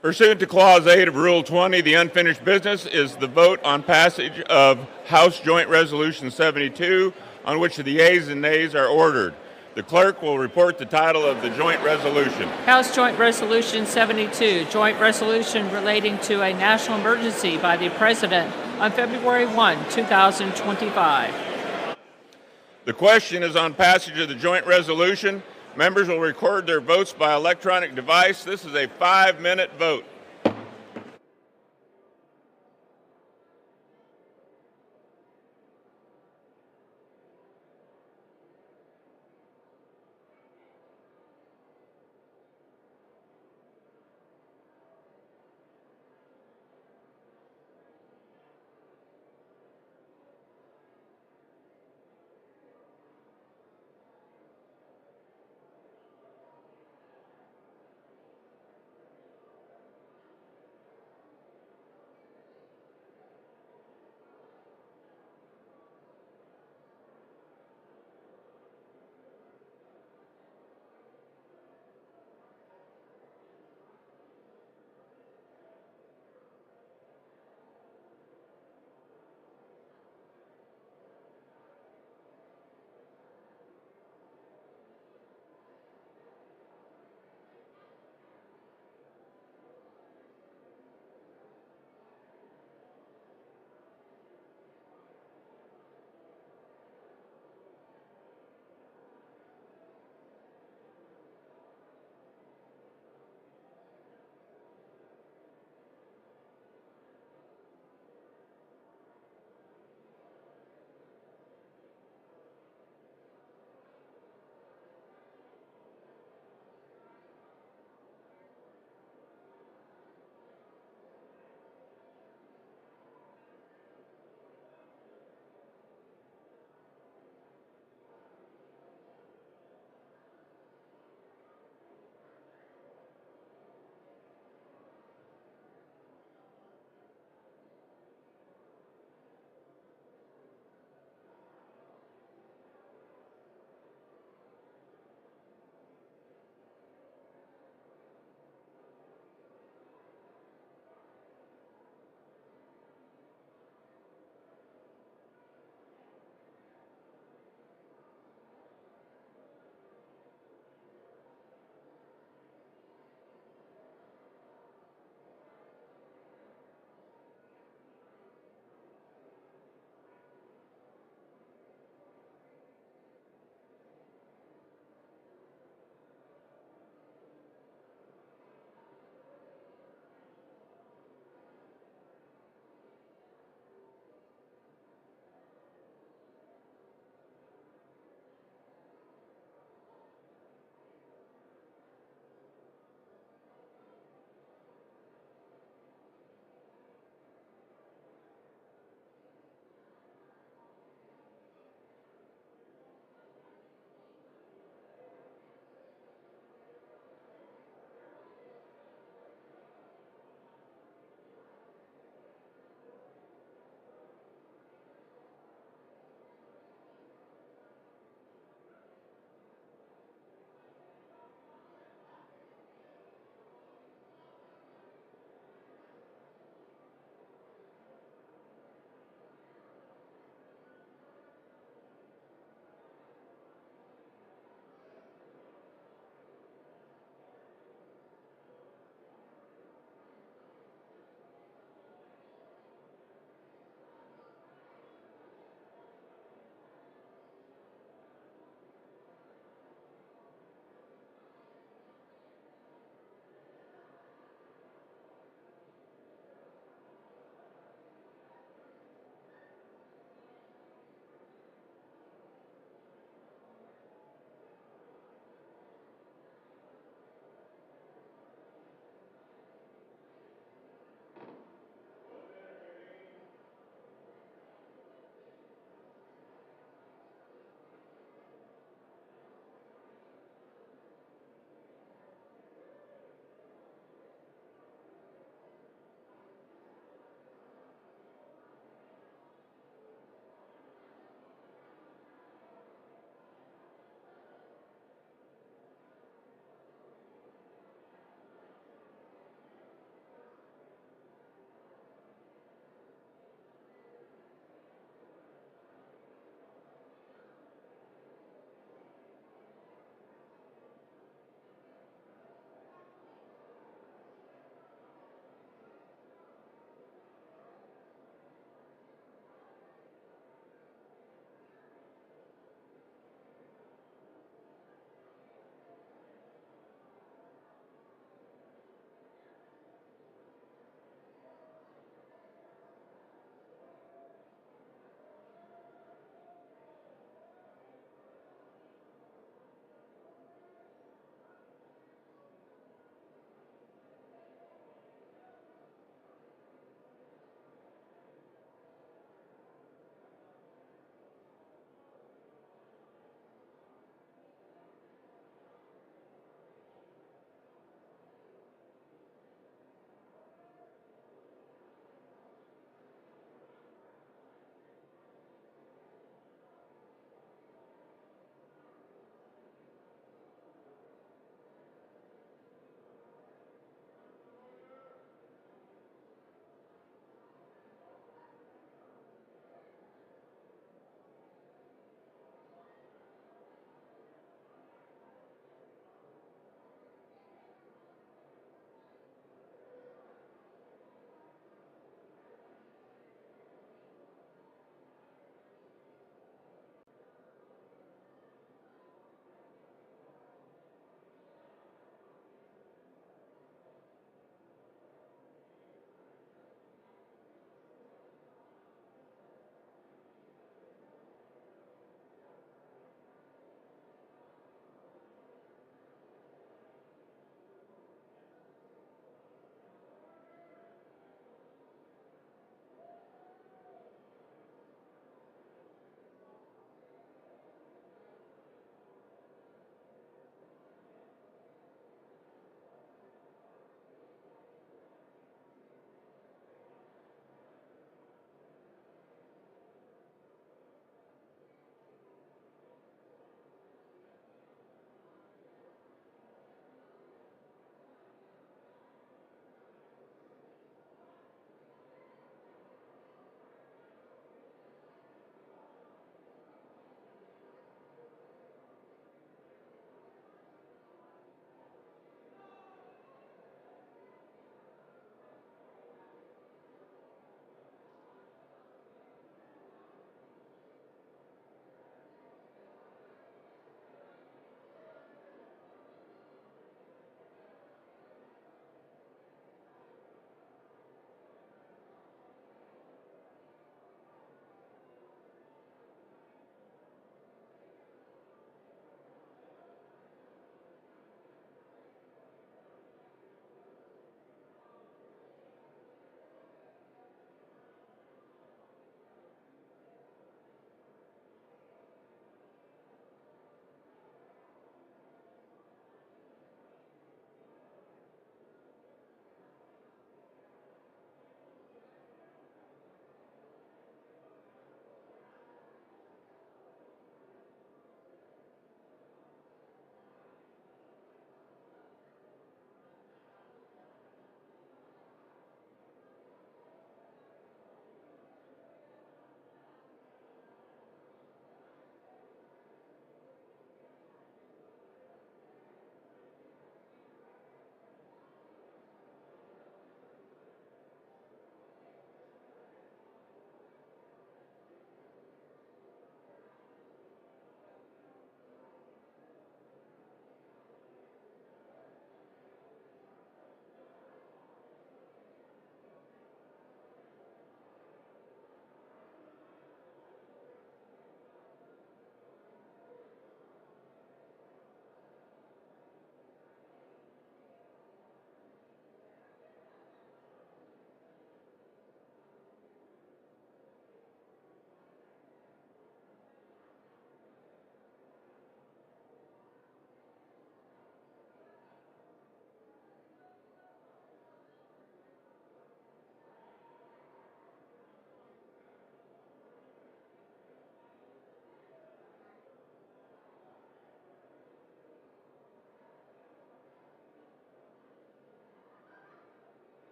Pursuant to Clause 8 of Rule 20, the unfinished business is the vote on passage of House Joint Resolution 72, on which the yeas and nays are ordered. The clerk will report the title of the joint resolution. House Joint Resolution 72, joint resolution relating to a national emergency by the President on February 1, 2025. The question is on passage of the joint resolution. Members will record their votes by electronic device. This is a 5-minute vote.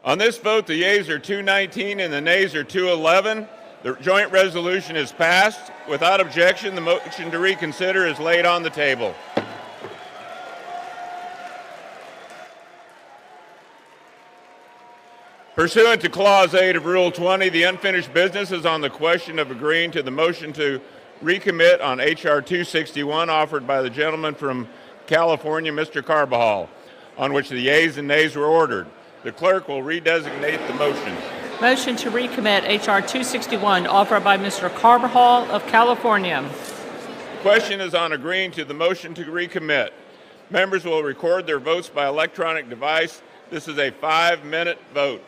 On this vote, the yeas are 219 and the nays are 211. The joint resolution is passed. Without objection, the motion to reconsider is laid on the table. Pursuant to Clause 8 of Rule 20, the unfinished business is on the question of agreeing to the motion to recommit on H.R. 261 offered by the gentleman from California, Mr. Carbajal, on which the yeas and nays were ordered. The clerk will redesignate the motion. Motion to recommit H.R. 261 offered by Mr. Carbajal of California. The question is on agreeing to the motion to recommit. Members will record their votes by electronic device. This is a 5-minute vote.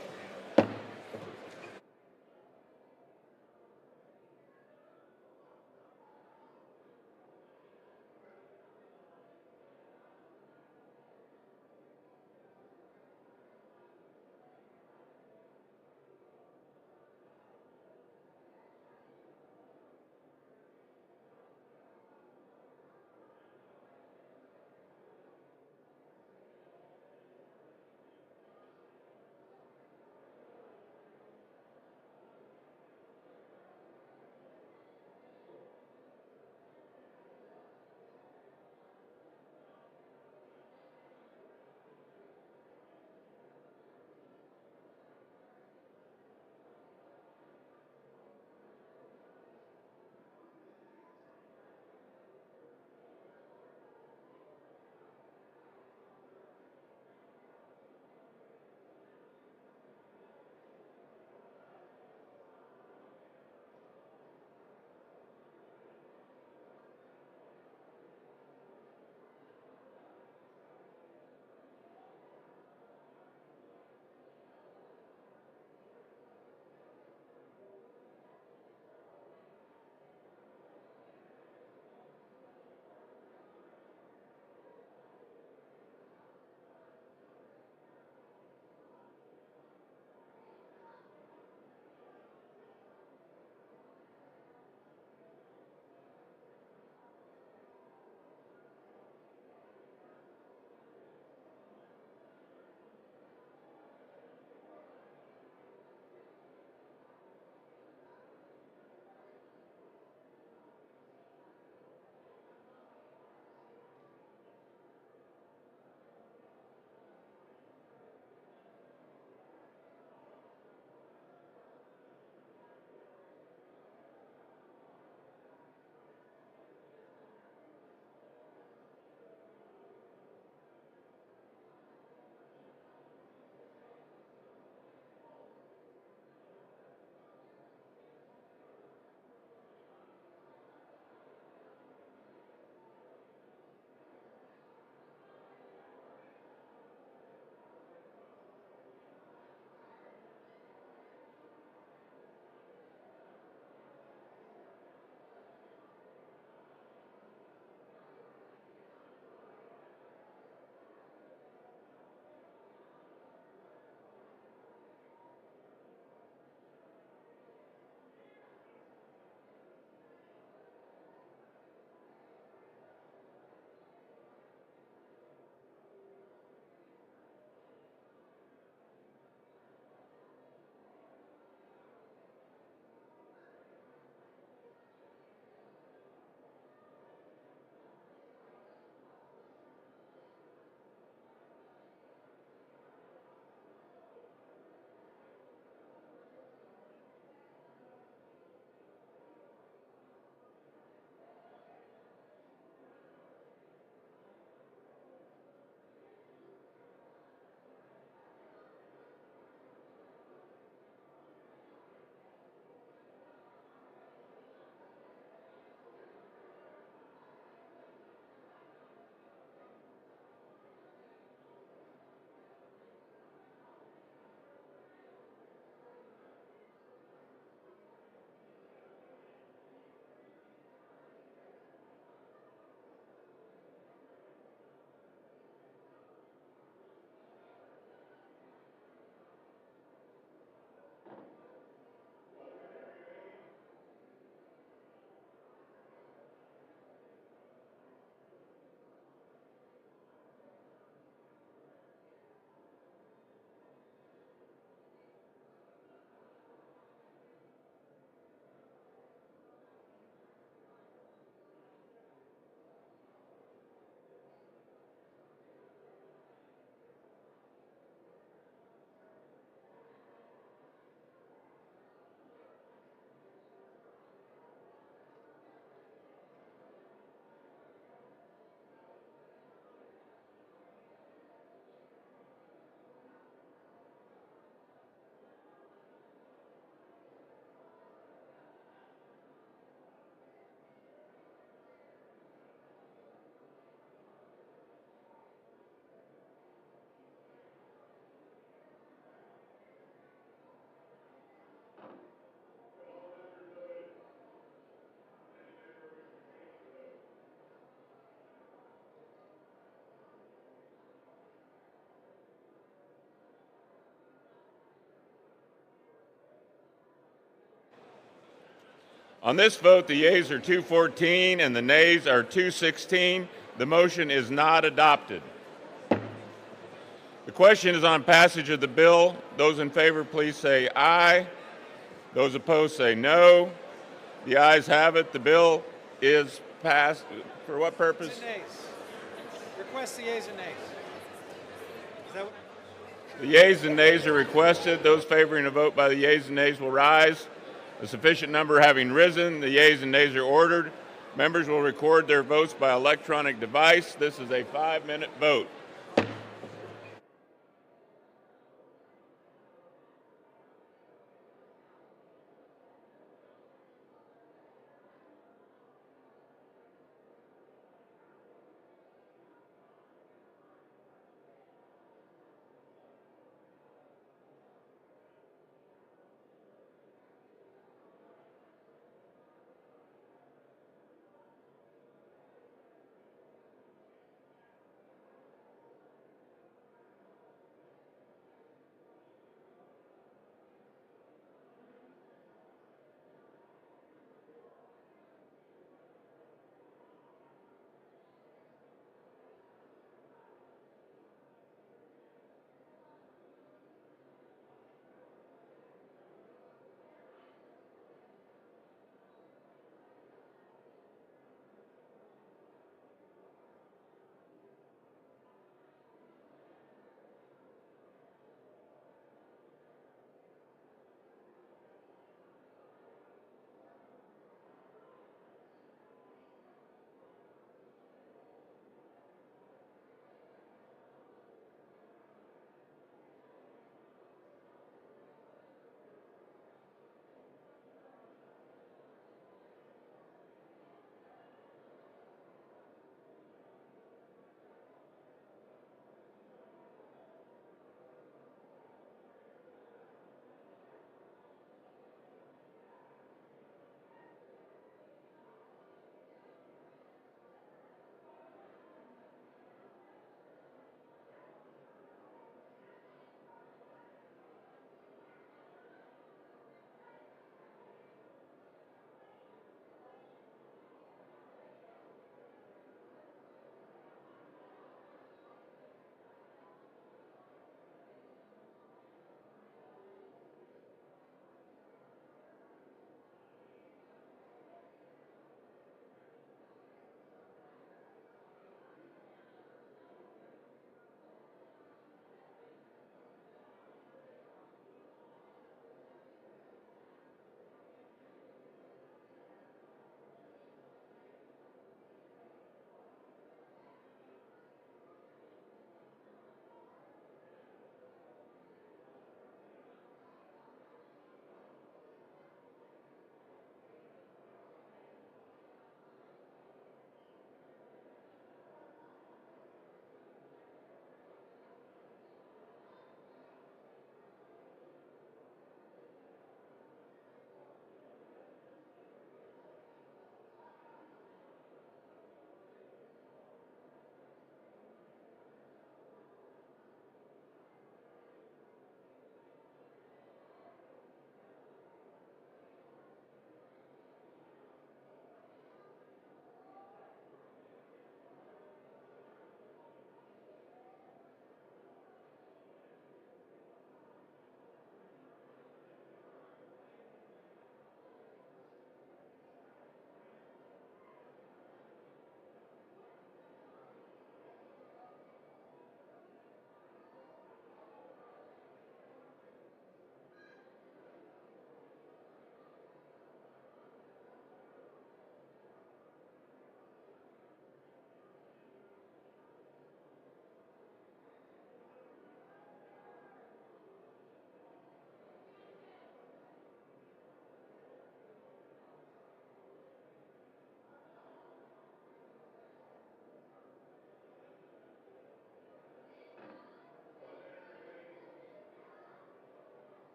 On this vote, the yeas are 214 and the nays are 216. The motion is not adopted. The question is on passage of the bill. Those in favor, please say aye. Those opposed say no. The ayes have it. The bill is passed. For what purpose? Request the yeas and nays. Is that what? The yeas and nays are requested. Those favoring a vote by the yeas and nays will rise. A sufficient number having risen, the yeas and nays are ordered. Members will record their votes by electronic device. This is a 5-minute vote.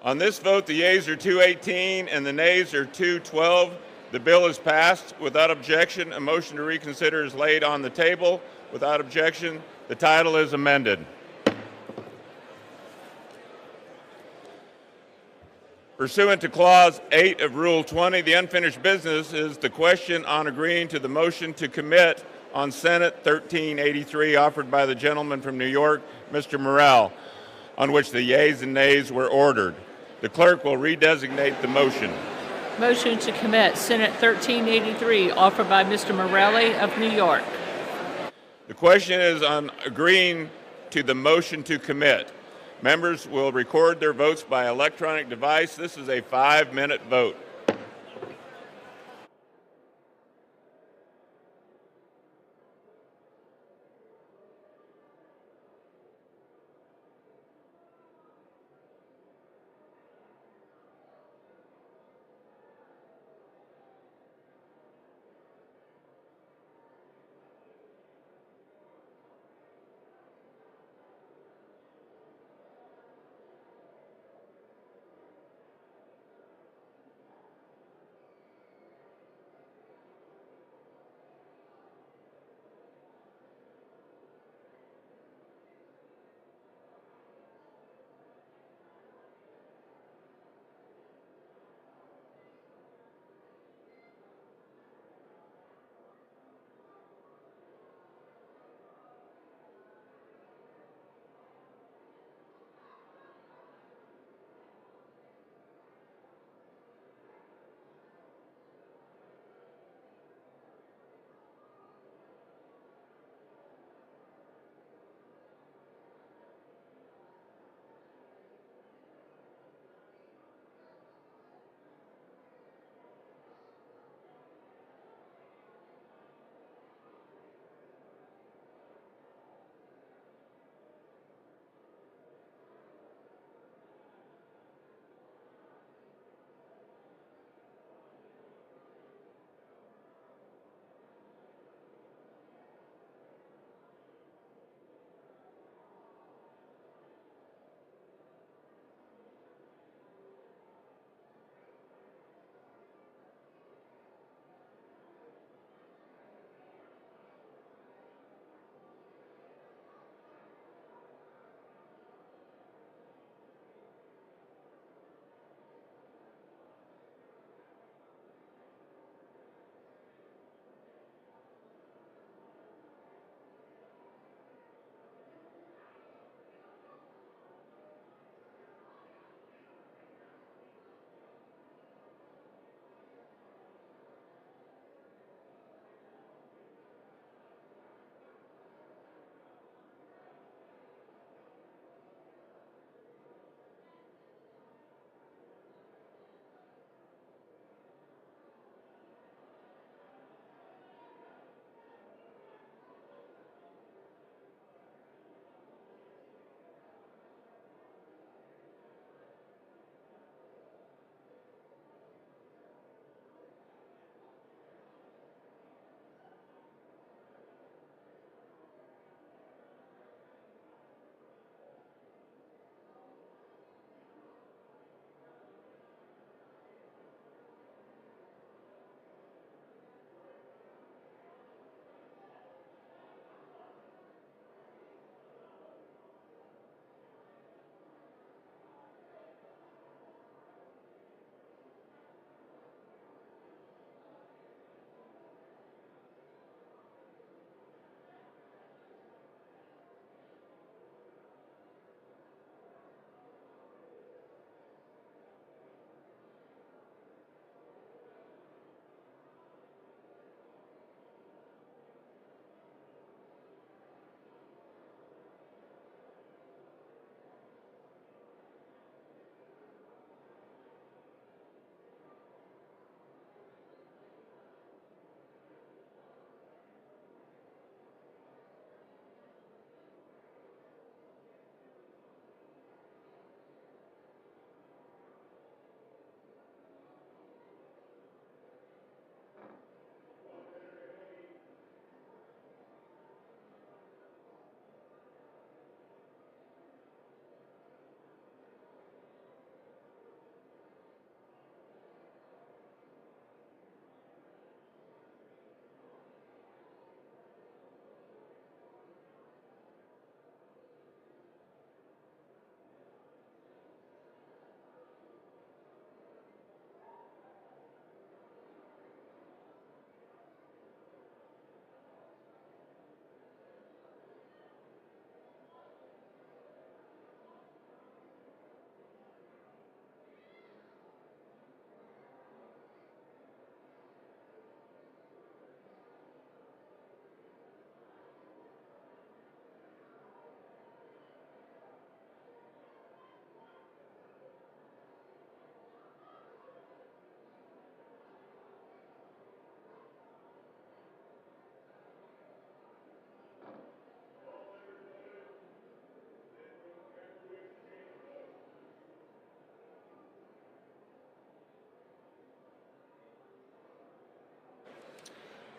On this vote, the yeas are 218 and the nays are 212. The bill is passed without objection. A motion to reconsider is laid on the table. Without objection, the title is amended. Pursuant to Clause 8 of Rule 20, the unfinished business is the question on agreeing to the motion to commit on Senate 1383 offered by the gentleman from New York, Mr. Morrell, on which the yeas and nays were ordered. The clerk will redesignate the motion. Motion to commit Senate 1383 offered by Mr. Morelli of New York. The question is on agreeing to the motion to commit. Members will record their votes by electronic device. This is a 5-minute vote.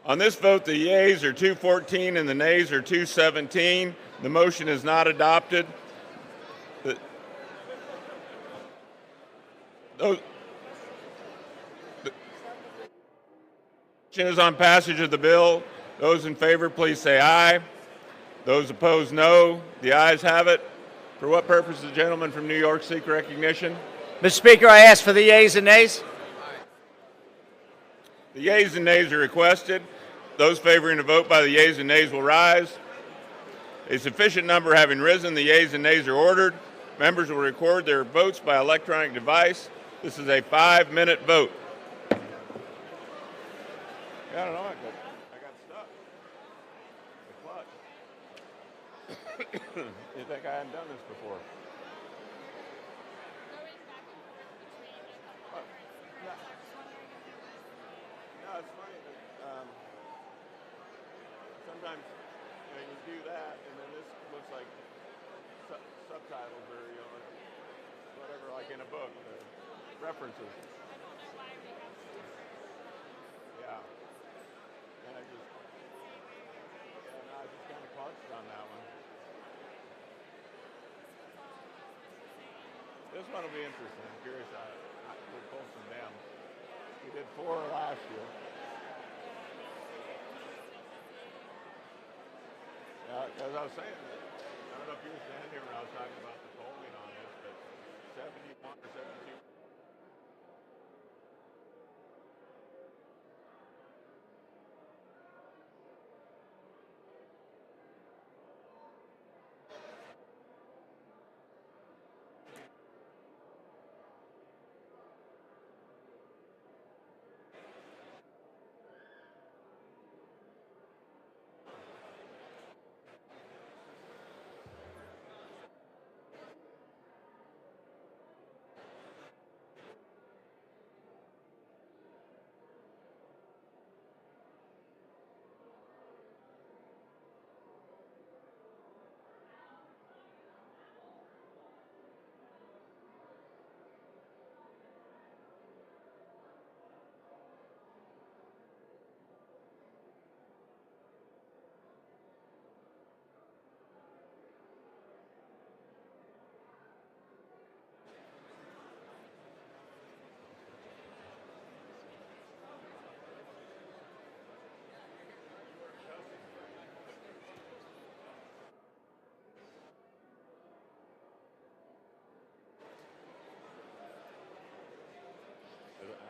On this vote, the yeas are 214 and the nays are 217. The motion is not adopted. The motion is on passage of the bill. Those in favor, please say aye. Those opposed, no. The ayes have it. For what purpose does the gentleman from New York seek recognition? Mr. Speaker, I ask for the yeas and nays. The yeas and nays are requested. Those favoring a vote by the yeas and nays will rise. A sufficient number having risen, the yeas and nays are ordered. Members will record their votes by electronic device. This is a 5-minute vote. Yeah, I don't know, I got stuck. The clutch. You think I hadn't done this before? No, it's funny that sometimes you do that, and then this looks like subtitles or whatever, like in a book, references. Yeah. And I just kind of clutched on that one. This one will be interesting. I'm curious how we pull some down. We did 4 last year. As I was saying, I don't know if you were standing here when I was talking about the polling on this, but 71 or 72.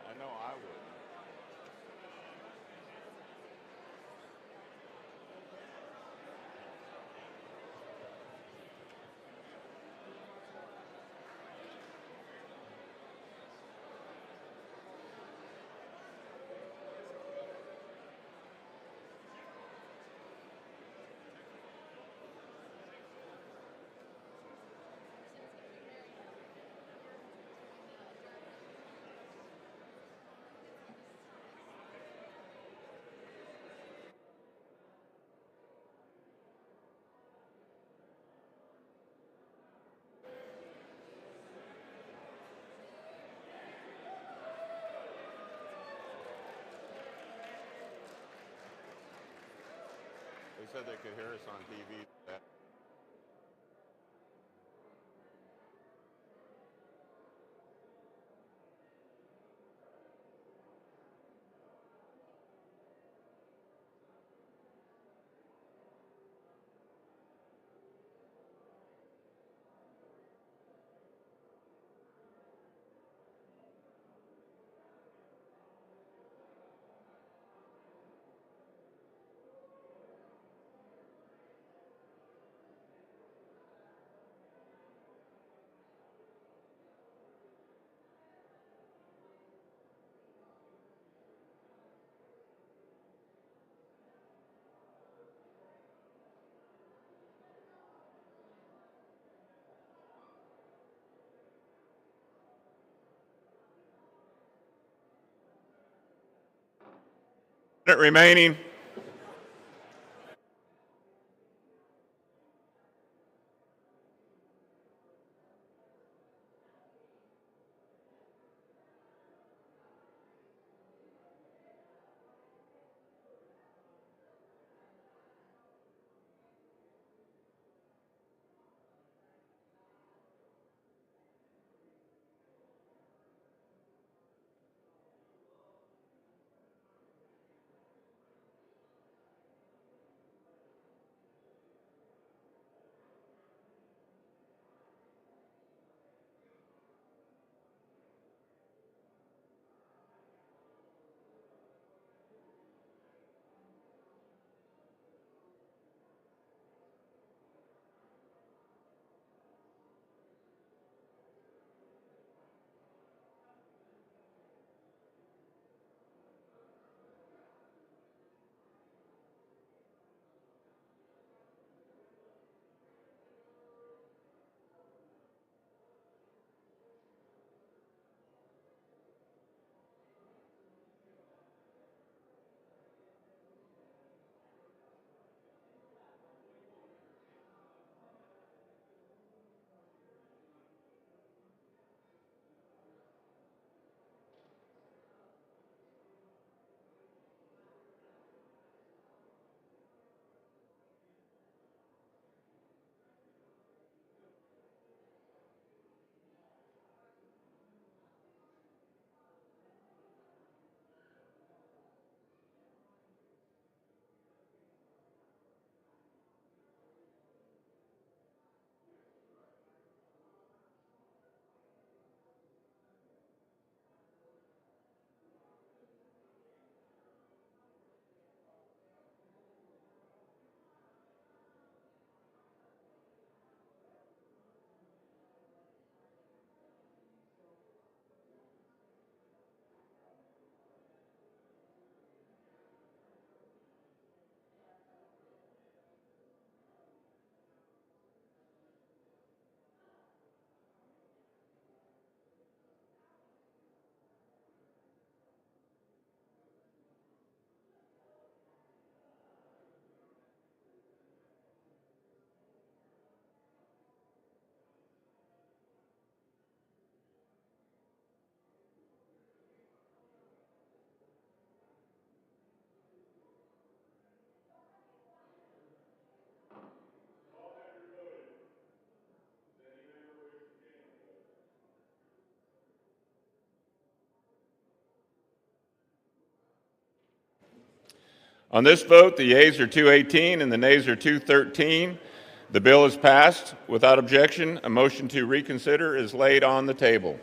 I know I would. They said they could hear us on TV. Minute remaining. On this vote, the yeas are 218 and the nays are 213. The bill is passed. Without objection, a motion to reconsider is laid on the table.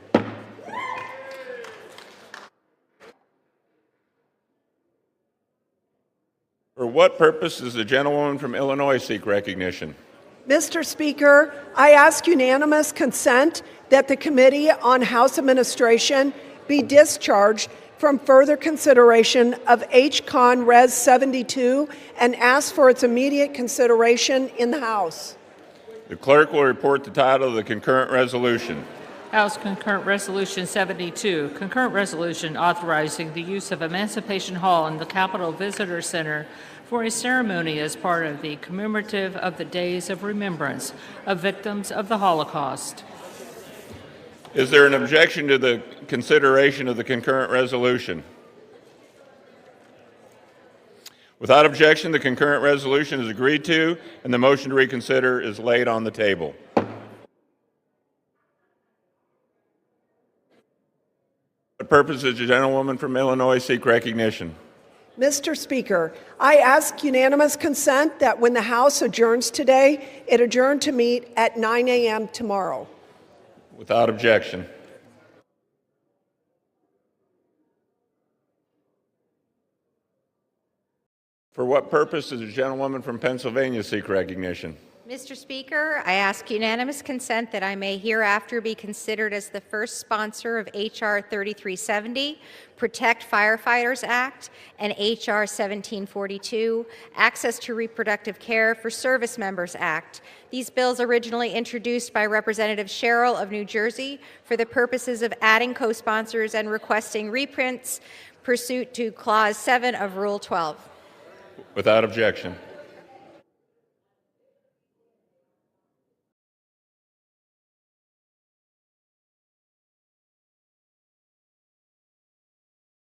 For what purpose does the gentlewoman from Illinois seek recognition? Mr. Speaker, I ask unanimous consent that the Committee on House Administration be discharged from further consideration of H-Con Res 72 and ask for its immediate consideration in the House. The clerk will report the title of the concurrent resolution. House Concurrent Resolution 72, concurrent resolution authorizing the use of Emancipation Hall in the Capitol Visitor Center for a ceremony as part of the commemorative of the Days of Remembrance of Victims of the Holocaust. Is there an objection to the consideration of the concurrent resolution? Without objection, the concurrent resolution is agreed to, and the motion to reconsider is laid on the table. For what purpose does the gentlewoman from Illinois seek recognition? Mr. Speaker, I ask unanimous consent that when the House adjourns today, it adjourn to meet at 9 a.m. tomorrow. Without objection. For what purpose does the gentlewoman from Pennsylvania seek recognition? Mr. Speaker, I ask unanimous consent that I may hereafter be considered as the first sponsor of H.R. 3370, Protect Firefighters Act, and H.R. 1742, Access to Reproductive Care for Service Members Act. These bills originally introduced by Representative Sherrill of New Jersey for the purposes of adding co-sponsors and requesting reprints pursuant to Clause 7 of Rule 12. Without objection.